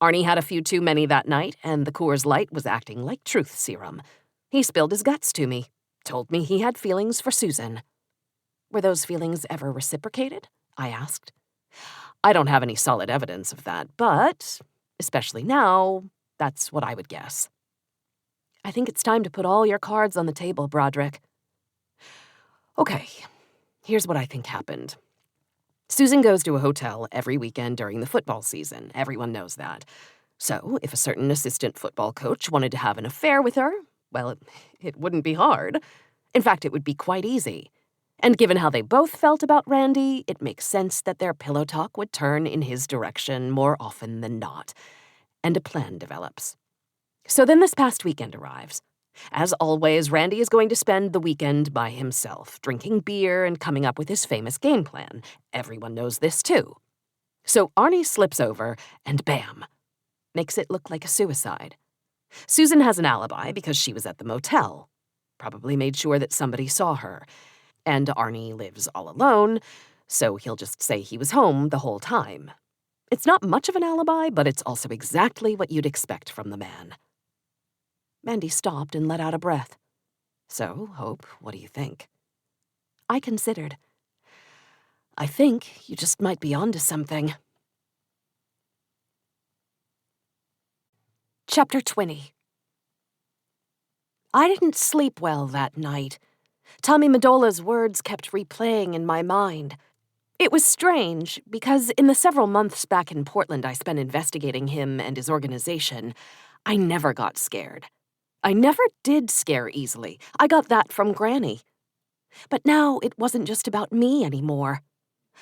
Arnie had a few too many that night, and the Coors Light was acting like truth serum. He spilled his guts to me, told me he had feelings for Susan. Were those feelings ever reciprocated? I asked. I don't have any solid evidence of that, but, especially now, that's what I would guess. I think it's time to put all your cards on the table, Broderick. Okay, here's what I think happened. Susan goes to a hotel every weekend during the football season. Everyone knows that. So, if a certain assistant football coach wanted to have an affair with her, well, it wouldn't be hard. In fact, it would be quite easy. And given how they both felt about Randy, it makes sense that their pillow talk would turn in his direction more often than not. And a plan develops. So then this past weekend arrives. As always, Randy is going to spend the weekend by himself, drinking beer and coming up with his famous game plan. Everyone knows this too. So Arnie slips over and bam, makes it look like a suicide. Susan has an alibi because she was at the motel. Probably made sure that somebody saw her. And Arnie lives all alone, so he'll just say he was home the whole time. It's not much of an alibi, but it's also exactly what you'd expect from the man. Mandy stopped and let out a breath. So, Hope, what do you think? I considered. I think you just might be onto something. Chapter 20. I didn't sleep well that night. Tommy Medola's words kept replaying in my mind. It was strange, because in the several months back in Portland I spent investigating him and his organization, I never got scared. I never did scare easily. I got that from Granny. But now it wasn't just about me anymore.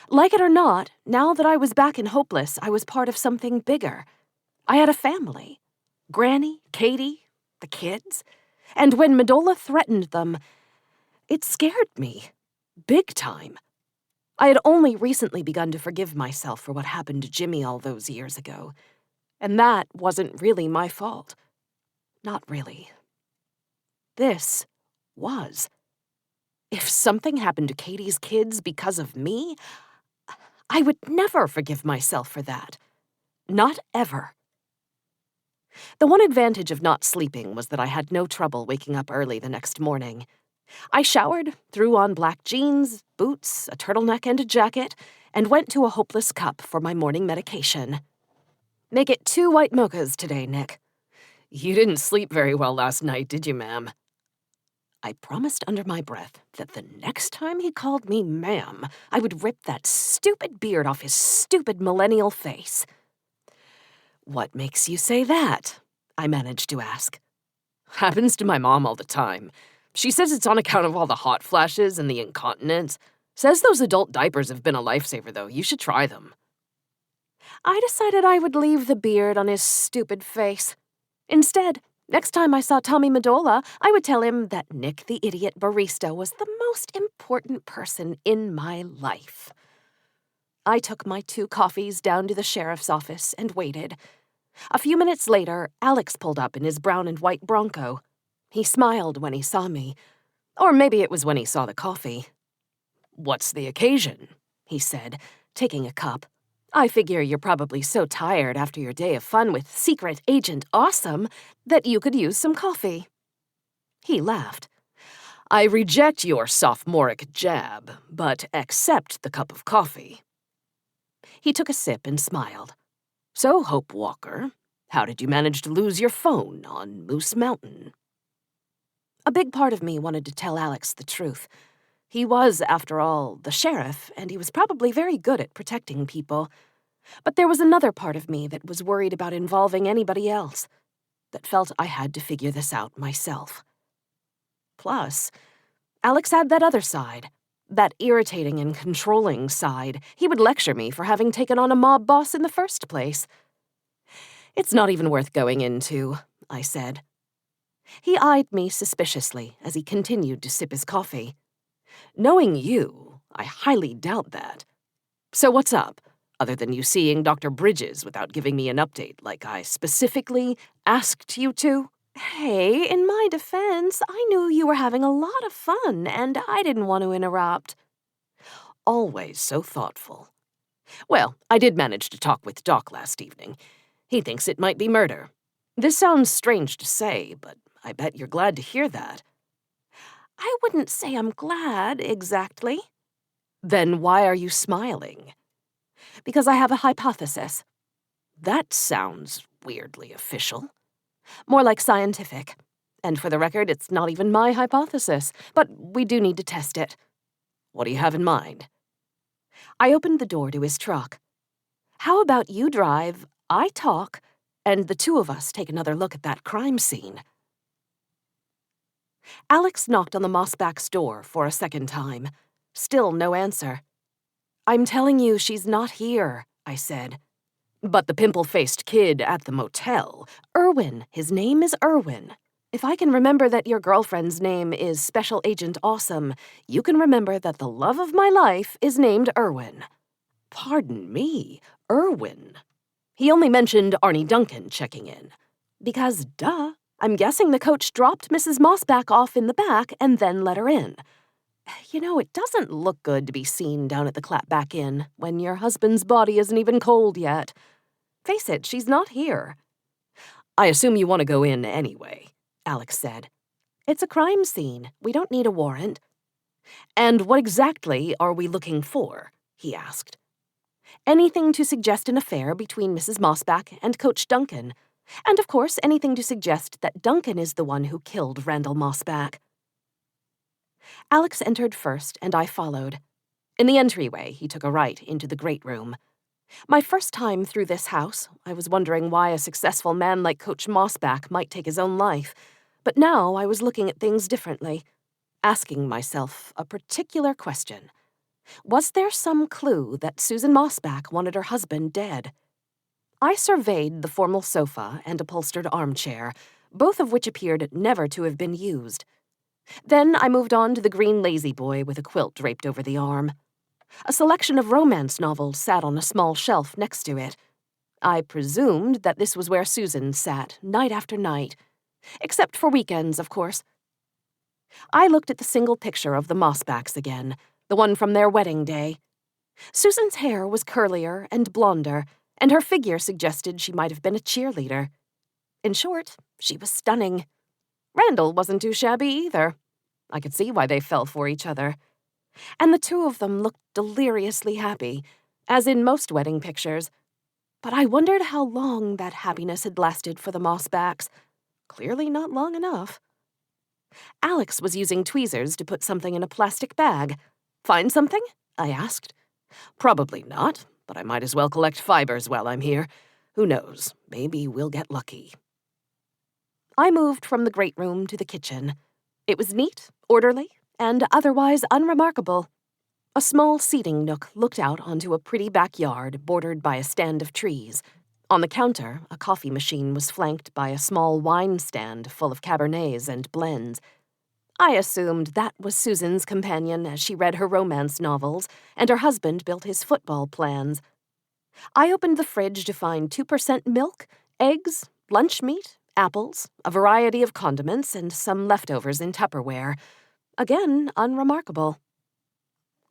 Like it or not, now that I was back in Hopeless, I was part of something bigger. I had a family. Granny, Katie, the kids. And when Medola threatened them, it scared me. Big time. I had only recently begun to forgive myself for what happened to Jimmy all those years ago. And that wasn't really my fault. Not really. This was. If something happened to Katie's kids because of me, I would never forgive myself for that. Not ever. The one advantage of not sleeping was that I had no trouble waking up early the next morning. I showered, threw on black jeans, boots, a turtleneck, and a jacket, and went to a Hopeless Cup for my morning medication. Make it 2 white mochas today, Nick. You didn't sleep very well last night, did you, ma'am? I promised under my breath that the next time he called me ma'am, I would rip that stupid beard off his stupid millennial face. What makes you say that? I managed to ask. Happens to my mom all the time. She says it's on account of all the hot flashes and the incontinence. Says those adult diapers have been a lifesaver, though. You should try them. I decided I would leave the beard on his stupid face. Instead, next time I saw Tommy Medola, I would tell him that Nick the idiot barista was the most important person in my life. I took my 2 coffees down to the sheriff's office and waited. A few minutes later, Alex pulled up in his brown and white Bronco. He smiled when he saw me. Or maybe it was when he saw the coffee. "What's the occasion?" he said, taking a cup. "I figure you're probably so tired after your day of fun with Secret Agent Awesome that you could use some coffee." He laughed. "I reject your sophomoric jab, but accept the cup of coffee." He took a sip and smiled. "So, Hope Walker, how did you manage to lose your phone on Moose Mountain?" A big part of me wanted to tell Alex the truth. He was, after all, the sheriff, and he was probably very good at protecting people. But there was another part of me that was worried about involving anybody else, that felt I had to figure this out myself. Plus, Alex had that other side, that irritating and controlling side. He would lecture me for having taken on a mob boss in the first place. "It's not even worth going into," I said. He eyed me suspiciously as he continued to sip his coffee. Knowing you, I highly doubt that. So what's up, other than you seeing Dr. Bridges without giving me an update like I specifically asked you to? Hey, in my defense, I knew you were having a lot of fun, and I didn't want to interrupt. Always so thoughtful. Well, I did manage to talk with Doc last evening. He thinks it might be murder. This sounds strange to say, but I bet you're glad to hear that. I wouldn't say I'm glad, exactly. Then why are you smiling? Because I have a hypothesis. That sounds weirdly official. More like scientific. And for the record, it's not even my hypothesis, but we do need to test it. What do you have in mind? I opened the door to his truck. How about you drive, I talk, and the two of us take another look at that crime scene? Alex knocked on the mossback's door for a second time. Still no answer. I'm telling you, she's not here, I said. But the pimple-faced kid at the motel. Irwin. His name is Irwin. If I can remember that your girlfriend's name is Special Agent Awesome, you can remember that the love of my life is named Irwin. Pardon me, Irwin. He only mentioned Arnie Duncan checking in. Because, duh, I'm guessing the coach dropped Mrs. Mossback off in the back and then let her in. You know, it doesn't look good to be seen down at the Clapback Inn when your husband's body isn't even cold yet. Face it, she's not here. I assume you want to go in anyway, Alex said. It's a crime scene. We don't need a warrant. And what exactly are we looking for? He asked. Anything to suggest an affair between Mrs. Mossback and Coach Duncan. And of course, anything to suggest that Duncan is the one who killed Randall Mossback. Alex entered first, and I followed. In the entryway, he took a right into the great room. My first time through this house, I was wondering why a successful man like Coach Mossback might take his own life. But now I was looking at things differently, asking myself a particular question. Was there some clue that Susan Mossback wanted her husband dead? I surveyed the formal sofa and upholstered armchair, both of which appeared never to have been used. Then I moved on to the green lazy boy with a quilt draped over the arm. A selection of romance novels sat on a small shelf next to it. I presumed that this was where Susan sat night after night, except for weekends, of course. I looked at the single picture of the Mossbacks again, the one from their wedding day. Susan's hair was curlier and blonder, and her figure suggested she might have been a cheerleader. In short, she was stunning. Randall wasn't too shabby either. I could see why they fell for each other. And the two of them looked deliriously happy, as in most wedding pictures. But I wondered how long that happiness had lasted for the Mossbacks. Clearly not long enough. Alex was using tweezers to put something in a plastic bag. Find something? I asked. Probably not, but I might as well collect fibers while I'm here. Who knows, maybe we'll get lucky. I moved from the great room to the kitchen. It was neat, orderly, and otherwise unremarkable. A small seating nook looked out onto a pretty backyard bordered by a stand of trees. On the counter, a coffee machine was flanked by a small wine stand full of Cabernets and blends. I assumed that was Susan's companion as she read her romance novels, and her husband built his football plans. I opened the fridge to find 2% milk, eggs, lunch meat, apples, a variety of condiments, and some leftovers in Tupperware. Again, unremarkable.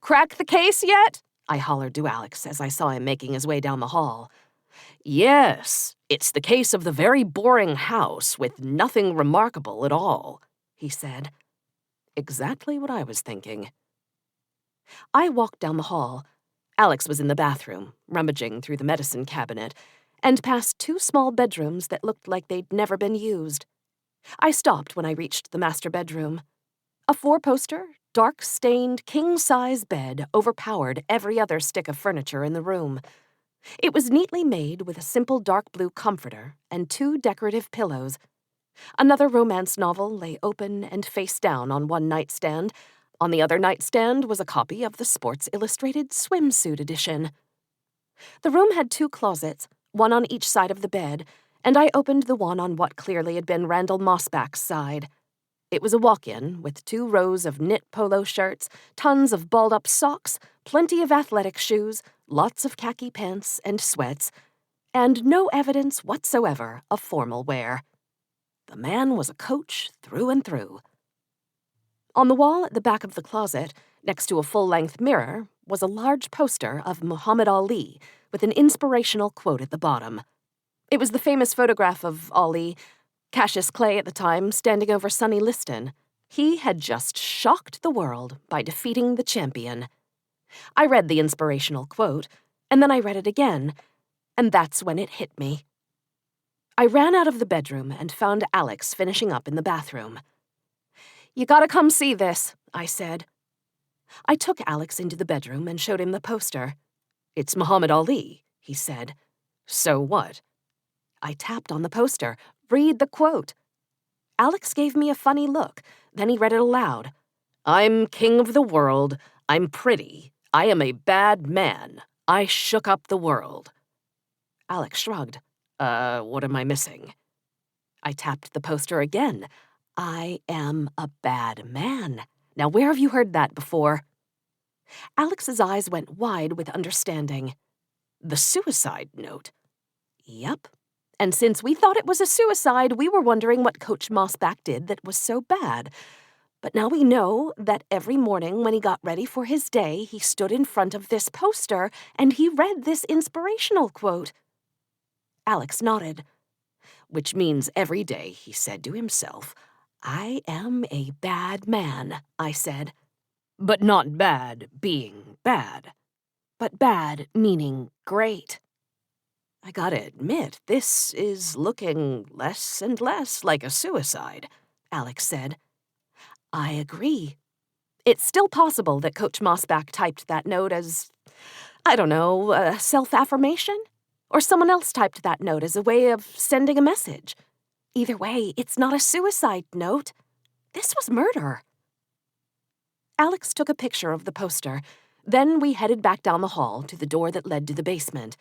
"Crack the case yet?" I hollered to Alex as I saw him making his way down the hall. Yes, it's the case of the very boring house with nothing remarkable at all, he said. Exactly what I was thinking. I walked down the hall. Alex was in the bathroom, rummaging through the medicine cabinet, and past two small bedrooms that looked like they'd never been used. I stopped when I reached the master bedroom. A four-poster, dark-stained, king-size bed overpowered every other stick of furniture in the room. It was neatly made with a simple dark blue comforter and two decorative pillows. Another romance novel lay open and face down on one nightstand. On the other nightstand was a copy of the Sports Illustrated swimsuit edition. The room had two closets, one on each side of the bed, and I opened the one on what clearly had been Randall Mossback's side. It was a walk-in with 2 rows of knit polo shirts, tons of balled-up socks, plenty of athletic shoes, lots of khaki pants and sweats, and no evidence whatsoever of formal wear. The man was a coach through and through. On the wall at the back of the closet, next to a full-length mirror, was a large poster of Muhammad Ali with an inspirational quote at the bottom. It was the famous photograph of Ali, Cassius Clay at the time, standing over Sonny Liston. He had just shocked the world by defeating the champion. I read the inspirational quote, and then I read it again, and that's when it hit me. I ran out of the bedroom and found Alex finishing up in the bathroom. "You gotta come see this," I said. I took Alex into the bedroom and showed him the poster. "It's Muhammad Ali," he said. "So what?" I tapped on the poster. "Read the quote." Alex gave me a funny look. Then he read it aloud. "I'm king of the world. I'm pretty. I am a bad man. I shook up the world." Alex shrugged. What am I missing?" I tapped the poster again. "I am a bad man. Now, where have you heard that before?" Alex's eyes went wide with understanding. "The suicide note." "Yep. And since we thought it was a suicide, we were wondering what Coach Mossback did that was so bad. But now we know that every morning when he got ready for his day, he stood in front of this poster and he read this inspirational quote." Alex nodded. "Which means every day he said to himself, 'I am a bad man,'" I said. "But not bad being bad." "But bad meaning great." "I gotta admit, this is looking less and less like a suicide," Alex said. "I agree. It's still possible that Coach Mossback typed that note as, I don't know, a self-affirmation? Or someone else typed that note as a way of sending a message. Either way, it's not a suicide note. This was murder." Alex took a picture of the poster. Then we headed back down the hall to the door that led to the basement.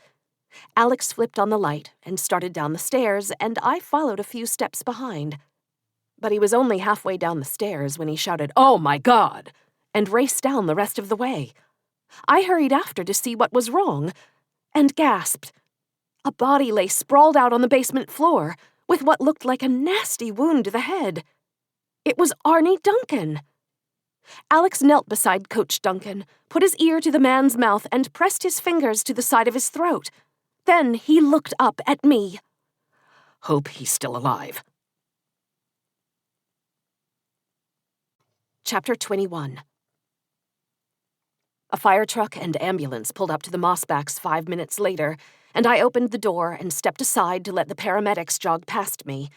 Alex flipped on the light and started down the stairs, and I followed a few steps behind. But he was only halfway down the stairs when he shouted, "Oh my God!" and raced down the rest of the way. I hurried after to see what was wrong, and gasped. A body lay sprawled out on the basement floor, with what looked like a nasty wound to the head. It was Arnie Duncan. Alex knelt beside Coach Duncan, put his ear to the man's mouth, and pressed his fingers to the side of his throat. Then he looked up at me. "Hope he's still alive." Chapter 21. A fire truck and ambulance pulled up to the Mossbacks 5 minutes later, and I opened the door and stepped aside to let the paramedics jog past me.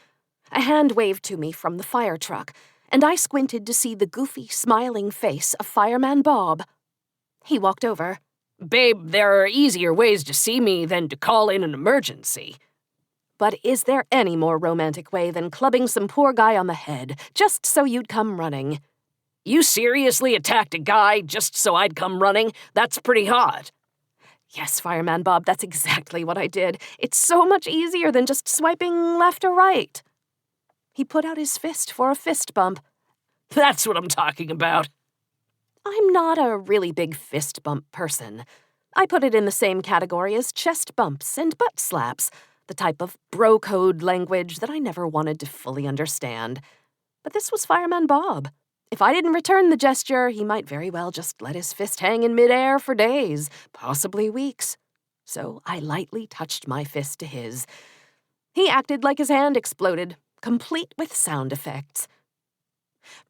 A hand waved to me from the fire truck, and I squinted to see the goofy, smiling face of Fireman Bob. He walked over. "Babe, there are easier ways to see me than to call in an emergency." "But is there any more romantic way than clubbing some poor guy on the head, just so you'd come running?" "You seriously attacked a guy just so I'd come running? That's pretty hot." "Yes, Fireman Bob, that's exactly what I did. It's so much easier than just swiping left or right." He put out his fist for a fist bump. "That's what I'm talking about." I'm not a really big fist bump person. I put it in the same category as chest bumps and butt slaps, the type of bro code language that I never wanted to fully understand. But this was Fireman Bob. If I didn't return the gesture, he might very well just let his fist hang in midair for days, possibly weeks. So I lightly touched my fist to his. He acted like his hand exploded, complete with sound effects.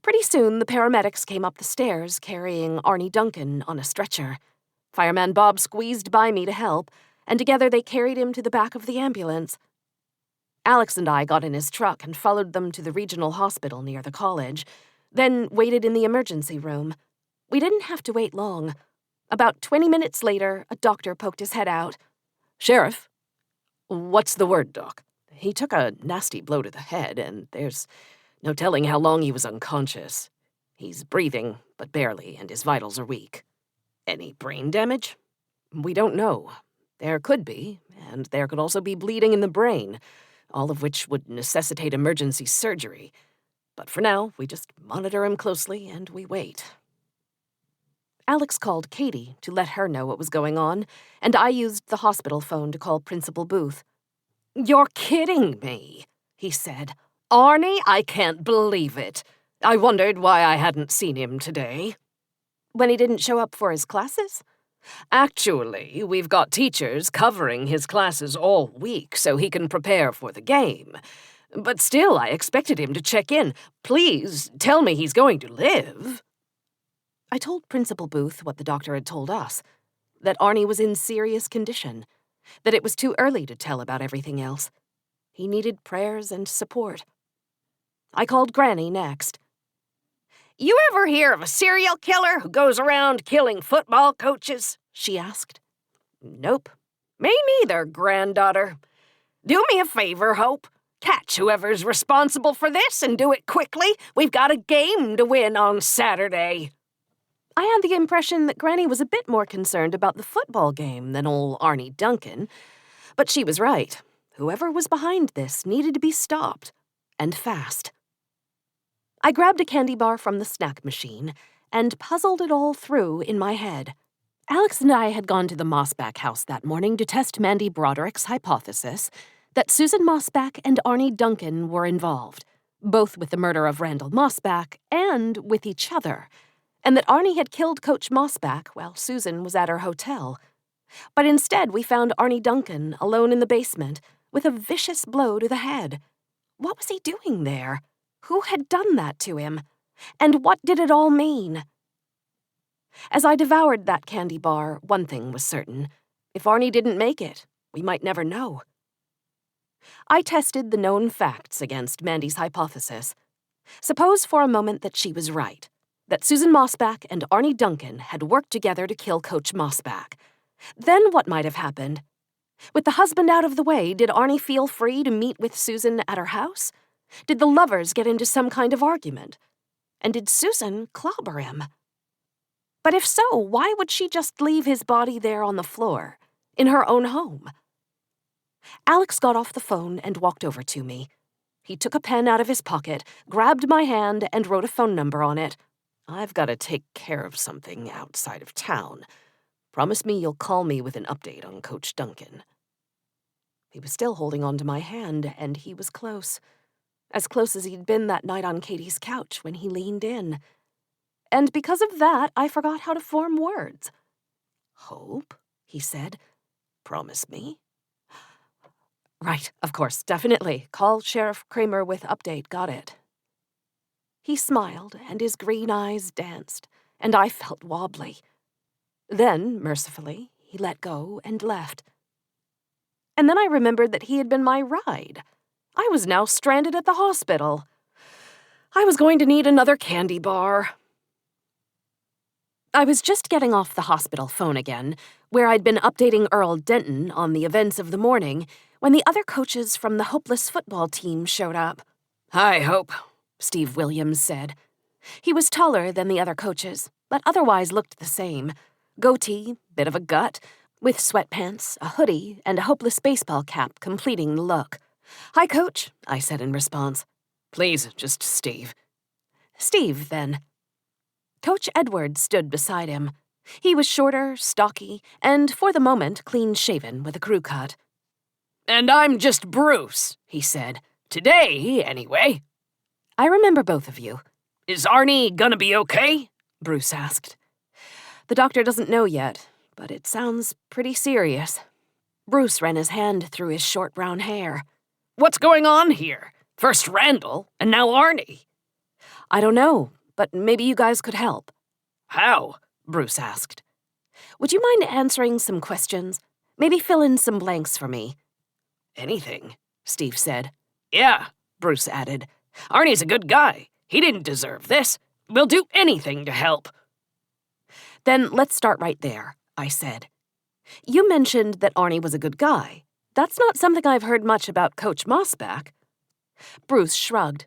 Pretty soon, the paramedics came up the stairs carrying Arnie Duncan on a stretcher. Fireman Bob squeezed by me to help, and together they carried him to the back of the ambulance. Alex and I got in his truck and followed them to the regional hospital near the college, then waited in the emergency room. We didn't have to wait long. About 20 minutes later, a doctor poked his head out. "Sheriff?" "What's the word, Doc? He took a nasty blow to the head, and there's no telling how long he was unconscious. He's breathing, but barely, and his vitals are weak." "Any brain damage?" "We don't know. There could be, and there could also be bleeding in the brain, all of which would necessitate emergency surgery. But for now, we just monitor him closely and we wait. Alex called Katie to let her know what was going on, and I used the hospital phone to call Principal Booth. "You're kidding me," he said. "Arnie, I can't believe it. I wondered why I hadn't seen him today." "When he didn't show up for his classes?" "Actually, we've got teachers covering his classes all week so he can prepare for the game. But still, I expected him to check in. Please, tell me he's going to live." I told Principal Booth what the doctor had told us, that Arnie was in serious condition, that it was too early to tell about everything else. He needed prayers and support. I called Granny next. "You ever hear of a serial killer who goes around killing football coaches?" she asked. "Nope." "Me neither, granddaughter. Do me a favor, Hope. Catch whoever's responsible for this and do it quickly. We've got a game to win on Saturday." I had the impression that Granny was a bit more concerned about the football game than old Arnie Duncan. But she was right. Whoever was behind this needed to be stopped, and fast. I grabbed a candy bar from the snack machine and puzzled it all through in my head. Alex and I had gone to the Mossback house that morning to test Mandy Broderick's hypothesis that Susan Mossback and Arnie Duncan were involved, both with the murder of Randall Mossback and with each other, and that Arnie had killed Coach Mossback while Susan was at her hotel. But instead, we found Arnie Duncan alone in the basement with a vicious blow to the head. What was he doing there? Who had done that to him? And what did it all mean? As I devoured that candy bar, one thing was certain. If Arnie didn't make it, we might never know. I tested the known facts against Mandy's hypothesis. Suppose for a moment that she was right, that Susan Mossback and Arnie Duncan had worked together to kill Coach Mossback. Then what might have happened? With the husband out of the way, did Arnie feel free to meet with Susan at her house? Did the lovers get into some kind of argument? And did Susan clobber him? But if so, why would she just leave his body there on the floor, in her own home? Alex got off the phone and walked over to me. He took a pen out of his pocket, grabbed my hand, and wrote a phone number on it. "I've got to take care of something outside of town. Promise me you'll call me with an update on Coach Duncan." He was still holding on to my hand, and he was close. As close as he'd been that night on Katie's couch when he leaned in. And because of that, I forgot how to form words. "Hope," he said. "Promise me." "Right, of course, definitely. Call Sheriff Kramer with update, got it." He smiled, and his green eyes danced, and I felt wobbly. Then, mercifully, he let go and left. And then I remembered that he had been my ride. I was now stranded at the hospital. I was going to need another candy bar. I was just getting off the hospital phone again, where I'd been updating Earl Denton on the events of the morning, when the other coaches from the Hopeless football team showed up. "Hi, Hope," Steve Williams said. He was taller than the other coaches, but otherwise looked the same. Goatee, bit of a gut, with sweatpants, a hoodie, and a Hopeless baseball cap completing the look. "Hi, Coach," I said in response. "Please, just Steve." "Steve, then." Coach Edwards stood beside him. He was shorter, stocky, and for the moment clean-shaven with a crew cut. "And I'm just Bruce," he said. "Today, anyway." "I remember both of you." "Is Arnie gonna be okay?" Bruce asked. "The doctor doesn't know yet, but it sounds pretty serious." Bruce ran his hand through his short brown hair. "What's going on here? First Randall, and now Arnie." "I don't know, but maybe you guys could help." "How?" Bruce asked. "Would you mind answering some questions? Maybe fill in some blanks for me." "Anything," Steve said. "Yeah," Bruce added. "Arnie's a good guy. He didn't deserve this. We'll do anything to help." "Then let's start right there," I said. "You mentioned that Arnie was a good guy. That's not something I've heard much about Coach Mossback." Bruce shrugged.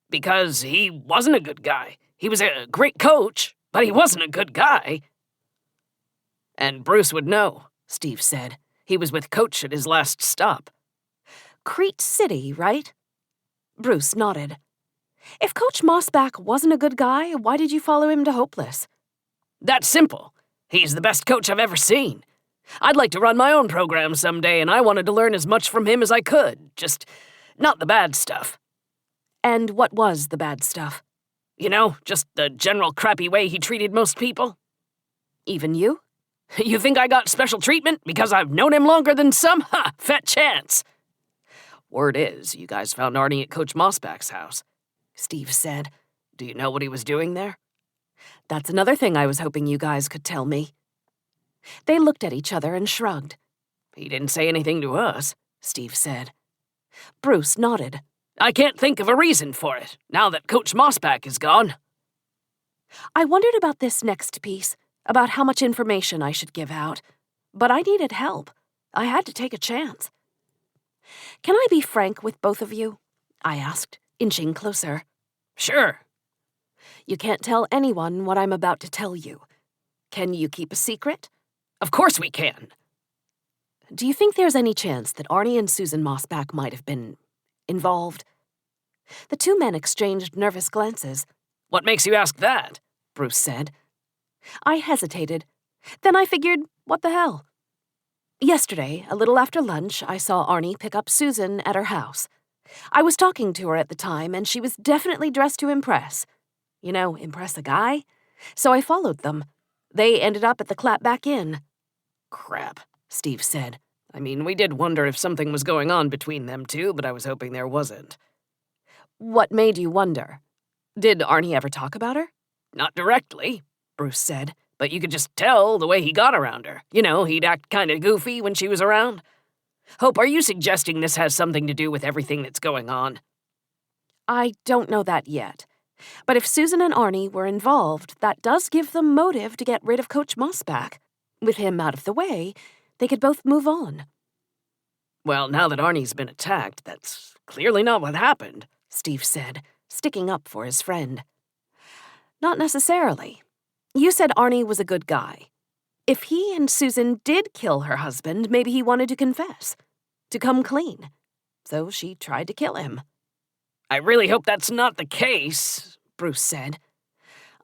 "Because he wasn't a good guy. He was a great coach, but he wasn't a good guy." "And Bruce would know," Steve said. "He was with Coach at his last stop." "Crete City, right?" Bruce nodded. If Coach Mossback wasn't a good guy, why did you follow him to Hopeless? That's simple. He's the best coach I've ever seen. I'd like to run my own program someday, and I wanted to learn as much from him as I could. Just not the bad stuff. And what was the bad stuff? You know, just the general crappy way he treated most people. Even you? You think I got special treatment because I've known him longer than some? Ha! Fat chance! Word is, you guys found Arnie at Coach Mossback's house, Steve said. Do you know what he was doing there? That's another thing I was hoping you guys could tell me. They looked at each other and shrugged. He didn't say anything to us, Steve said. Bruce nodded. I can't think of a reason for it, now that Coach Mossback is gone. I wondered about this next piece, about how much information I should give out. But I needed help. I had to take a chance. Can I be frank with both of you? I asked, inching closer. Sure. You can't tell anyone what I'm about to tell you. Can you keep a secret? Of course we can. Do you think there's any chance that Arnie and Susan Mossback might have been involved? The two men exchanged nervous glances. What makes you ask that? Bruce said. I hesitated. Then I figured, what the hell? Yesterday, a little after lunch, I saw Arnie pick up Susan at her house. I was talking to her at the time, and she was definitely dressed to impress. You know, impress a guy? So I followed them. They ended up at the Clapback Inn. Crap, Steve said. I mean, we did wonder if something was going on between them two, but I was hoping there wasn't. What made you wonder? Did Arnie ever talk about her? Not directly, Bruce said, but you could just tell the way he got around her. You know, he'd act kind of goofy when she was around. Hope, are you suggesting this has something to do with everything that's going on? I don't know that yet. But if Susan and Arnie were involved, that does give them motive to get rid of Coach Mossback. With him out of the way, they could both move on. Well, now that Arnie's been attacked, that's clearly not what happened, Steve said, sticking up for his friend. Not necessarily. You said Arnie was a good guy. If he and Susan did kill her husband, maybe he wanted to confess, to come clean. So she tried to kill him. I really hope that's not the case, Bruce said.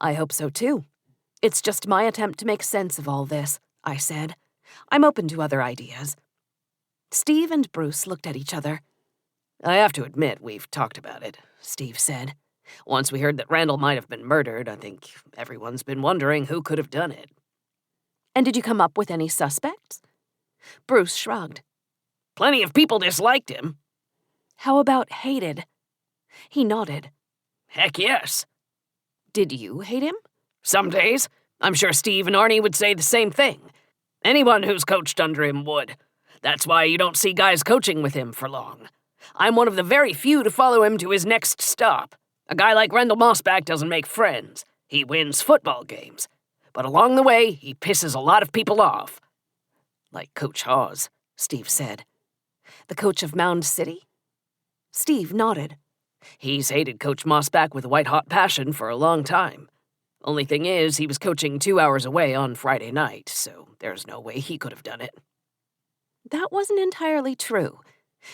I hope so too. It's just my attempt to make sense of all this, I said. I'm open to other ideas. Steve and Bruce looked at each other. I have to admit, we've talked about it, Steve said. Once we heard that Randall might have been murdered, I think everyone's been wondering who could have done it. And did you come up with any suspects? Bruce shrugged. Plenty of people disliked him. How about hated? He nodded. Heck yes. Did you hate him? Some days. I'm sure Steve and Arnie would say the same thing. Anyone who's coached under him would. That's why you don't see guys coaching with him for long. I'm one of the very few to follow him to his next stop. A guy like Randall Mossback doesn't make friends. He wins football games. But along the way, he pisses a lot of people off. Like Coach Hawes, Steve said. The coach of Mound City? Steve nodded. He's hated Coach Mossback with a white-hot passion for a long time. Only thing is, he was coaching 2 hours away on Friday night, so there's no way he could have done it. That wasn't entirely true.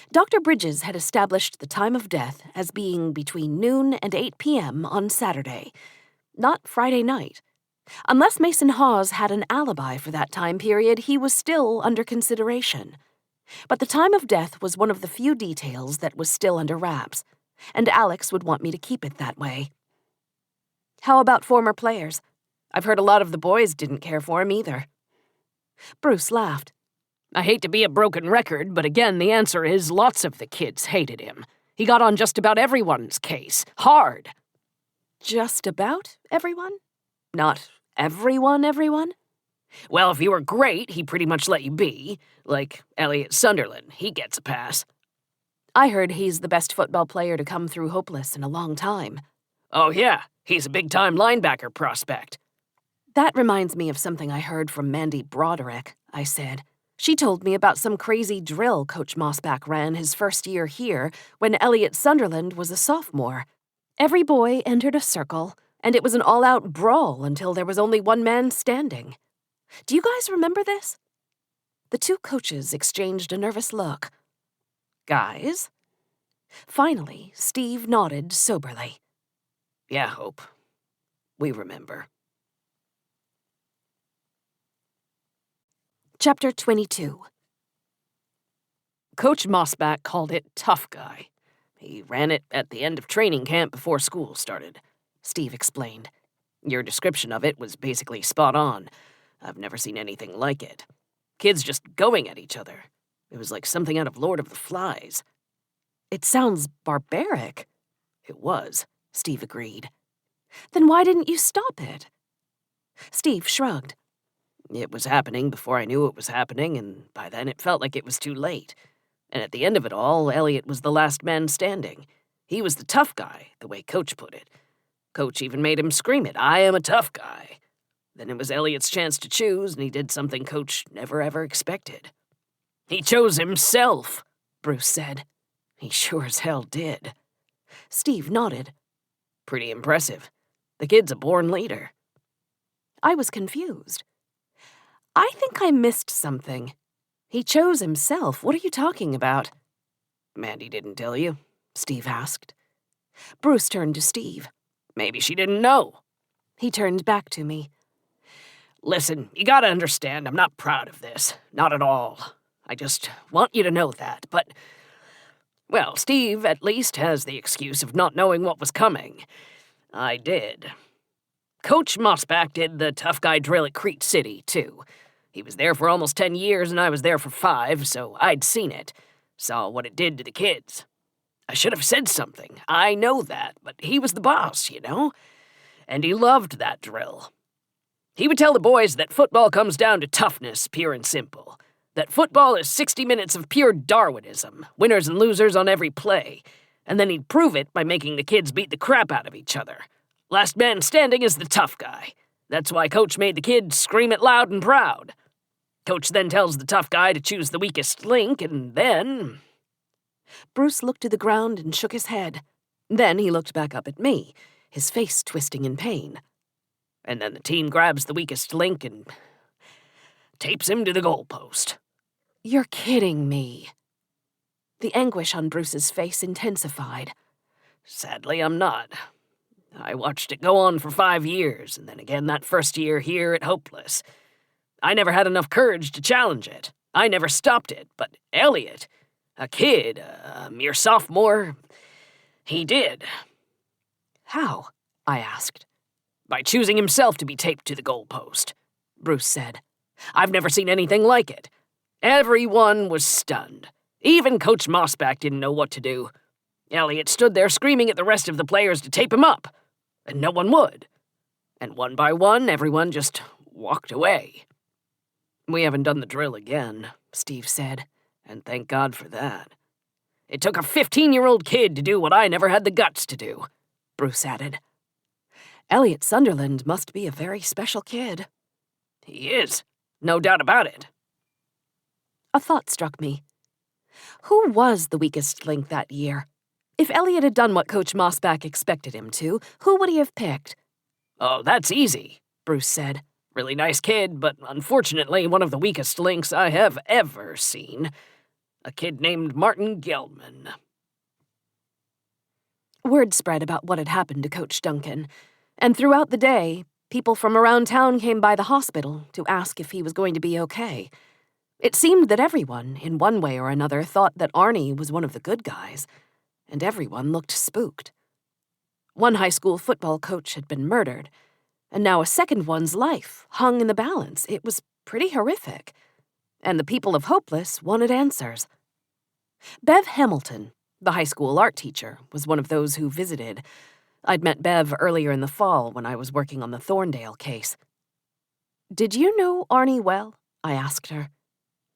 Dr. Bridges had established the time of death as being between noon and 8 p.m. on Saturday, not Friday night. Unless Mason Hawes had an alibi for that time period, he was still under consideration. But the time of death was one of the few details that was still under wraps, and Alex would want me to keep it that way. How about former players? I've heard a lot of the boys didn't care for him either. Bruce laughed. I hate to be a broken record, but again, the answer is lots of the kids hated him. He got on just about everyone's case. Hard. Just about everyone? Not everyone? Well, if you were great, he pretty much let you be. Like Elliot Sunderland, he gets a pass. I heard he's the best football player to come through Hopeless in a long time. Oh yeah, he's a big-time linebacker prospect. That reminds me of something I heard from Mandy Broderick, I said. She told me about some crazy drill Coach Mossback ran his first year here when Elliot Sunderland was a sophomore. Every boy entered a circle, and it was an all-out brawl until there was only one man standing. Do you guys remember this? The two coaches exchanged a nervous look. Guys? Finally, Steve nodded soberly. Yeah, Hope. We remember. Chapter 22. Coach Mossback called it tough guy. He ran it at the end of training camp before school started, Steve explained. Your description of it was basically spot on. I've never seen anything like it. Kids just going at each other. It was like something out of Lord of the Flies. It sounds barbaric. It was, Steve agreed. Then why didn't you stop it? Steve shrugged. It was happening before I knew it was happening, and by then it felt like it was too late. And at the end of it all, Elliot was the last man standing. He was the tough guy, the way Coach put it. Coach even made him scream it, "I am a tough guy." Then it was Elliot's chance to choose, and he did something Coach never ever expected. "He chose himself," Bruce said. "He sure as hell did." Steve nodded. "Pretty impressive. The kid's a born leader." I was confused. I think I missed something. He chose himself. What are you talking about? "Mandy didn't tell you?" Steve asked. Bruce turned to Steve. "Maybe she didn't know." He turned back to me. "Listen, you gotta understand, I'm not proud of this. Not at all. I just want you to know that, but... Well, Steve, at least, has the excuse of not knowing what was coming. I did. Coach Mossback did the tough guy drill at Crete City, too. He was there for almost 10 years, and I was there for 5, so I'd seen it. Saw what it did to the kids. I should have said something. I know that, but he was the boss, you know? And he loved that drill. He would tell the boys that football comes down to toughness, pure and simple. That football is 60 minutes of pure Darwinism, winners and losers on every play. And then he'd prove it by making the kids beat the crap out of each other. Last man standing is the tough guy. That's why Coach made the kids scream it loud and proud. Coach then tells the tough guy to choose the weakest link, and then... Bruce looked to the ground and shook his head. Then he looked back up at me, his face twisting in pain. And then the team grabs the weakest link and tapes him to the goalpost. You're kidding me. The anguish on Bruce's face intensified. Sadly, I'm not. I watched it go on for 5 years, and then again that first year here at Hopeless. I never had enough courage to challenge it. I never stopped it, but Elliot, a kid, a mere sophomore, he did. How? I asked. By choosing himself to be taped to the goalpost, Bruce said. I've never seen anything like it. Everyone was stunned. Even Coach Mossback didn't know what to do. Elliot stood there screaming at the rest of the players to tape him up, and no one would. And one by one, everyone just walked away. We haven't done the drill again, Steve said, and thank God for that. It took a 15-year-old kid to do what I never had the guts to do, Bruce added. Elliot Sunderland must be a very special kid. He is, no doubt about it. A thought struck me. Who was the weakest link that year? If Elliot had done what Coach Mossback expected him to, who would he have picked? Oh, that's easy, Bruce said. Really nice kid, but unfortunately one of the weakest links I have ever seen. A kid named Martin Geldman. Word spread about what had happened to Coach Duncan, and throughout the day, people from around town came by the hospital to ask if he was going to be okay. It seemed that everyone, in one way or another, thought that Arnie was one of the good guys, and everyone looked spooked. One high school football coach had been murdered, and now a second one's life hung in the balance. It was pretty horrific, and the people of Hopeless wanted answers. Bev Hamilton, the high school art teacher, was one of those who visited. I'd met Bev earlier in the fall when I was working on the Thorndale case. "Did you know Arnie well?" I asked her.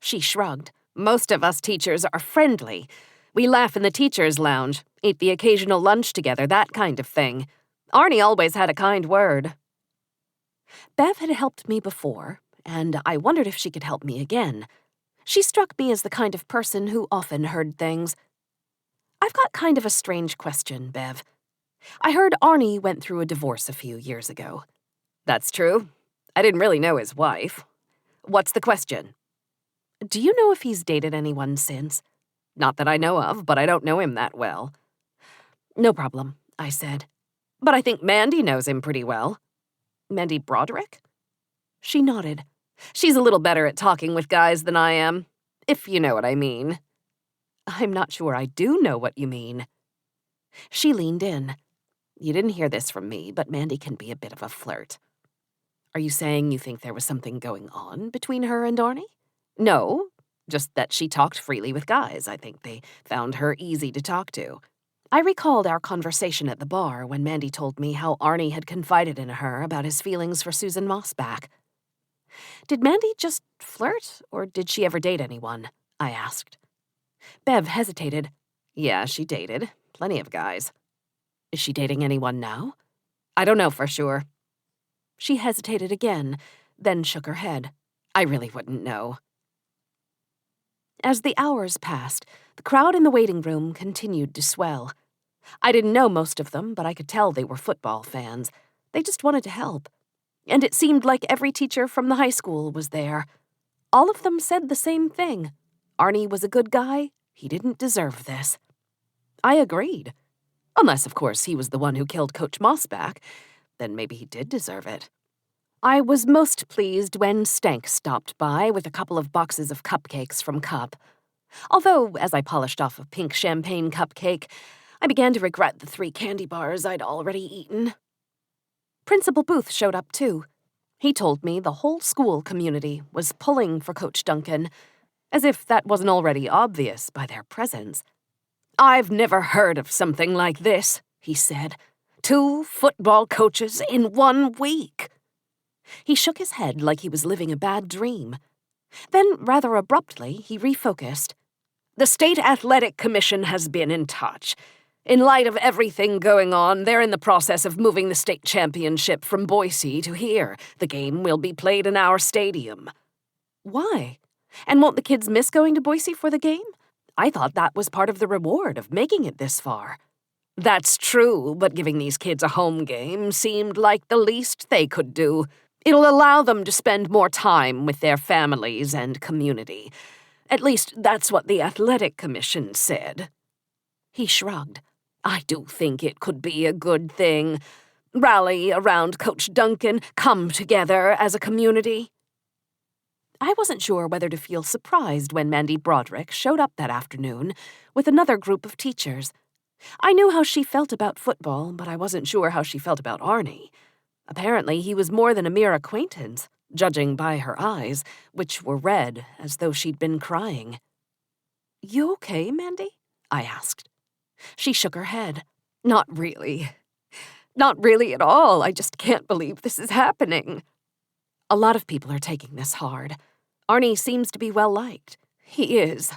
She shrugged. "Most of us teachers are friendly. We laugh in the teacher's lounge, eat the occasional lunch together, that kind of thing. Arnie always had a kind word." Bev had helped me before, and I wondered if she could help me again. She struck me as the kind of person who often heard things. "I've got kind of a strange question, Bev. I heard Arnie went through a divorce a few years ago." "That's true. I didn't really know his wife. What's the question?" "Do you know if he's dated anyone since?" "Not that I know of, but I don't know him that well." "No problem," I said. But I think Mandy knows him pretty well. Mandy Broderick? She nodded. She's a little better at talking with guys than I am, if you know what I mean. I'm not sure I do know what you mean. She leaned in. You didn't hear this from me, but Mandy can be a bit of a flirt. Are you saying you think there was something going on between her and Arnie? No, just that she talked freely with guys. I think they found her easy to talk to. I recalled our conversation at the bar when Mandy told me how Arnie had confided in her about his feelings for Susan Mossback. Did Mandy just flirt, or did she ever date anyone? I asked. Bev hesitated. Yeah, she dated. Plenty of guys. Is she dating anyone now? I don't know for sure. She hesitated again, then shook her head. I really wouldn't know. As the hours passed, the crowd in the waiting room continued to swell. I didn't know most of them, but I could tell they were football fans. They just wanted to help. And it seemed like every teacher from the high school was there. All of them said the same thing. Arnie was a good guy. He didn't deserve this. I agreed. Unless, of course, he was the one who killed Coach Mossback. Then maybe he did deserve it. I was most pleased when Stank stopped by with a couple of boxes of cupcakes from Cup. Although, as I polished off a pink champagne cupcake, I began to regret the 3 candy bars I'd already eaten. Principal Booth showed up, too. He told me the whole school community was pulling for Coach Duncan, as if that wasn't already obvious by their presence. I've never heard of something like this, he said. 2 football coaches in 1 week. He shook his head like he was living a bad dream. Then, rather abruptly, he refocused. The State Athletic Commission has been in touch. In light of everything going on, they're in the process of moving the state championship from Boise to here. The game will be played in our stadium. Why? And won't the kids miss going to Boise for the game? I thought that was part of the reward of making it this far. That's true, but giving these kids a home game seemed like the least they could do. It'll allow them to spend more time with their families and community. At least that's what the Athletic Commission said. He shrugged. I do think it could be a good thing. Rally around Coach Duncan, come together as a community. I wasn't sure whether to feel surprised when Mandy Broderick showed up that afternoon with another group of teachers. I knew how she felt about football, but I wasn't sure how she felt about Arnie. Apparently, he was more than a mere acquaintance, judging by her eyes, which were red as though she'd been crying. You okay, Mandy? I asked. She shook her head. Not really. Not really at all. I just can't believe this is happening. A lot of people are taking this hard. Arnie seems to be well-liked. He is.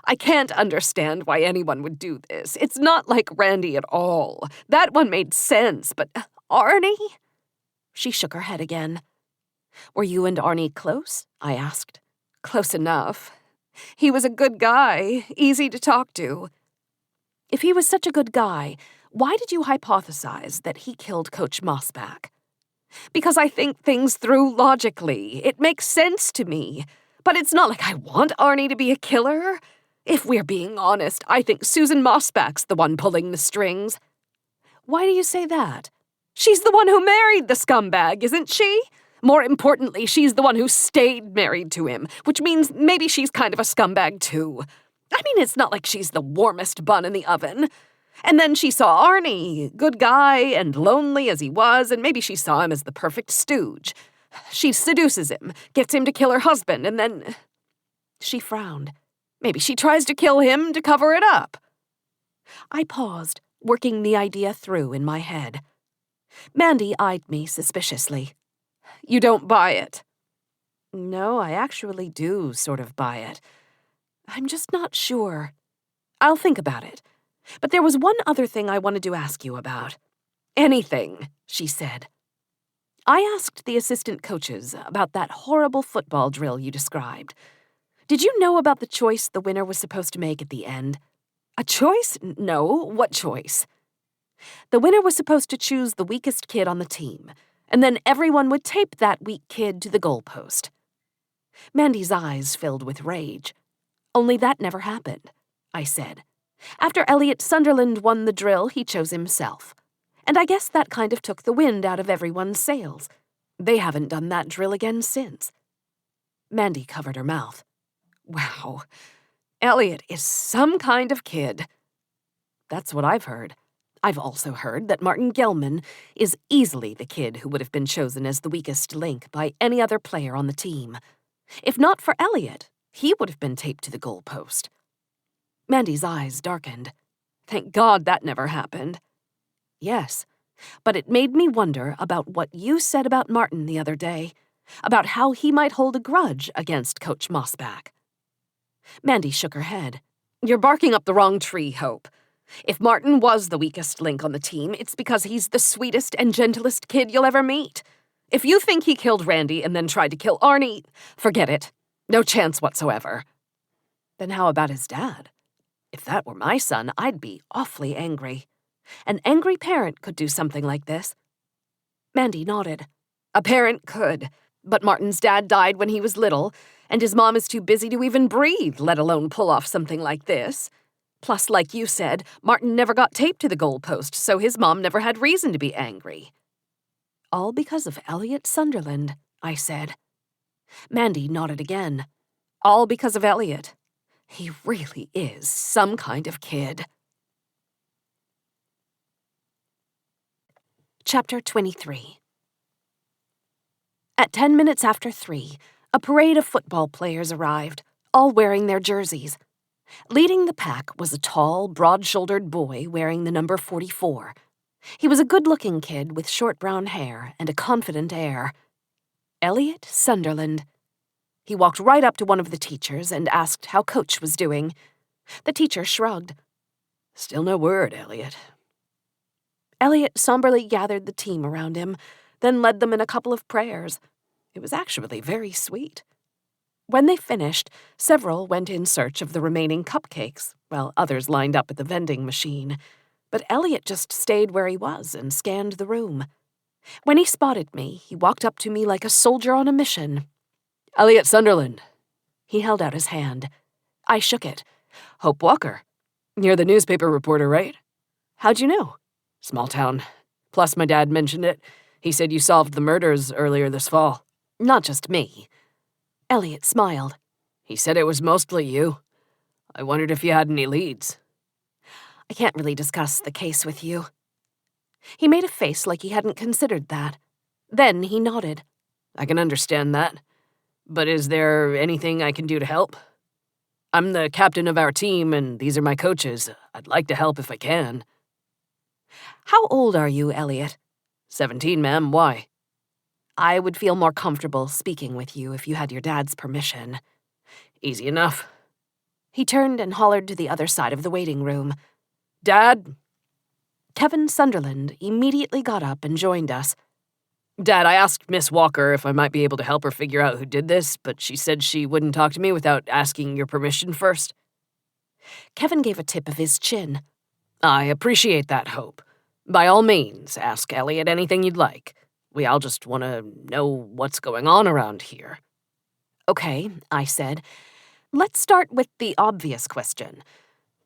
I can't understand why anyone would do this. It's not like Randy at all. That one made sense, but Arnie? She shook her head again. Were you and Arnie close? I asked. Close enough. He was a good guy, easy to talk to. If he was such a good guy, why did you hypothesize that he killed Coach Mossback? Because I think things through logically. It makes sense to me. But it's not like I want Arnie to be a killer. If we're being honest, I think Susan Mossback's the one pulling the strings. Why do you say that? She's the one who married the scumbag, isn't she? More importantly, she's the one who stayed married to him, which means maybe she's kind of a scumbag too. I mean, it's not like she's the warmest bun in the oven. And then she saw Arnie, good guy and lonely as he was, and maybe she saw him as the perfect stooge. She seduces him, gets him to kill her husband, and then... She frowned. Maybe she tries to kill him to cover it up. I paused, working the idea through in my head. Mandy eyed me suspiciously. You don't buy it? No, I actually do sort of buy it. I'm just not sure. I'll think about it. But there was one other thing I wanted to ask you about. Anything, she said. I asked the assistant coaches about that horrible football drill you described. Did you know about the choice the winner was supposed to make at the end? A choice? No. What choice? The winner was supposed to choose the weakest kid on the team, and then everyone would tape that weak kid to the goalpost. Mandy's eyes filled with rage. Only that never happened, I said. After Elliot Sunderland won the drill, he chose himself. And I guess that kind of took the wind out of everyone's sails. They haven't done that drill again since. Mandy covered her mouth. Wow, Elliot is some kind of kid. That's what I've heard. I've also heard that Martin Gelman is easily the kid who would have been chosen as the weakest link by any other player on the team. If not for Elliot, he would have been taped to the goalpost. Mandy's eyes darkened. Thank God that never happened. Yes, but it made me wonder about what you said about Martin the other day, about how he might hold a grudge against Coach Mossback. Mandy shook her head. You're barking up the wrong tree, Hope. If Martin was the weakest link on the team, it's because he's the sweetest and gentlest kid you'll ever meet. If you think he killed Randy and then tried to kill Arnie, forget it. No chance whatsoever. Then how about his dad? If that were my son, I'd be awfully angry. An angry parent could do something like this. Mandy nodded. A parent could, but Martin's dad died when he was little, and his mom is too busy to even breathe, let alone pull off something like this. Plus, like you said, Martin never got taped to the goalpost, so his mom never had reason to be angry. All because of Elliot Sunderland, I said. Mandy nodded again. All because of Elliot. He really is some kind of kid. Chapter 23. At 10 minutes after 3, a parade of football players arrived, all wearing their jerseys. Leading the pack was a tall, broad-shouldered boy wearing the number 44. He was a good-looking kid with short brown hair and a confident air. Elliot Sunderland. He walked right up to one of the teachers and asked how Coach was doing. The teacher shrugged. Still no word, Elliot. Elliot somberly gathered the team around him, then led them in a couple of prayers. It was actually very sweet. When they finished, several went in search of the remaining cupcakes, while others lined up at the vending machine. But Elliot just stayed where he was and scanned the room. When he spotted me, he walked up to me like a soldier on a mission. Elliot Sunderland. He held out his hand. I shook it. Hope Walker. You're the newspaper reporter, right? How'd you know? Small town. Plus, my dad mentioned it. He said you solved the murders earlier this fall. Not just me. Elliot smiled. He said it was mostly you. I wondered if you had any leads. I can't really discuss the case with you. He made a face like he hadn't considered that. Then he nodded. I can understand that. But is there anything I can do to help? I'm the captain of our team, and these are my coaches. I'd like to help if I can. How old are you, Elliot? 17, ma'am. Why? I would feel more comfortable speaking with you if you had your dad's permission. Easy enough. He turned and hollered to the other side of the waiting room. Dad? Kevin Sunderland immediately got up and joined us. Dad, I asked Miss Walker if I might be able to help her figure out who did this, but she said she wouldn't talk to me without asking your permission first. Kevin gave a tip of his chin. I appreciate that, Hope. By all means, ask Elliot anything you'd like. We all just want to know what's going on around here. Okay, I said. Let's start with the obvious question.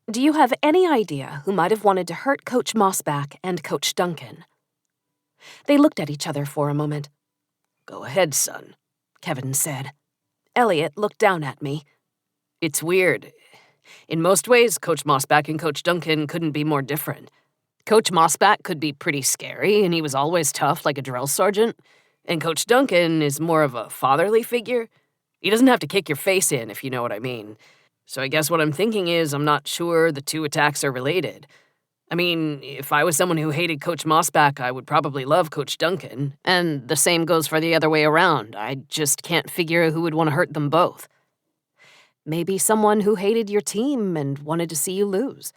Do you have any idea who might have wanted to hurt Coach Mossback and Coach Duncan? They looked at each other for a moment. Go ahead, son, Kevin said. Elliot looked down at me. It's weird. In most ways, Coach Mossback and Coach Duncan couldn't be more different. Coach Mossback could be pretty scary, and he was always tough like a drill sergeant. And Coach Duncan is more of a fatherly figure. He doesn't have to kick your face in, if you know what I mean. So I guess what I'm thinking is I'm not sure the two attacks are related. I mean, if I was someone who hated Coach Mossback, I would probably love Coach Duncan. And the same goes for the other way around. I just can't figure who would want to hurt them both. Maybe someone who hated your team and wanted to see you lose.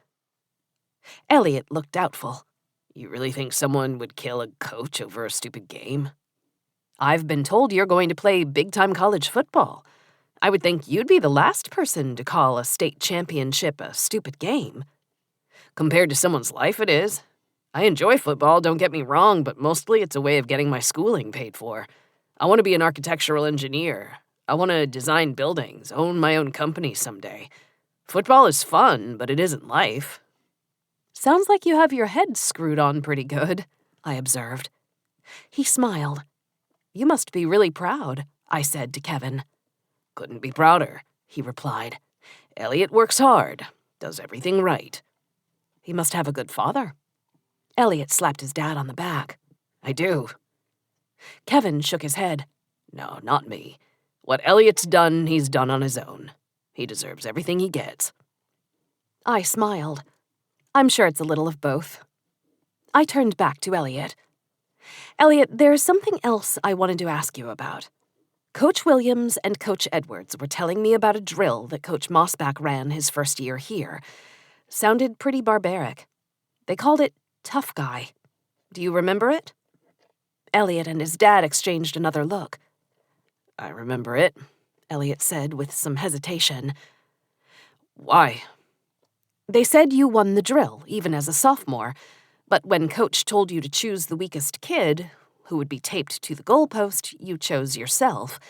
Elliot looked doubtful. You really think someone would kill a coach over a stupid game? I've been told you're going to play big-time college football. I would think you'd be the last person to call a state championship a stupid game. Compared to someone's life, it is. I enjoy football, don't get me wrong, but mostly it's a way of getting my schooling paid for. I want to be an architectural engineer. I want to design buildings, own my own company someday. Football is fun, but it isn't life. Sounds like you have your head screwed on pretty good, I observed. He smiled. You must be really proud, I said to Kevin. Couldn't be prouder, he replied. Elliot works hard, does everything right. He must have a good father. Elliot slapped his dad on the back. I do. Kevin shook his head. No, not me. What Elliot's done, he's done on his own. He deserves everything he gets. I smiled. I'm sure it's a little of both. I turned back to Elliot. Elliot, there's something else I wanted to ask you about. Coach Williams and Coach Edwards were telling me about a drill that Coach Mossback ran his first year here. Sounded pretty barbaric. They called it Tough Guy. Do you remember it? Elliot and his dad exchanged another look. I remember it, Elliot said with some hesitation. Why? They said you won the drill, even as a sophomore, but when Coach told you to choose the weakest kid, who would be taped to the goalpost, you chose yourself,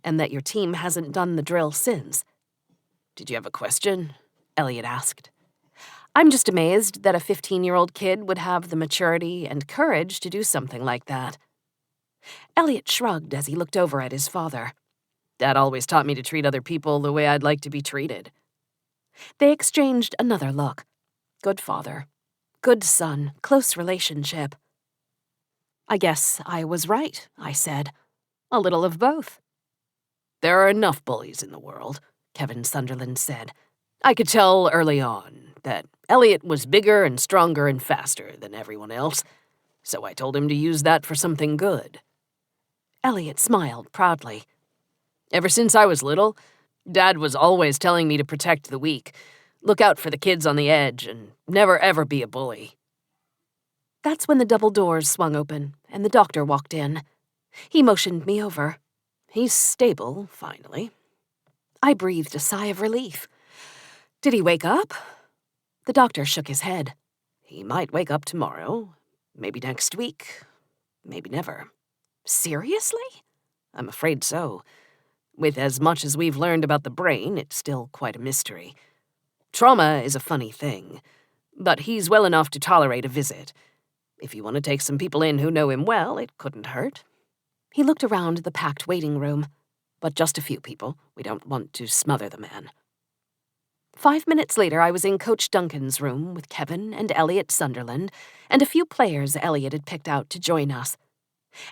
and that your team hasn't done the drill since. Did you have a question? Elliot asked. I'm just amazed that a 15-year-old kid would have the maturity and courage to do something like that. Elliot shrugged as he looked over at his father. Dad always taught me to treat other people the way I'd like to be treated. They exchanged another look. Good father. Good son. Close relationship. I guess I was right, I said. A little of both. There are enough bullies in the world, Kevin Sunderland said. I could tell early on that Elliot was bigger and stronger and faster than everyone else, so I told him to use that for something good. Elliot smiled proudly. Ever since I was little, Dad was always telling me to protect the weak, look out for the kids on the edge, and never ever be a bully. That's when the double doors swung open and the doctor walked in. He motioned me over. He's stable, finally. I breathed a sigh of relief. Did he wake up? The doctor shook his head. He might wake up tomorrow, maybe next week, maybe never. Seriously? I'm afraid so. With as much as we've learned about the brain, it's still quite a mystery. Trauma is a funny thing, but he's well enough to tolerate a visit. If you want to take some people in who know him well, it couldn't hurt. He looked around the packed waiting room, but just a few people. We don't want to smother the man. 5 minutes later, I was in Coach Duncan's room with Kevin and Elliot Sunderland and a few players Elliot had picked out to join us.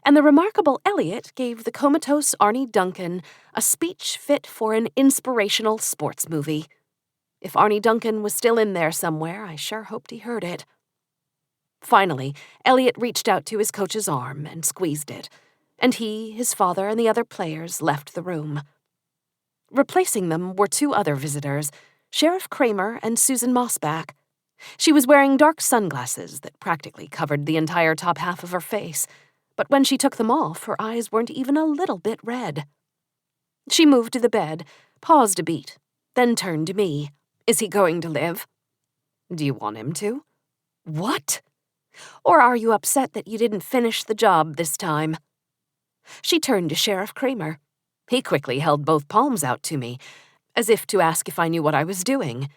And the remarkable Elliot gave the comatose Arnie Duncan a speech fit for an inspirational sports movie. If Arnie Duncan was still in there somewhere, I sure hoped he heard it. Finally, Elliot reached out to his coach's arm and squeezed it, and he, his father, and the other players left the room. Replacing them were two other visitors, Sheriff Kramer and Susan Mossback. She was wearing dark sunglasses that practically covered the entire top half of her face, but when she took them off, her eyes weren't even a little bit red. She moved to the bed, paused a beat, then turned to me. Is he going to live? Do you want him to? What? Or are you upset that you didn't finish the job this time? She turned to Sheriff Kramer. He quickly held both palms out to me, as if to ask if I knew what I was doing.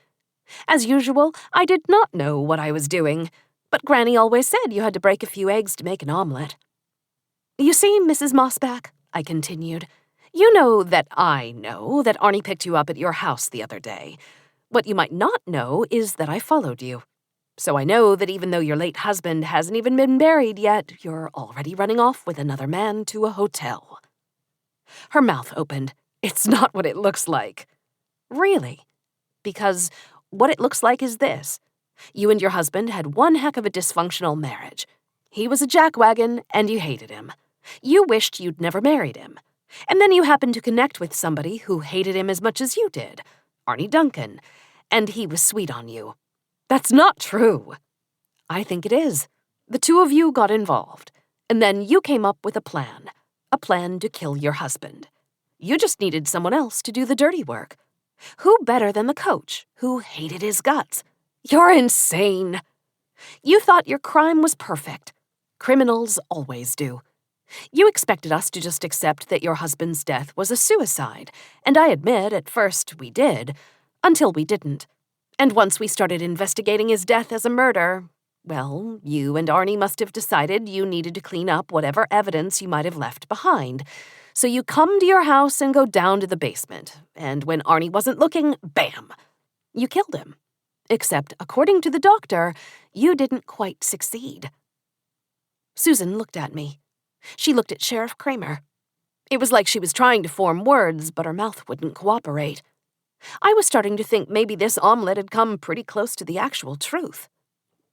As usual, I did not know what I was doing, but Granny always said you had to break a few eggs to make an omelet. You see, Mrs. Mossback, I continued, you know that I know that Arnie picked you up at your house the other day. What you might not know is that I followed you. So I know that even though your late husband hasn't even been buried yet, you're already running off with another man to a hotel. Her mouth opened. It's not what it looks like. Really? Because what it looks like is this. You and your husband had one heck of a dysfunctional marriage. He was a jackwagon, and you hated him. You wished you'd never married him. And then you happened to connect with somebody who hated him as much as you did, Arnie Duncan, and he was sweet on you. That's not true. I think it is. The two of you got involved, and then you came up with a plan to kill your husband. You just needed someone else to do the dirty work. Who better than the coach, who hated his guts? You're insane. You thought your crime was perfect. Criminals always do. You expected us to just accept that your husband's death was a suicide, and I admit at first we did, until we didn't. And once we started investigating his death as a murder, well, you and Arnie must have decided you needed to clean up whatever evidence you might have left behind. So you come to your house and go down to the basement. And when Arnie wasn't looking, bam! You killed him. Except, according to the doctor, you didn't quite succeed. Susan looked at me. She looked at Sheriff Kramer. It was like she was trying to form words, but her mouth wouldn't cooperate. I was starting to think maybe this omelet had come pretty close to the actual truth.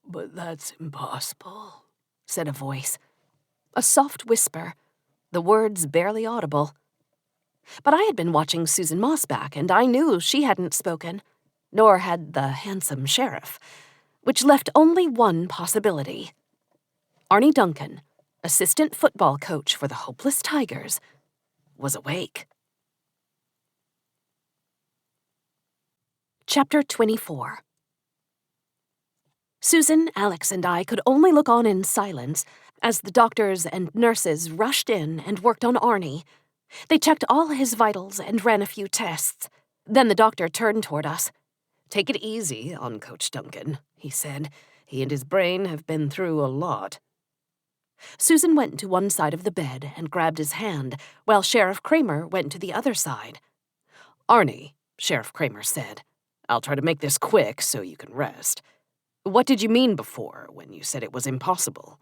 "But that's impossible," said a voice. A soft whisper, the words barely audible. But I had been watching Susan Mossback, and I knew she hadn't spoken, nor had the handsome sheriff, which left only one possibility. Arnie Duncan, assistant football coach for the Hopeless Tigers, was awake. Chapter 24. Susan, Alex, and I could only look on in silence as the doctors and nurses rushed in and worked on Arnie. They checked all his vitals and ran a few tests. Then the doctor turned toward us. "Take it easy on Coach Duncan," he said. "He and his brain have been through a lot." Susan went to one side of the bed and grabbed his hand, while Sheriff Kramer went to the other side. "Arnie," Sheriff Kramer said, "I'll try to make this quick so you can rest. What did you mean before when you said it was impossible?"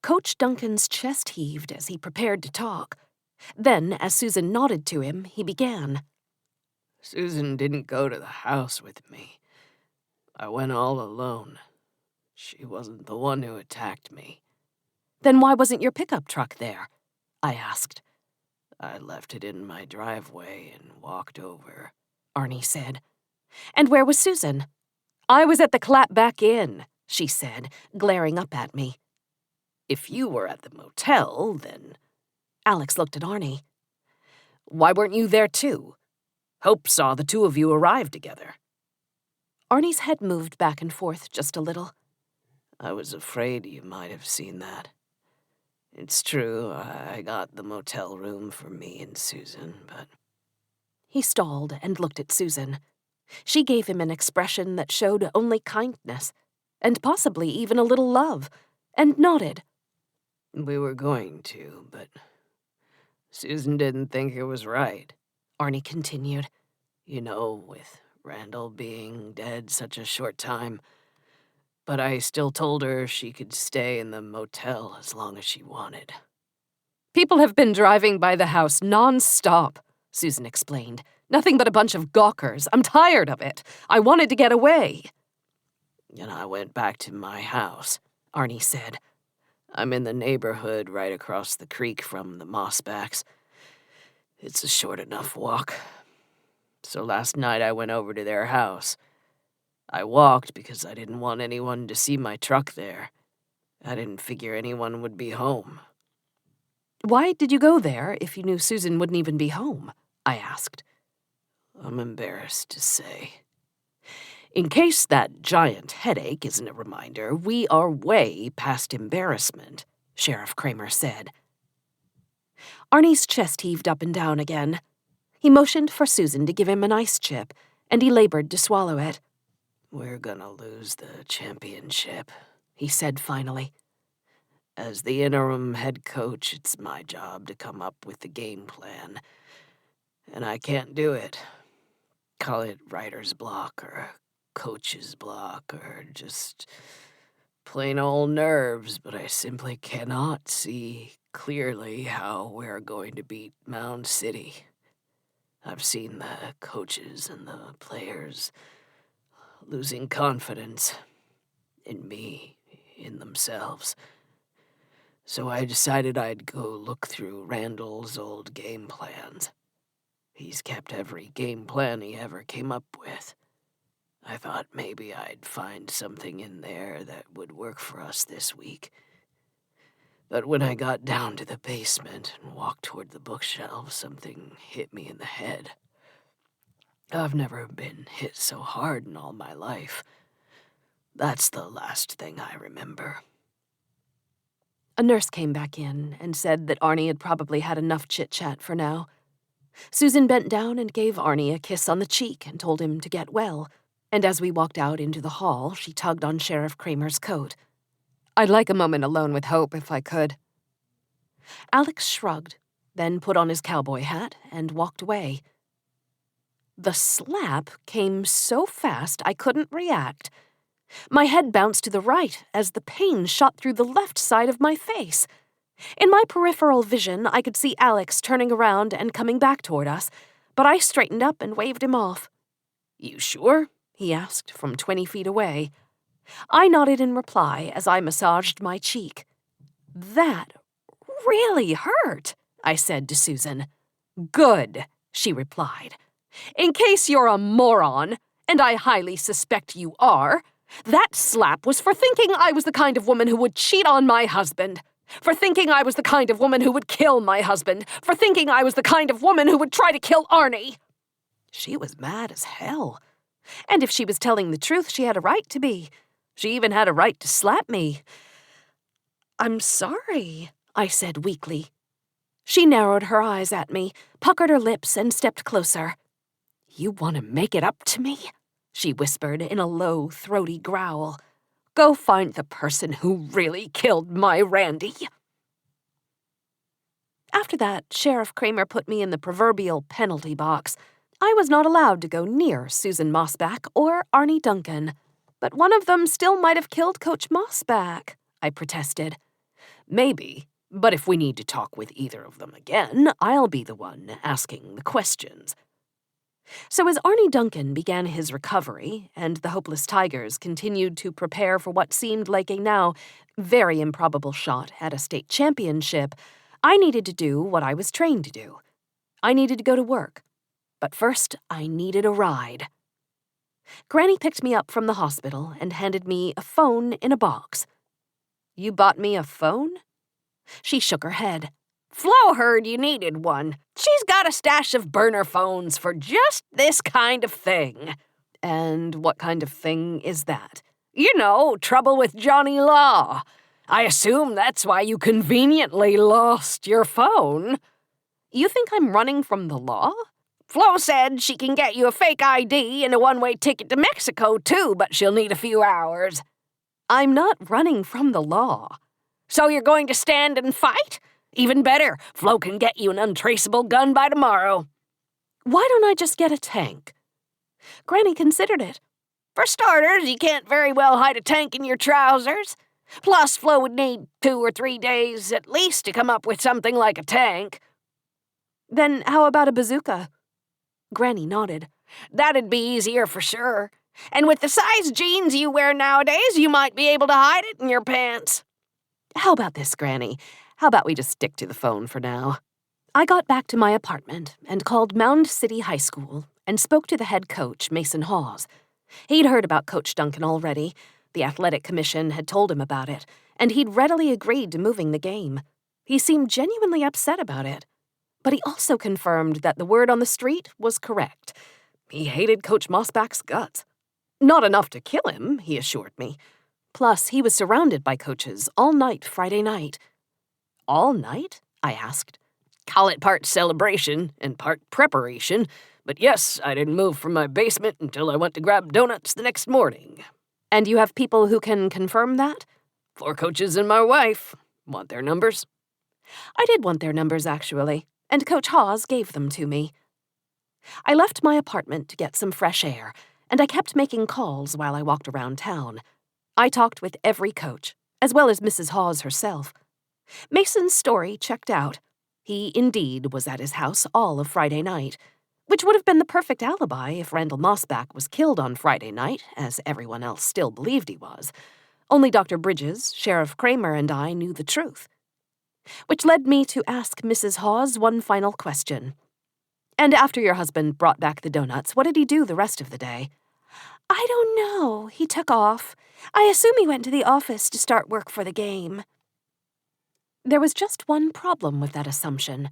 Coach Duncan's chest heaved as he prepared to talk. Then, as Susan nodded to him, he began. "Susan didn't go to the house with me. I went all alone. She wasn't the one who attacked me." "Then why wasn't your pickup truck there?" I asked. "I left it in my driveway and walked over," Arnie said. "And where was Susan?" "I was at the Clapback Inn," she said, glaring up at me. "If you were at the motel, then—" Alex looked at Arnie. "Why weren't you there too? Hope saw the two of you arrive together." Arnie's head moved back and forth just a little. "I was afraid you might have seen that. It's true, I got the motel room for me and Susan, but—" He stalled and looked at Susan. She gave him an expression that showed only kindness, and possibly even a little love, and nodded. "We were going to, but Susan didn't think it was right," Arnie continued. "You know, with Randall being dead such a short time. But I still told her she could stay in the motel as long as she wanted." "People have been driving by the house non-stop," Susan explained. "Nothing but a bunch of gawkers. I'm tired of it. I wanted to get away." "And I went back to my house," Arnie said. "I'm in the neighborhood right across the creek from the Mossbacks. It's a short enough walk. So last night I went over to their house. I walked because I didn't want anyone to see my truck there. I didn't figure anyone would be home." "Why did you go there if you knew Susan wouldn't even be home?" I asked. "I'm embarrassed to say. In case that giant headache isn't a reminder, we are way past embarrassment," Sheriff Kramer said. Arnie's chest heaved up and down again. He motioned for Susan to give him an ice chip, and he labored to swallow it. "We're gonna lose the championship," he said finally. "As the interim head coach, it's my job to come up with the game plan. And I can't do it. Call it writer's block or coach's block or just plain old nerves, but I simply cannot see clearly how we're going to beat Mound City. I've seen the coaches and the players losing confidence in me, in themselves. So I decided I'd go look through Randall's old game plans. He's kept every game plan he ever came up with. I thought maybe I'd find something in there that would work for us this week. But when I got down to the basement and walked toward the bookshelf, something hit me in the head. I've never been hit so hard in all my life. That's the last thing I remember." A nurse came back in and said that Arnie had probably had enough chit-chat for now. Susan bent down and gave Arnie a kiss on the cheek and told him to get well. And as we walked out into the hall, she tugged on Sheriff Kramer's coat. "I'd like a moment alone with Hope if I could." Alex shrugged, then put on his cowboy hat and walked away. The slap came so fast I couldn't react. My head bounced to the right as the pain shot through the left side of my face. In my peripheral vision, I could see Alex turning around and coming back toward us, but I straightened up and waved him off. "You sure?" he asked from 20 feet away. I nodded in reply as I massaged my cheek. "That really hurt," I said to Susan. "Good," she replied. "In case you're a moron, and I highly suspect you are, that slap was for thinking I was the kind of woman who would cheat on my husband, for thinking I was the kind of woman who would kill my husband, for thinking I was the kind of woman who would try to kill Arnie." She was mad as hell. And if she was telling the truth, she had a right to be. She even had a right to slap me. "I'm sorry," I said weakly. She narrowed her eyes at me, puckered her lips, and stepped closer. "You want to make it up to me?" she whispered in a low, throaty growl. "Go find the person who really killed my Randy." After that, Sheriff Kramer put me in the proverbial penalty box. I was not allowed to go near Susan Mossback or Arnie Duncan. "But one of them still might have killed Coach Mossback," I protested. "Maybe, but if we need to talk with either of them again, I'll be the one asking the questions." So as Arnie Duncan began his recovery, and the Hopeless Tigers continued to prepare for what seemed like a now very improbable shot at a state championship, I needed to do what I was trained to do. I needed to go to work. But first, I needed a ride. Granny picked me up from the hospital and handed me a phone in a box. "You bought me a phone?" She shook her head. "Flo heard you needed one. She's got a stash of burner phones for just this kind of thing." "And what kind of thing is that?" "You know, trouble with Johnny Law. I assume that's why you conveniently lost your phone." "You think I'm running from the law?" "Flo said she can get you a fake ID and a one-way ticket to Mexico, too, but she'll need a few hours." "I'm not running from the law." "So you're going to stand and fight? Even better, Flo can get you an untraceable gun by tomorrow." "Why don't I just get a tank?" Granny considered it. "For starters, you can't very well hide a tank in your trousers. Plus, Flo would need 2 or 3 days at least to come up with something like a tank." "Then how about a bazooka?" Granny nodded. "That'd be easier for sure. And with the size jeans you wear nowadays, you might be able to hide it in your pants." "How about this, Granny? How about we just stick to the phone for now?" I got back to my apartment and called Mound City High School and spoke to the head coach, Mason Hawes. He'd heard about Coach Duncan already. The athletic commission had told him about it, and he'd readily agreed to moving the game. He seemed genuinely upset about it. But he also confirmed that the word on the street was correct. He hated Coach Mossback's guts. Not enough to kill him, he assured me. Plus, he was surrounded by coaches all night Friday night. "All night?" I asked. "Call it part celebration and part preparation, but yes, I didn't move from my basement until I went to grab donuts the next morning." "And you have people who can confirm that?" 4 coaches and my wife. Want their numbers?" I did want their numbers, actually, and Coach Hawes gave them to me. I left my apartment to get some fresh air, and I kept making calls while I walked around town. I talked with every coach, as well as Mrs. Hawes herself. Mason's story checked out. He indeed was at his house all of Friday night, which would have been the perfect alibi if Randall Mossback was killed on Friday night, as everyone else still believed he was. Only Dr. Bridges, Sheriff Kramer, and I knew the truth. Which led me to ask Mrs. Hawes one final question. "And after your husband brought back the donuts, what did he do the rest of the day?" "I don't know. He took off. I assume he went to the office to start work for the game." There was just one problem with that assumption.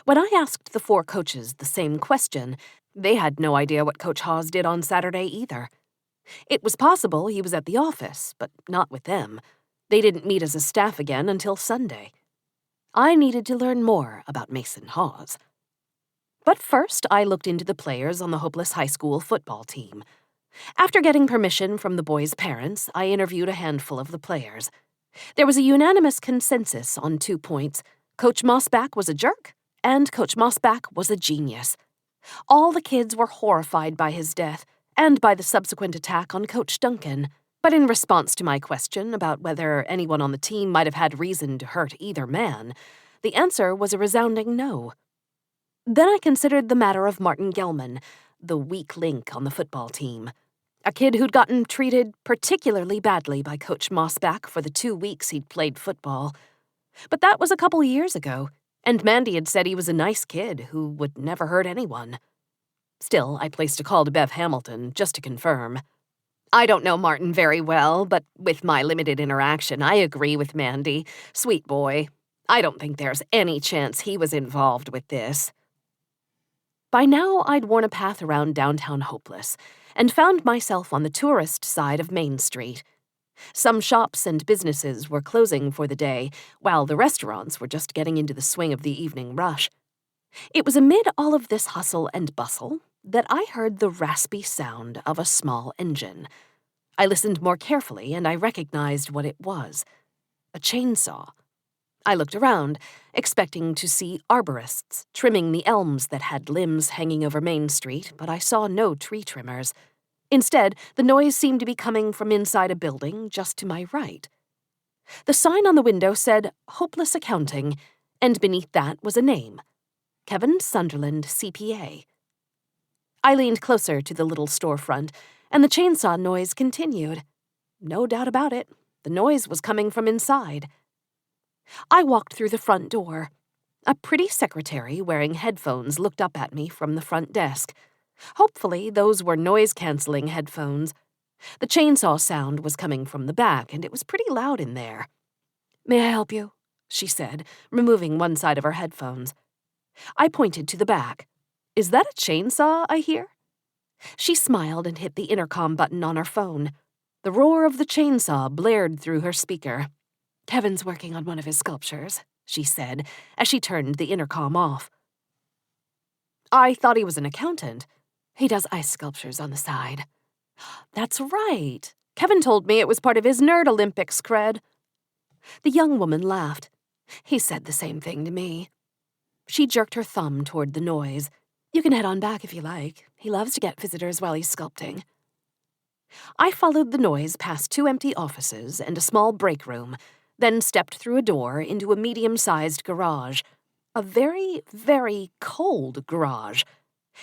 When I asked the 4 coaches the same question, they had no idea what Coach Hawes did on Saturday either. It was possible he was at the office, but not with them. They didn't meet as a staff again until Sunday. I needed to learn more about Mason Hawes. But first, I looked into the players on the Hopeless High School football team. After getting permission from the boys' parents, I interviewed a handful of the players. There was a unanimous consensus on 2 points. Coach Mossback was a jerk, and Coach Mossback was a genius. All the kids were horrified by his death, and by the subsequent attack on Coach Duncan. But in response to my question about whether anyone on the team might have had reason to hurt either man, the answer was a resounding no. Then I considered the matter of Martin Gelman, the weak link on the football team. A kid who'd gotten treated particularly badly by Coach Mossback for the 2 weeks he'd played football. But that was a couple years ago, and Mandy had said he was a nice kid who would never hurt anyone. Still, I placed a call to Bev Hamilton just to confirm. I don't know Martin very well, but with my limited interaction, I agree with Mandy. Sweet boy. I don't think there's any chance he was involved with this. By now, I'd worn a path around downtown Hopeless and found myself on the tourist side of Main Street. Some shops and businesses were closing for the day, while the restaurants were just getting into the swing of the evening rush. It was amid all of this hustle and bustle that I heard the raspy sound of a small engine. I listened more carefully and I recognized what it was: a chainsaw. I looked around, expecting to see arborists trimming the elms that had limbs hanging over Main Street, but I saw no tree trimmers. Instead, the noise seemed to be coming from inside a building just to my right. The sign on the window said Hopeless Accounting, and beneath that was a name: Kevin Sunderland, CPA. I leaned closer to the little storefront, and the chainsaw noise continued. No doubt about it, the noise was coming from inside. I walked through the front door. A pretty secretary wearing headphones looked up at me from the front desk. Hopefully, those were noise-canceling headphones. The chainsaw sound was coming from the back, and it was pretty loud in there. "May I help you?" she said, removing one side of her headphones. I pointed to the back. "Is that a chainsaw I hear?" She smiled and hit the intercom button on her phone. The roar of the chainsaw blared through her speaker. "Kevin's working on one of his sculptures," she said, as she turned the intercom off. "I thought he was an accountant." "He does ice sculptures on the side." "That's right. Kevin told me it was part of his Nerd Olympics cred." The young woman laughed. "He said the same thing to me." She jerked her thumb toward the noise. "You can head on back if you like. He loves to get visitors while he's sculpting." I followed the noise past 2 empty offices and a small break room, then stepped through a door into a medium-sized garage. A very, very cold garage.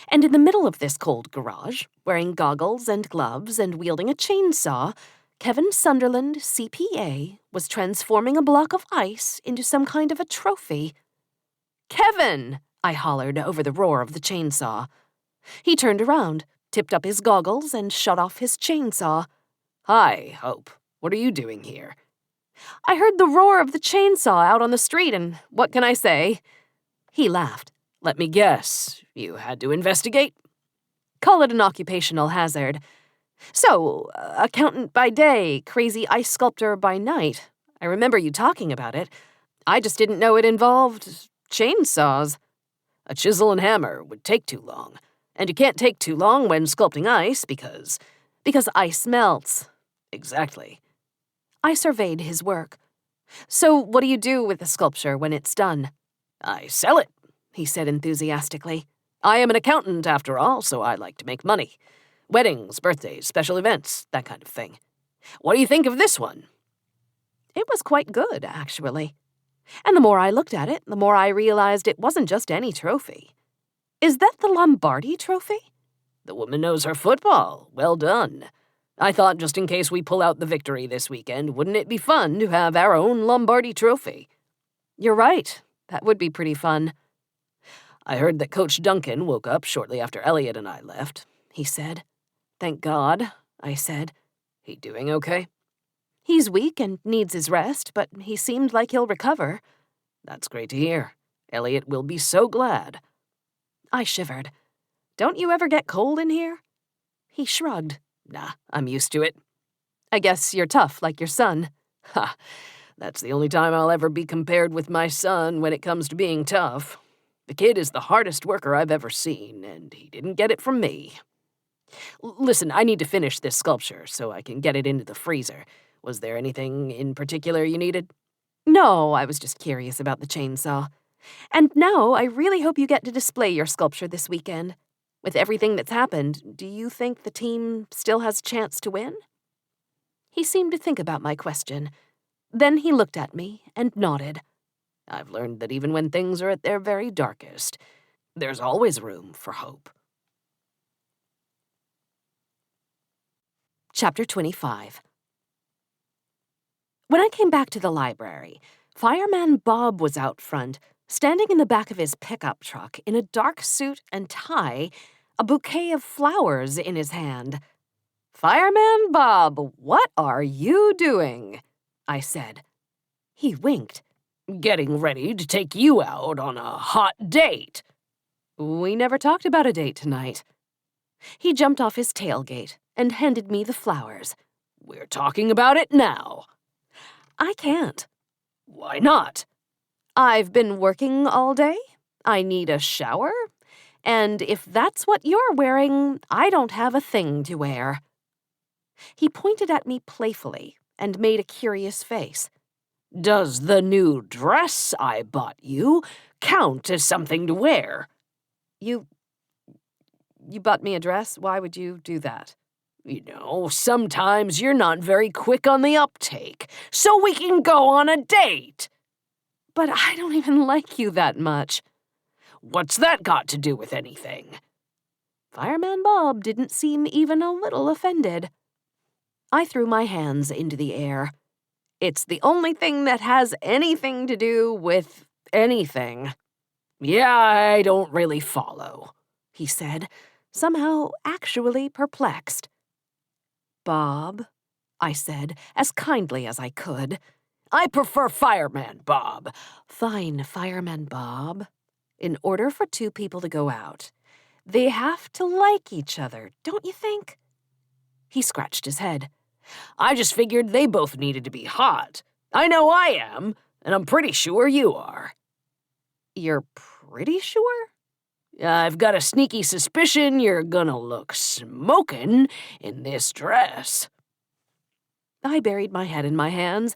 And in the middle of this cold garage, wearing goggles and gloves and wielding a chainsaw, Kevin Sunderland, CPA, was transforming a block of ice into some kind of a trophy. "Kevin!" I hollered over the roar of the chainsaw. He turned around, tipped up his goggles, and shut off his chainsaw. "Hi, Hope. What are you doing here?" "I heard the roar of the chainsaw out on the street, and what can I say?" He laughed. "Let me guess. You had to investigate?" "Call it an occupational hazard. So, accountant by day, crazy ice sculptor by night. I remember you talking about it. I just didn't know it involved chainsaws." "A chisel and hammer would take too long. And you can't take too long when sculpting ice because ice melts." Exactly." I surveyed his work. "So what do you do with the sculpture when it's done?" "I sell it," he said enthusiastically. "I am an accountant, after all, so I like to make money. Weddings, birthdays, special events, that kind of thing. What do you think of this one?" It was quite good, actually. And the more I looked at it, the more I realized it wasn't just any trophy. "Is that the Lombardi trophy?" "The woman knows her football. Well done. I thought just in case we pull out the victory this weekend, wouldn't it be fun to have our own Lombardi trophy?" "You're right. That would be pretty fun." "I heard that Coach Duncan woke up shortly after Elliot and I left," he said. "Thank God," I said. "He doing okay?" "He's weak and needs his rest, but he seemed like he'll recover." "That's great to hear. Elliot will be so glad." I shivered. "Don't you ever get cold in here?" He shrugged. "Nah, I'm used to it." "I guess you're tough like your son." "Ha, that's the only time I'll ever be compared with my son when it comes to being tough. The kid is the hardest worker I've ever seen, and he didn't get it from me." Listen, I need to finish this sculpture so I can get it into the freezer. Was there anything in particular you needed? No, I was just curious about the chainsaw. And now I really hope you get to display your sculpture this weekend. With everything that's happened, do you think the team still has a chance to win? He seemed to think about my question. Then he looked at me and nodded. I've learned that even when things are at their very darkest, there's always room for hope. Chapter 25. When I came back to the library, Fireman Bob was out front, standing in the back of his pickup truck in a dark suit and tie, a bouquet of flowers in his hand. "Fireman Bob, what are you doing?" I said. He winked. "Getting ready to take you out on a hot date." "We never talked about a date tonight." He jumped off his tailgate and handed me the flowers. "We're talking about it now." "I can't." "Why not?" "I've been working all day. I need a shower. And if that's what you're wearing, I don't have a thing to wear." He pointed at me playfully and made a curious face. "Does the new dress I bought you count as something to wear?" You bought me a dress? Why would you do that?" You know, sometimes you're not very quick on the uptake, so we can go on a date." "But I don't even like you that much." "What's that got to do with anything?" Fireman Bob didn't seem even a little offended. I threw my hands into the air. "It's the only thing that has anything to do with anything." "Yeah, I don't really follow," he said, somehow actually perplexed. "Bob," I said, as kindly as I could. "I prefer Fireman Bob." "Fine, Fireman Bob. In order for two people to go out, they have to like each other, don't you think?" He scratched his head. "I just figured they both needed to be hot. I know I am, and I'm pretty sure you are." "You're pretty sure?" "I've got a sneaky suspicion you're gonna look smokin' in this dress." I buried my head in my hands.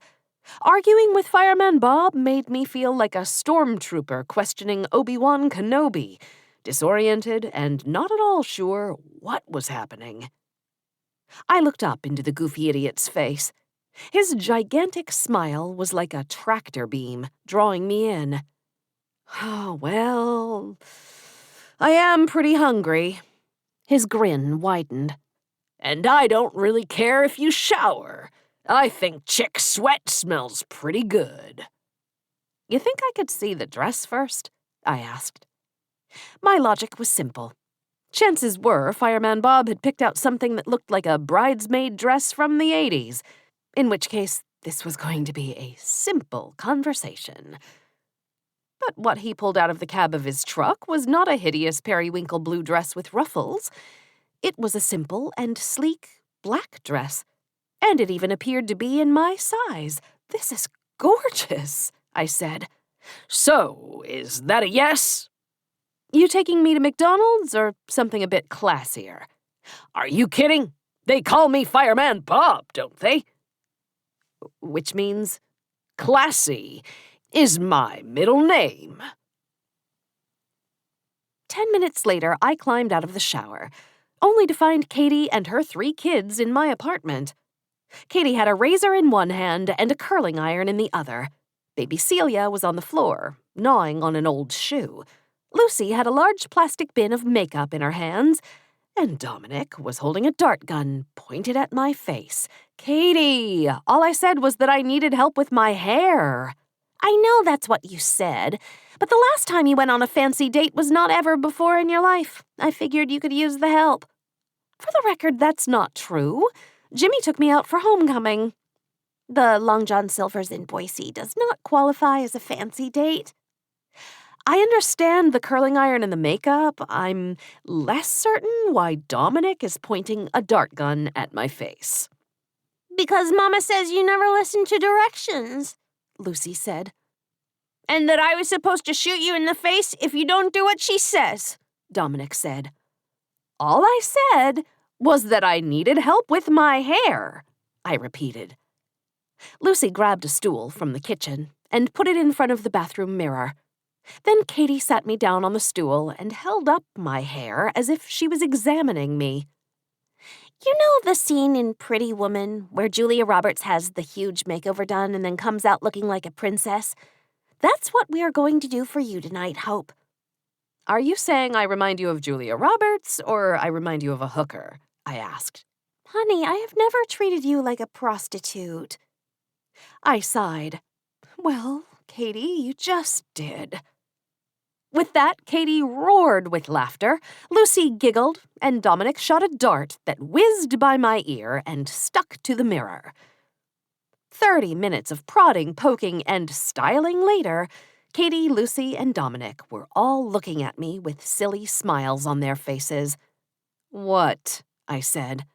Arguing with Fireman Bob made me feel like a stormtrooper questioning Obi-Wan Kenobi, disoriented and not at all sure what was happening. I looked up into the goofy idiot's face. His gigantic smile was like a tractor beam, drawing me in. "Oh, well, I am pretty hungry." His grin widened. "And I don't really care if you shower. I think chick sweat smells pretty good." "You think I could see the dress first?" I asked. My logic was simple. Chances were Fireman Bob had picked out something that looked like a bridesmaid dress from the 80s, in which case this was going to be a simple conversation. But what he pulled out of the cab of his truck was not a hideous periwinkle blue dress with ruffles. It was a simple and sleek black dress, and it even appeared to be in my size. "This is gorgeous," I said. "So, is that a yes?" "You taking me to McDonald's or something a bit classier?" "Are you kidding? They call me Fireman Bob, don't they?" "Which means?" "Classy is my middle name." 10 minutes later, I climbed out of the shower, only to find Katie and her 3 kids in my apartment. Katie had a razor in one hand and a curling iron in the other. Baby Celia was on the floor, gnawing on an old shoe. Lucy had a large plastic bin of makeup in her hands, and Dominic was holding a dart gun pointed at my face. "Katie, all I said was that I needed help with my hair." "I know that's what you said, but the last time you went on a fancy date was not ever before in your life. I figured you could use the help." "For the record, that's not true. Jimmy took me out for homecoming." "The Long John Silver's in Boise does not qualify as a fancy date." "I understand the curling iron and the makeup. I'm less certain why Dominic is pointing a dart gun at my face." "Because Mama says you never listen to directions," Lucy said. "And that I was supposed to shoot you in the face if you don't do what she says," Dominic said. "All I said was that I needed help with my hair, I repeated. Lucy grabbed a stool from the kitchen and put it in front of the bathroom mirror. Then Katie sat me down on the stool and held up my hair as if she was examining me. You know the scene in Pretty Woman where Julia Roberts has the huge makeover done and then comes out looking like a princess? That's what we are going to do for you tonight, Hope. Are you saying I remind you of Julia Roberts, or I remind you of a hooker? I asked. Honey, I have never treated you like a prostitute. I sighed. Well, Katie, you just did. With that, Katie roared with laughter, Lucy giggled, and Dominic shot a dart that whizzed by my ear and stuck to the mirror. 30 minutes of prodding, poking, and styling later, Katie, Lucy, and Dominic were all looking at me with silly smiles on their faces. What? I said.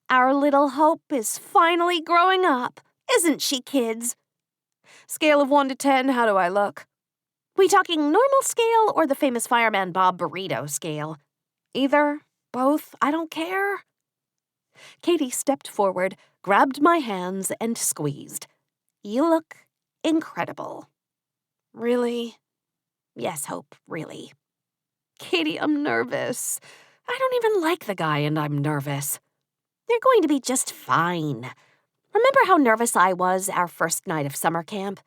Our little Hope is finally growing up, isn't she, kids? Scale of 1 to 10, how do I look? We talking normal scale or the famous Fireman Bob burrito scale? Either, both, I don't care. Katie stepped forward, grabbed my hands, and squeezed. You look incredible. Really? Yes, Hope, really. Katie, I'm nervous. I don't even like the guy and I'm nervous. You're going to be just fine. Remember how nervous I was our first night of summer camp?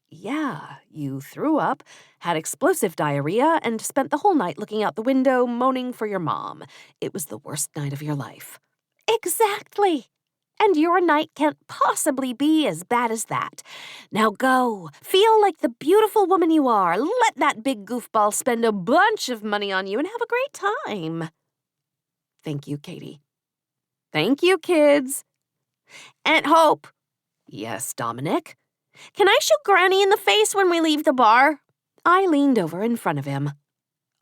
Yeah, you threw up, had explosive diarrhea, and spent the whole night looking out the window moaning for your mom. It was the worst night of your life. Exactly. And your night can't possibly be as bad as that. Now go. Feel like the beautiful woman you are. Let that big goofball spend a bunch of money on you and have a great time. Thank you, Katie. Thank you, kids. Aunt Hope. Yes, Dominic. Can I shoot Granny in the face when we leave the bar? I leaned over in front of him.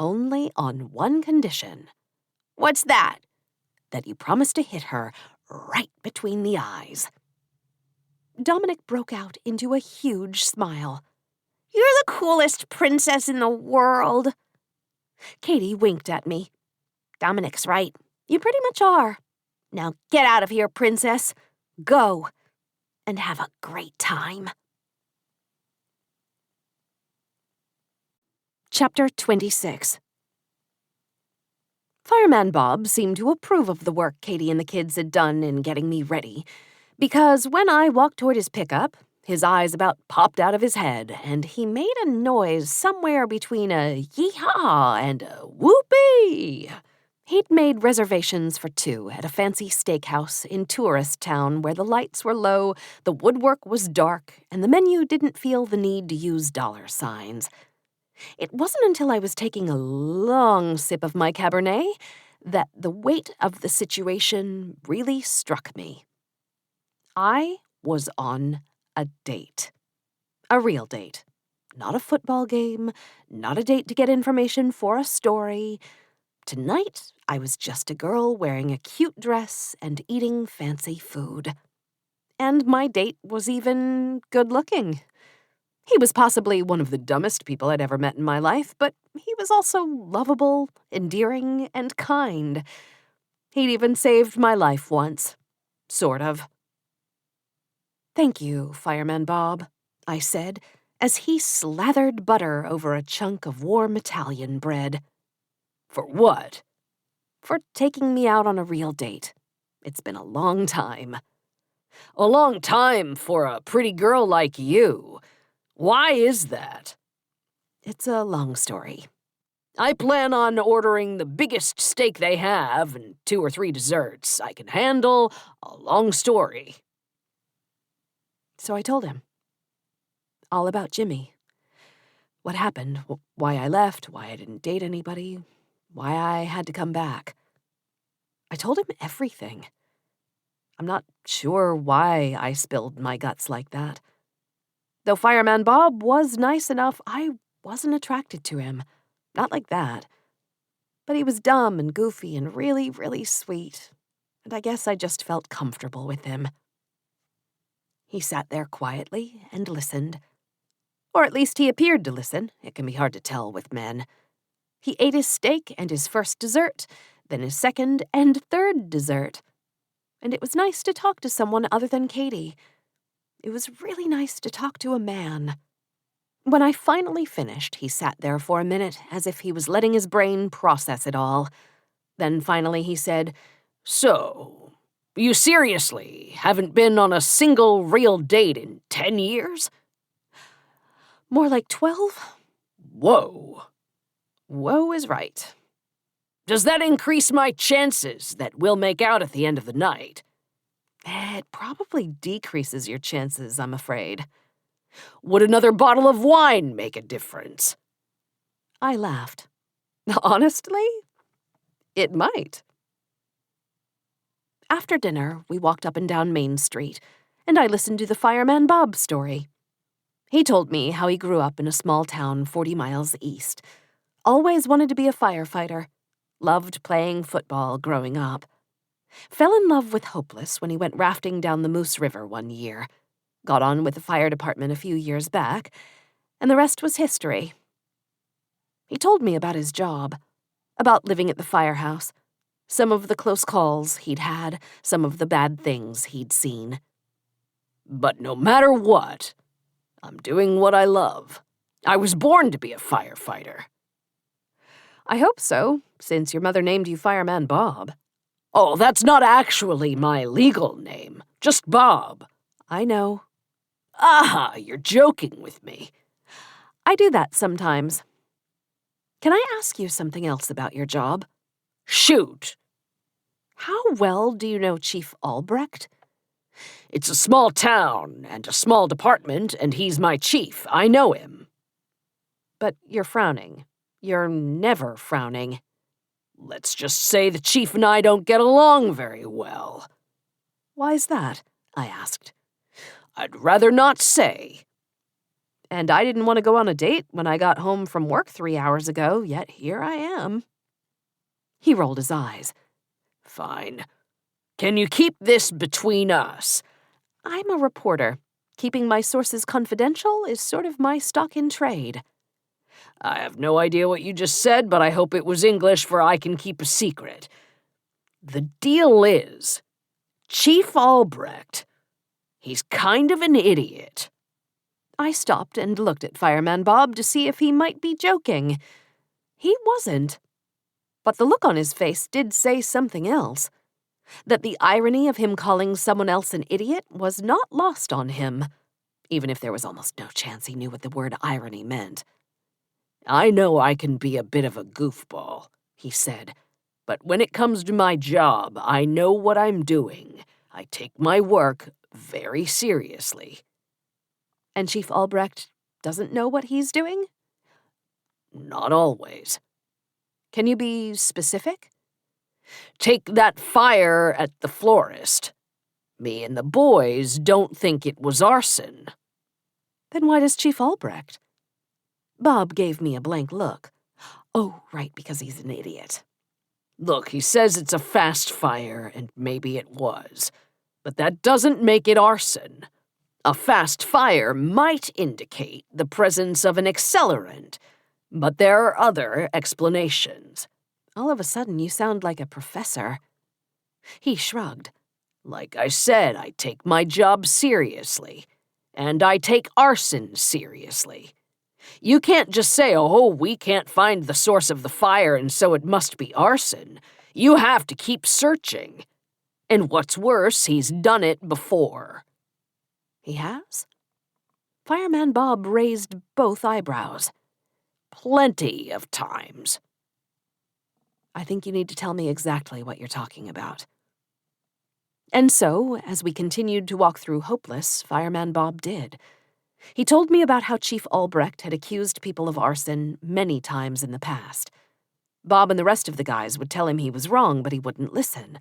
Only on one condition. What's that? That you promise to hit her right between the eyes. Dominic broke out into a huge smile. You're the coolest princess in the world. Katie winked at me. Dominic's right. You pretty much are. Now get out of here, princess. Go. And have a great time. Chapter 26. Fireman Bob seemed to approve of the work Katie and the kids had done in getting me ready, because when I walked toward his pickup, his eyes about popped out of his head, and he made a noise somewhere between a yee-haw and a whoopee. He'd made reservations for 2 at a fancy steakhouse in tourist town where the lights were low, the woodwork was dark, and the menu didn't feel the need to use dollar signs. It wasn't until I was taking a long sip of my Cabernet that the weight of the situation really struck me. I was on a date. A real date. Not a football game, not a date to get information for a story. Tonight, I was just a girl wearing a cute dress and eating fancy food. And my date was even good-looking. He was possibly one of the dumbest people I'd ever met in my life, but he was also lovable, endearing, and kind. He'd even saved my life once. Sort of. Thank you, Fireman Bob, I said, as he slathered butter over a chunk of warm Italian bread. For what? For taking me out on a real date. It's been a long time. A long time for a pretty girl like you. Why is that? It's a long story. I plan on ordering the biggest steak they have and 2 or 3 desserts. I can handle a long story. So I told him. All about Jimmy. What happened, why I left, why I didn't date anybody, why I had to come back. I told him everything. I'm not sure why I spilled my guts like that. Though Fireman Bob was nice enough, I wasn't attracted to him. Not like that. But he was dumb and goofy and really, really sweet. And I guess I just felt comfortable with him. He sat there quietly and listened. Or at least he appeared to listen. It can be hard to tell with men. He ate his steak and his first dessert, then his second and third dessert. And it was nice to talk to someone other than Katie. It was really nice to talk to a man. When I finally finished, he sat there for a minute as if he was letting his brain process it all. Then finally he said, "So, you seriously haven't been on a single real date in 10 years? "More like 12? Whoa. Whoa is right." Does that increase my chances that we'll make out at the end of the night?" It probably decreases your chances, I'm afraid. "Would another bottle of wine make a difference?" I laughed. Honestly, it might. After dinner, we walked up and down Main Street, and I listened to the Fireman Bob story. He told me how he grew up in a small town 40 miles east. Always wanted to be a firefighter. Loved playing football growing up. Fell in love with Hopeless when he went rafting down the Moose River one year. Got on with the fire department a few years back, and the rest was history. He told me about his job, about living at the firehouse, some of the close calls he'd had, some of the bad things he'd seen. "But no matter what, I'm doing what I love. I was born to be a firefighter." I hope so, since your mother named you Fireman Bob. "Oh, that's not actually my legal name, just Bob." I know. "Ah, you're joking with me." I do that sometimes. Can I ask you something else about your job? "Shoot." How well do you know Chief Albrecht? "It's a small town and a small department, and he's my chief. I know him." But you're frowning. You're never frowning. "Let's just say the chief and I don't get along very well." Why's that? I asked. "I'd rather not say." And I didn't want to go on a date when I got home from work 3 hours ago, yet here I am. He rolled his eyes. "Fine. Can you keep this between us?" I'm a reporter. Keeping my sources confidential is sort of my stock in trade. "I have no idea what you just said, but I hope it was English, for I can keep a secret. The deal is, Chief Albrecht, he's kind of an idiot." I stopped and looked at Fireman Bob to see if he might be joking. He wasn't. But the look on his face did say something else. That the irony of him calling someone else an idiot was not lost on him, even if there was almost no chance he knew what the word irony meant. "I know I can be a bit of a goofball," he said, "but when it comes to my job, I know what I'm doing. I take my work very seriously." And Chief Albrecht doesn't know what he's doing? "Not always." Can you be specific? "Take that fire at the florist. Me and the boys don't think it was arson." Then why does Chief Albrecht? Bob gave me a blank look. Oh, right, because he's an idiot. "Look, he says it's a fast fire, and maybe it was. But that doesn't make it arson. A fast fire might indicate the presence of an accelerant, but there are other explanations." All of a sudden, you sound like a professor. He shrugged. "Like I said, I take my job seriously. And I take arson seriously. You can't just say, oh, we can't find the source of the fire and so it must be arson. You have to keep searching. And what's worse, he's done it before." He has? Fireman Bob raised both eyebrows. "Plenty of times." I think you need to tell me exactly what you're talking about. And so, as we continued to walk through Hopeless, Fireman Bob did. He told me about how Chief Albrecht had accused people of arson many times in the past. Bob and the rest of the guys would tell him he was wrong, but he wouldn't listen.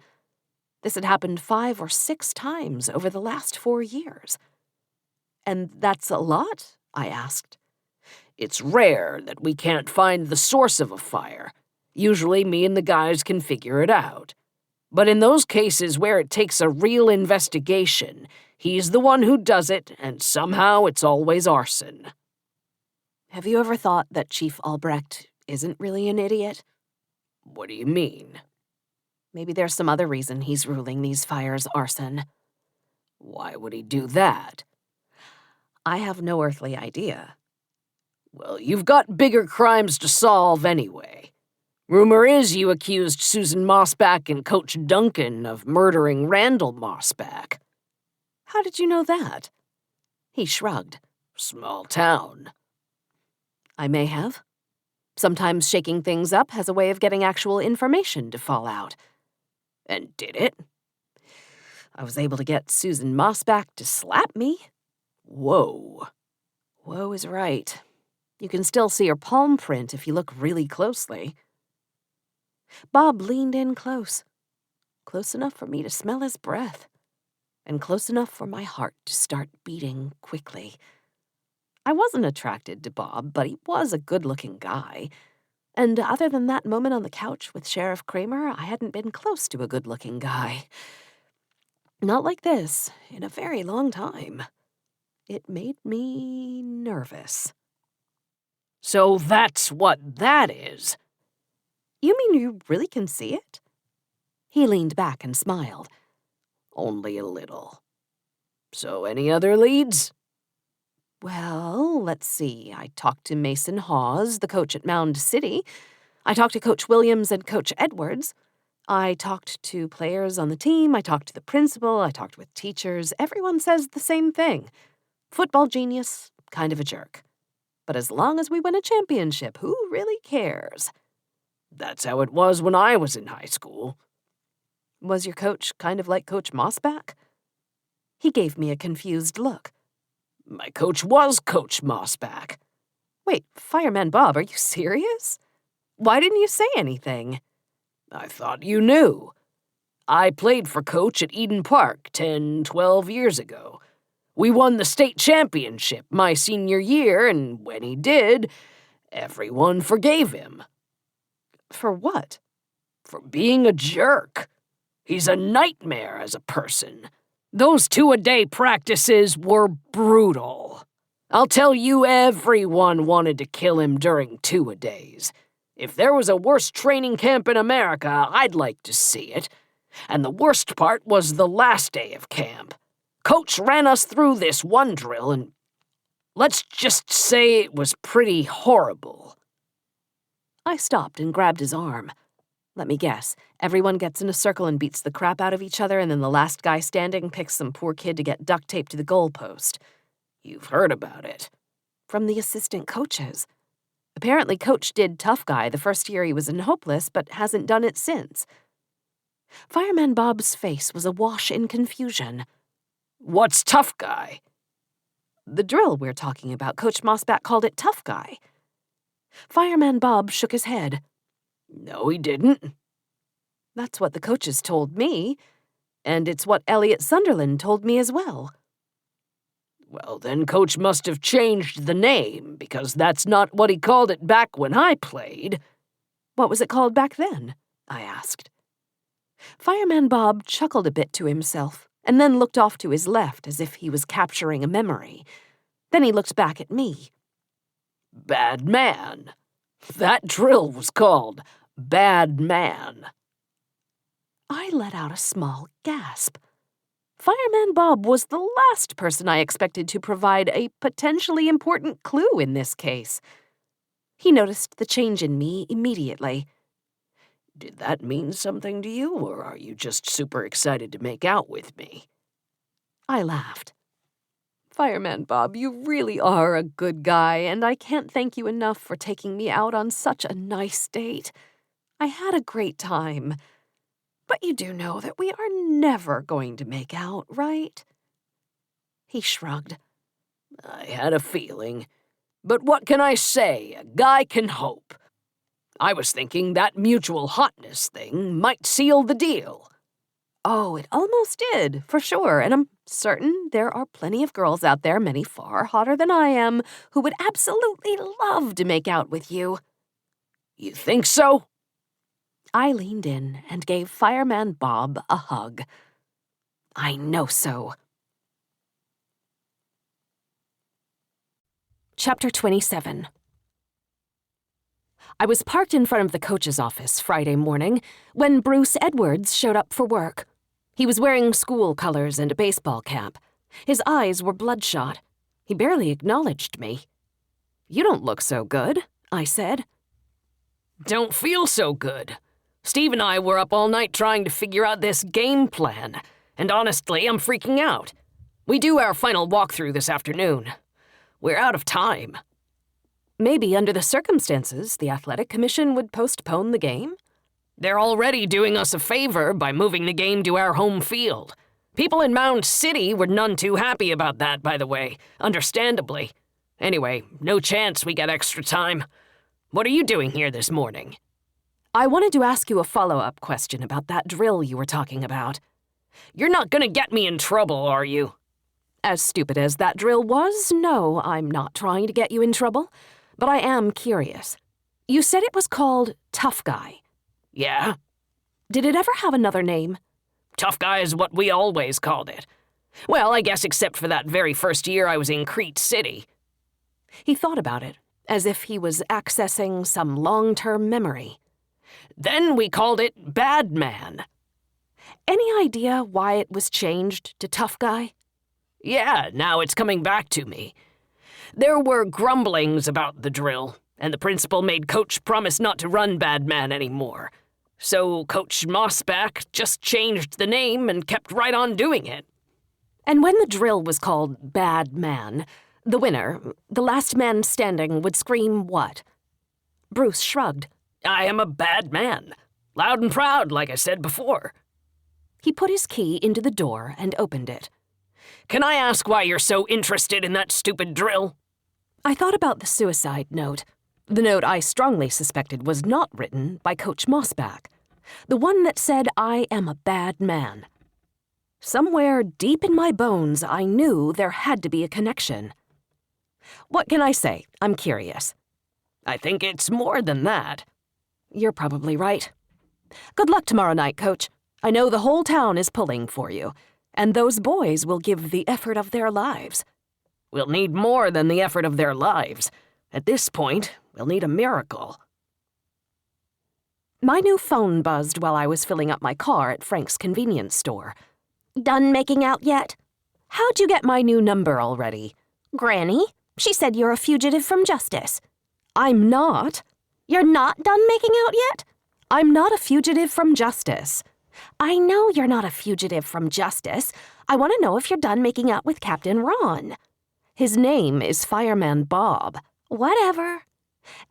This had happened 5 or 6 times over the last 4 years. And that's a lot? I asked. "It's rare that we can't find the source of a fire. Usually me and the guys can figure it out. But in those cases where it takes a real investigation, he's the one who does it, and somehow it's always arson." Have you ever thought that Chief Albrecht isn't really an idiot? "What do you mean?" Maybe there's some other reason he's ruling these fires arson. Why would he do that? I have no earthly idea. Well, you've got bigger crimes to solve anyway. Rumor is you accused Susan Mossback and Coach Duncan of murdering Randall Mossback. How did you know that? He shrugged. Small town. I may have. Sometimes shaking things up has a way of getting actual information to fall out. And did it? I was able to get Susan Mossback to slap me. Whoa. Whoa is right. You can still see her palm print if you look really closely. Bob leaned in close. Close enough for me to smell his breath. And close enough for my heart to start beating quickly. I wasn't attracted to Bob, but he was a good-looking guy. And other than that moment on the couch with Sheriff Kramer, I hadn't been close to a good-looking guy. Not like this, in a very long time. It made me nervous. So that's what that is. You mean you really can see it? He leaned back and smiled. Only a little. So any other leads? Well, let's see. I talked to Mason Hawes, the coach at Mound City. I talked to Coach Williams and Coach Edwards. I talked to players on the team. I talked to the principal. I talked with teachers. Everyone says the same thing. Football genius, kind of a jerk. But as long as we win a championship, who really cares? That's how it was when I was in high school. Was your coach kind of like Coach Mossback? He gave me a confused look. My coach was Coach Mossback. Wait, Fireman Bob, are you serious? Why didn't you say anything? I thought you knew. I played for Coach at Eden Park 10, 12 years ago. We won the state championship my senior year, and when he did, everyone forgave him. For what? For being a jerk. He's a nightmare as a person. Those two-a-day practices were brutal. I'll tell you, everyone wanted to kill him during two-a-days. If there was a worse training camp in America, I'd like to see it. And the worst part was the last day of camp. Coach ran us through this one drill, and let's just say it was pretty horrible. I stopped and grabbed his arm. Let me guess. Everyone gets in a circle and beats the crap out of each other, and then the last guy standing picks some poor kid to get duct taped to the goalpost. You've heard about it. From the assistant coaches. Apparently Coach did tough guy the first year he was in Hopeless, but hasn't done it since. Fireman Bob's face was awash in confusion. What's tough guy? The drill we're talking about, Coach Mossback called it tough guy. Fireman Bob shook his head. No, he didn't. That's what the coaches told me, and it's what Elliot Sunderland told me as well. Well, then Coach must have changed the name, because that's not what he called it back when I played. What was it called back then? I asked. Fireman Bob chuckled a bit to himself, and then looked off to his left as if he was capturing a memory. Then he looked back at me. Bad man. That drill was called Bad Man. I let out a small gasp. Fireman Bob was the last person I expected to provide a potentially important clue in this case. He noticed the change in me immediately. Did that mean something to you, or are you just super excited to make out with me? I laughed. Fireman Bob, you really are a good guy, and I can't thank you enough for taking me out on such a nice date. I had a great time. But you do know that we are never going to make out, right? He shrugged. I had a feeling. But what can I say? A guy can hope. I was thinking that mutual hotness thing might seal the deal. Oh, it almost did, for sure, and I'm certain there are plenty of girls out there, many far hotter than I am, who would absolutely love to make out with you. You think so? I leaned in and gave Fireman Bob a hug. I know so. Chapter 27. I was parked in front of the coach's office Friday morning when Bruce Edwards showed up for work. He was wearing school colors and a baseball cap. His eyes were bloodshot. He barely acknowledged me. "You don't look so good," I said. "Don't feel so good. Steve and I were up all night trying to figure out this game plan, and honestly, I'm freaking out. We do our final walkthrough this afternoon. We're out of time." Maybe under the circumstances, the athletic commission would postpone the game? They're already doing us a favor by moving the game to our home field. People in Mound City were none too happy about that, by the way, understandably. Anyway, no chance we get extra time. What are you doing here this morning? I wanted to ask you a follow-up question about that drill you were talking about. You're not gonna get me in trouble, are you? As stupid as that drill was, no, I'm not trying to get you in trouble. But I am curious. You said it was called Tough Guy. Yeah? Did it ever have another name? Tough Guy is what we always called it. Well, I guess except for that very first year I was in Crete City. He thought about it, as if he was accessing some long-term memory. Then we called it Bad Man. Any idea why it was changed to Tough Guy? Yeah, now it's coming back to me. There were grumblings about the drill, and the principal made Coach promise not to run Bad Man anymore. So Coach Mossback just changed the name and kept right on doing it. And when the drill was called Bad Man, the winner, the last man standing, would scream what? Bruce shrugged. I am a bad man. Loud and proud, like I said before. He put his key into the door and opened it. Can I ask why you're so interested in that stupid drill? I thought about the suicide note. The note I strongly suspected was not written by Coach Mossback. The one that said, "I am a bad man." Somewhere deep in my bones, I knew there had to be a connection. What can I say? I'm curious. I think it's more than that. You're probably right. Good luck tomorrow night, Coach. I know the whole town is pulling for you, and those boys will give the effort of their lives. We'll need more than the effort of their lives. At this point, we'll need a miracle. My new phone buzzed while I was filling up my car at Frank's convenience store. Done making out yet? How'd you get my new number already? Granny, she said you're a fugitive from justice. I'm not. You're not done making out yet? I'm not a fugitive from justice. I know you're not a fugitive from justice. I want to know if you're done making out with Captain Ron. His name is Fireman Bob. Whatever.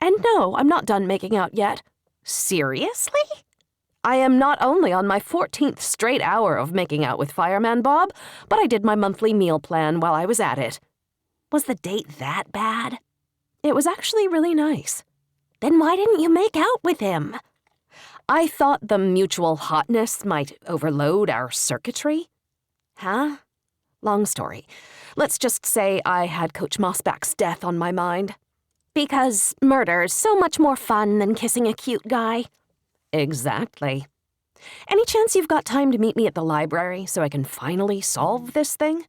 And no, I'm not done making out yet. Seriously? I am not only on my 14th straight hour of making out with Fireman Bob, but I did my monthly meal plan while I was at it. Was the date that bad? It was actually really nice. Then why didn't you make out with him? I thought the mutual hotness might overload our circuitry. Huh? Long story. Let's just say I had Coach Mossback's death on my mind. Because murder's so much more fun than kissing a cute guy. Exactly. Any chance you've got time to meet me at the library so I can finally solve this thing?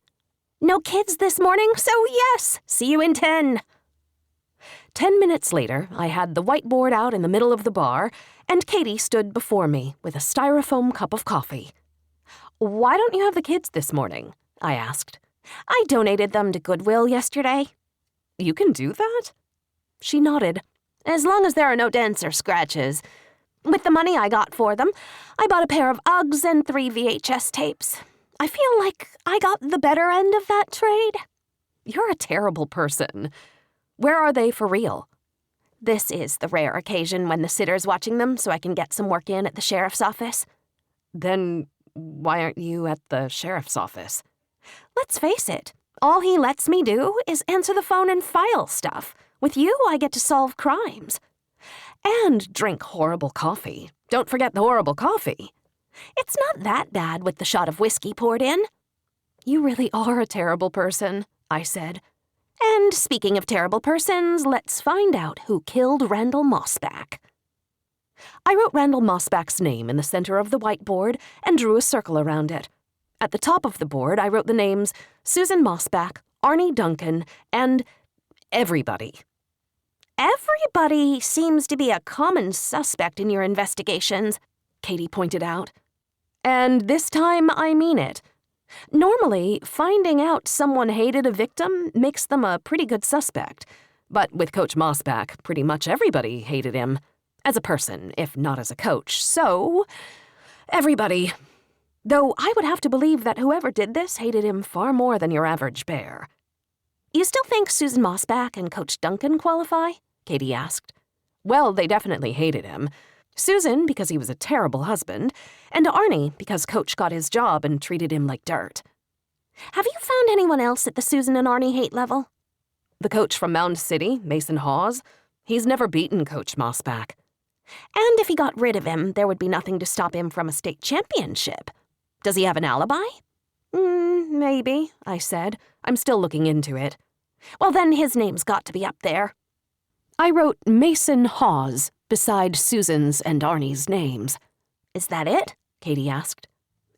No kids this morning, so yes, see you in 10. 10 minutes later, I had the whiteboard out in the middle of the bar, and Katie stood before me with a styrofoam cup of coffee. "Why don't you have the kids this morning?" I asked. I donated them to Goodwill yesterday. You can do that? She nodded. As long as there are no dents or scratches. With the money I got for them, I bought a pair of Uggs and 3 VHS tapes. I feel like I got the better end of that trade. You're a terrible person. Where are they for real? This is the rare occasion when the sitter's watching them so I can get some work in at the sheriff's office. Then why aren't you at the sheriff's office? Let's face it, all he lets me do is answer the phone and file stuff. With you, I get to solve crimes. And drink horrible coffee. Don't forget the horrible coffee. It's not that bad with the shot of whiskey poured in. You really are a terrible person, I said. And speaking of terrible persons, let's find out who killed Randall Mossback. I wrote Randall Mossback's name in the center of the whiteboard and drew a circle around it. At the top of the board, I wrote the names Susan Mossback, Arnie Duncan, and everybody. Everybody seems to be a common suspect in your investigations, Katie pointed out. And this time I mean it. Normally, finding out someone hated a victim makes them a pretty good suspect. But with Coach Mossback, pretty much everybody hated him. As a person, if not as a coach. So, everybody. Though I would have to believe that whoever did this hated him far more than your average bear. You still think Susan Mossback and Coach Duncan qualify? Katie asked. Well, they definitely hated him. Susan, because he was a terrible husband, and Arnie, because Coach got his job and treated him like dirt. Have you found anyone else at the Susan and Arnie hate level? The coach from Mound City, Mason Hawes, he's never beaten Coach Mossback. And if he got rid of him, there would be nothing to stop him from a state championship. Does he have an alibi? Maybe, I said. I'm still looking into it. Well, then his name's got to be up there. I wrote Mason Hawes beside Susan's and Arnie's names. Is that it? Katie asked.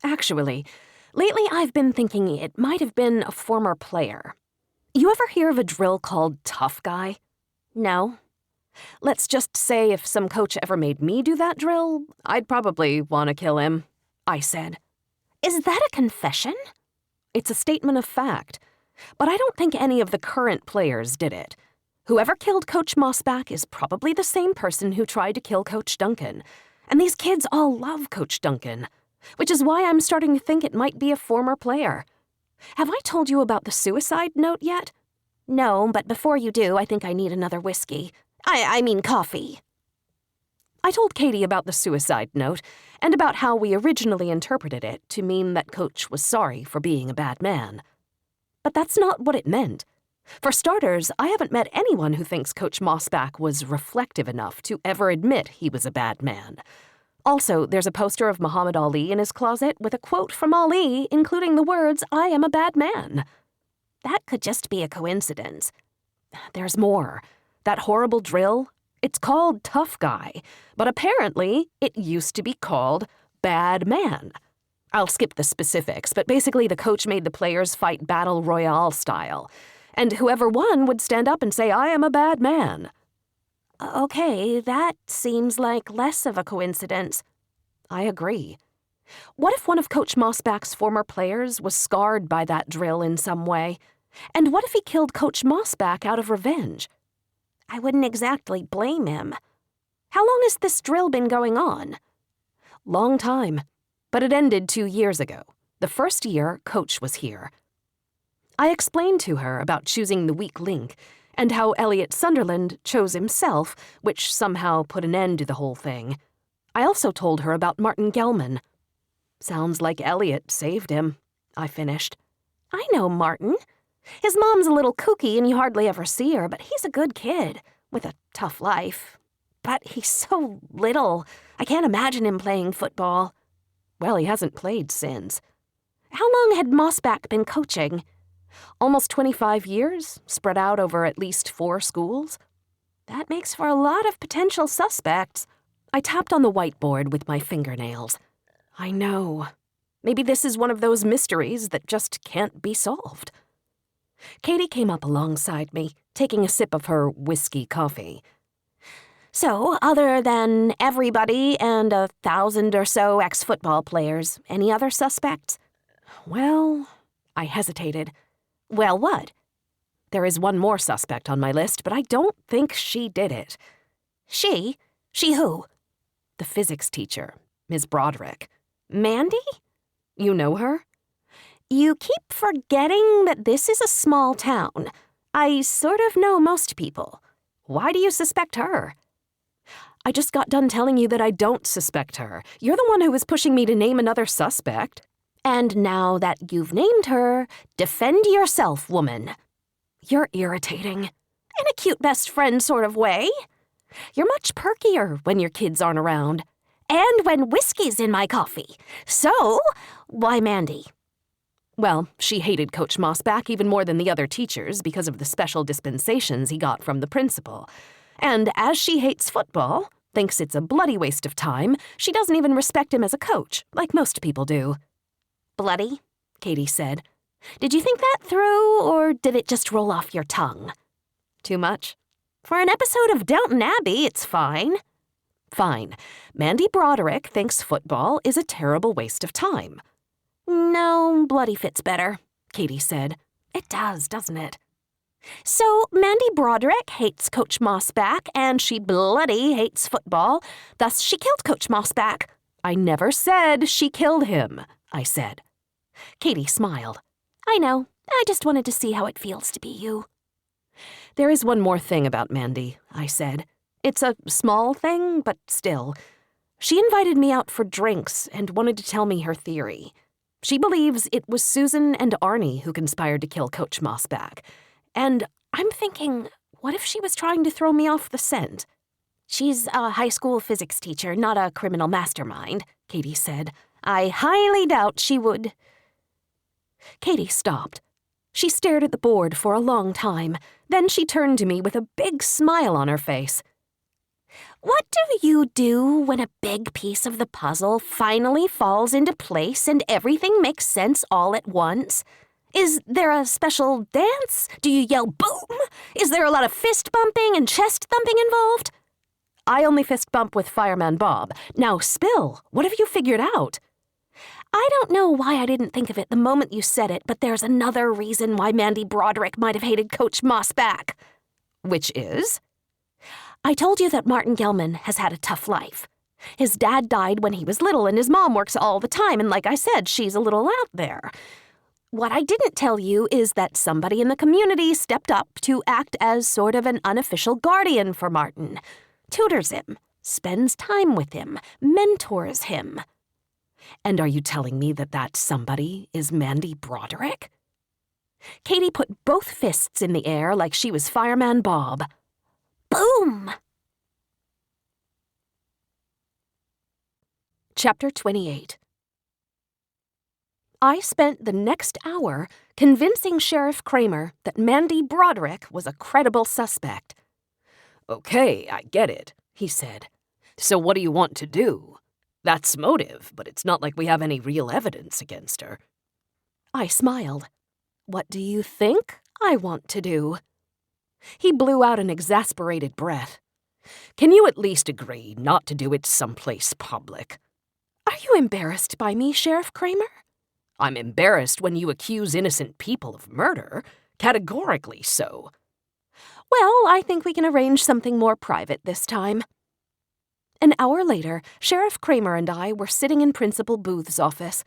Actually, lately I've been thinking it might have been a former player. You ever hear of a drill called Tough Guy? No. Let's just say if some coach ever made me do that drill, I'd probably want to kill him, I said. Is that a confession? It's a statement of fact. But I don't think any of the current players did it. Whoever killed Coach Mossback is probably the same person who tried to kill Coach Duncan. And these kids all love Coach Duncan, which is why I'm starting to think it might be a former player. Have I told you about the suicide note yet? No, but before you do, I think I need another whiskey. I mean coffee. I told Katie about the suicide note and about how we originally interpreted it to mean that Coach was sorry for being a bad man. But that's not what it meant. For starters, I haven't met anyone who thinks Coach Mossback was reflective enough to ever admit he was a bad man. Also, there's a poster of Muhammad Ali in his closet with a quote from Ali, including the words, "I am a bad man." That could just be a coincidence. There's more. That horrible drill, it's called Tough Guy, but apparently it used to be called Bad Man. I'll skip the specifics, but basically the coach made the players fight Battle Royale style, and whoever won would stand up and say, "I am a bad man." Okay, that seems like less of a coincidence. I agree. What if one of Coach Mossback's former players was scarred by that drill in some way? And what if he killed Coach Mossback out of revenge? I wouldn't exactly blame him. How long has this drill been going on? Long time, but it ended 2 years ago. The first year, Coach was here. I explained to her about choosing the weak link and how Elliot Sunderland chose himself, which somehow put an end to the whole thing. I also told her about Martin Gelman. Sounds like Elliot saved him, I finished. I know Martin. His mom's a little kooky and you hardly ever see her, but he's a good kid with a tough life. But he's so little. I can't imagine him playing football. Well, he hasn't played since. How long had Mossback been coaching? Almost 25 years, spread out over at least 4 schools. That makes for a lot of potential suspects. I tapped on the whiteboard with my fingernails. I know. Maybe this is one of those mysteries that just can't be solved. Katie came up alongside me, taking a sip of her whiskey coffee. So, other than everybody and 1,000 or so ex-football players, any other suspects? Well, I hesitated. Well, what? There is one more suspect on my list, but I don't think she did it. She? She who? The physics teacher, Ms. Broderick. Mandy? You know her? You keep forgetting that this is a small town. I sort of know most people. Why do you suspect her? I just got done telling you that I don't suspect her. You're the one who was pushing me to name another suspect. And now that you've named her, defend yourself, woman. You're irritating. In a cute best friend sort of way. You're much perkier when your kids aren't around. And when whiskey's in my coffee. So, why Mandy? Well, she hated Coach Mossback even more than the other teachers because of the special dispensations he got from the principal. And as she hates football, thinks it's a bloody waste of time, she doesn't even respect him as a coach, like most people do. Bloody? Katie said. Did you think that through, or did it just roll off your tongue? Too much? For an episode of Downton Abbey, it's fine. Fine. Mandy Broderick thinks football is a terrible waste of time. No, bloody fits better, Katie said. It does, doesn't it? So, Mandy Broderick hates Coach Mossback, and she bloody hates football. Thus, she killed Coach Mossback. I never said she killed him, I said. Katie smiled. I know. I just wanted to see how it feels to be you. There is one more thing about Mandy, I said. It's a small thing, but still. She invited me out for drinks and wanted to tell me her theory. She believes it was Susan and Arnie who conspired to kill Coach Mossback. And I'm thinking, what if she was trying to throw me off the scent? She's a high school physics teacher, not a criminal mastermind, Katie said. I highly doubt she would. Katie stopped. She stared at the board for a long time. Then she turned to me with a big smile on her face. What do you do when a big piece of the puzzle finally falls into place and everything makes sense all at once? Is there a special dance? Do you yell boom? Is there a lot of fist bumping and chest thumping involved? I only fist bump with Fireman Bob. Now, Spill, what have you figured out? I don't know why I didn't think of it the moment you said it, but there's another reason why Mandy Broderick might have hated Coach Mossback. Which is? I told you that Martin Gelman has had a tough life. His dad died when he was little, and his mom works all the time, and like I said, she's a little out there. What I didn't tell you is that somebody in the community stepped up to act as sort of an unofficial guardian for Martin. Tutors him, spends time with him, mentors him. And are you telling me that that somebody is Mandy Broderick? Katie put both fists in the air like she was Fireman Bob. Boom! Chapter 28. I spent the next hour convincing Sheriff Kramer that Mandy Broderick was a credible suspect. Okay, I get it, he said. So what do you want to do? That's motive, but it's not like we have any real evidence against her. I smiled. What do you think I want to do? He blew out an exasperated breath. Can you at least agree not to do it someplace public? Are you embarrassed by me, Sheriff Kramer? I'm embarrassed when you accuse innocent people of murder, categorically so. Well, I think we can arrange something more private this time. An hour later, Sheriff Kramer and I were sitting in Principal Booth's office.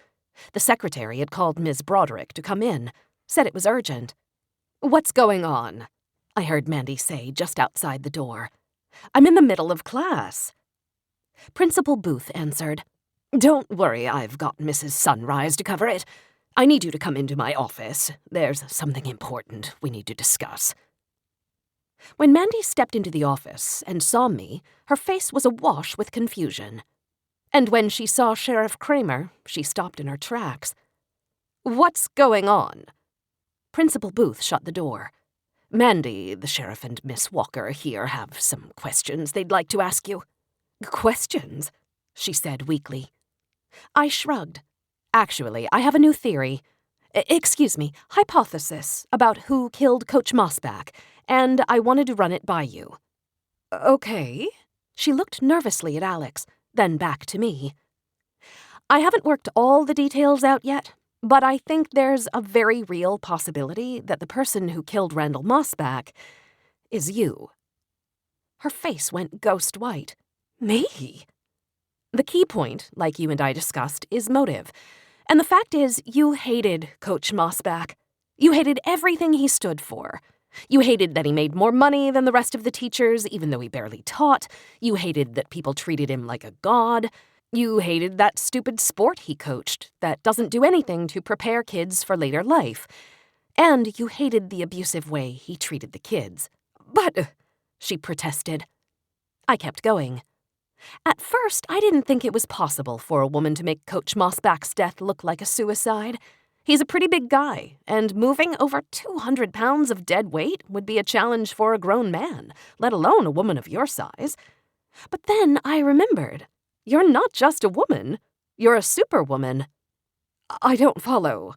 The secretary had called Ms. Broderick to come in, said it was urgent. What's going on? I heard Mandy say just outside the door. I'm in the middle of class. Principal Booth answered. Don't worry, I've got Mrs. Sunrise to cover it. I need you to come into my office. There's something important we need to discuss. When Mandy stepped into the office and saw me, her face was awash with confusion. And when she saw Sheriff Kramer, she stopped in her tracks. What's going on? Principal Booth shut the door. Mandy, the sheriff and Miss Walker here have some questions they'd like to ask you. Questions? She said weakly. I shrugged. Actually, I have a new theory. Excuse me, hypothesis about who killed Coach Mossback, and I wanted to run it by you. Okay. She looked nervously at Alex, then back to me. I haven't worked all the details out yet, but I think there's a very real possibility that the person who killed Randall Mossback is you. Her face went ghost white. Me? The key point, like you and I discussed, is motive. And the fact is, you hated Coach Mossback. You hated everything he stood for. You hated that he made more money than the rest of the teachers, even though he barely taught. You hated that people treated him like a god. You hated that stupid sport he coached that doesn't do anything to prepare kids for later life. And you hated the abusive way he treated the kids. But, she protested. I kept going. At first, I didn't think it was possible for a woman to make Coach Mossback's death look like a suicide. He's a pretty big guy, and moving over 200 pounds of dead weight would be a challenge for a grown man, let alone a woman of your size. But then I remembered. You're not just a woman. You're a superwoman. I don't follow.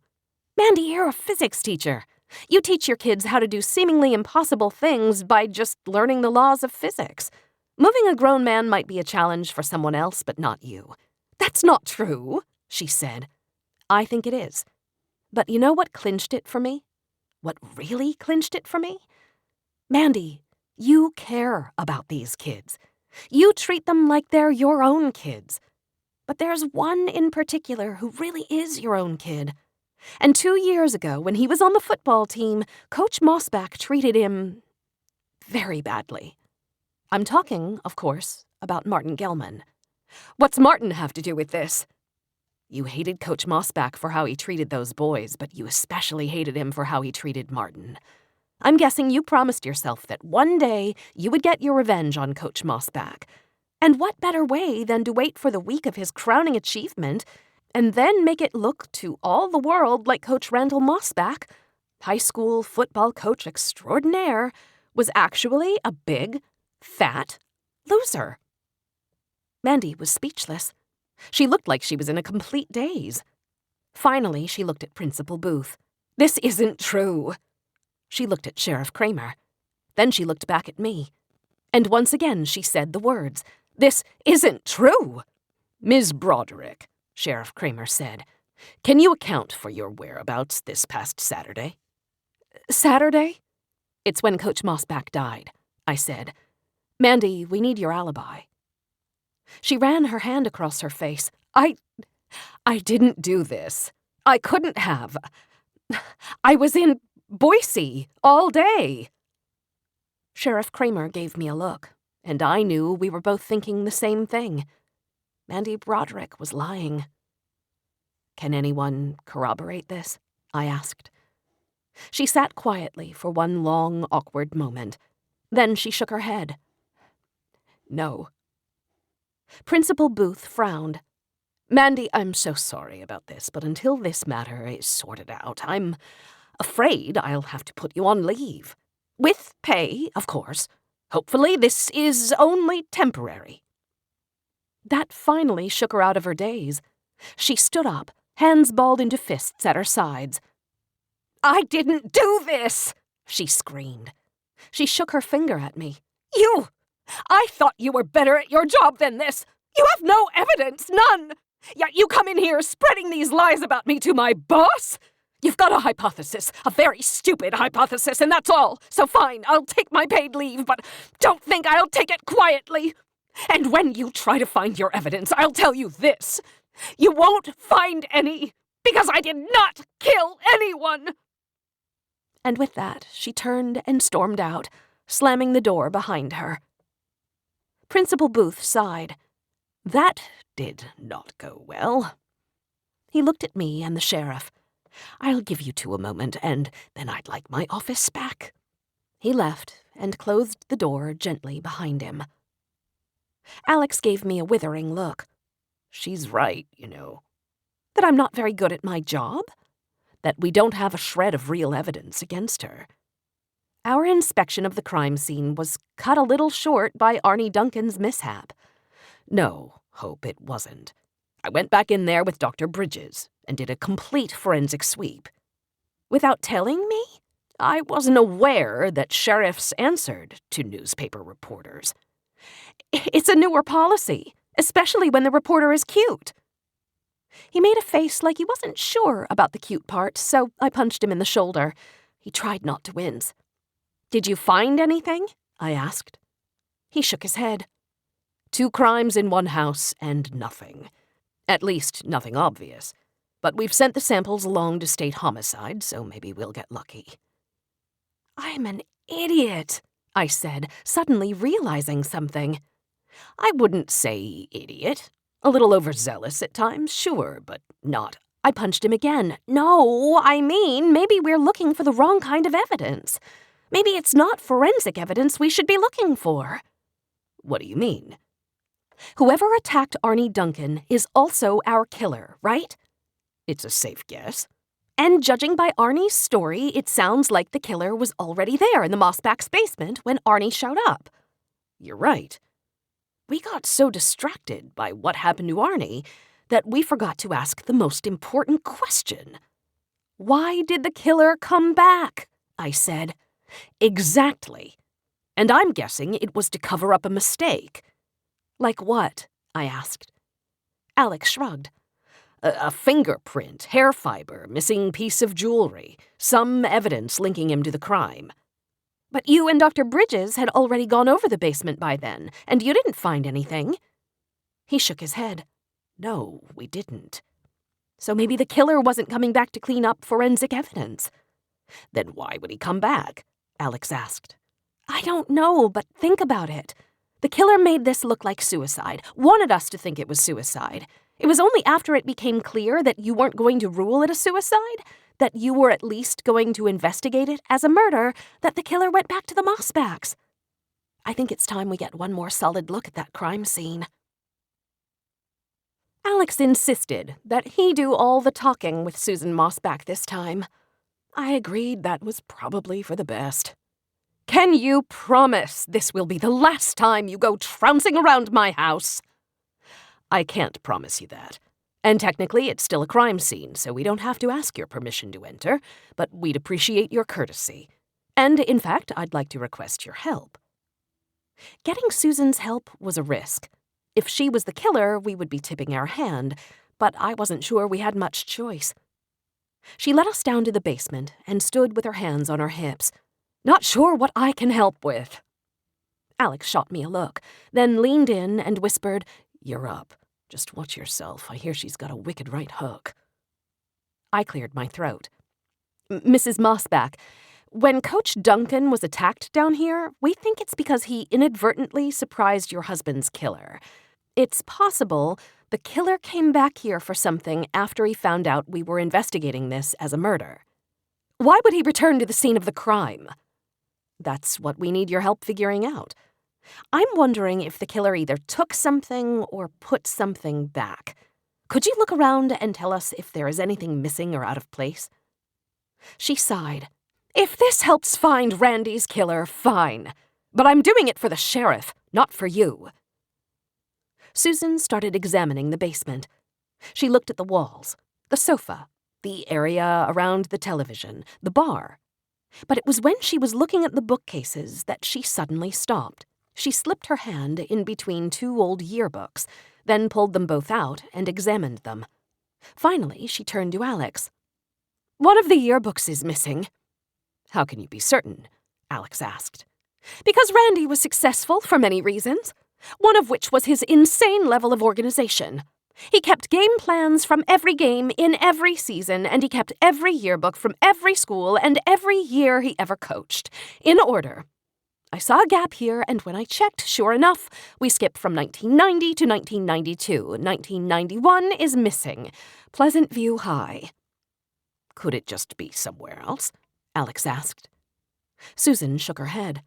Mandy, you're a physics teacher. You teach your kids how to do seemingly impossible things by just learning the laws of physics. Moving a grown man might be a challenge for someone else, but not you. That's not true, she said. I think it is. But you know what clinched it for me? What really clinched it for me? Mandy, you care about these kids. You treat them like they're your own kids. But there's one in particular who really is your own kid. And 2 years ago, when he was on the football team, Coach Mossback treated him very badly. I'm talking, of course, about Martin Gelman. What's Martin have to do with this? You hated Coach Mossback for how he treated those boys, but you especially hated him for how he treated Martin. I'm guessing you promised yourself that one day you would get your revenge on Coach Mossback. And what better way than to wait for the week of his crowning achievement and then make it look to all the world like Coach Randall Mossback, high school football coach extraordinaire, was actually a big, fat loser. Mandy was speechless. She looked like she was in a complete daze. Finally, she looked at Principal Booth. This isn't true. She looked at Sheriff Kramer. Then she looked back at me. And once again she said the words, "This isn't true." "Ms. Broderick," Sheriff Kramer said, "can you account for your whereabouts this past Saturday?" "Saturday?" "It's when Coach Mossback died," I said. "Mandy, we need your alibi." She ran her hand across her face. I didn't do this. I couldn't have. I was in Boise all day." Sheriff Kramer gave me a look, and I knew we were both thinking the same thing. Mandy Broderick was lying. "Can anyone corroborate this?" I asked. She sat quietly for one long, awkward moment. Then she shook her head. "No." Principal Booth frowned. "Mandy, I'm so sorry about this, but until this matter is sorted out, I'm afraid I'll have to put you on leave. With pay, of course. Hopefully this is only temporary." That finally shook her out of her daze. She stood up, hands balled into fists at her sides. "I didn't do this!" she screamed. She shook her finger at me. I thought you were better at your job than this. You have no evidence, none. Yet you come in here spreading these lies about me to my boss? You've got a hypothesis, a very stupid hypothesis, and that's all. So fine, I'll take my paid leave, but don't think I'll take it quietly. And when you try to find your evidence, I'll tell you this. You won't find any, because I did not kill anyone." And with that, she turned and stormed out, slamming the door behind her. Principal Booth sighed. "That did not go well." He looked at me and the sheriff. "I'll give you two a moment, and then I'd like my office back." He left and closed the door gently behind him. Alex gave me a withering look. "She's right, you know." "That I'm not very good at my job?" "That we don't have a shred of real evidence against her." Our inspection of the crime scene was cut a little short by Arnie Duncan's mishap. "No, Hope, it wasn't. I went back in there with Dr. Bridges and did a complete forensic sweep." "Without telling me?" "I wasn't aware that sheriffs answered to newspaper reporters." "It's a newer policy, especially when the reporter is cute." He made a face like he wasn't sure about the cute part, so I punched him in the shoulder. He tried not to wince. "Did you find anything?" I asked. He shook his head. 2 crimes in one house and nothing. At least, nothing obvious. But we've sent the samples along to state homicide, so maybe we'll get lucky." "I'm an idiot," I said, suddenly realizing something. "I wouldn't say idiot. A little overzealous at times, sure, but not." I punched him again. "No, I mean, maybe we're looking for the wrong kind of evidence. Maybe it's not forensic evidence we should be looking for." "What do you mean?" "Whoever attacked Arnie Duncan is also our killer, right?" "It's a safe guess." "And judging by Arnie's story, it sounds like the killer was already there in the Mossback's basement when Arnie showed up." "You're right. We got so distracted by what happened to Arnie that we forgot to ask the most important question. Why did the killer come back? I said. Exactly. And I'm guessing it was to cover up a mistake. Like what? I asked. Alex shrugged. A fingerprint, hair fiber, missing piece of jewelry, some evidence linking him to the crime. But you and Dr. Bridges had already gone over the basement by then, and you didn't find anything. He shook his head. No, we didn't. So maybe the killer wasn't coming back to clean up forensic evidence. Then why would he come back? Alex asked. I don't know, but think about it. The killer made this look like suicide, wanted us to think it was suicide. It was only after it became clear that you weren't going to rule it a suicide, that you were at least going to investigate it as a murder, that the killer went back to the Mossbacks. I think it's time we get one more solid look at that crime scene. Alex insisted that he do all the talking with Susan Mossback this time. I agreed that was probably for the best. Can you promise this will be the last time you go trouncing around my house? I can't promise you that. And technically, it's still a crime scene, so we don't have to ask your permission to enter, but we'd appreciate your courtesy. And, in fact, I'd like to request your help. Getting Susan's help was a risk. If she was the killer, we would be tipping our hand, but I wasn't sure we had much choice. She led us down to the basement and stood with her hands on her hips. Not sure what I can help with. Alex shot me a look, then leaned in and whispered, You're up. Just watch yourself. I hear she's got a wicked right hook. I cleared my throat. Mrs. Mossback, when Coach Duncan was attacked down here, we think it's because he inadvertently surprised your husband's killer. It's possible the killer came back here for something after he found out we were investigating this as a murder. Why would he return to the scene of the crime? That's what we need your help figuring out. I'm wondering if the killer either took something or put something back. Could you look around and tell us if there is anything missing or out of place? She sighed. If this helps find Randy's killer, fine. But I'm doing it for the sheriff, not for you. Susan started examining the basement. She looked at the walls, the sofa, the area around the television, the bar. But it was when she was looking at the bookcases that she suddenly stopped. She slipped her hand in between two old yearbooks, then pulled them both out and examined them. Finally, she turned to Alex. One of the yearbooks is missing. How can you be certain? Alex asked. Because Randy was successful for many reasons, one of which was his insane level of organization. He kept game plans from every game in every season, and he kept every yearbook from every school and every year he ever coached, in order. I saw a gap here, and when I checked, sure enough, we skipped from 1990 to 1992. 1991 is missing. Pleasant View High. Could it just be somewhere else? Alex asked. Susan shook her head.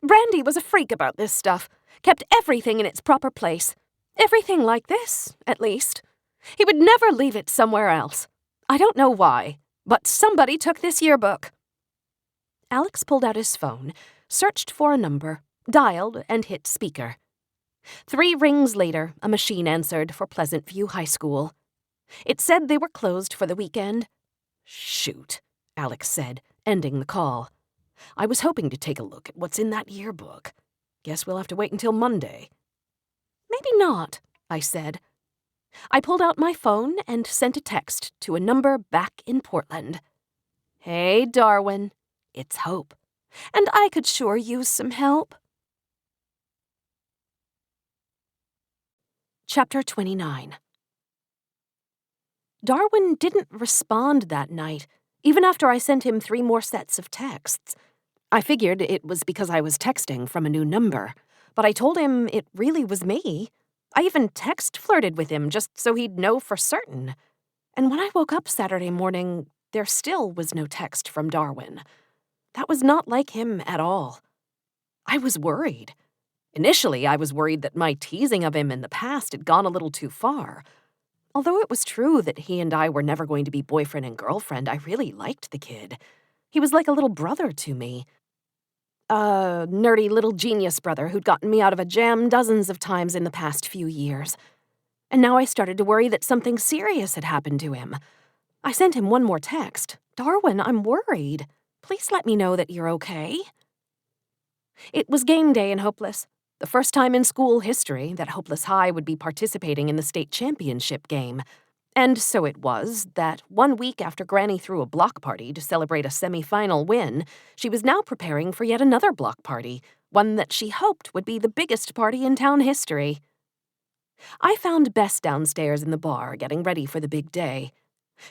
Randy was a freak about this stuff. Kept everything in its proper place. Everything like this, at least. He would never leave it somewhere else. I don't know why, but somebody took this yearbook. Alex pulled out his phone, searched for a number, dialed, and hit speaker. 3 rings later, a machine answered for Pleasant View High School. It said they were closed for the weekend. Shoot, Alex said, ending the call. I was hoping to take a look at what's in that yearbook. Guess we'll have to wait until Monday. Maybe not, I said. I pulled out my phone and sent a text to a number back in Portland. Hey, Darwin, it's Hope, and I could sure use some help. Chapter 29. Darwin didn't respond that night, even after I sent him 3 more sets of texts. I figured it was because I was texting from a new number, but I told him it really was me. I even text flirted with him just so he'd know for certain. And when I woke up Saturday morning, there still was no text from Darwin. That was not like him at all. I was worried. Initially, I was worried that my teasing of him in the past had gone a little too far. Although it was true that he and I were never going to be boyfriend and girlfriend, I really liked the kid. He was like a little brother to me. A nerdy little genius brother who'd gotten me out of a jam dozens of times in the past few years. And now I started to worry that something serious had happened to him. I sent him one more text. Darwin, I'm worried. Please let me know that you're okay. It was game day in Hopeless, the first time in school history that Hopeless High would be participating in the state championship game. And so it was that 1 week after Granny threw a block party to celebrate a semi-final win, she was now preparing for yet another block party, one that she hoped would be the biggest party in town history. I found Bess downstairs in the bar, getting ready for the big day.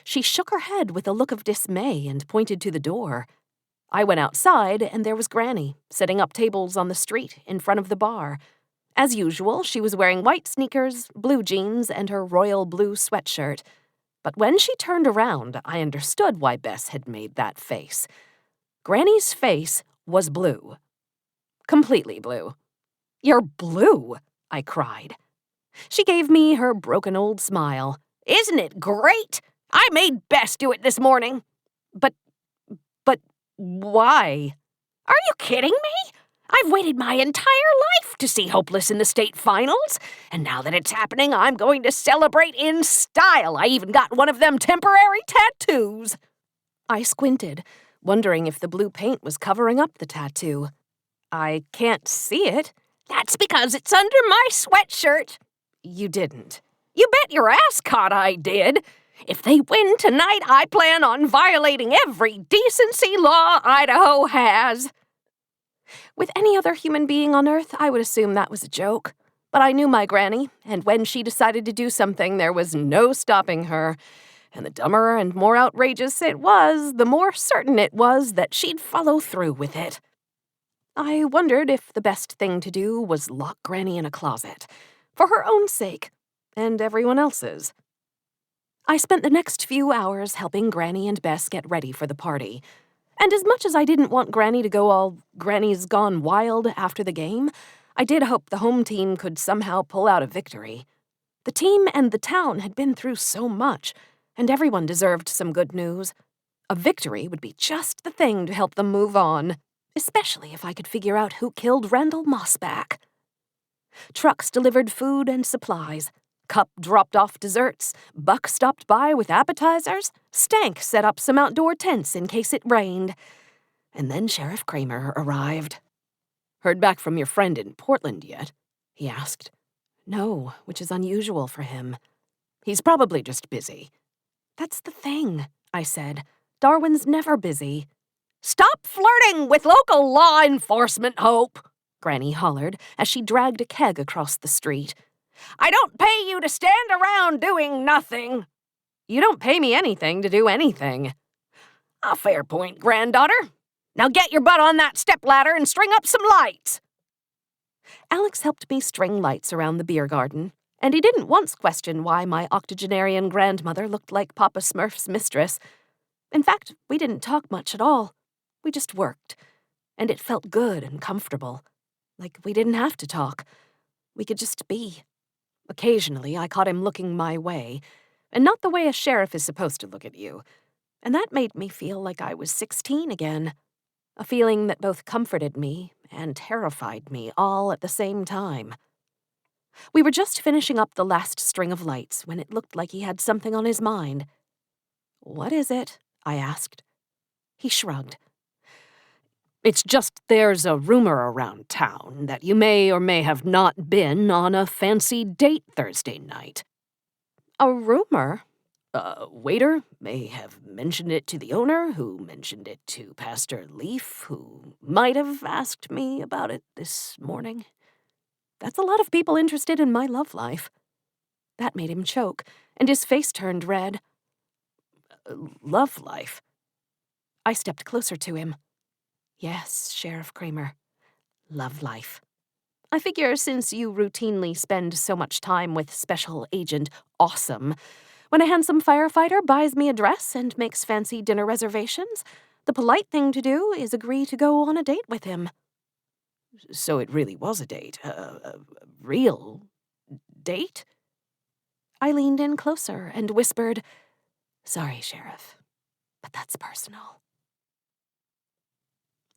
She shook her head with a look of dismay and pointed to the door. I went outside, and there was Granny, setting up tables on the street in front of the bar. As usual, she was wearing white sneakers, blue jeans, and her royal blue sweatshirt. But when she turned around, I understood why Bess had made that face. Granny's face was blue. Completely blue. "You're blue," I cried. She gave me her broken old smile. "Isn't it great? I made Bess do it this morning." But why? Are you kidding me? I've waited my entire life to see Hopeless in the state finals, and now that it's happening, I'm going to celebrate in style. I even got one of them temporary tattoos. I squinted, wondering if the blue paint was covering up the tattoo. I can't see it. That's because it's under my sweatshirt. You didn't. You bet your ascot I did. If they win tonight, I plan on violating every decency law Idaho has. With any other human being on Earth, I would assume that was a joke. But I knew my Granny, and when she decided to do something, there was no stopping her. And the dumber and more outrageous it was, the more certain it was that she'd follow through with it. I wondered if the best thing to do was lock Granny in a closet, for her own sake, and everyone else's. I spent the next few hours helping Granny and Bess get ready for the party. And as much as I didn't want Granny to go all Granny's gone wild after the game, I did hope the home team could somehow pull out a victory. The team and the town had been through so much, and everyone deserved some good news. A victory would be just the thing to help them move on, especially if I could figure out who killed Randall Mossback. Trucks delivered food and supplies. Cup dropped off desserts, Buck stopped by with appetizers, Stank set up some outdoor tents in case it rained. And then Sheriff Kramer arrived. "Heard back from your friend in Portland yet?" he asked. "No, which is unusual for him. He's probably just busy." "That's the thing," I said. "Darwin's never busy." "Stop flirting with local law enforcement, Hope," Granny hollered as she dragged a keg across the street. "I don't pay you to stand around doing nothing." "You don't pay me anything to do anything." "A fair point, granddaughter. Now get your butt on that stepladder and string up some lights." Alex helped me string lights around the beer garden, and he didn't once question why my octogenarian grandmother looked like Papa Smurf's mistress. In fact, we didn't talk much at all. We just worked, and it felt good and comfortable. Like we didn't have to talk. We could just be. Occasionally, I caught him looking my way, and not the way a sheriff is supposed to look at you. And that made me feel like I was 16 again. A feeling that both comforted me and terrified me all at the same time. We were just finishing up the last string of lights when it looked like he had something on his mind. "What is it?" I asked. He shrugged. "It's just there's a rumor around town that you may or may have not been on a fancy date Thursday night." "A rumor?" "A waiter may have mentioned it to the owner, who mentioned it to Pastor Leaf, who might have asked me about it this morning. That's a lot of people interested in my love life." That made him choke, and his face turned red. "Love life?" I stepped closer to him. "Yes, Sheriff Kramer. Love life. I figure since you routinely spend so much time with Special Agent Awesome, when a handsome firefighter buys me a dress and makes fancy dinner reservations, the polite thing to do is agree to go on a date with him." "So it really was a date? A real date?" I leaned in closer and whispered, "Sorry, Sheriff, but that's personal."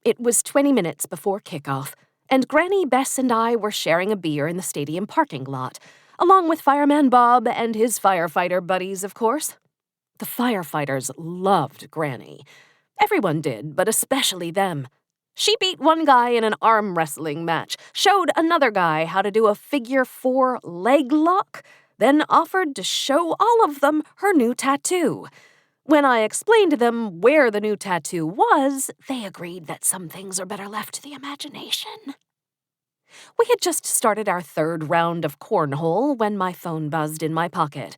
It was 20 minutes before kickoff, and Granny, Bess, and I were sharing a beer in the stadium parking lot, along with Fireman Bob and his firefighter buddies, of course. The firefighters loved Granny. Everyone did, but especially them. She beat one guy in an arm wrestling match, showed another guy how to do a figure-4 leg lock, then offered to show all of them her new tattoo. When I explained to them where the new tattoo was, they agreed that some things are better left to the imagination. We had just started our third round of cornhole when my phone buzzed in my pocket.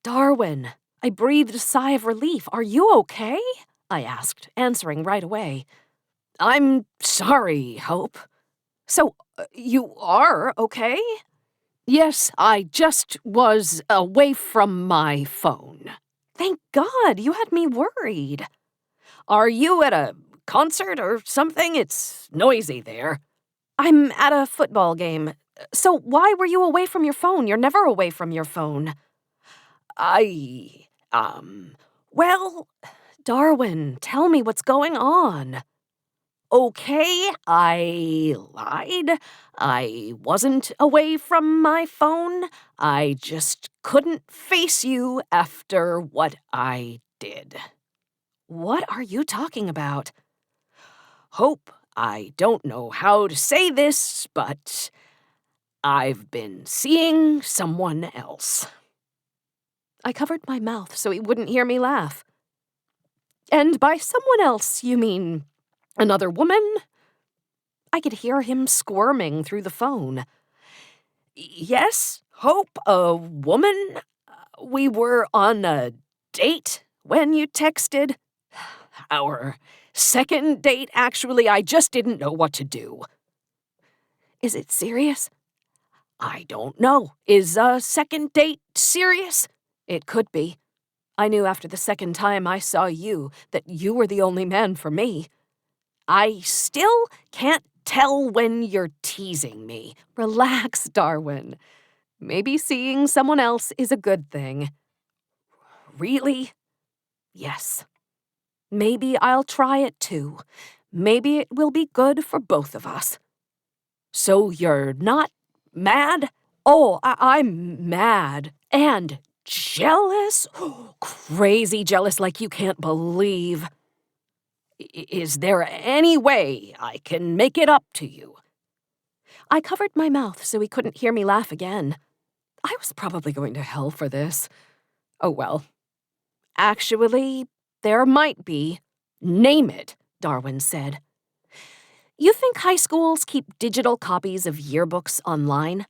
"Darwin," I breathed a sigh of relief. "Are you okay?" I asked, answering right away. "I'm sorry, Hope." "So, you are okay?" "Yes, I just was away from my phone." "Thank God, you had me worried." "Are you at a concert or something? It's noisy there." "I'm at a football game. So why were you away from your phone? You're never away from your phone." Well, Darwin, tell me what's going on." "Okay, I lied. I wasn't away from my phone. I just couldn't face you after what I did." "What are you talking about?" "Hope, I don't know how to say this, but I've been seeing someone else." I covered my mouth so he wouldn't hear me laugh. "And by someone else, you mean another woman?" I could hear him squirming through the phone. "Yes, Hope, a woman. We were on a date when you texted. Our second date, actually. I just didn't know what to do." "Is it serious?" "I don't know. Is a second date serious?" "It could be. I knew after the second time I saw you that you were the only man for me." "I still can't tell when you're teasing me." "Relax, Darwin. Maybe seeing someone else is a good thing." "Really?" "Yes. Maybe I'll try it too. Maybe it will be good for both of us." "So you're not mad?" "Oh, I'm mad. And jealous? Crazy jealous like you can't believe." "Is there any way I can make it up to you?" I covered my mouth so he couldn't hear me laugh again. I was probably going to hell for this. Oh well. "Actually, there might be." "Name it," Darwin said. "You think high schools keep digital copies of yearbooks online?"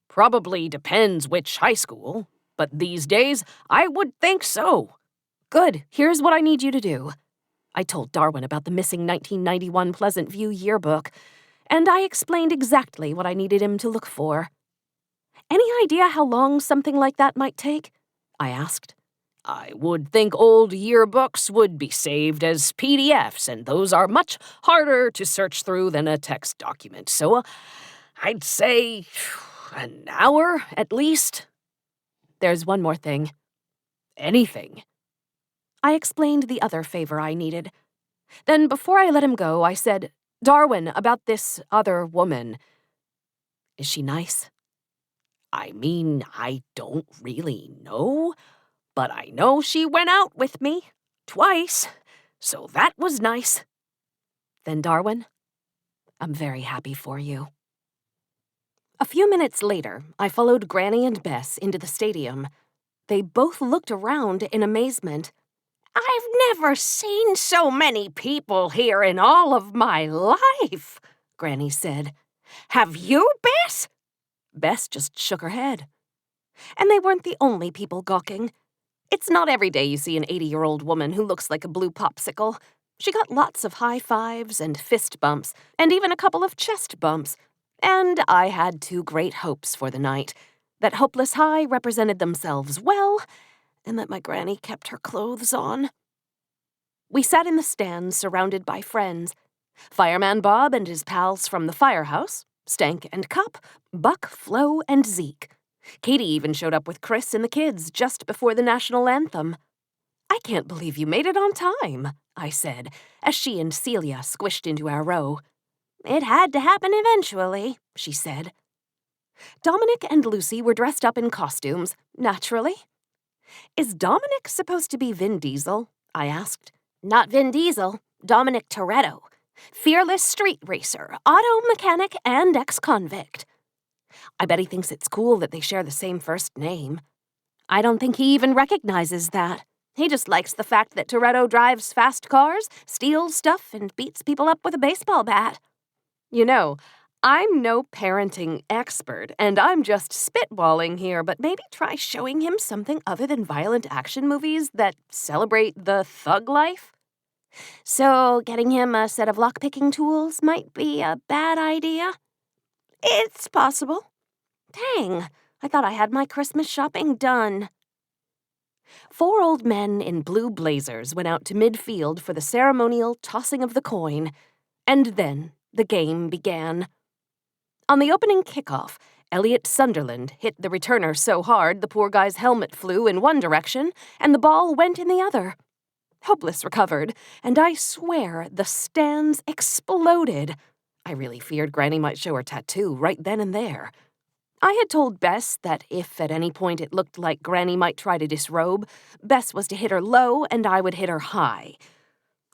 "Probably depends which high school, but these days I would think so." "Good. Here's what I need you to do." I told Darwin about the missing 1991 Pleasant View yearbook, and I explained exactly what I needed him to look for. "Any idea how long something like that might take?" I asked. "I would think old yearbooks would be saved as PDFs, and those are much harder to search through than a text document, so I'd say an hour at least." "There's one more thing." "Anything?" I explained the other favor I needed. Then before I let him go, I said, "Darwin, about this other woman. Is she nice?" "I mean, I don't really know, but I know she went out with me twice, so that was nice." "Then, Darwin, I'm very happy for you." A few minutes later, I followed Granny and Bess into the stadium. They both looked around in amazement. "I've never seen so many people here in all of my life," Granny said. "Have you, Bess?" Bess just shook her head. And they weren't the only people gawking. It's not every day you see an 80-year-old woman who looks like a blue popsicle. She got lots of high fives and fist bumps, and even a couple of chest bumps. And I had two great hopes for the night: that Hopeless High represented themselves well, and that my Granny kept her clothes on. We sat in the stands surrounded by friends. Fireman Bob and his pals from the firehouse, Stank and Cup, Buck, Flo, and Zeke. Katie even showed up with Chris and the kids just before the national anthem. "I can't believe you made it on time," I said, as she and Celia squished into our row. "It had to happen eventually," she said. Dominic and Lucy were dressed up in costumes, naturally. Is Dominic supposed to be Vin Diesel? I asked. Not Vin Diesel, Dominic Toretto. Fearless street racer, auto mechanic, and ex-convict. I bet he thinks it's cool that they share the same first name. I don't think he even recognizes that. He just likes the fact that Toretto drives fast cars, steals stuff, and beats people up with a baseball bat. You know, I'm no parenting expert, and I'm just spitballing here, but maybe try showing him something other than violent action movies that celebrate the thug life? So, getting him a set of lockpicking tools might be a bad idea? It's possible. Dang, I thought I had my Christmas shopping done. 4 old men in blue blazers went out to midfield for the ceremonial tossing of the coin, and then the game began. On the opening kickoff, Elliot Sunderland hit the returner so hard the poor guy's helmet flew in one direction and the ball went in the other. Hopeless recovered, and I swear the stands exploded. I really feared Granny might show her tattoo right then and there. I had told Bess that if at any point it looked like Granny might try to disrobe, Bess was to hit her low and I would hit her high.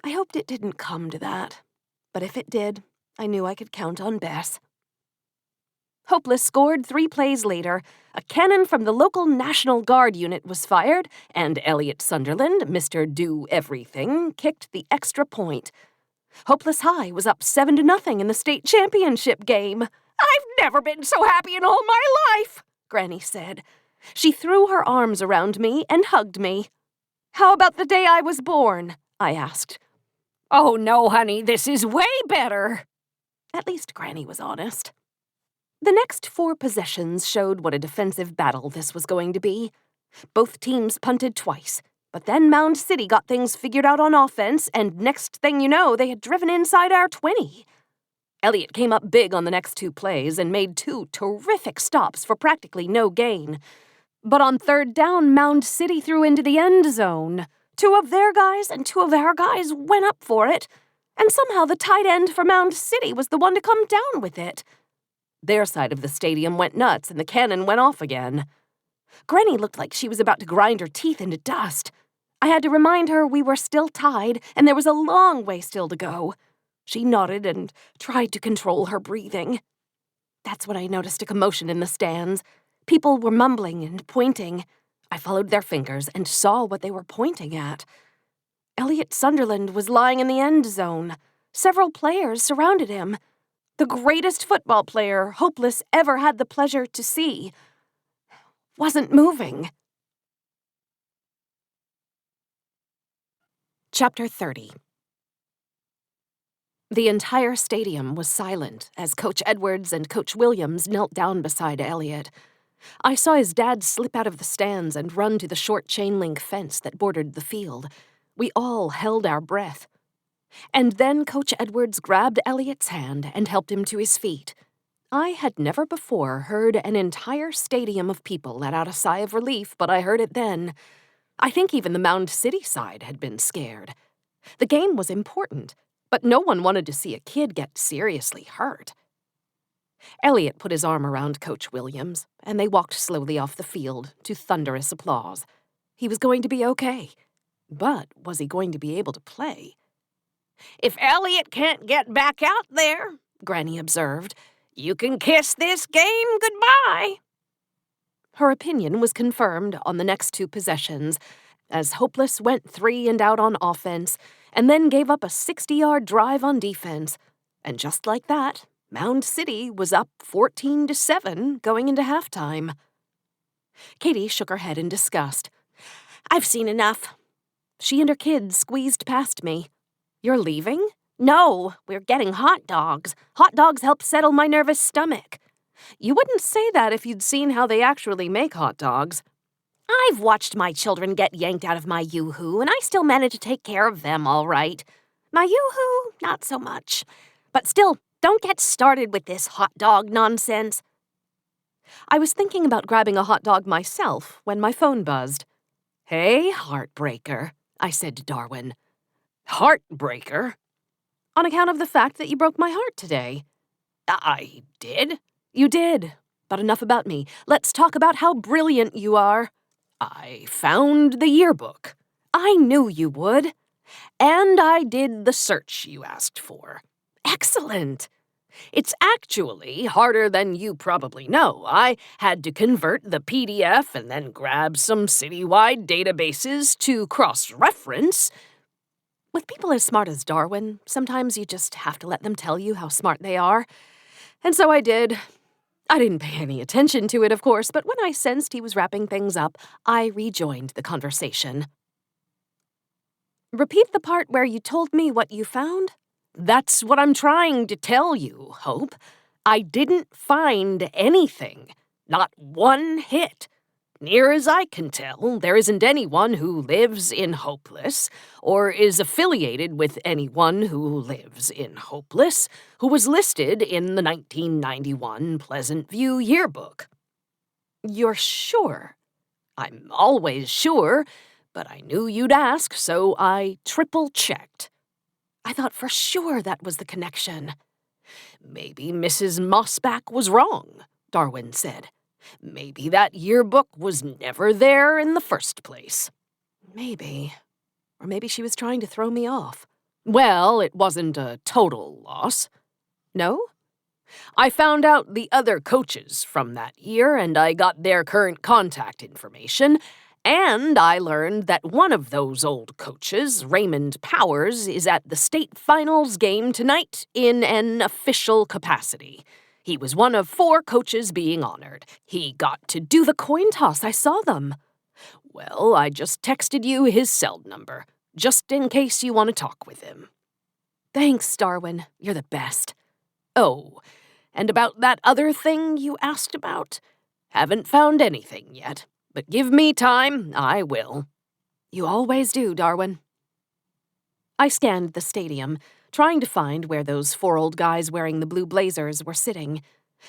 I hoped it didn't come to that, but if it did, I knew I could count on Bess. Hopeless scored 3 plays later. A cannon from the local National Guard unit was fired, and Elliot Sunderland, Mr. Do-Everything, kicked the extra point. Hopeless High was up 7-0 in the state championship game. "I've never been so happy in all my life," Granny said. She threw her arms around me and hugged me. "How about the day I was born?" I asked. Oh no, honey, this is way better. At least Granny was honest. The next 4 possessions showed what a defensive battle this was going to be. Both teams punted twice, but then Mound City got things figured out on offense, and next thing you know, they had driven inside our 20. Elliot came up big on the next 2 plays and made 2 terrific stops for practically no gain. But on 3rd down, Mound City threw into the end zone. 2 of their guys and 2 of our guys went up for it, and somehow the tight end for Mound City was the one to come down with it. Their side of the stadium went nuts and the cannon went off again. Granny looked like she was about to grind her teeth into dust. I had to remind her we were still tied and there was a long way still to go. She nodded and tried to control her breathing. That's when I noticed a commotion in the stands. People were mumbling and pointing. I followed their fingers and saw what they were pointing at. Elliot Sunderland was lying in the end zone. Several players surrounded him. The greatest football player Hopeless ever had the pleasure to see wasn't moving. Chapter 30. The entire stadium was silent as Coach Edwards and Coach Williams knelt down beside Elliot. I saw his dad slip out of the stands and run to the short chain-link fence that bordered the field. We all held our breath. And then Coach Edwards grabbed Elliot's hand and helped him to his feet. I had never before heard an entire stadium of people let out a sigh of relief, but I heard it then. I think even the Mound City side had been scared. The game was important, but no one wanted to see a kid get seriously hurt. Elliot put his arm around Coach Williams, and they walked slowly off the field to thunderous applause. He was going to be okay, but was he going to be able to play? If Elliot can't get back out there, Granny observed, you can kiss this game goodbye. Her opinion was confirmed on the next 2 possessions, as Hopeless went 3 and out on offense, and then gave up a 60-yard drive on defense. And just like that, Mound City was up 14-7 going into halftime. Katie shook her head in disgust. "I've seen enough." She and her kids squeezed past me. "You're leaving?" "No, we're getting hot dogs. Hot dogs help settle my nervous stomach." "You wouldn't say that if you'd seen how they actually make hot dogs." "I've watched my children get yanked out of my yoo-hoo, and I still manage to take care of them all right. My yoo-hoo, not so much. But still, don't get started with this hot dog nonsense." I was thinking about grabbing a hot dog myself when my phone buzzed. "Hey, Heartbreaker," I said to Darwin. Heartbreaker? "On account of the fact that you broke my heart today." I did? "You did. But enough about me. Let's talk about how brilliant you are." I found the yearbook. I knew you would. And I did the search you asked for. Excellent. It's actually harder than you probably know. I had to convert the PDF and then grab some citywide databases to cross-reference. With people as smart as Darwin, sometimes you just have to let them tell you how smart they are. And so I did. I didn't pay any attention to it, of course, but when I sensed he was wrapping things up, I rejoined the conversation. Repeat the part where you told me what you found? That's what I'm trying to tell you, Hope. I didn't find anything. Not one hit. Near as I can tell, there isn't anyone who lives in Hopeless, or is affiliated with anyone who lives in Hopeless, who was listed in the 1991 Pleasant View yearbook. You're sure? I'm always sure, but I knew you'd ask, so I triple-checked. I thought for sure that was the connection. Maybe Mrs. Mossback was wrong, Darwin said. Maybe that yearbook was never there in the first place. Maybe. Or maybe she was trying to throw me off. Well, it wasn't a total loss. No? I found out the other coaches from that year, and I got their current contact information, and I learned that one of those old coaches, Raymond Powers, is at the state finals game tonight in an official capacity. He was one of 4 coaches being honored. He got to do The coin toss, I saw them. Well, I just texted you his cell number, just in case you want to talk with him. Thanks, Darwin. You're the best. Oh, and about that other thing you asked about? Haven't found anything yet, but give me time, I will. You always do, Darwin. I scanned the stadium, trying to find where those 4 old guys wearing the blue blazers were sitting.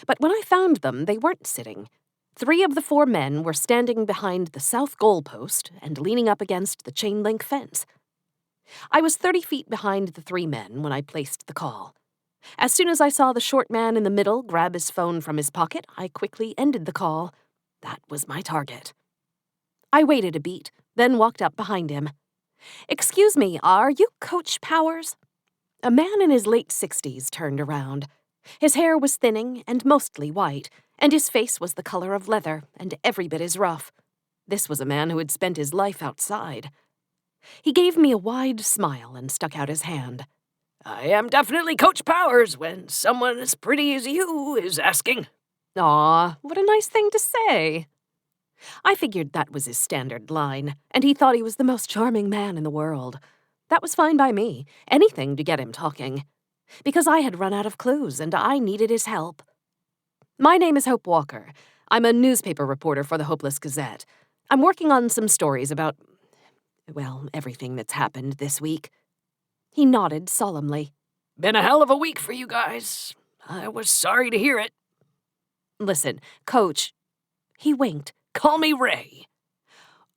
But when I found them, they weren't sitting. 3 of the 4 men were standing behind the south goal post and leaning up against the chain-link fence. I was 30 feet behind the 3 men when I placed the call. As soon as I saw the short man in the middle grab his phone from his pocket, I quickly ended the call. That was my target. I waited a beat, then walked up behind him. "Excuse me, are you Coach Powers?" A man in his late 60s turned around. His hair was thinning and mostly white, and his face was the color of leather and every bit as rough. This was a man who had spent his life outside. He gave me a wide smile and stuck out his hand. I am definitely Coach Powers when someone as pretty as you is asking. Aw, what a nice thing to say. I figured that was his standard line, and he thought he was the most charming man in the world. That was fine by me, anything to get him talking. Because I had run out of clues, and I needed his help. "My name is Hope Walker. I'm a newspaper reporter for the Hopeless Gazette. I'm working on some stories about, well, everything that's happened this week." He nodded solemnly. Been a hell of a week for you guys. I was sorry to hear it. "Listen, Coach." He winked. Call me Ray.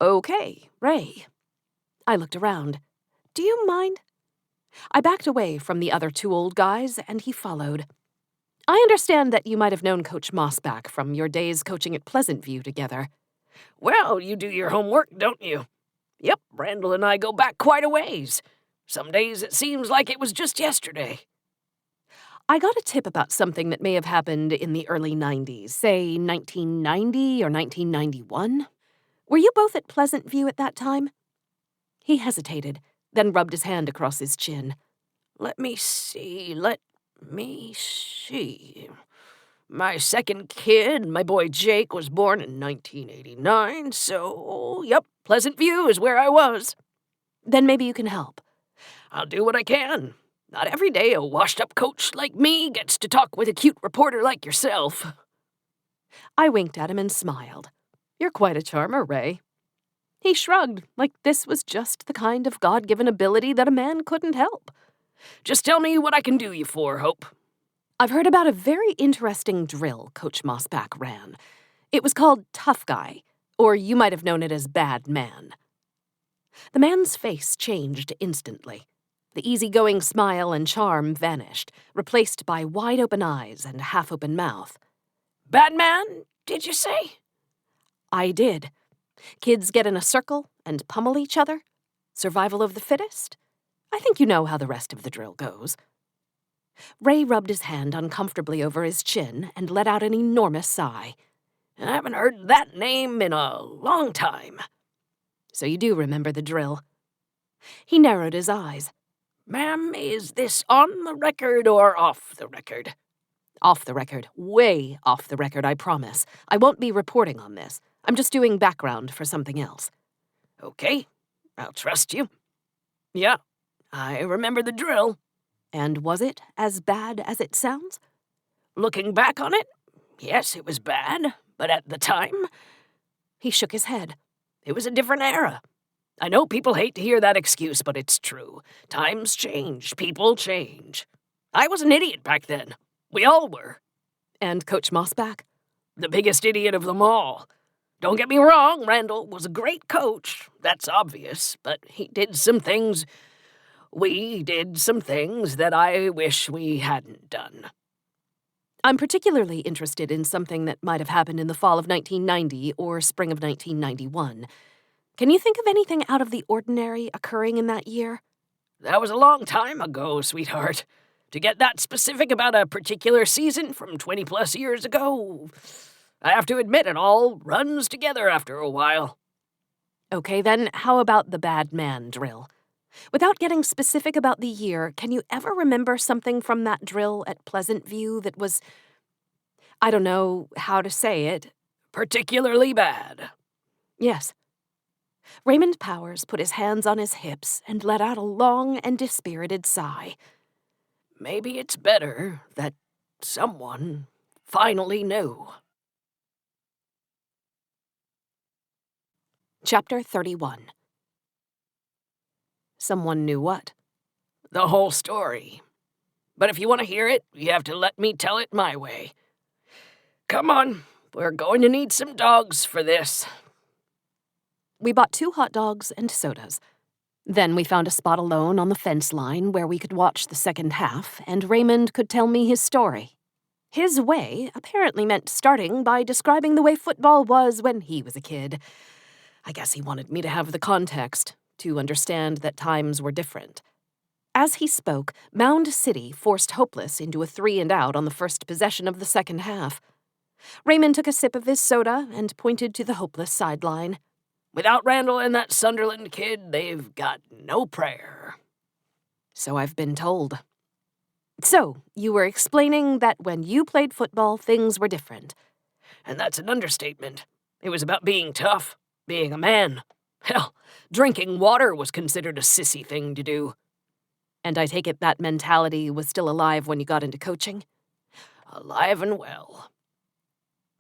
"Okay, Ray." I looked around. "Do you mind?" I backed away from the other 2 old guys, and he followed. "I understand that you might have known Coach Mossback from your days coaching at Pleasant View together." Well, you do your homework, don't you? Yep, Randall and I go back quite a ways. Some days it seems like it was just yesterday. I got a tip about something that may have happened in the early 90s, say 1990 or 1991. Were you both at Pleasant View at that time? He hesitated, then rubbed his hand across his chin. Let me see. My second kid, my boy Jake, was born in 1989, so, yep, Pleasant View is where I was. Then maybe you can help. I'll do what I can. Not every day a washed-up coach like me gets to talk with a cute reporter like yourself. I winked at him and smiled. "You're quite a charmer, Ray." He shrugged, like this was just the kind of God-given ability that a man couldn't help. Just tell me what I can do you for, Hope. "I've heard about a very interesting drill Coach Mossback ran. It was called Tough Guy, or you might have known it as Bad Man." The man's face changed instantly. The easygoing smile and charm vanished, replaced by wide-open eyes and half-open mouth. Bad man, did you say? I did. Kids get in a circle and pummel each other. Survival of the fittest. I think you know how the rest of the drill goes. Ray rubbed his hand uncomfortably over his chin and let out an enormous sigh. I haven't heard that name in a long time. So you do remember the drill. He narrowed his eyes. Ma'am, is this on the record or off the record? Off the record. Way off the record, I promise. I won't be reporting on this. I'm just doing background for something else. Okay, I'll trust you. Yeah, I remember the drill. And was it as bad as it sounds? Looking back on it, yes, it was bad, but at the time, He shook his head. it was a different era. I know people hate to hear that excuse, but it's true. Times change, people change. I was an idiot back then. We all were. And Coach Mossback? The biggest idiot of them all. Don't get me wrong, Randall was a great coach, that's obvious, but he did some things. We did some things that I wish we hadn't done. I'm particularly interested in something that might have happened in the fall of 1990 or spring of 1991. Can you think of anything out of the ordinary occurring in that year? That was a long time ago, sweetheart. To get that specific about a particular season from 20-plus years ago, I have to admit it all runs together after a while. Okay, then, how about the bad man drill? Without getting specific about the year, can you ever remember something from that drill at Pleasant View that was, I don't know how to say it, Particularly bad. Yes. Raymond Powers put his hands on his hips and let out a long and dispirited sigh. Maybe it's better that someone finally knew. Chapter 31. Someone knew what? The whole story. But if you want to hear it, you have to let me tell it my way. Come on, we're going to need some dogs for this. We bought 2 hot dogs and sodas. Then we found a spot alone on the fence line where we could watch the second half, and Raymond could tell me his story. His way apparently meant starting by describing the way football was when he was a kid. I guess he wanted me to have the context, to understand that times were different. As he spoke, Mound City forced Hopeless into a 3-and-out on the first possession of the second half. Raymond took a sip of his soda and pointed to the Hopeless sideline. Without Randall and that Sunderland kid, they've got no prayer. So I've been told. So, you were explaining that when you played football, things were different. And that's an understatement. It was about being tough, being a man. Hell, drinking water was considered a sissy thing to do. And I take it that mentality was still alive when you got into coaching? Alive and well.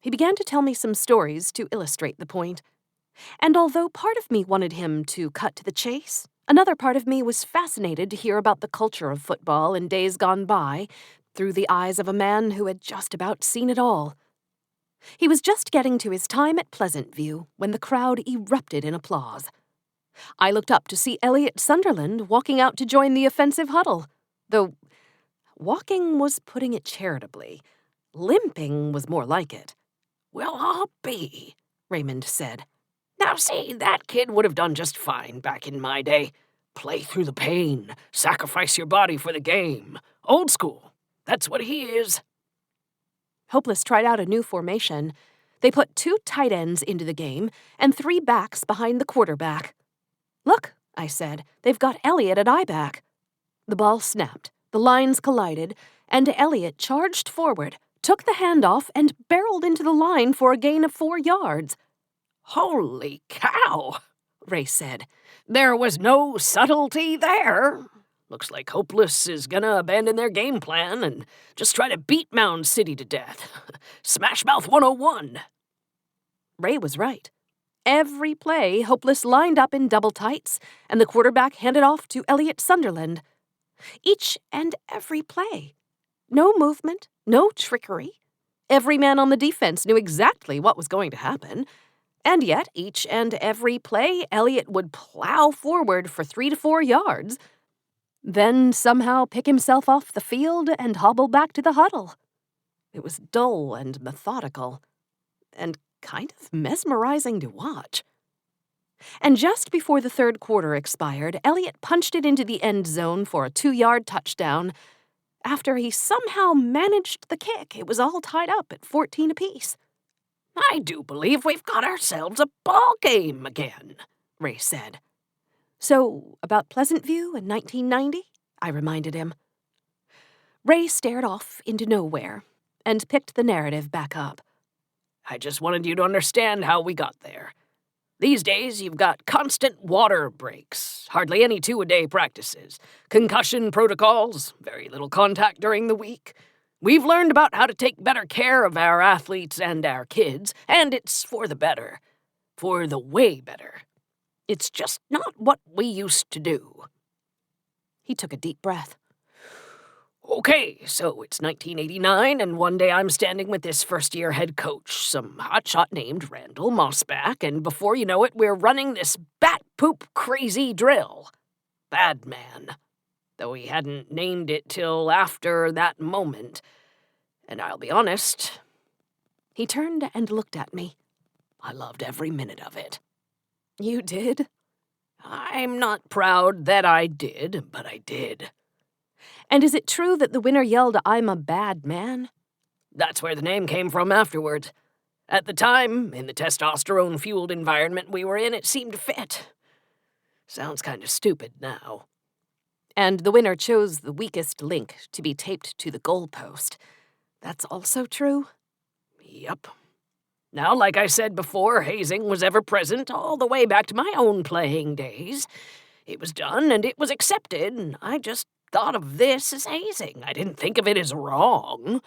He began to tell me some stories to illustrate the point. And although part of me wanted him to cut to the chase, another part of me was fascinated to hear about the culture of football in days gone by through the eyes of a man who had just about seen it all. He was just getting to his time at Pleasant View when the crowd erupted in applause. I looked up to see Elliot Sunderland walking out to join the offensive huddle, though walking was putting it charitably. Limping was more like it. Well, I'll be, Raymond said. Now see, that kid would have done just fine back in my day. Play through the pain, sacrifice your body for the game. Old school. That's what he is. Hopeless tried out a new formation. They put 2 tight ends into the game and 3 backs behind the quarterback. Look, I said, they've got Elliot at I-back. The ball snapped, the lines collided, and Elliot charged forward, took the handoff, and barreled into the line for a gain of 4 yards. Holy cow, Ray said. There was no subtlety there. Looks like Hopeless is gonna abandon their game plan and just try to beat Mound City to death. Smash Mouth 101. Ray was right. Every play, Hopeless lined up in double tights, and the quarterback handed off to Elliot Sunderland. Each and every play. No movement, no trickery. Every man on the defense knew exactly what was going to happen. And yet, each and every play, Elliot would plow forward for 3 to 4 yards, then somehow pick himself off the field and hobble back to the huddle. It was dull and methodical, and kind of mesmerizing to watch. And just before the third quarter expired, Elliot punched it into the end zone for a 2-yard touchdown. After he somehow managed the kick, it was all tied up at 14 apiece. I do believe we've got ourselves a ball game again, Ray said. So, about Pleasant View in 1990? I reminded him. Ray stared off into nowhere and picked the narrative back up. I just wanted you to understand how we got there. These days, you've got constant water breaks, hardly any 2-a-day practices, concussion protocols, very little contact during the week. We've learned about how to take better care of our athletes and our kids, and it's for the better. For the way better. It's just not what we used to do. He took a deep breath. Okay, so it's 1989, and one day I'm standing with this first-year head coach, some hotshot named Randall Mossback, and before you know it, we're running this bat-poop-crazy drill. Bad Man. Though he hadn't named it till after that moment. And I'll be honest, he turned and looked at me. I loved every minute of it. You did? I'm not proud that I did, but I did. And is it true that the winner yelled, "I'm a bad man"? That's where the name came from afterward. At the time, in the testosterone-fueled environment we were in, it seemed to fit. Sounds kind of stupid now. And the winner chose the weakest link to be taped to the goalpost. That's also true? Yep. Now, like I said before, hazing was ever present all the way back to my own playing days. It was done and it was accepted, and I just thought of this as hazing. I didn't think of it as wrong.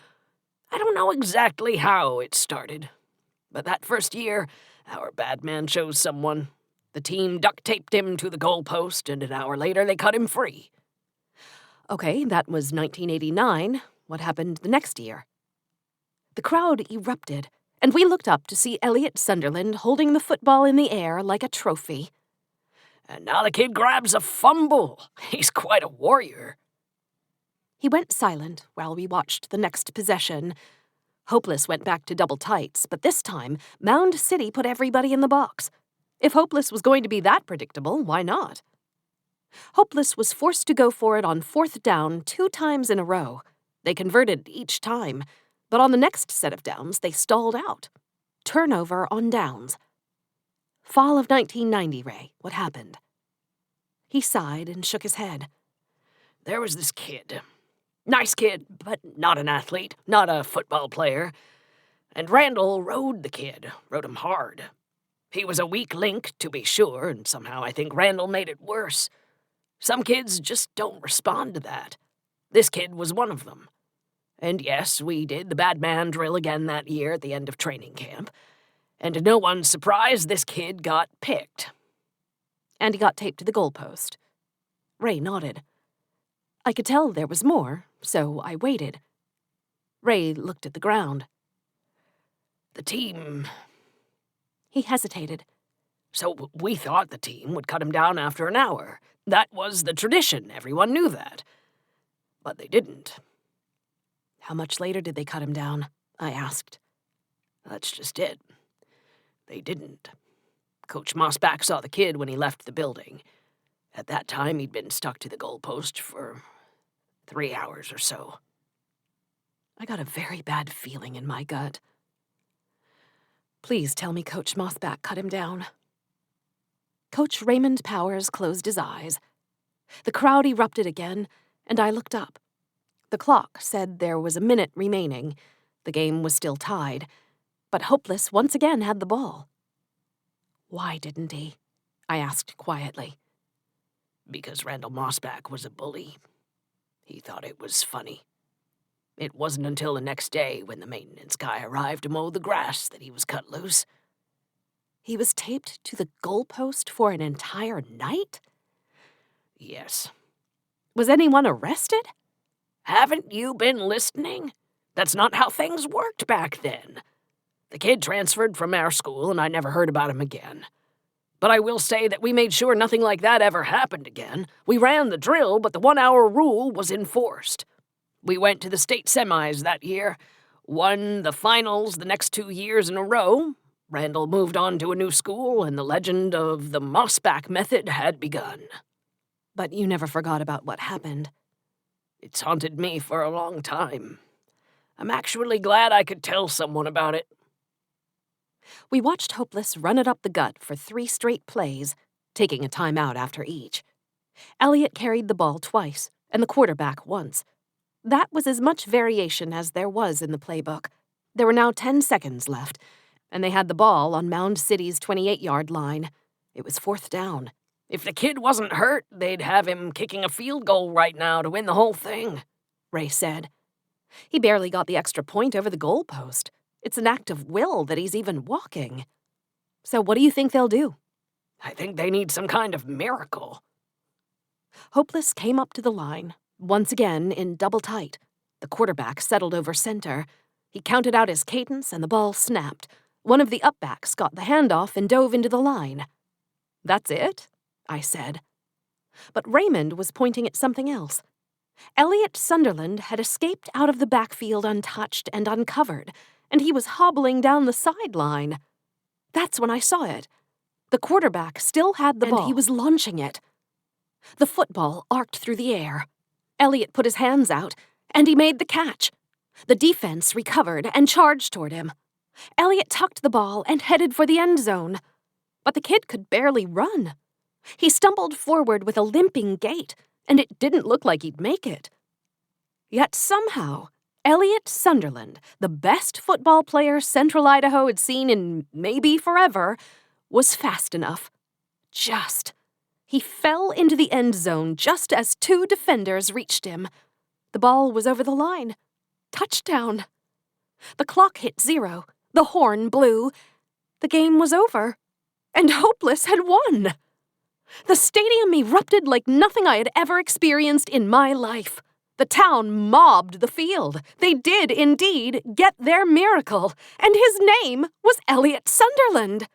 I don't know exactly how it started, but that first year, our bad man chose someone. The team duct-taped him to the goalpost, and an hour later they cut him free. Okay, that was 1989. What happened the next year? The crowd erupted, and we looked up to see Elliot Sunderland holding the football in the air like a trophy. And now the kid grabs a fumble. He's quite a warrior. He went silent while we watched the next possession. Hopeless went back to double tights, but this time, Mound City put everybody in the box. If Hopeless was going to be that predictable, why not? Hopeless was forced to go for it on 4th down 2 times in a row. They converted each time, but on the next set of downs, they stalled out. Turnover on downs. Fall of 1990, Ray. What happened? He sighed and shook his head. There was this kid. Nice kid, but not an athlete, not a football player. And Randall rode the kid, rode him hard. He was a weak link, to be sure, and somehow I think Randall made it worse. Some kids just don't respond to that. This kid was one of them. And yes, we did the bad man drill again that year at the end of training camp. And to no one's surprise, this kid got picked. And he got taped to the goalpost. Ray nodded. I could tell there was more, so I waited. Ray looked at the ground. The team... He hesitated. So we thought the team would cut him down after an hour. That was the tradition, everyone knew that. But they didn't. How much later did they cut him down? I asked. That's just it. They didn't. Coach Mossback saw the kid when he left the building. At that time, he'd been stuck to the goalpost for 3 hours or so. I got a very bad feeling in my gut. Please tell me Coach Mossback cut him down. Coach Raymond Powers closed his eyes. The crowd erupted again, and I looked up. The clock said there was a minute remaining. The game was still tied, but Hopeless once again had the ball. Why didn't he? I asked quietly. Because Randall Mossback was a bully. He thought it was funny. It wasn't until the next day when the maintenance guy arrived to mow the grass that he was cut loose. He was taped to the goalpost for an entire night? Yes. Was anyone arrested? Haven't you been listening? That's not how things worked back then. The kid transferred from our school, and I never heard about him again. But I will say that we made sure nothing like that ever happened again. We ran the drill, but the 1-hour rule was enforced. We went to the state semis that year, won the finals the next 2 years in a row, Randall moved on to a new school, and the legend of the mossback method had begun. But you never forgot about what happened. It's haunted me for a long time. I'm actually glad I could tell someone about it. We watched Hopeless run it up the gut for 3 straight plays, taking a timeout after each. Elliot carried the ball twice, and the quarterback once. That was as much variation as there was in the playbook. There were now 10 seconds left, and they had the ball on Mound City's 28-yard line. It was 4th down. If the kid wasn't hurt, they'd have him kicking a field goal right now to win the whole thing, Ray said. He barely got the extra point over the goalpost. It's an act of will that he's even walking. So what do you think they'll do? I think they need some kind of miracle. Hopeless came up to the line, once again in double tight. The quarterback settled over center. He counted out his cadence and the ball snapped. One of the upbacks got the handoff and dove into the line. That's it? I said. But Raymond was pointing at something else. Elliot Sunderland had escaped out of the backfield untouched and uncovered, and he was hobbling down the sideline. That's when I saw it. The quarterback still had the ball, and he was launching it. The football arced through the air. Elliot put his hands out, and he made the catch. The defense recovered and charged toward him. Elliot tucked the ball and headed for the end zone. But the kid could barely run. He stumbled forward with a limping gait, and it didn't look like he'd make it. Yet somehow, Elliot Sunderland, the best football player Central Idaho had seen in maybe forever, was fast enough. He fell into the end zone just as 2 defenders reached him. The ball was over the line. Touchdown. The clock hit 0. The horn blew. The game was over. And Hopeless had won. The stadium erupted like nothing I had ever experienced in my life. The town mobbed the field. They did indeed get their miracle, and his name was Elliot Sunderland.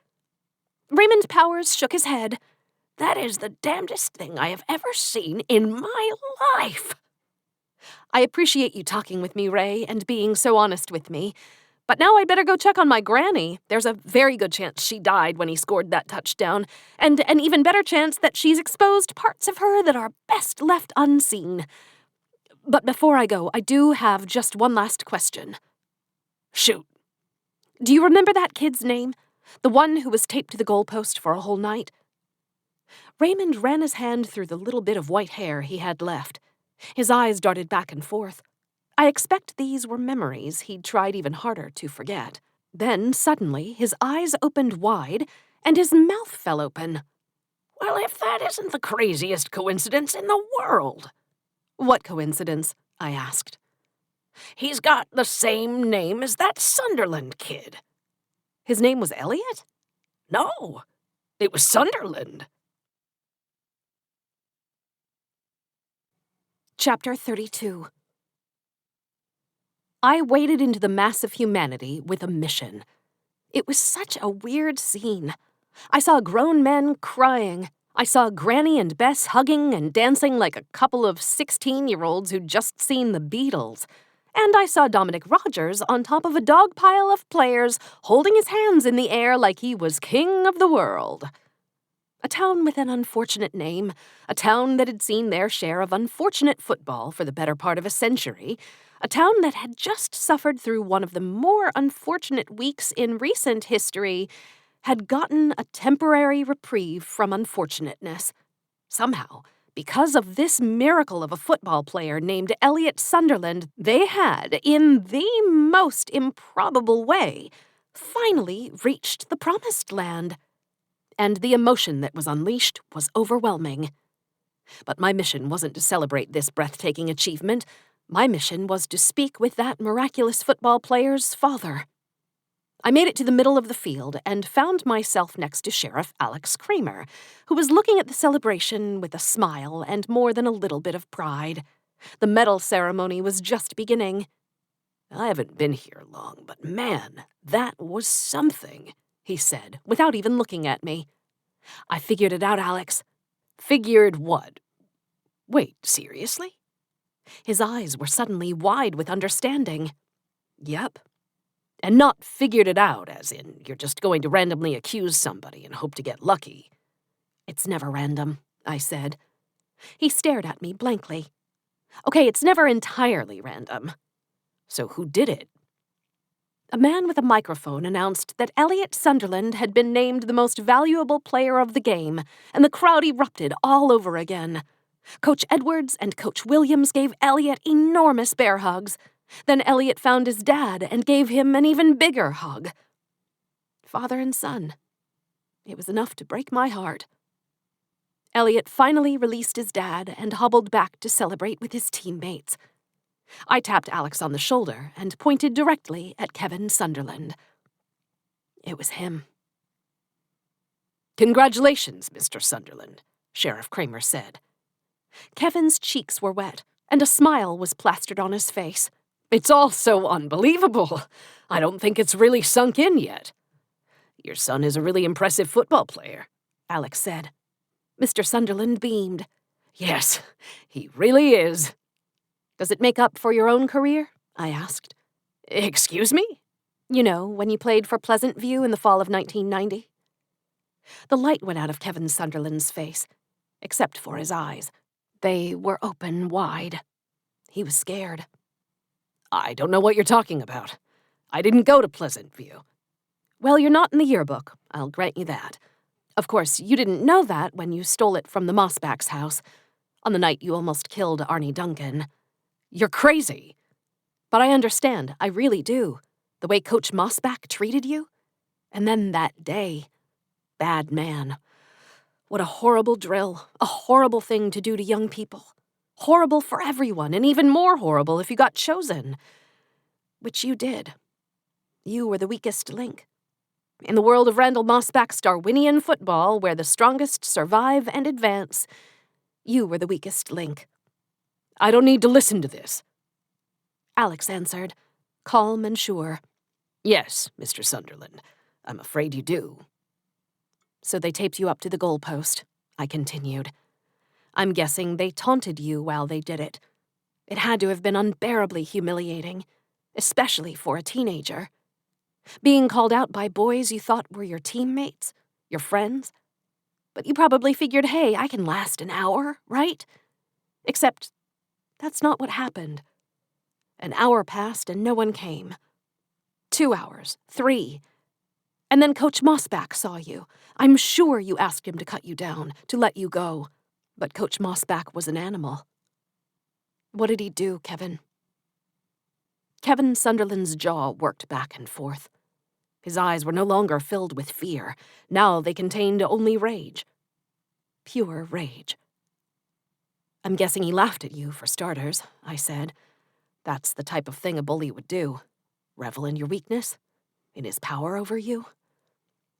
Raymond Powers shook his head. That is the damnedest thing I have ever seen in my life. I appreciate you talking with me, Ray, and being so honest with me. But now I'd better go check on my granny. There's a very good chance she died when he scored that touchdown, and an even better chance that she's exposed parts of her that are best left unseen. But before I go, I do have just one last question. Shoot. Do you remember that kid's name? The one who was taped to the goalpost for a whole night? Raymond ran his hand through the little bit of white hair he had left. His eyes darted back and forth. I expect these were memories he'd tried even harder to forget. Then, suddenly, his eyes opened wide, and his mouth fell open. Well, if that isn't the craziest coincidence in the world. What coincidence? I asked. He's got the same name as that Sunderland kid. His name was Elliot? No, it was Sunderland. Chapter 32. I waded into the mass of humanity with a mission. It was such a weird scene. I saw grown men crying. I saw Granny and Bess hugging and dancing like a couple of 16-year-olds who'd just seen the Beatles. And I saw Dominic Rogers on top of a dog pile of players holding his hands in the air like he was king of the world. A town with an unfortunate name, a town that had seen their share of unfortunate football for the better part of a century, a town that had just suffered through one of the more unfortunate weeks in recent history, had gotten a temporary reprieve from unfortunateness. Somehow, because of this miracle of a football player named Elliot Sunderland, they had, in the most improbable way, finally reached the promised land. And the emotion that was unleashed was overwhelming. But my mission wasn't to celebrate this breathtaking achievement. My mission was to speak with that miraculous football player's father. I made it to the middle of the field and found myself next to Sheriff Alex Kramer, who was looking at the celebration with a smile and more than a little bit of pride. The medal ceremony was just beginning. I haven't been here long, but man, that was something, he said, without even looking at me. I figured it out, Alex. Figured what? Wait, seriously? His eyes were suddenly wide with understanding. Yep. And not figured it out, as in you're just going to randomly accuse somebody and hope to get lucky. It's never random, I said. He stared at me blankly. Okay, it's never entirely random. So who did it? A man with a microphone announced that Elliot Sunderland had been named the most valuable player of the game, and the crowd erupted all over again. Coach Edwards and Coach Williams gave Elliot enormous bear hugs. Then Elliot found his dad and gave him an even bigger hug. Father and son. It was enough to break my heart. Elliot finally released his dad and hobbled back to celebrate with his teammates. I tapped Alex on the shoulder and pointed directly at Kevin Sunderland. It was him. Congratulations, Mr. Sunderland, Sheriff Kramer said. Kevin's cheeks were wet, and a smile was plastered on his face. It's all so unbelievable. I don't think it's really sunk in yet. Your son is a really impressive football player, Alex said. Mr. Sunderland beamed. Yes, he really is. Does it make up for your own career? I asked. Excuse me? You know, when you played for Pleasant View in the fall of 1990? The light went out of Kevin Sunderland's face, except for his eyes. They were open wide. He was scared. I don't know what you're talking about. I didn't go to Pleasant View. Well, you're not in the yearbook, I'll grant you that. Of course, you didn't know that when you stole it from the Mossback's house, on the night you almost killed Arnie Duncan. You're crazy. But I understand, I really do. The way Coach Mossback treated you. And then that day. Bad man. What a horrible drill, a horrible thing to do to young people. Horrible for everyone, and even more horrible if you got chosen. Which you did. You were the weakest link. In the world of Randall Mossback's Darwinian football, where the strongest survive and advance, you were the weakest link. I don't need to listen to this. Alex answered, calm and sure. Yes, Mr. Sunderland, I'm afraid you do. So they taped you up to the goalpost, I continued. I'm guessing they taunted you while they did it. It had to have been unbearably humiliating, especially for a teenager. Being called out by boys you thought were your teammates, your friends. But you probably figured, hey, I can last an hour, right? Except that's not what happened. An hour passed and no one came. 2 hours, 3. And then Coach Mossback saw you. I'm sure you asked him to cut you down, to let you go. But Coach Mossback was an animal. What did he do, Kevin? Kevin Sunderland's jaw worked back and forth. His eyes were no longer filled with fear. Now they contained only rage. Pure rage. I'm guessing he laughed at you, for starters, I said. That's the type of thing a bully would do. Revel in your weakness, in his power over you.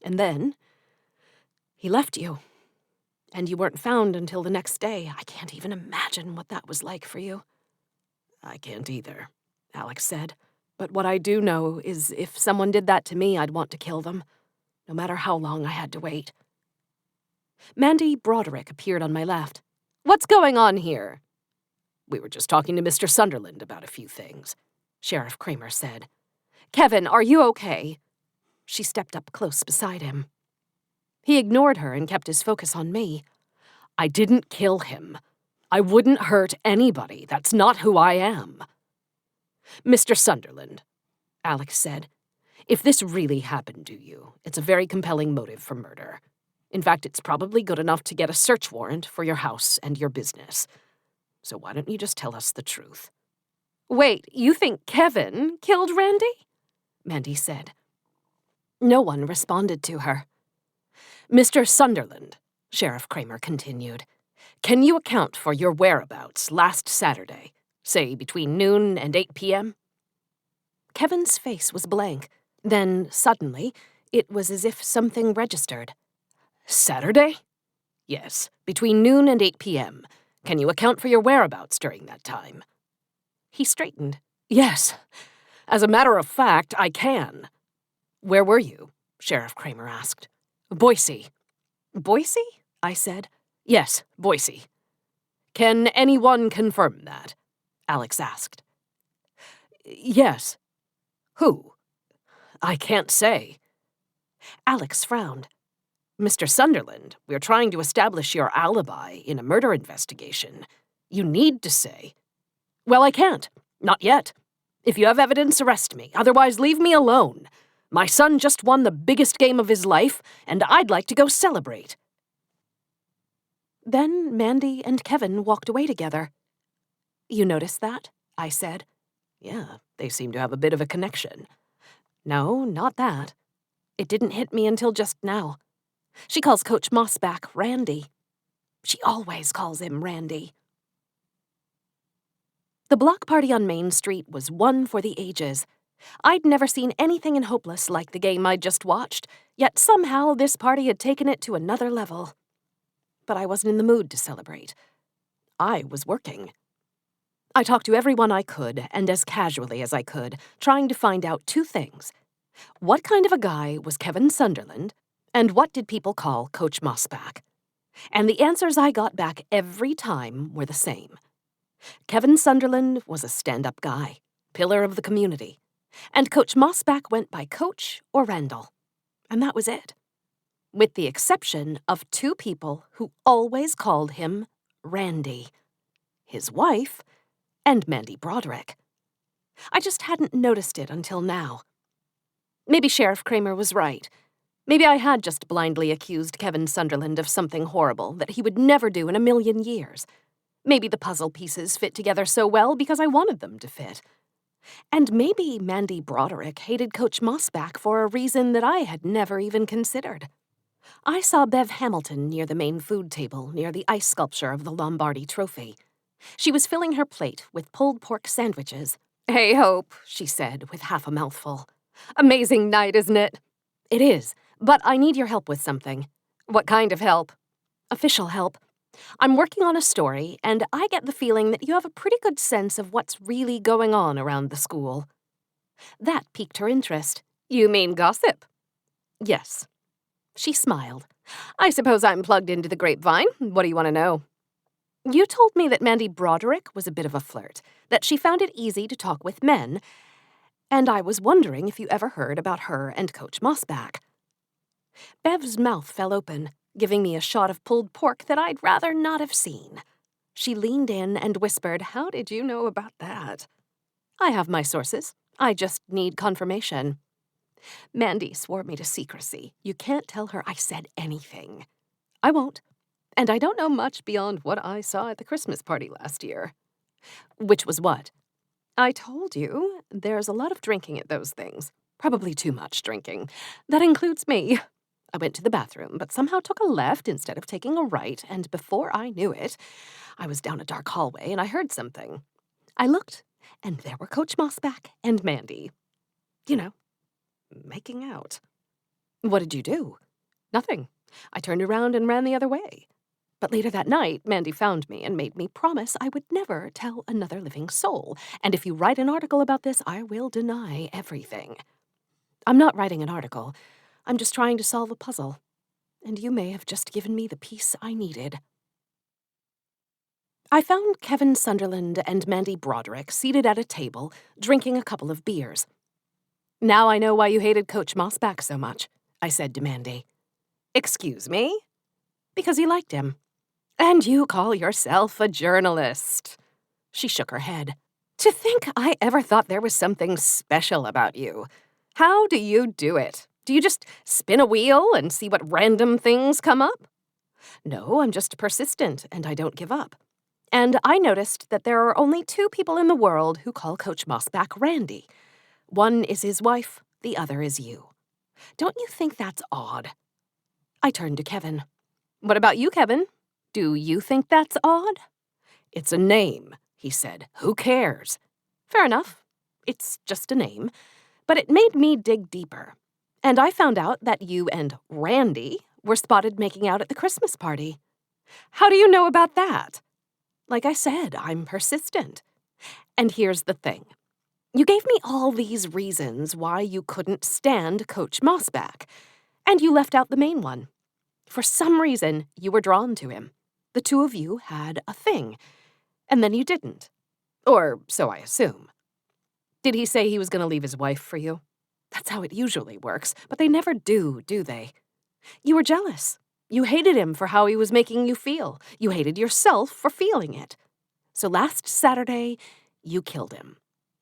And then he left you. And you weren't found until the next day. I can't even imagine what that was like for you. I can't either, Alex said. But what I do know is if someone did that to me, I'd want to kill them, no matter how long I had to wait. Mandy Broderick appeared on my left. What's going on here? We were just talking to Mr. Sunderland about a few things, Sheriff Kramer said. Kevin, are you okay? She stepped up close beside him. He ignored her and kept his focus on me. I didn't kill him. I wouldn't hurt anybody. That's not who I am. Mr. Sunderland, Alex said, if this really happened to you, it's a very compelling motive for murder. In fact, it's probably good enough to get a search warrant for your house and your business. So why don't you just tell us the truth? Wait, you think Kevin killed Randy? Mandy said. No one responded to her. Mr. Sunderland, Sheriff Kramer continued, can you account for your whereabouts last Saturday, say between noon and 8 p.m.? Kevin's face was blank. Then, suddenly, it was as if something registered. Saturday? Yes, between noon and 8 p.m. Can you account for your whereabouts during that time? He straightened. Yes. As a matter of fact, I can. Where were you? Sheriff Kramer asked. Boise. Boise? I said. Yes, Boise. Can anyone confirm that? Alex asked. Yes. Who? I can't say. Alex frowned. Mr. Sunderland, we're trying to establish your alibi in a murder investigation. You need to say. Well, I can't. Not yet. If you have evidence, arrest me. Otherwise, leave me alone. My son just won the biggest game of his life, and I'd like to go celebrate. Then Mandy and Kevin walked away together. You noticed that? I said. Yeah, they seem to have a bit of a connection. No, not that. It didn't hit me until just now. She calls Coach Mossback Randy. She always calls him Randy. The block party on Main Street was one for the ages. I'd never seen anything in Hopeless like the game I'd just watched, yet somehow this party had taken it to another level. But I wasn't in the mood to celebrate. I was working. I talked to everyone I could, and as casually as I could, trying to find out two things. What kind of a guy was Kevin Sunderland, and what did people call Coach Mossback? And the answers I got back every time were the same. Kevin Sunderland was a stand-up guy, pillar of the community, and Coach Mossback went by Coach or Randall. And that was it. With the exception of two people who always called him Randy. His wife and Mandy Broderick. I just hadn't noticed it until now. Maybe Sheriff Kramer was right. Maybe I had just blindly accused Kevin Sunderland of something horrible that he would never do in a million years. Maybe the puzzle pieces fit together so well because I wanted them to fit. And maybe Mandy Broderick hated Coach Mossback for a reason that I had never even considered. I saw Bev Hamilton near the main food table near the ice sculpture of the Lombardi Trophy. She was filling her plate with pulled pork sandwiches. "Hey, Hope," she said with half a mouthful. "Amazing night, isn't it?" "It is, but I need your help with something." "What kind of help?" "Official help. I'm working on a story, and I get the feeling that you have a pretty good sense of what's really going on around the school." That piqued her interest. "You mean gossip?" "Yes." She smiled. "I suppose I'm plugged into the grapevine. What do you want to know?" "You told me that Mandy Broderick was a bit of a flirt, that she found it easy to talk with men, and I was wondering if you ever heard about her and Coach Mossback." Bev's mouth fell open, giving me a shot of pulled pork that I'd rather not have seen. She leaned in and whispered, "How did you know about that?" "I have my sources. I just need confirmation." "Mandy swore me to secrecy. You can't tell her I said anything." "I won't. And I don't know much beyond what I saw at the Christmas party last year." "Which was what?" "I told you, there's a lot of drinking at those things. Probably too much drinking. That includes me. I went to the bathroom, but somehow took a left instead of taking a right, and before I knew it, I was down a dark hallway and I heard something. I looked, and there were Coach Mossback and Mandy. You know, making out." "What did you do?" "Nothing. I turned around and ran the other way. But later that night, Mandy found me and made me promise I would never tell another living soul. And if you write an article about this, I will deny everything." "I'm not writing an article. I'm just trying to solve a puzzle. And you may have just given me the piece I needed." I found Kevin Sunderland and Mandy Broderick seated at a table, drinking a couple of beers. "Now I know why you hated Coach Mossback so much," I said to Mandy. "Excuse me?" "Because you liked him." "And you call yourself a journalist." She shook her head. "To think I ever thought there was something special about you. How do you do it? Do you just spin a wheel and see what random things come up?" "No, I'm just persistent, and I don't give up. And I noticed that there are only two people in the world who call Coach Mossback Randy. One is his wife, the other is you. Don't you think that's odd?" I turned to Kevin. "What about you, Kevin? Do you think that's odd?" "It's a name," he said. "Who cares?" "Fair enough. It's just a name. But it made me dig deeper. And I found out that you and Randy were spotted making out at the Christmas party." "How do you know about that?" "Like I said, I'm persistent. And here's the thing. You gave me all these reasons why you couldn't stand Coach Mossback, and you left out the main one. For some reason, you were drawn to him. The two of you had a thing, and then you didn't. Or so I assume." "Did he say he was going to leave his wife for you?" That's how it usually works, but they never do they? You were jealous. You hated him for how he was making you feel. You hated yourself for feeling it. So last Saturday, you killed him.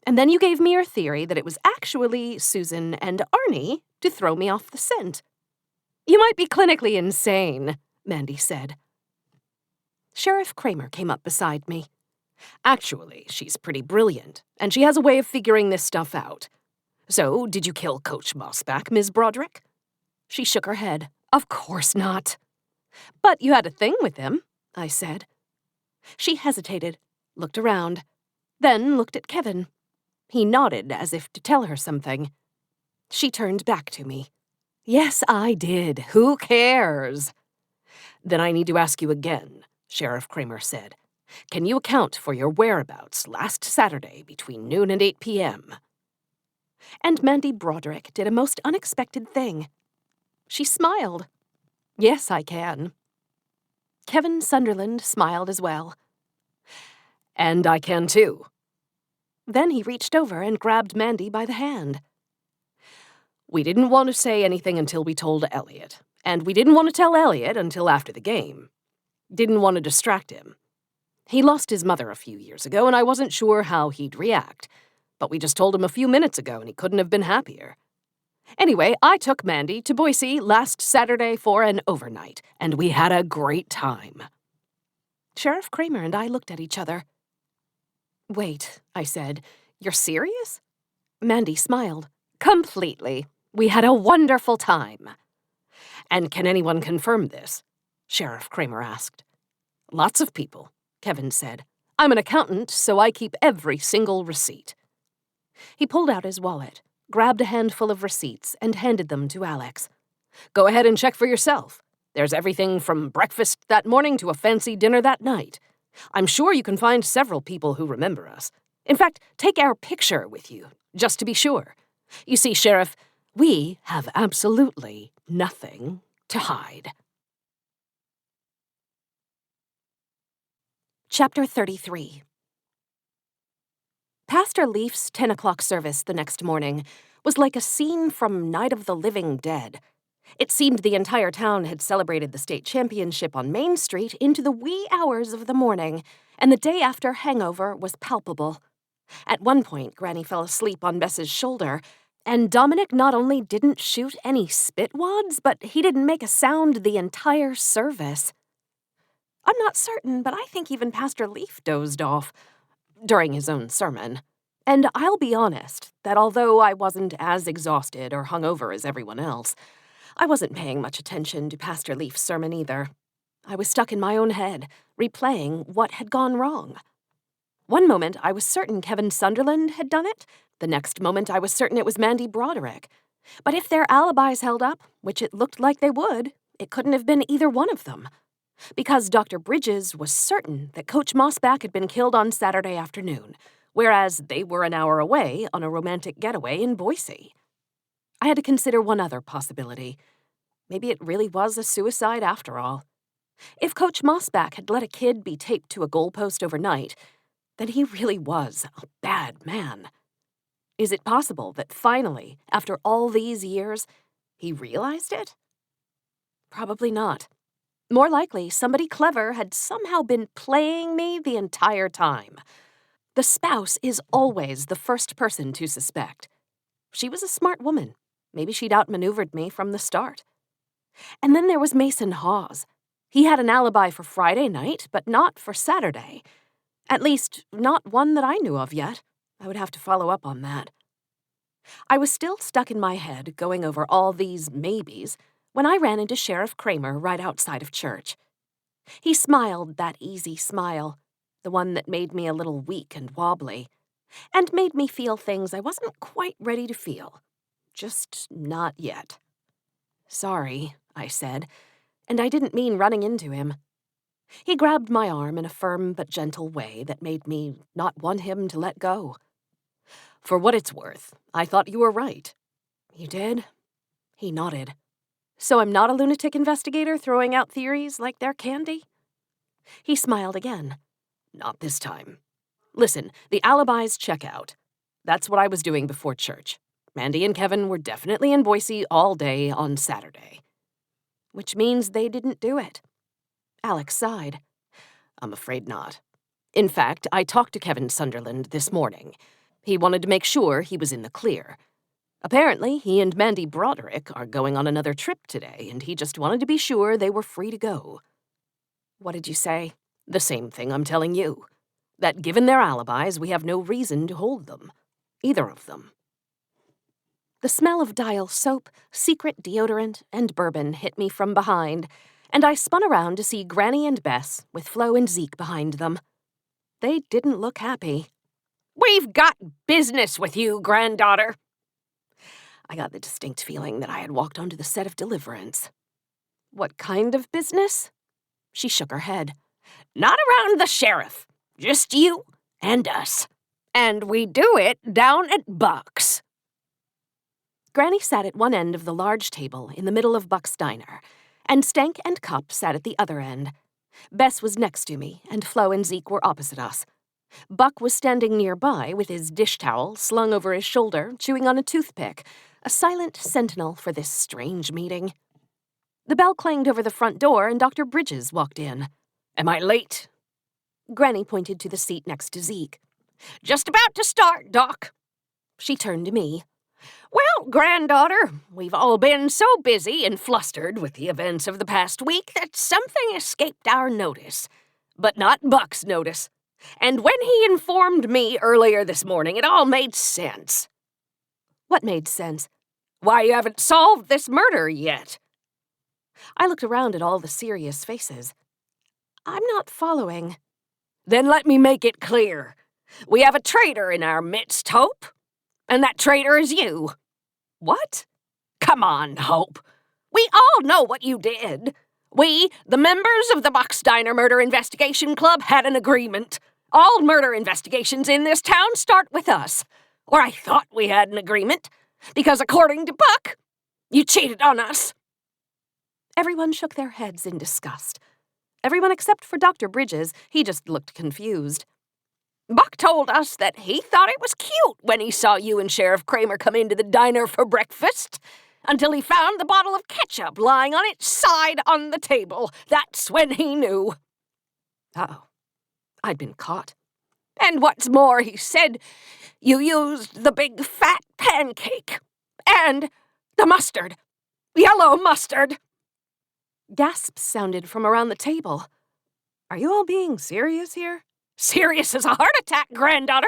And then you gave me your theory that it was actually Susan and Arnie to throw me off the scent. You might be clinically insane, Mandy said. Sheriff Kramer came up beside me. Actually, she's pretty brilliant, and she has a way of figuring this stuff out. So, did you kill Coach Mossback, Ms. Broderick? She shook her head. Of course not. But you had a thing with him, I said. She hesitated, looked around, then looked at Kevin. He nodded as if to tell her something. She turned back to me. Yes, I did. Who cares? Then I need to ask you again, Sheriff Kramer said. Can you account for your whereabouts last Saturday between noon and 8 p.m.? And Mandy Broderick did a most unexpected thing. She smiled. Yes, I can. Kevin Sunderland smiled as well. And I can too. Then he reached over and grabbed Mandy by the hand. We didn't want to say anything until we told Elliot, and we didn't want to tell Elliot until after the game. Didn't want to distract him. He lost his mother a few years ago, and I wasn't sure how he'd react, but we just told him a few minutes ago, and he couldn't have been happier. Anyway, I took Mandy to Boise last Saturday for an overnight, and we had a great time. Sheriff Kramer and I looked at each other. Wait, I said, you're serious? Mandy smiled. Completely. We had a wonderful time. And can anyone confirm this? Sheriff Kramer asked. Lots of people, Kevin said. I'm an accountant, so I keep every single receipt. He pulled out his wallet, grabbed a handful of receipts, and handed them to Alex. Go ahead and check for yourself. There's everything from breakfast that morning to a fancy dinner that night. I'm sure you can find several people who remember us. In fact, take our picture with you, just to be sure. You see, Sheriff, we have absolutely nothing to hide. Chapter 33. Pastor Leaf's 10 o'clock service the next morning was like a scene from Night of the Living Dead. It seemed the entire town had celebrated the state championship on Main Street into the wee hours of the morning, and the day after hangover was palpable. At one point, Granny fell asleep on Bess's shoulder, and Dominic not only didn't shoot any spitwads, but he didn't make a sound the entire service. I'm not certain, but I think even Pastor Leaf dozed off during his own sermon. And I'll be honest that although I wasn't as exhausted or hungover as everyone else, I wasn't paying much attention to Pastor Leaf's sermon either. I was stuck in my own head, replaying what had gone wrong. One moment I was certain Kevin Sunderland had done it. The next moment I was certain it was Mandy Broderick. But if their alibis held up, which it looked like they would, it couldn't have been either one of them. Because Dr. Bridges was certain that Coach Mossback had been killed on Saturday afternoon, whereas they were an hour away on a romantic getaway in Boise. I had to consider one other possibility. Maybe it really was a suicide after all. If Coach Mossback had let a kid be taped to a goalpost overnight, then he really was a bad man. Is it possible that finally, after all these years, he realized it? Probably not. More likely, somebody clever had somehow been playing me the entire time. The spouse is always the first person to suspect. She was a smart woman. Maybe she'd outmaneuvered me from the start. And then there was Mason Hawes. He had an alibi for Friday night, but not for Saturday. At least, not one that I knew of yet. I would have to follow up on that. I was still stuck in my head, going over all these maybes, when I ran into Sheriff Kramer right outside of church. He smiled that easy smile, the one that made me a little weak and wobbly, and made me feel things I wasn't quite ready to feel. Just not yet. Sorry, I said, and I didn't mean running into him. He grabbed my arm in a firm but gentle way that made me not want him to let go. For what it's worth, I thought you were right. You did? He nodded. So I'm not a lunatic investigator throwing out theories like they're candy? He smiled again. Not this time. Listen, the alibis check out. That's what I was doing before church. Mandy and Kevin were definitely in Boise all day on Saturday. Which means they didn't do it. Alex sighed. I'm afraid not. In fact, I talked to Kevin Sunderland this morning. He wanted to make sure he was in the clear. Apparently, he and Mandy Broderick are going on another trip today, and he just wanted to be sure they were free to go. What did you say? The same thing I'm telling you. That given their alibis, we have no reason to hold them. Either of them. The smell of Dial soap, secret deodorant, and bourbon hit me from behind, and I spun around to see Granny and Bess with Flo and Zeke behind them. They didn't look happy. We've got business with you, granddaughter. I got the distinct feeling that I had walked onto the set of Deliverance. What kind of business? She shook her head. Not around the sheriff. Just you and us. And we do it down at Buck's. Granny sat at one end of the large table in the middle of Buck's diner, and Stank and Cup sat at the other end. Bess was next to me, and Flo and Zeke were opposite us. Buck was standing nearby with his dish towel slung over his shoulder, chewing on a toothpick, a silent sentinel for this strange meeting. The bell clanged over the front door, and Dr. Bridges walked in. Am I late? Granny pointed to the seat next to Zeke. Just about to start, Doc. She turned to me. Well, granddaughter, we've all been so busy and flustered with the events of the past week that something escaped our notice. But not Buck's notice. And when he informed me earlier this morning, it all made sense. What made sense? Why you haven't solved this murder yet. I looked around at all the serious faces. I'm not following. Then let me make it clear. We have a traitor in our midst, Hope. And that traitor is you. What? Come on, Hope. We all know what you did. We, the members of the Buck's Diner Murder Investigation Club, had an agreement. All murder investigations in this town start with us. Or I thought we had an agreement. Because according to Buck, you cheated on us. Everyone shook their heads in disgust. Everyone except for Dr. Bridges. He just looked confused. Buck told us that he thought it was cute when he saw you and Sheriff Kramer come into the diner for breakfast, until he found the bottle of ketchup lying on its side on the table. That's when he knew. Uh-oh. I'd been caught. And what's more, he said you used the big fat pancake. And the mustard. Yellow mustard. Gasps sounded from around the table. Are you all being serious here? Serious as a heart attack, granddaughter.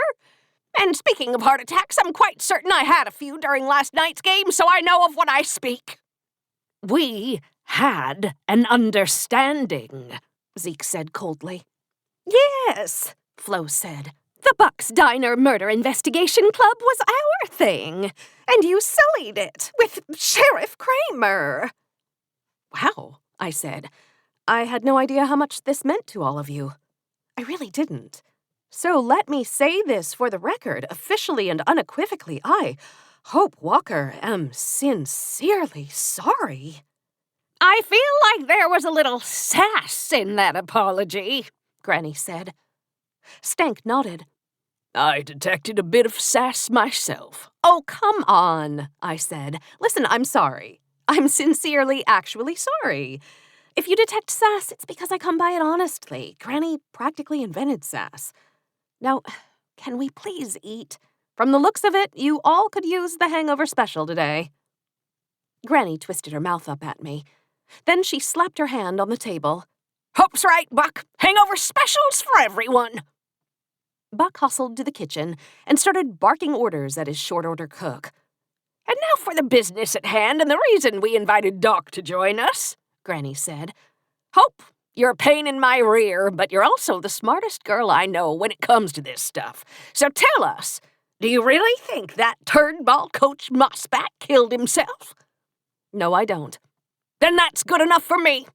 And speaking of heart attacks, I'm quite certain I had a few during last night's game, so I know of what I speak. We had an understanding, Zeke said coldly. Yes, Flo said. The Buck's Diner Murder Investigation Club was our thing, and you sullied it with Sheriff Kramer. Wow, I said. I had no idea how much this meant to all of you. I really didn't. So let me say this for the record, officially and unequivocally, I, Hope Walker, am sincerely sorry. I feel like there was a little sass in that apology, Granny said. Stank nodded. I detected a bit of sass myself. Oh, come on, I said. Listen, I'm sorry. I'm sincerely, actually sorry. If you detect sass, it's because I come by it honestly. Granny practically invented sass. Now, can we please eat? From the looks of it, you all could use the hangover special today. Granny twisted her mouth up at me. Then she slapped her hand on the table. Hope's right, Buck. Hangover specials for everyone. Buck hustled to the kitchen and started barking orders at his short-order cook. And now for the business at hand and the reason we invited Doc to join us, Granny said. Hope, you're a pain in my rear, but you're also the smartest girl I know when it comes to this stuff. So tell us, do you really think that turnball Coach Mossback killed himself? No, I don't. Then that's good enough for me.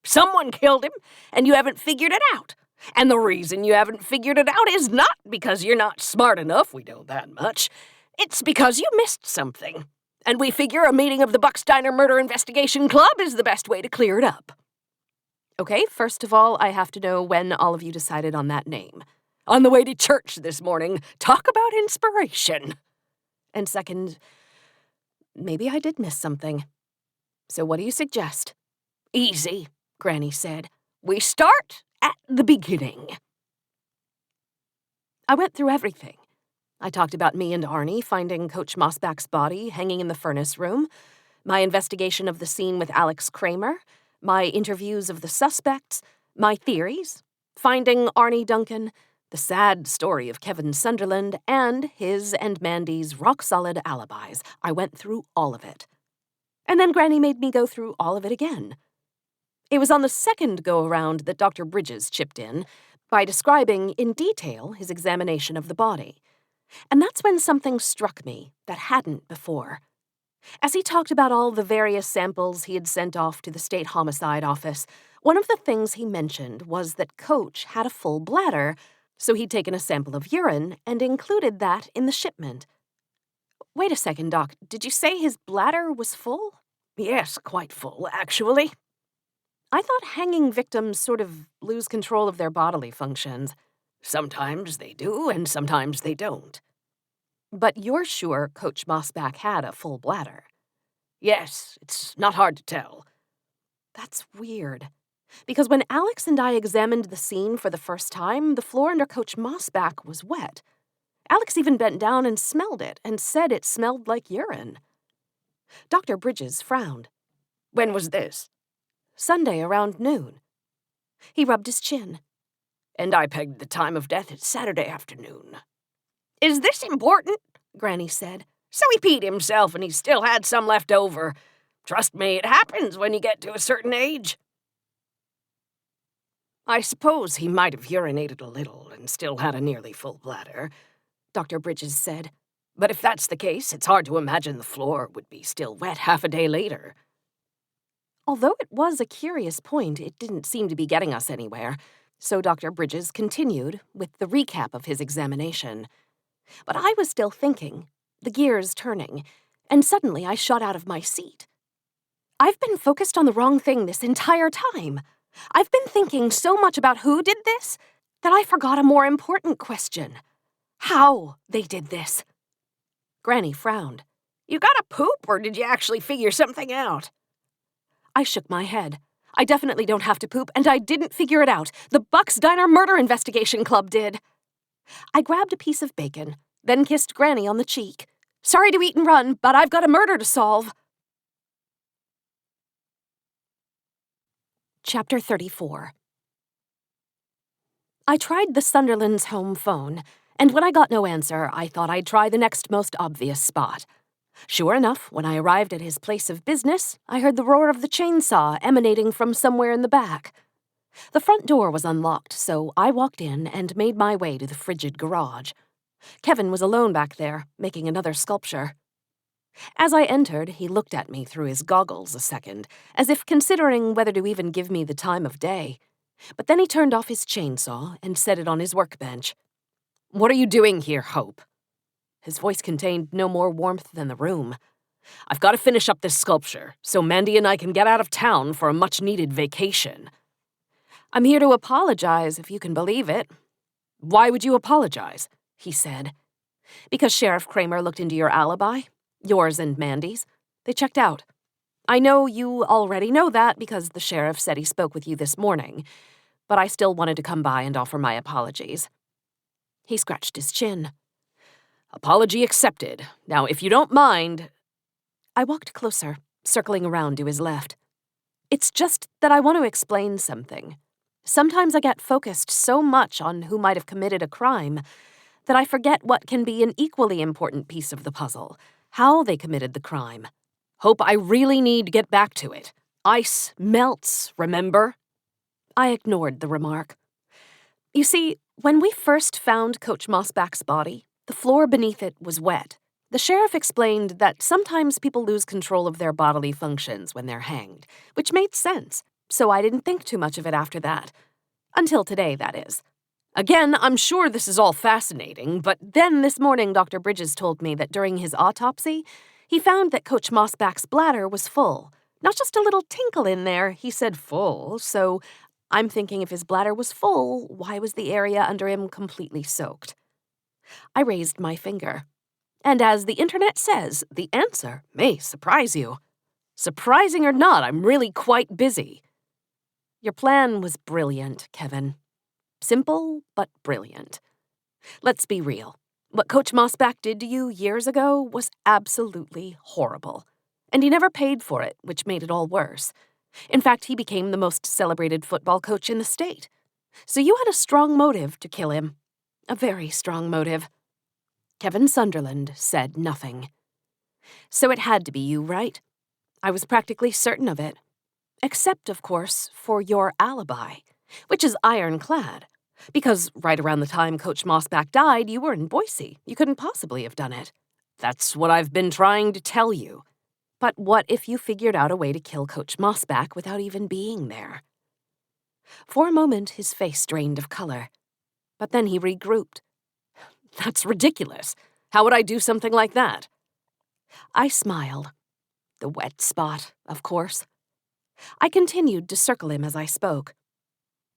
Someone killed him, and you haven't figured it out. And the reason you haven't figured it out is not because you're not smart enough, we know that much. It's because you missed something. And we figure a meeting of the Buck's Diner Murder Investigation Club is the best way to clear it up. Okay, first of all, I have to know when all of you decided on that name. On the way to church this morning. Talk about inspiration. And second, maybe I did miss something. So what do you suggest? Easy, Granny said. We start at the beginning. I went through everything. I talked about me and Arnie finding Coach Mossback's body hanging in the furnace room, my investigation of the scene with Alex Kramer, my interviews of the suspects, my theories, finding Arnie Duncan, the sad story of Kevin Sunderland, and his and Mandy's rock-solid alibis. I went through all of it. And then Granny made me go through all of it again. It was on the second go-around that Dr. Bridges chipped in by describing in detail his examination of the body. And that's when something struck me that hadn't before. As he talked about all the various samples he had sent off to the state homicide office, one of the things he mentioned was that Coach had a full bladder, so he'd taken a sample of urine and included that in the shipment. Wait a second, Doc. Did you say his bladder was full? Yes, quite full, actually. I thought hanging victims sort of lose control of their bodily functions. Sometimes they do, and sometimes they don't. But you're sure Coach Mossback had a full bladder? Yes, it's not hard to tell. That's weird. Because when Alex and I examined the scene for the first time, the floor under Coach Mossback was wet. Alex even bent down and smelled it and said it smelled like urine. Dr. Bridges frowned. When was this? Sunday around noon. He rubbed his chin. And I pegged the time of death at Saturday afternoon. Is this important? Granny said. So he peed himself and he still had some left over. Trust me, it happens when you get to a certain age. I suppose he might have urinated a little and still had a nearly full bladder, Dr. Bridges said. But if that's the case, it's hard to imagine the floor would be still wet half a day later. Although it was a curious point, it didn't seem to be getting us anywhere, so Dr. Bridges continued with the recap of his examination. But I was still thinking, the gears turning, and suddenly I shot out of my seat. I've been focused on the wrong thing this entire time. I've been thinking so much about who did this that I forgot a more important question. How they did this. Granny frowned. You got a poop, or did you actually figure something out? I shook my head. I definitely don't have to poop, and I didn't figure it out. The Buck's Diner Murder Investigation Club did. I grabbed a piece of bacon, then kissed Granny on the cheek. Sorry to eat and run, but I've got a murder to solve. Chapter 34. I tried the Sunderland's home phone, and when I got no answer, I thought I'd try the next most obvious spot. Sure enough, when I arrived at his place of business, I heard the roar of the chainsaw emanating from somewhere in the back. The front door was unlocked, so I walked in and made my way to the frigid garage. Kevin was alone back there, making another sculpture. As I entered, he looked at me through his goggles a second, as if considering whether to even give me the time of day. But then he turned off his chainsaw and set it on his workbench. "What are you doing here, Hope?" His voice contained no more warmth than the room. "I've got to finish up this sculpture, so Mandy and I can get out of town for a much-needed vacation." "I'm here to apologize, if you can believe it." "Why would you apologize?" he said. "Because Sheriff Kramer looked into your alibi, yours and Mandy's. They checked out. I know you already know that because the sheriff said he spoke with you this morning, but I still wanted to come by and offer my apologies." He scratched his chin. "Apology accepted. Now, if you don't mind..." I walked closer, circling around to his left. "It's just that I want to explain something. Sometimes I get focused so much on who might have committed a crime that I forget what can be an equally important piece of the puzzle, how they committed the crime. Hope, I really need to get back to it. Ice melts, remember?" I ignored the remark. You see, when we first found Coach Mossback's body, the floor beneath it was wet. The sheriff explained that sometimes people lose control of their bodily functions when they're hanged, which made sense, so I didn't think too much of it after that. Until today, that is. Again, I'm sure this is all fascinating, but then this morning Dr. Bridges told me that during his autopsy, he found that Coach Mossback's bladder was full. Not just a little tinkle in there, he said full, so I'm thinking if his bladder was full, why was the area under him completely soaked? I raised my finger. And as the internet says, the answer may surprise you. Surprising or not, I'm really quite busy. Your plan was brilliant, Kevin. Simple, but brilliant. Let's be real. What Coach Mossback did to you years ago was absolutely horrible. And he never paid for it, which made it all worse. In fact, he became the most celebrated football coach in the state. So you had a strong motive to kill him. A very strong motive. Kevin Sunderland said nothing. So it had to be you, right? I was practically certain of it. Except, of course, for your alibi, which is ironclad. Because right around the time Coach Mossback died, you were in Boise. You couldn't possibly have done it. That's what I've been trying to tell you. But what if you figured out a way to kill Coach Mossback without even being there? For a moment, his face drained of color. But then he regrouped. That's ridiculous. How would I do something like that? I smiled. The wet spot, of course. I continued to circle him as I spoke.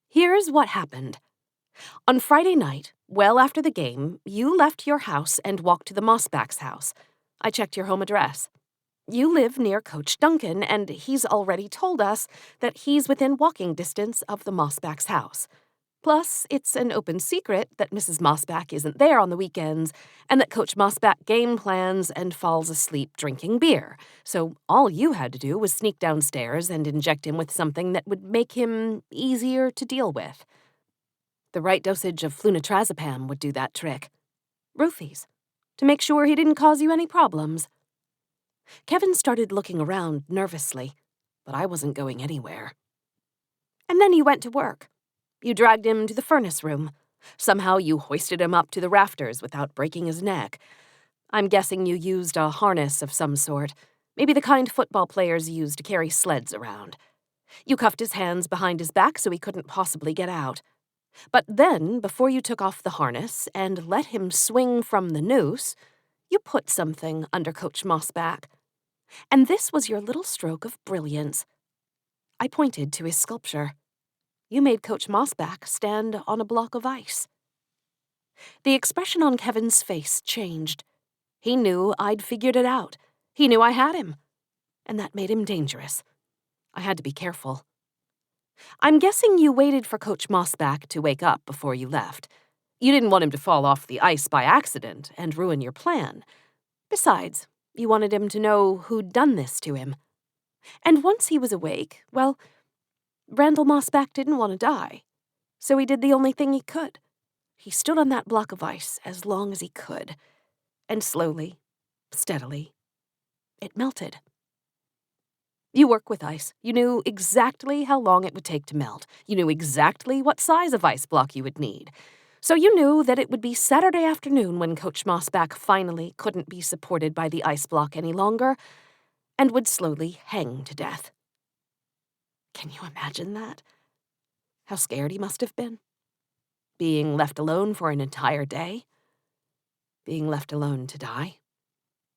Here's what happened. On Friday night, well after the game, you left your house and walked to the Mossback's house. I checked your home address. You live near Coach Duncan, and he's already told us that he's within walking distance of the Mossback's house. Plus, it's an open secret that Mrs. Mossback isn't there on the weekends, and that Coach Mossback game plans and falls asleep drinking beer. So all you had to do was sneak downstairs and inject him with something that would make him easier to deal with. The right dosage of flunitrazepam would do that trick. Roofies. To make sure he didn't cause you any problems. Kevin started looking around nervously, but I wasn't going anywhere. And then you went to work. You dragged him to the furnace room. Somehow you hoisted him up to the rafters without breaking his neck. I'm guessing you used a harness of some sort, maybe the kind football players use to carry sleds around. You cuffed his hands behind his back so he couldn't possibly get out. But then, before you took off the harness and let him swing from the noose, you put something under Coach Mossback. And this was your little stroke of brilliance. I pointed to his sculpture. You made Coach Mossback stand on a block of ice. The expression on Kevin's face changed. He knew I'd figured it out. He knew I had him. And that made him dangerous. I had to be careful. I'm guessing you waited for Coach Mossback to wake up before you left. You didn't want him to fall off the ice by accident and ruin your plan. Besides, you wanted him to know who'd done this to him. And once he was awake, well, Randall Mossback didn't want to die, so he did the only thing he could. He stood on that block of ice as long as he could, and slowly, steadily, it melted. You work with ice. You knew exactly how long it would take to melt. You knew exactly what size of ice block you would need. So you knew that it would be Saturday afternoon when Coach Mossback finally couldn't be supported by the ice block any longer and would slowly hang to death. Can you imagine that? How scared he must have been? Being left alone for an entire day? Being left alone to die?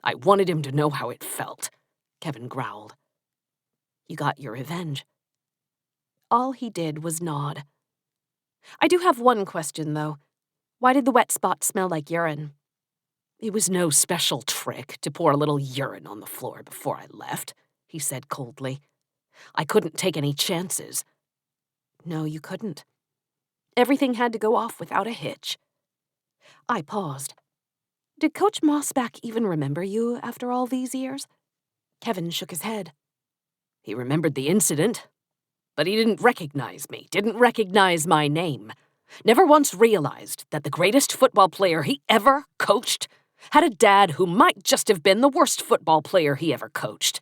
I wanted him to know how it felt, Kevin growled. You got your revenge. All he did was nod. I do have one question, though. Why did the wet spot smell like urine? It was no special trick to pour a little urine on the floor before I left, he said coldly. I couldn't take any chances. No, you couldn't. Everything had to go off without a hitch. I paused. Did Coach Mossback even remember you after all these years? Kevin shook his head. He remembered the incident, but he didn't recognize me, didn't recognize my name. Never once realized that the greatest football player he ever coached had a dad who might just have been the worst football player he ever coached.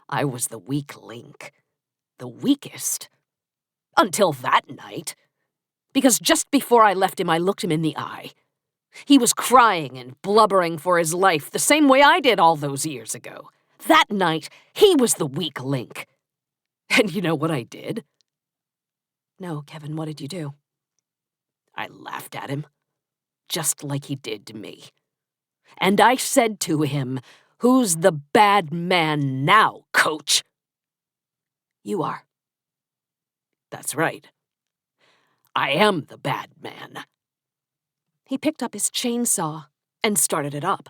I was the weak link. The weakest. Until that night. Because just before I left him, I looked him in the eye. He was crying and blubbering for his life the same way I did all those years ago. That night, he was the weak link. And you know what I did? No, Kevin, what did you do? I laughed at him, just like he did to me. And I said to him, "Who's the bad man now, Coach?" You are. That's right. I am the bad man. He picked up his chainsaw and started it up.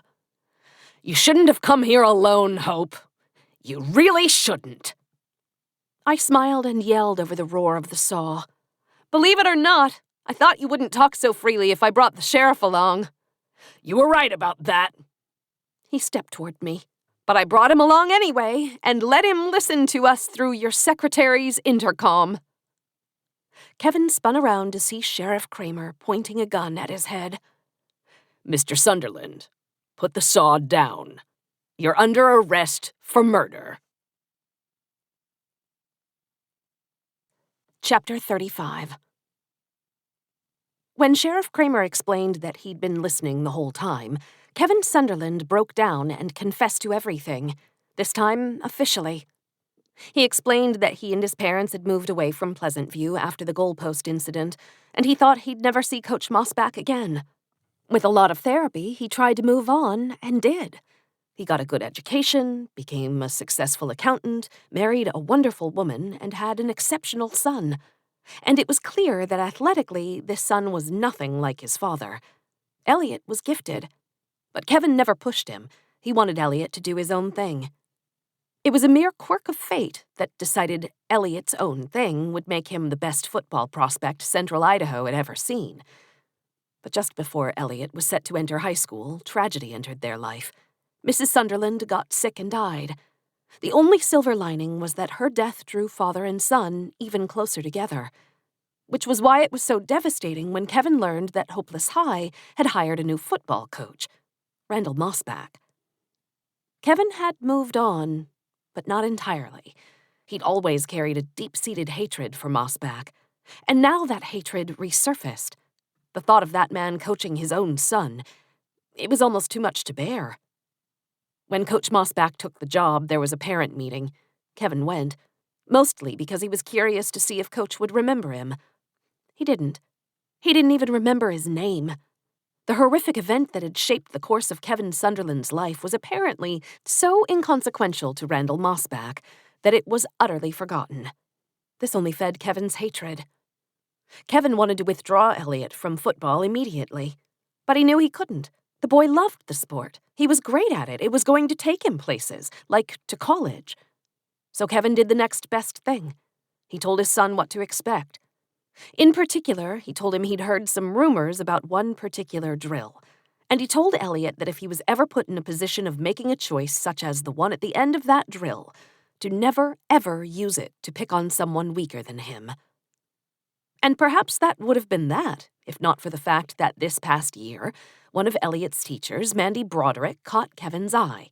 "You shouldn't have come here alone, Hope. You really shouldn't." I smiled and yelled over the roar of the saw. "Believe it or not, I thought you wouldn't talk so freely if I brought the sheriff along." "You were right about that." He stepped toward me, but I brought him along anyway and let him listen to us through your secretary's intercom. Kevin spun around to see Sheriff Kramer pointing a gun at his head. "Mr. Sunderland, put the saw down. You're under arrest for murder." Chapter 35. When Sheriff Kramer explained that he'd been listening the whole time, Kevin Sunderland broke down and confessed to everything, this time officially. He explained that he and his parents had moved away from Pleasant View after the goalpost incident, and he thought he'd never see Coach Moss back again. With a lot of therapy, he tried to move on, and did. He got a good education, became a successful accountant, married a wonderful woman, and had an exceptional son. And it was clear that athletically, this son was nothing like his father. Elliot was gifted. But Kevin never pushed him. He wanted Elliot to do his own thing. It was a mere quirk of fate that decided Elliot's own thing would make him the best football prospect Central Idaho had ever seen. But just before Elliot was set to enter high school, tragedy entered their life. Mrs. Sunderland got sick and died. The only silver lining was that her death drew father and son even closer together, which was why it was so devastating when Kevin learned that Hopeless High had hired a new football coach, Randall Mossback. Kevin had moved on, but not entirely. He'd always carried a deep-seated hatred for Mossback, and now that hatred resurfaced. The thought of that man coaching his own son, it was almost too much to bear. When Coach Mossback took the job, there was a parent meeting. Kevin went, mostly because he was curious to see if Coach would remember him. He didn't. He didn't even remember his name. The horrific event that had shaped the course of Kevin Sunderland's life was apparently so inconsequential to Randall Mossback that it was utterly forgotten. This only fed Kevin's hatred. Kevin wanted to withdraw Elliot from football immediately, but he knew he couldn't. The boy loved the sport. He was great at it. It was going to take him places, like to college. So Kevin did the next best thing. He told his son what to expect. In particular, he told him he'd heard some rumors about one particular drill, and he told Elliot that if he was ever put in a position of making a choice such as the one at the end of that drill, to never, ever use it to pick on someone weaker than him. And perhaps that would have been that, if not for the fact that this past year, one of Elliot's teachers, Mandy Broderick, caught Kevin's eye.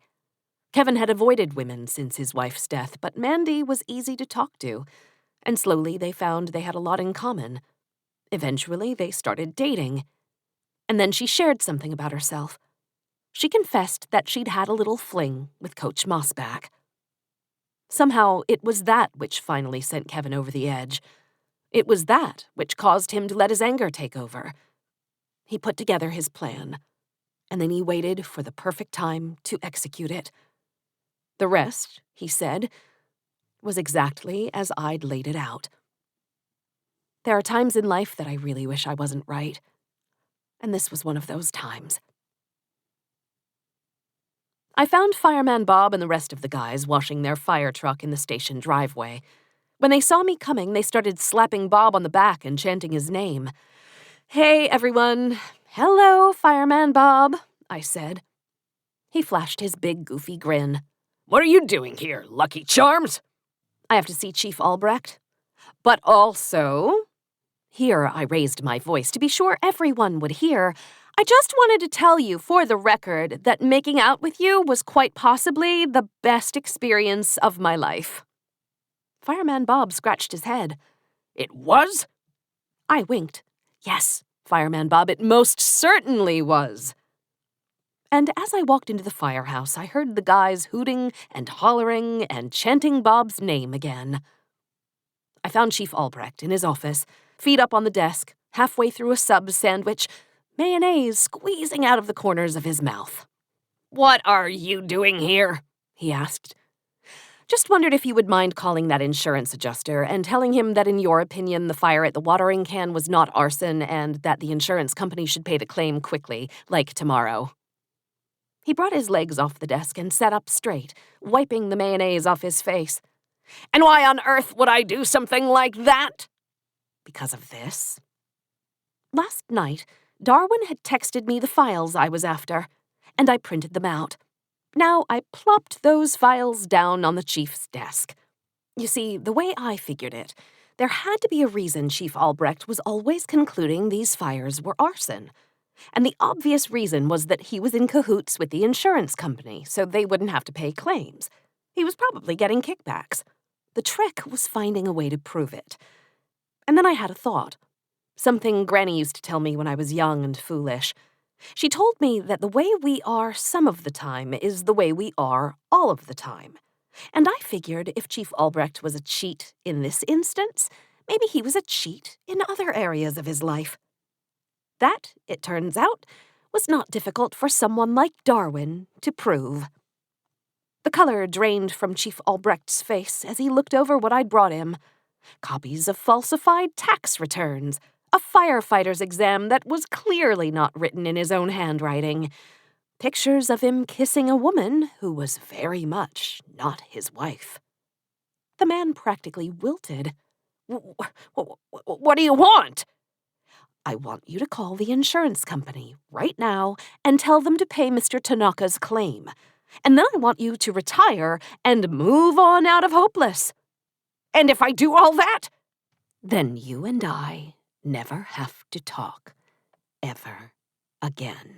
Kevin had avoided women since his wife's death, but Mandy was easy to talk to, and slowly they found they had a lot in common. Eventually, they started dating. And then she shared something about herself. She confessed that she'd had a little fling with Coach Mossback. Somehow, it was that which finally sent Kevin over the edge. It was that which caused him to let his anger take over. He put together his plan, and then he waited for the perfect time to execute it. The rest, he said, was exactly as I'd laid it out. There are times in life that I really wish I wasn't right, and this was one of those times. I found Fireman Bob and the rest of the guys washing their fire truck in the station driveway. When they saw me coming, they started slapping Bob on the back and chanting his name. "Hey, everyone. Hello, Fireman Bob," I said. He flashed his big, goofy grin. "What are you doing here, Lucky Charms?" "I have to see Chief Albrecht. But also," here I raised my voice to be sure everyone would hear, "I just wanted to tell you, for the record, that making out with you was quite possibly the best experience of my life." Fireman Bob scratched his head. "It was?" I winked. "Yes, Fireman Bob, it most certainly was." And as I walked into the firehouse, I heard the guys hooting and hollering and chanting Bob's name again. I found Chief Albrecht in his office, feet up on the desk, halfway through a sub sandwich, mayonnaise squeezing out of the corners of his mouth. "What are you doing here?" he asked. "Just wondered if you would mind calling that insurance adjuster and telling him that in your opinion the fire at the watering can was not arson and that the insurance company should pay the claim quickly, like tomorrow." He brought his legs off the desk and sat up straight, wiping the mayonnaise off his face. And why on earth would I do something like that? Because of this. Last night, Darwin had texted me the files I was after, and I printed them out. Now I plopped those files down on the chief's desk. You see, the way I figured it, there had to be a reason Chief Albrecht was always concluding these fires were arson. And the obvious reason was that he was in cahoots with the insurance company, so they wouldn't have to pay claims. He was probably getting kickbacks. The trick was finding a way to prove it. And then I had a thought. Something Granny used to tell me when I was young and foolish. She told me that the way we are some of the time is the way we are all of the time. And I figured if Chief Albrecht was a cheat in this instance, maybe he was a cheat in other areas of his life. That, it turns out, was not difficult for someone like Darwin to prove. The color drained from Chief Albrecht's face as he looked over what I'd brought him. Copies of falsified tax returns, a firefighter's exam that was clearly not written in his own handwriting, pictures of him kissing a woman who was very much not his wife. The man practically wilted. What do you want? I want you to call the insurance company right now and tell them to pay Mr. Tanaka's claim. And then I want you to retire and move on out of Hopeless. And if I do all that? Then you and I never have to talk ever again.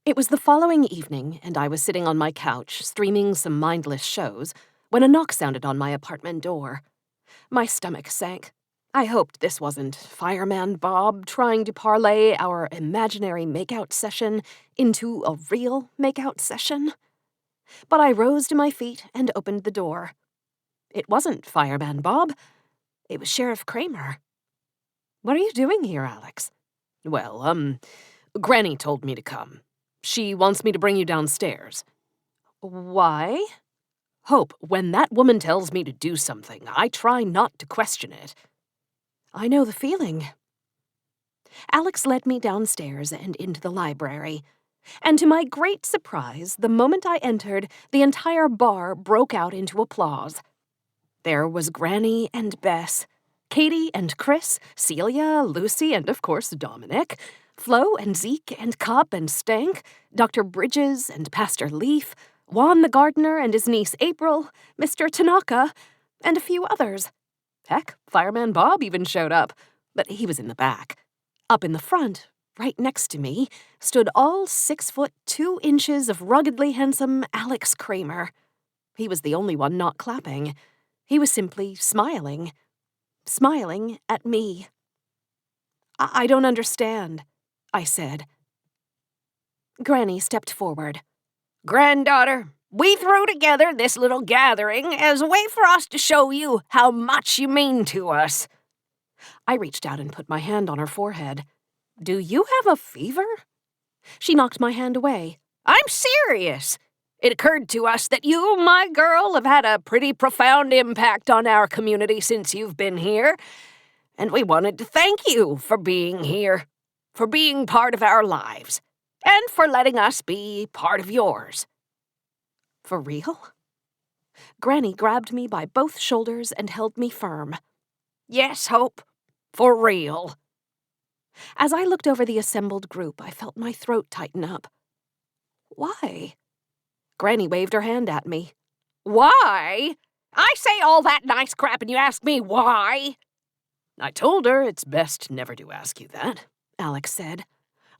It was the following evening, and I was sitting on my couch, streaming some mindless shows, when a knock sounded on my apartment door. My stomach sank. I hoped this wasn't Fireman Bob trying to parlay our imaginary makeout session into a real makeout session. But I rose to my feet and opened the door. It wasn't Fireman Bob. It was Sheriff Kramer. "What are you doing here, Alex?" Well, Granny told me to come. She wants me to bring you downstairs. "Why?" Hope, when that woman tells me to do something, I try not to question it. "I know the feeling." Alex led me downstairs and into the library. And to my great surprise, the moment I entered, the entire bar broke out into applause. There was Granny and Bess, Katie and Chris, Celia, Lucy, and of course Dominic, Flo and Zeke and Cup and Stank, Dr. Bridges and Pastor Leaf, Juan the gardener and his niece April, Mr. Tanaka, and a few others. Heck, Fireman Bob even showed up, but he was in the back. Up in the front, right next to me, stood all 6'2" of ruggedly handsome Alex Kramer. He was the only one not clapping. He was simply smiling. Smiling at me. I don't understand," I said. Granny stepped forward. "Granddaughter, we threw together this little gathering as a way for us to show you how much you mean to us." I reached out and put my hand on her forehead. "Do you have a fever?" She knocked my hand away. "I'm serious. It occurred to us that you, my girl, have had a pretty profound impact on our community since you've been here, and we wanted to thank you for being here, for being part of our lives, and for letting us be part of yours." "For real?" Granny grabbed me by both shoulders and held me firm. "Yes, Hope, for real." As I looked over the assembled group, I felt my throat tighten up. "Why?" Granny waved her hand at me. "Why? I say all that nice crap and you ask me why?" I told her it's best never to ask you that, Alex said.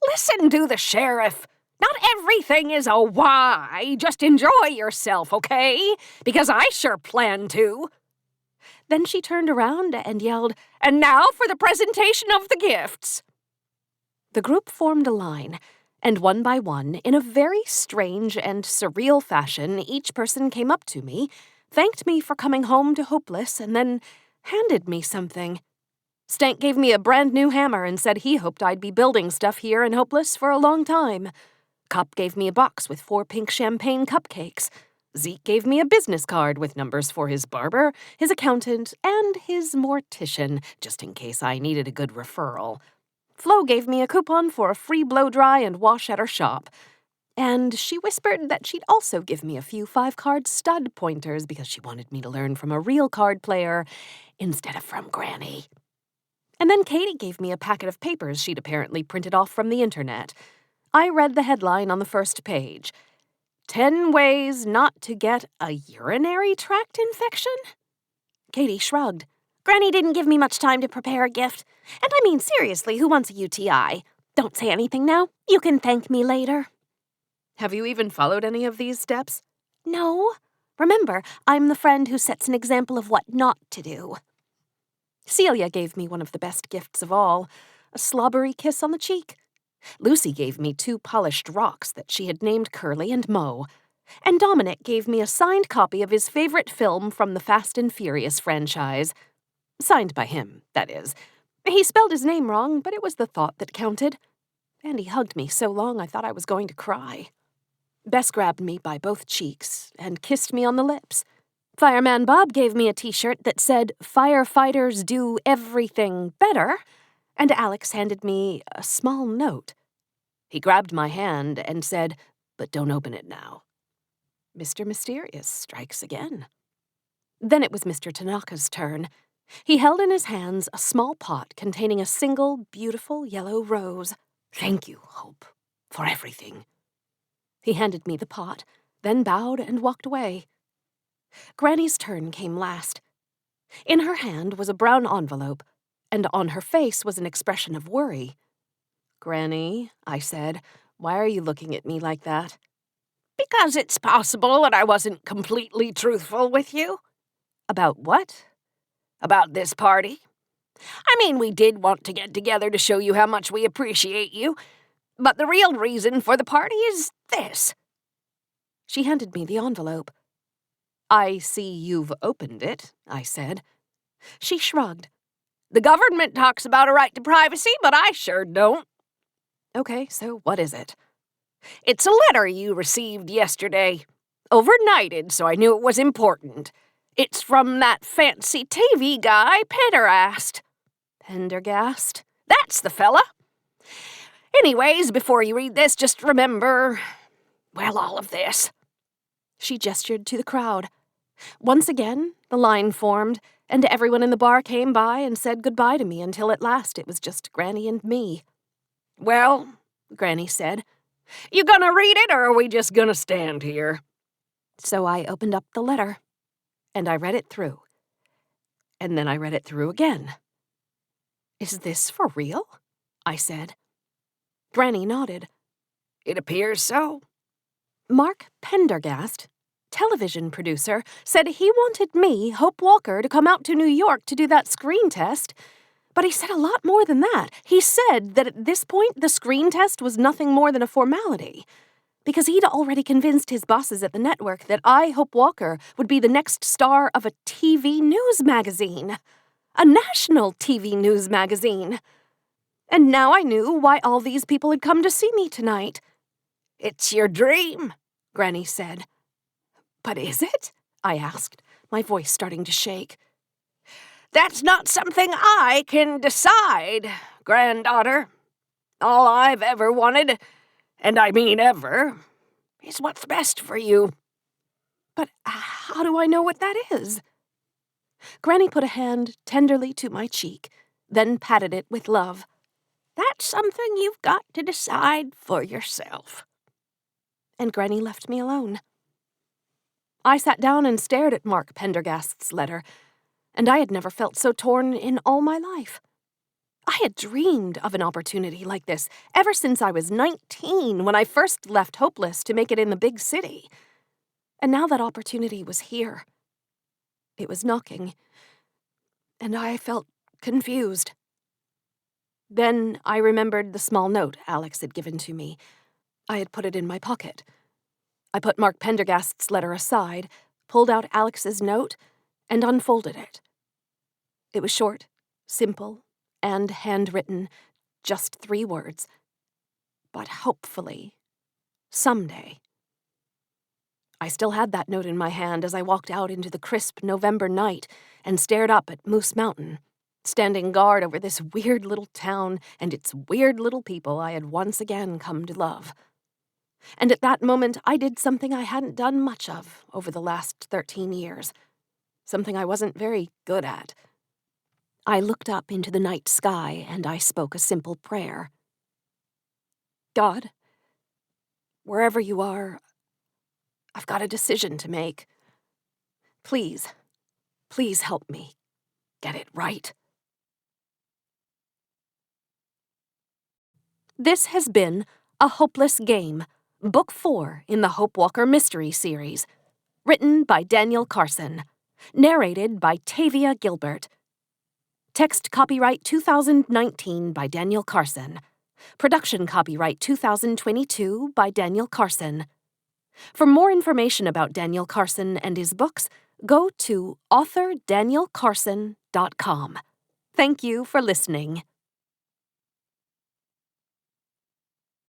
"Listen to the sheriff. Not everything is a why. Just enjoy yourself, okay? Because I sure plan to." Then she turned around and yelled, "And now for the presentation of the gifts." The group formed a line, and one by one, in a very strange and surreal fashion, each person came up to me, thanked me for coming home to Hopeless, and then handed me something. Stank gave me a brand new hammer and said he hoped I'd be building stuff here in Hopeless for a long time. Cup gave me a box with 4 pink champagne cupcakes. Zeke gave me a business card with numbers for his barber, his accountant, and his mortician, just in case I needed a good referral. Flo gave me a coupon for a free blow-dry and wash at her shop. And she whispered that she'd also give me a few 5-card stud pointers because she wanted me to learn from a real card player instead of from Granny. And then Katie gave me a packet of papers she'd apparently printed off from the internet. I read the headline on the first page. 10 ways not to get a urinary tract infection? Katie shrugged. Granny didn't give me much time to prepare a gift. And I mean, seriously, who wants a UTI? Don't say anything now. You can thank me later. Have you even followed any of these steps? No. Remember, I'm the friend who sets an example of what not to do. Celia gave me one of the best gifts of all, a slobbery kiss on the cheek. Lucy gave me 2 polished rocks that she had named Curly and Mo. And Dominic gave me a signed copy of his favorite film from the Fast and Furious franchise. Signed by him, that is. He spelled his name wrong, but it was the thought that counted. And he hugged me so long I thought I was going to cry. Bess grabbed me by both cheeks and kissed me on the lips. Fireman Bob gave me a t-shirt that said, "Firefighters do everything better," and Alex handed me a small note. He grabbed my hand and said, "But don't open it now." Mr. Mysterious strikes again. Then it was Mr. Tanaka's turn. He held in his hands a small pot containing a single, beautiful yellow rose. "Thank you, Hope, for everything." He handed me the pot, then bowed and walked away. Granny's turn came last. In her hand was a brown envelope, and on her face was an expression of worry. "Granny," I said, "why are you looking at me like that?" Because it's possible that I wasn't completely truthful with you. About what? About this party. I mean, we did want to get together to show you how much we appreciate you, but the real reason for the party is this. She handed me the envelope. "I see you've opened it," I said. She shrugged. The government talks about a right to privacy, but I sure don't. Okay, so what is it? It's a letter you received yesterday. Overnighted, so I knew it was important. It's from that fancy TV guy, Pendergast. Pendergast? That's the fella. Anyways, before you read this, just remember, well, all of this. She gestured to the crowd. Once again, the line formed, and everyone in the bar came by and said goodbye to me until at last it was just Granny and me. "Well," Granny said, "you gonna read it, or are we just gonna stand here?" So I opened up the letter, and I read it through. And then I read it through again. "Is this for real?" I said. Granny nodded. "It appears so." Mark Pendergast, television producer, said he wanted me, Hope Walker, to come out to New York to do that screen test. But he said a lot more than that. He said that at this point, the screen test was nothing more than a formality. Because he'd already convinced his bosses at the network that I, Hope Walker, would be the next star of a TV news magazine. A national TV news magazine. And now I knew why all these people had come to see me tonight. "It's your dream," Granny said. "But is it?" I asked, my voice starting to shake. "That's not something I can decide, granddaughter. All I've ever wanted, and I mean ever, is what's best for you." "But how do I know what that is?" Granny put a hand tenderly to my cheek, then patted it with love. "That's something you've got to decide for yourself." And Granny left me alone. I sat down and stared at Mark Pendergast's letter, and I had never felt so torn in all my life. I had dreamed of an opportunity like this ever since I was 19 when I first left Hopeless to make it in the big city. And now that opportunity was here. It was knocking, and I felt confused. Then I remembered the small note Alex had given to me. I had put it in my pocket. I put Mark Pendergast's letter aside, pulled out Alex's note, and unfolded it. It was short, simple, and handwritten, just 3 words. But hopefully, someday. I still had that note in my hand as I walked out into the crisp November night and stared up at Moose Mountain. standing guard over this weird little town and its weird little people I had once again come to love. And at that moment, I did something I hadn't done much of over the last 13 years. Something I wasn't very good at. I looked up into the night sky and I spoke a simple prayer. God, wherever you are, I've got a decision to make. Please, please help me get it right. This has been A Hopeless Game, Book 4 in the Hope Walker Mystery Series. Written by Daniel Carson. Narrated by Tavia Gilbert. Text copyright 2019 by Daniel Carson. Production copyright 2022 by Daniel Carson. For more information about Daniel Carson and his books, go to authordanielcarson.com. Thank you for listening.